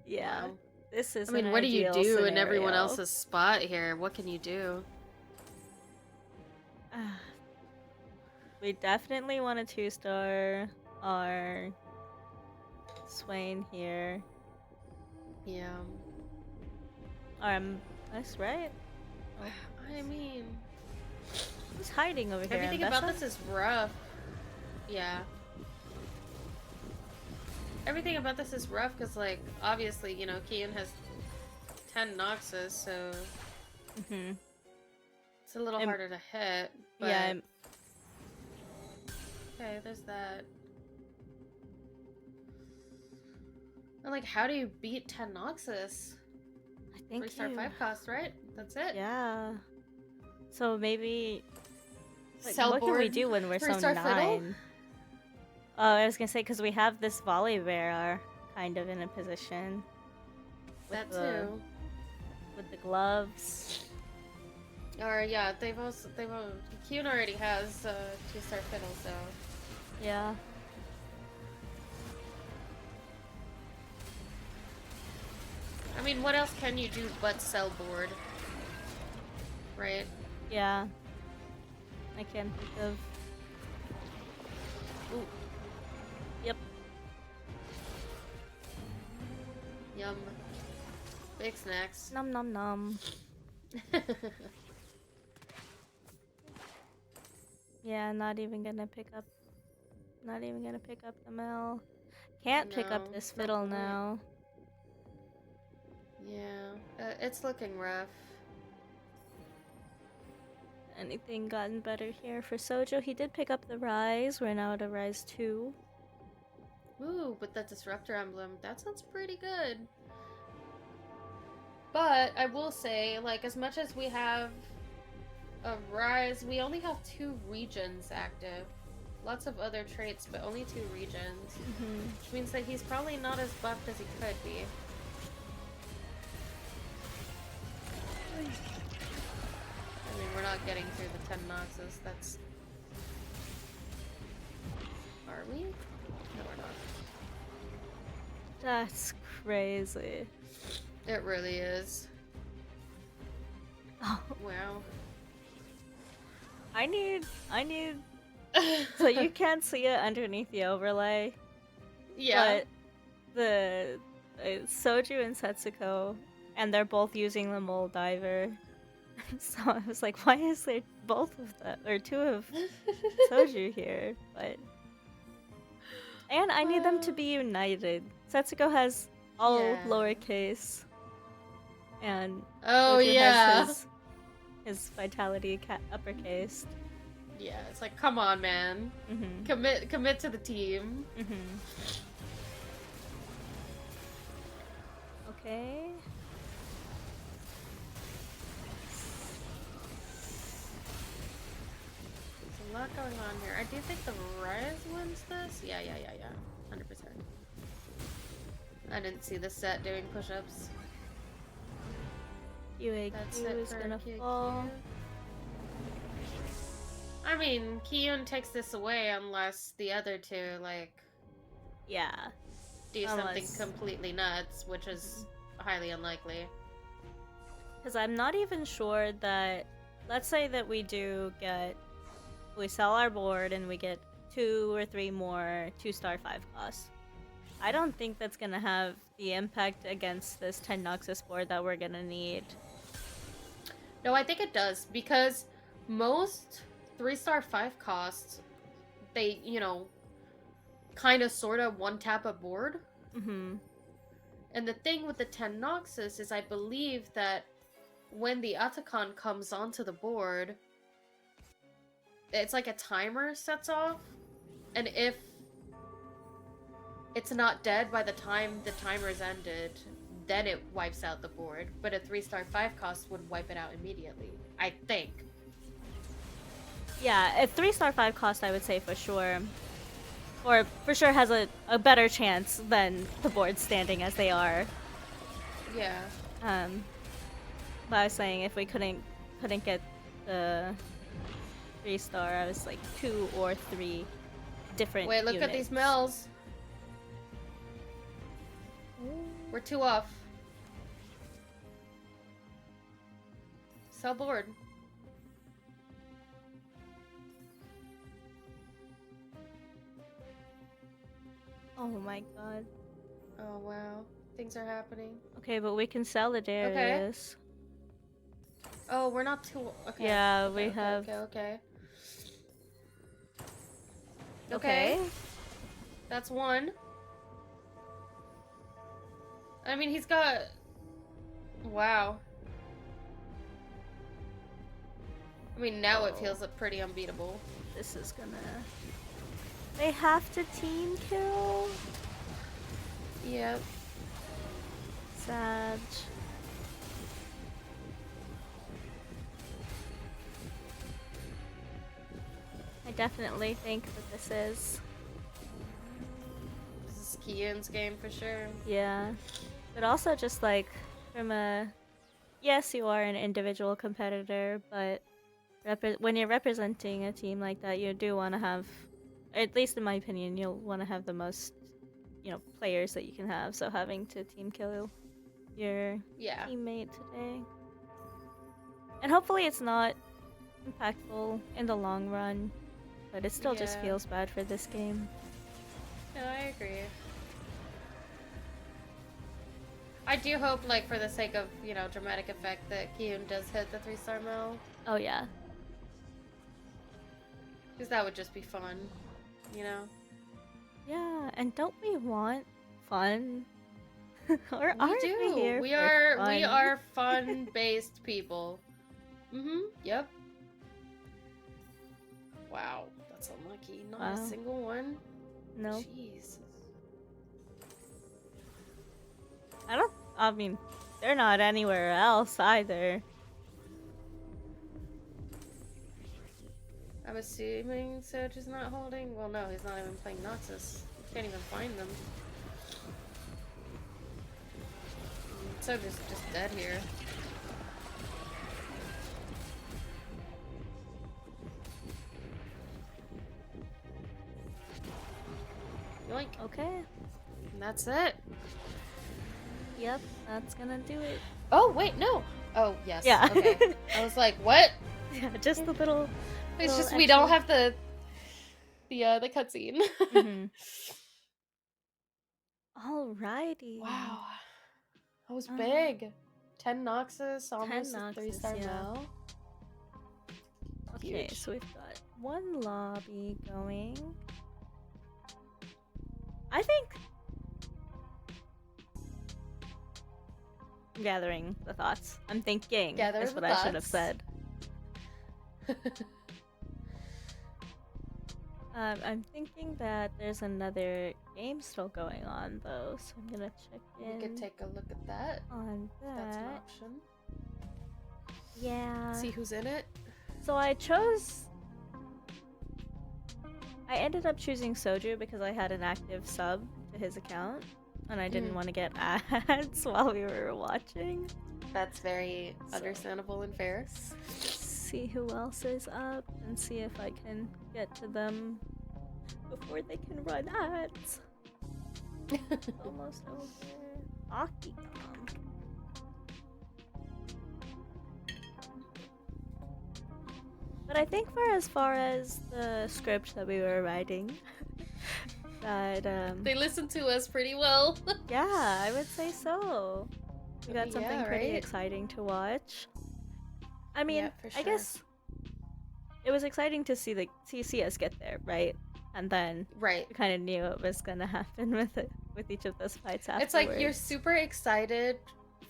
Yeah. Wow. This is I mean, an what do you ideal do in everyone scenario. else's spot here? What can you do? We definitely want a 2-star our Swain here. Yeah. That's right. I mean, Who's hiding over here? everything about Ambessa? this is rough. Yeah. Everything about this is rough because, like, obviously, you know, Kian has 10 Noxus, so it's a little harder to hit. But... Yeah. Okay, there's that. And, like, how do you beat 10 Noxus? I think 3-star you- 5 cost, right? That's it. Yeah. So maybe. Like, Sell what can we board, do when we're so 3-star fiddle? 9? Oh, I was gonna say because we have this volley bear kind of in a position. with That the too. with the gloves. Or yeah, Kyun already has 2-star fiddle, so Yeah. I mean, what else can you do but sell board? Right? Yeah. I can't think of. Ooh. Yep. Yum. Big snacks. Nom nom nom. Yeah, not even gonna pick up. Not even gonna pick up the mill. Can't pick up No, this no fiddle point. now. Yeah, it's looking rough. Anything gotten better here for Sojo? He did pick up the Rise. We're now at a Rise 2. Ooh, but that Disruptor emblem, that sounds pretty good. But I will say, like, as much as we have a Rise, we only have 2 regions active. Lots of other traits, but only 2 regions. Which means that he's probably not as buffed as he could be. I mean, we're not getting through the 10 Noxus, that's... Are we? No, we're not. That's crazy. It really is. Oh, Wow. I need. So you can't see it underneath the overlay. Yeah. But the Soju and Setsuko, and they're both using the Mole Diver. So I was like, why is there both of them or 2 of Soju here? But and I need them to be united. Setsuko has all Yeah. lowercase, and Oh, Soju yeah. has his vitality uppercase. Yeah, it's like, come on, man. Commit to the team. Okay. There's a lot going on here. I do think the Rise wins this. Yeah. 100%. I didn't see the set doing push-ups. That's UAQ it is for gonna QQ. fall. I mean, Kyun takes this away unless the other 2, like, Yeah. do something Unless- completely nuts, which is highly unlikely. Because I'm not even sure that. Let's say that we sell our board and we get 2 or 3 more 2-star 5 costs. I don't think that's gonna have the impact against this 10 Noxus board that we're gonna need. No, I think it does, because most 3-star 5 costs, they, kind of sort of one-tap a board. And the thing with the 10 Noxus is I believe that when the Atakan comes onto the board, it's like a timer sets off, and if it's not dead by the time the timer's ended, then it wipes out the board. But a 3-star 5 cost would wipe it out immediately, I think. Yeah, a 3-star 5 cost, I would say for sure. Or for sure has a better chance than the board standing as they are. Yeah. But I was saying if we couldn't get the 3-star, I was like 2 or 3 different Wait, look at these units. mills. We're 2 off. Sell board. Oh my god. Oh wow, things are happening. Okay, but we can sell the Darius. Oh, we're not too. Okay. Yeah, okay, we okay, have. Okay. That's 1. I mean, he's got. Wow. I mean, now it feels pretty unbeatable. This is gonna. They have to team kill. Yep. Sag. I definitely think that this is. This is Kyun's game for sure. Yeah. But also just like from a yes, you are an individual competitor, but when you're representing a team like that, you do want to have, at least in my opinion, you'll want to have the most, players that you can have. So having to team kill your Yeah. teammate today, and hopefully it's not impactful in the long run, but it still just Yeah. feels bad for this game. No, I agree. I do hope, like, for the sake of, dramatic effect, that Kiyun does hit the 3-star mill. Oh yeah. Because that would just be fun, you know? Yeah, and don't we want fun? Or We aren't do. we here We for we fun? are fun-based people. Mm-hmm. Yep. Wow, that's unlucky. Not a Wow. single one. No. Jeez. I mean, they're not anywhere else either. I'm assuming Soj is not holding. Well, no, he's not even playing Noxus. You can't even find them. Soj is just dead here. Yoink. Okay. And that's it. Yep, that's gonna do it. Oh, wait, no. Oh, yes. Yeah. Okay. I was like, what? Yeah, just a little. It's little just we don't extra. have the cutscene. Mhm. Alrighty. Wow. That was Uh, big. 10 Noxus, almost 10 a Noxus, 3-star yeah. Mel. Okay, Huge. so we've got one lobby going. I think. I'm gathering the thoughts. I'm thinking. Gather Is the what I should have thoughts. said. I'm thinking that there's another game still going on though, so I'm gonna check in We could take a look at that. on If that's an that. option. Yeah. See who's in it. So I ended up choosing Soju because I had an active sub to his account, and I didn't want to get ads while we were watching. That's very So- understandable and fair. See who else is up and see if I can get to them before they can run ads. Almost over. Akicom. But I think for as far as the script that we were writing, that They listen to us pretty well. yeah, I would say so. We got something Yeah, pretty right? exciting to watch. I mean, Yeah, for I sure. guess it was exciting to see us get there, right? And then Right. we kind of knew what was gonna happen with each of those fights afterwards. It's like you're super excited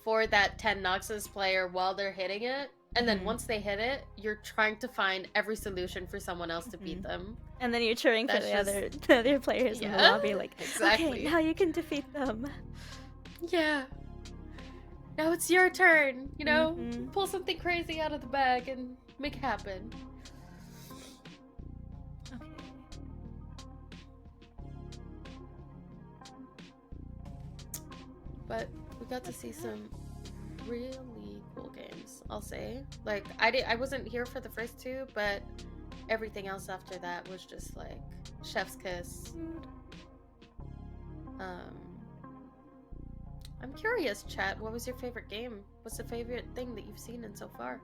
for that 10 Noxus player while they're hitting it, and then Mhm. once they hit it, you're trying to find every solution for someone else to beat Mhm. them. And then you're cheering for That's the just- the other players in the Yeah, lobby, like, exactly. okay, now you can defeat them. Yeah. Now it's your turn, you know? Mhm. Pull something crazy out of the bag and make it happen. Okay. But we got to see some really cool games, I'll say. Like, I wasn't here for the first two, but everything else after that was just like chef's kiss. I'm curious, chat, what was your favorite game? What's the favorite thing that you've seen in so far?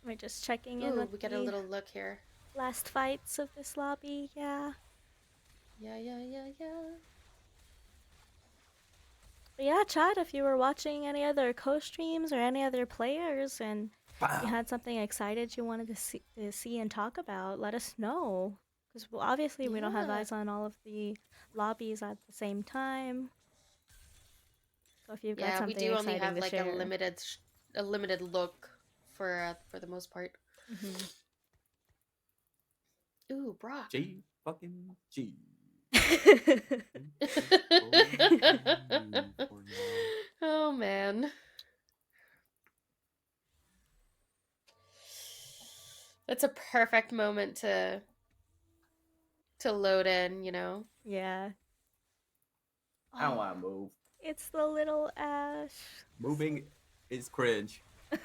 We're just checking in Ooh, with we get the a little look here. last fights of this lobby, yeah. Yeah. But yeah, chat, if you were watching any other co-streams or any other players and you had something excited you wanted to see and talk about, let us know. Because obviously we don't have Yeah. eyes on all of the lobbies at the same time. So if you've got Yeah, we something do only exciting have to like share. a limited look for the most part. Mhm. Ooh, Brock. G fucking G. Oh man. That's a perfect moment to load in, you know. Yeah. I don't want to move. It's the little Ash. Moving is cringe. What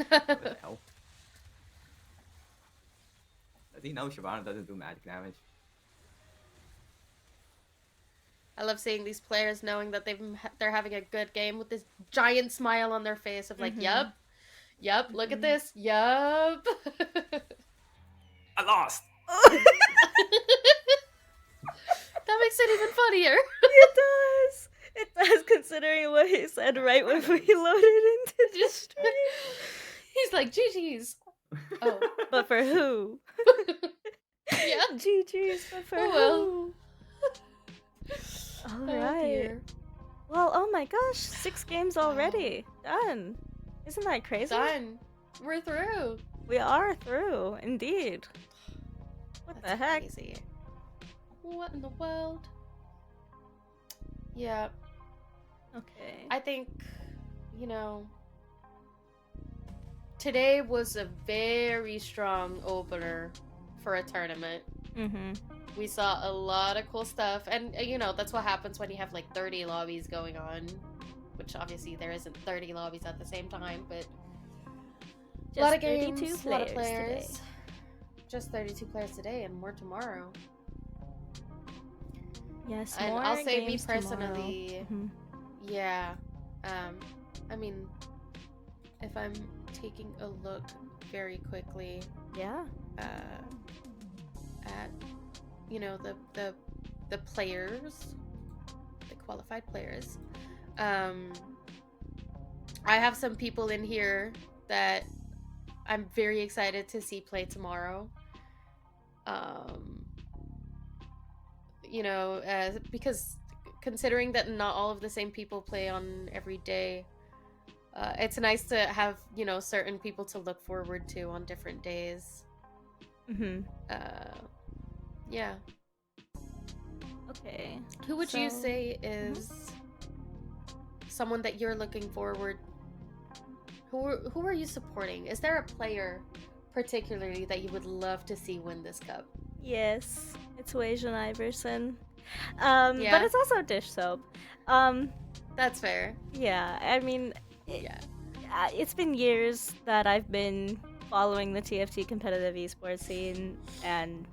the hell? Does he know Shyvana doesn't do magic damage? I love seeing these players knowing that they're having a good game with this giant smile on their face of like, yup, look at this, yup. I lost! That makes it even funnier. It does. It does, considering what he said right when we loaded into the stream. He's like, GG's. Oh. But for who? Yeah. GG's, but for Oh, who? Oh, Alright. dear. Well, oh my gosh, 6 games already. Done. Isn't that crazy? Done. We're through. We are through, indeed. What the heck? Crazy. What in the world? Yeah. Okay. I think, you know, today was a very strong opener for a tournament. Mm-hmm. We saw a lot of cool stuff, and you know, that's what happens when you have like 30 lobbies going on, which obviously there isn't 30 lobbies at the same time, but Just a lot of 32 games, a lot of players players. today. Just 32 players today and more tomorrow. Yes, And more I'll say me games personally, tomorrow. yeah, I mean, if I'm taking a look very quickly Yeah. at, you know, the players, the qualified players, I have some people in here that I'm very excited to see play tomorrow. You know, because considering that not all of the same people play on every day, it's nice to have, you know, certain people to look forward to on different days. Mm-hmm. Yeah. Okay. Who would you So- say is someone that you're looking forward? Who are you supporting? Is there a player particularly that you would love to see win this cup? Yes, it's Wajan Iverson. Yeah. But it's also Dish Soap. That's fair. Yeah, I mean, Yeah. it's been years that I've been following the TFT competitive esports scene, and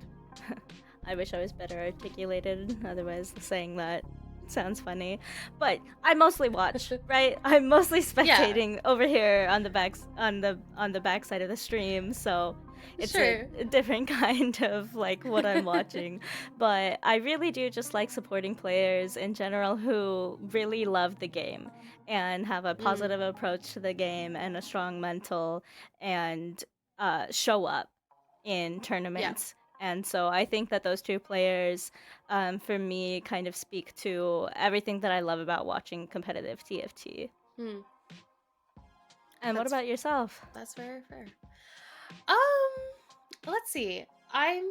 I wish I was better articulated. Otherwise, saying that sounds funny. But I mostly watch, right? I'm mostly spectating over here on the backside of the stream, so it's Sure. a different kind of like what I'm watching. But I really do just like supporting players in general who really love the game and have a positive approach to the game and a strong mental and show up in tournaments. And so I think that those two players, for me, kind of speak to everything that I love about watching competitive TFT. Hmm. And what That's- about yourself? That's very fair. Let's see. I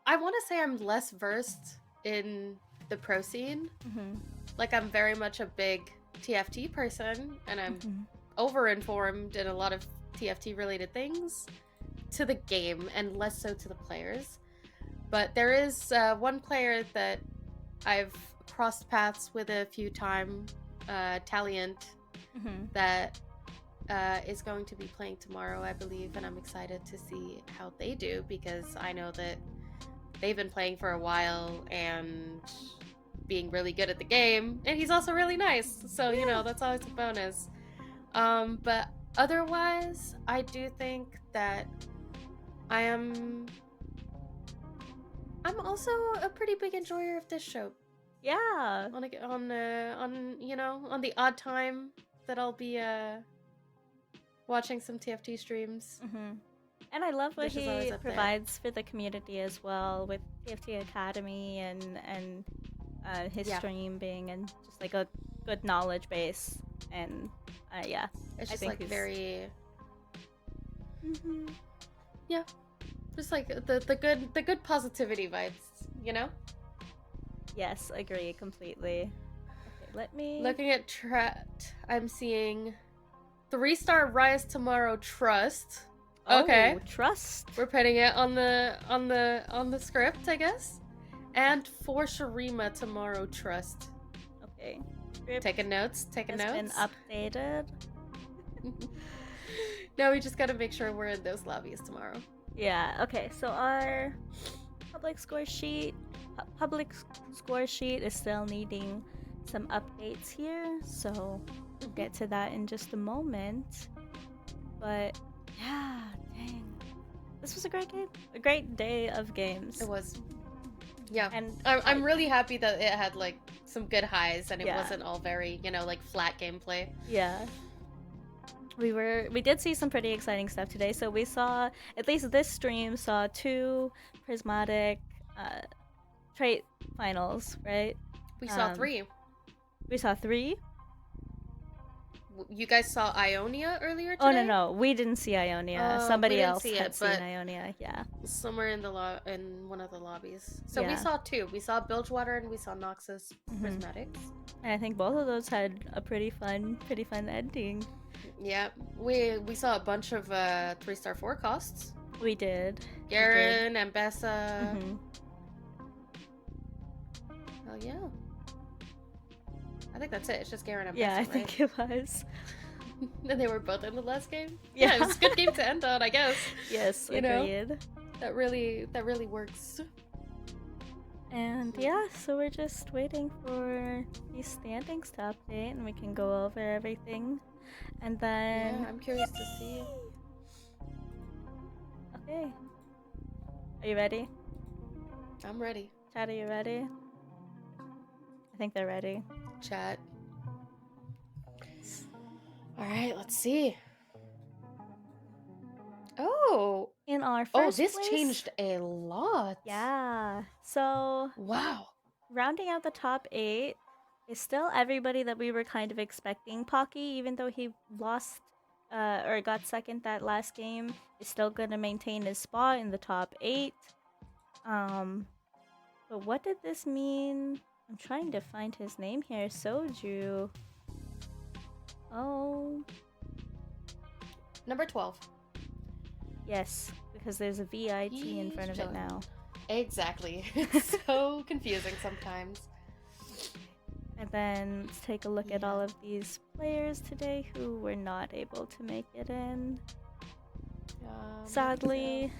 want to say I'm less versed in the pro scene. Mm-hmm. Like, I'm very much a big TFT person, and I'm Mm-hmm. over-informed in a lot of TFT related things to the game and less so to the players. But there is one player that I've crossed paths with a few times, Taliant, Mm-hmm. that is going to be playing tomorrow, I believe, and I'm excited to see how they do because I know that they've been playing for a while and being really good at the game, and he's also really nice, so you know, that's always a bonus. But otherwise, I do think that I'm also a pretty big enjoyer of this show. Yeah. On you know, on the odd time that I'll be watching some TFT streams. Mm-hmm. And I love what Dish is always he up there. provides for the community as well, with TFT Academy and his Yeah. stream being and just like a good knowledge base. And yeah. It's I just think like he's- very, Mm-hmm. just like the good positivity vibes, you know. Yes, agree completely. Okay, let me. Looking at Trapped, I'm seeing 3-star Rise Tomorrow Trust. Oh, Okay. Trust. We're putting it on the script, I guess. And for Shurima Tomorrow Trust. Okay. script Taking notes. Taking has been notes. updated. Now we just gotta make sure we're in those lobbies tomorrow. Yeah. Okay. So our public score sheet, score sheet is still needing some updates here. So we'll get to that in just a moment. But yeah, dang, this was a great game, a great day of games. It was. Yeah, And I'm really happy that it had like some good highs and it Yeah. wasn't all very, like flat gameplay. Yeah. We did see some pretty exciting stuff today. So we saw, at least this stream saw 2 prismatic trait finals, right? We saw Um, 3. We saw 3. You guys saw Ionia earlier today? Oh no, we didn't see Ionia. Oh, we Somebody didn't else see had it, seen but- Ionia. Yeah. Somewhere in in one of the lobbies. So we Yeah. saw 2. We saw Bilgewater and we saw Noxus Mhm. Prismatics. And I think both of those had a pretty fun ending. Yeah, we saw a bunch of 3-star forecasts. We did. Garen, Ambessa. Mhm. Oh yeah. I think that's it. It's just Garen and Yeah, I Ambessa, think right? it was. And they were both in the last game. Yeah. It was a good game to end on, I guess. Yes, You know? agreed. That really works. And yeah, so we're just waiting for these standings to update and we can go over everything. And then Yeah, I'm curious to see. Okay. Are you ready? I'm ready. Chad, are you ready? I think they're ready. Chat. All right, let's see. Oh, In our first oh, this place- changed a lot. Yeah. So Wow. rounding out the top 8 is still everybody that we were kind of expecting. Pocky, even though he lost or got second that last game, is still gonna maintain his spot in the top 8. But what did this mean? I'm trying to find his name here. Soju. Oh, Number 12. yes, because there's a VIT in front of it He's now. Exactly. It's so confusing sometimes. And then let's take a look at Yeah. all of these players today who were not able to make it in. Sadly,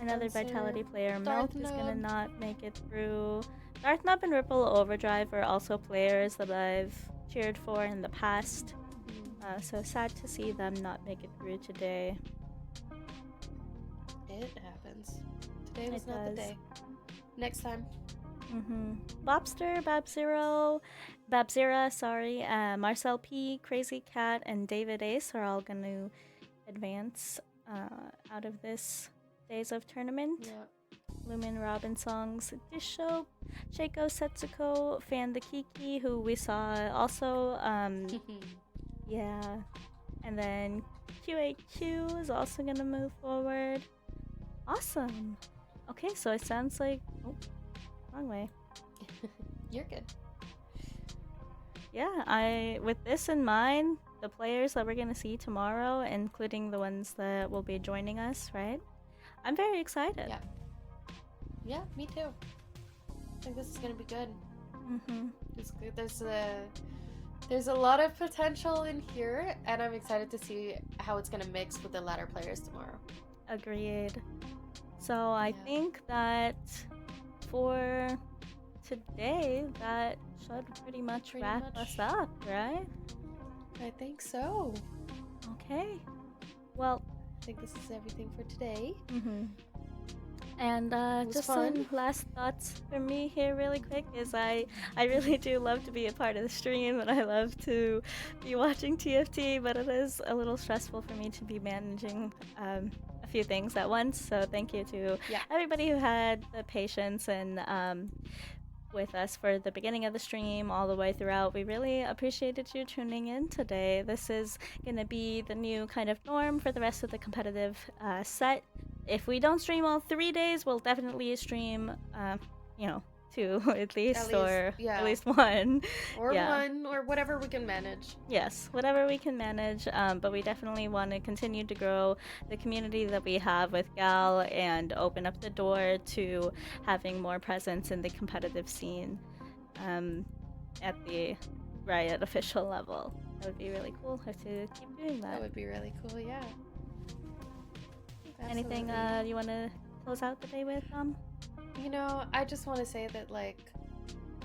another Spencer, Vitality player, Darth Milk, is gonna Nub. not make it through. Darth Nub and Ripple Overdrive are also players that I've cheered for in the past. So sad to see them not make it through today. It happens. Today was It not the does. day. Next time. Bobster, Babzira, sorry, Marcel P, Crazy Cat, and David Ace are all going to advance out of this Days of Tournament. Yeah. Lumen Robin Songs, Disho, Shaco Setsuko, Fan the Kiki, who we saw also. Yeah. And then QAQ is also going to move forward. Awesome. Okay, so it sounds like... Oh, wrong way. You're good. Yeah, with this in mind, the players that we're going to see tomorrow, including the ones that will be joining us, right? I'm very excited. Yeah. Yeah, me too. I think this is gonna be good. There's a lot of potential in here, and I'm excited to see how it's gonna mix with the ladder players tomorrow. Agreed. So I Yeah. think that for today, that should pretty much wrap us up, right? I think so. Okay. Well, I think this is everything for today. And was just fun. some last thoughts for me here really quick is I really do love to be a part of the stream and I love to be watching TFT, but it is a little stressful for me to be managing a few things at once. So thank you to Yeah. everybody who had the patience and with us for the beginning of the stream all the way throughout. We really appreciated you tuning in today. This is going to be the new kind of norm for the rest of the competitive set. If we don't stream all 3 days, we'll definitely stream, 2 at least, or yeah. at least 1. Or Yeah. one, or whatever we can manage. Yes, whatever we can manage, but we definitely want to continue to grow the community that we have with Gal and open up the door to having more presence in the competitive scene at the right at official level. That would be really cool to keep doing that. That would be really cool, yeah. Anything Absolutely. you want to close out the day with, You know, I just want to say that, like,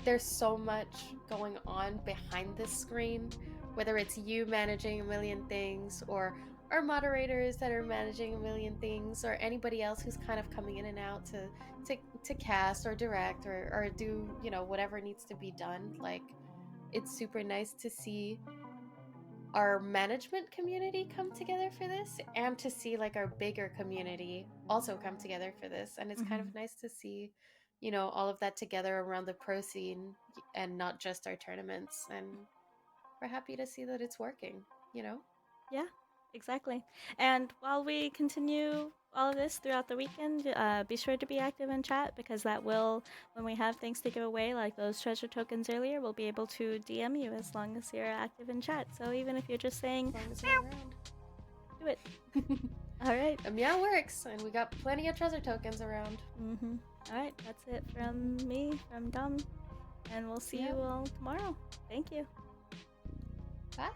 there's so much going on behind this screen, whether it's you managing a million things, or our moderators that are managing a million things, or anybody else who's kind of coming in and out to cast or direct or do, you know, whatever needs to be done. Like, it's super nice to see our management community come together for this, and to see like our bigger community also come together for this. And it's kind of nice to see, you know, all of that together around the pro scene, and not just our tournaments. And we're happy to see that it's working, you know. Yeah, exactly. And while we continue all of this throughout the weekend, be sure to be active in chat, because that will, when we have things to give away, like those treasure tokens earlier, we'll be able to DM you as long as you're active in chat. So even if you're just saying, As long as you're around. do it. All right. A meow works, and we got plenty of treasure tokens around. All right, that's it from me, from Dom, and we'll see you all tomorrow. Thank you. Bye.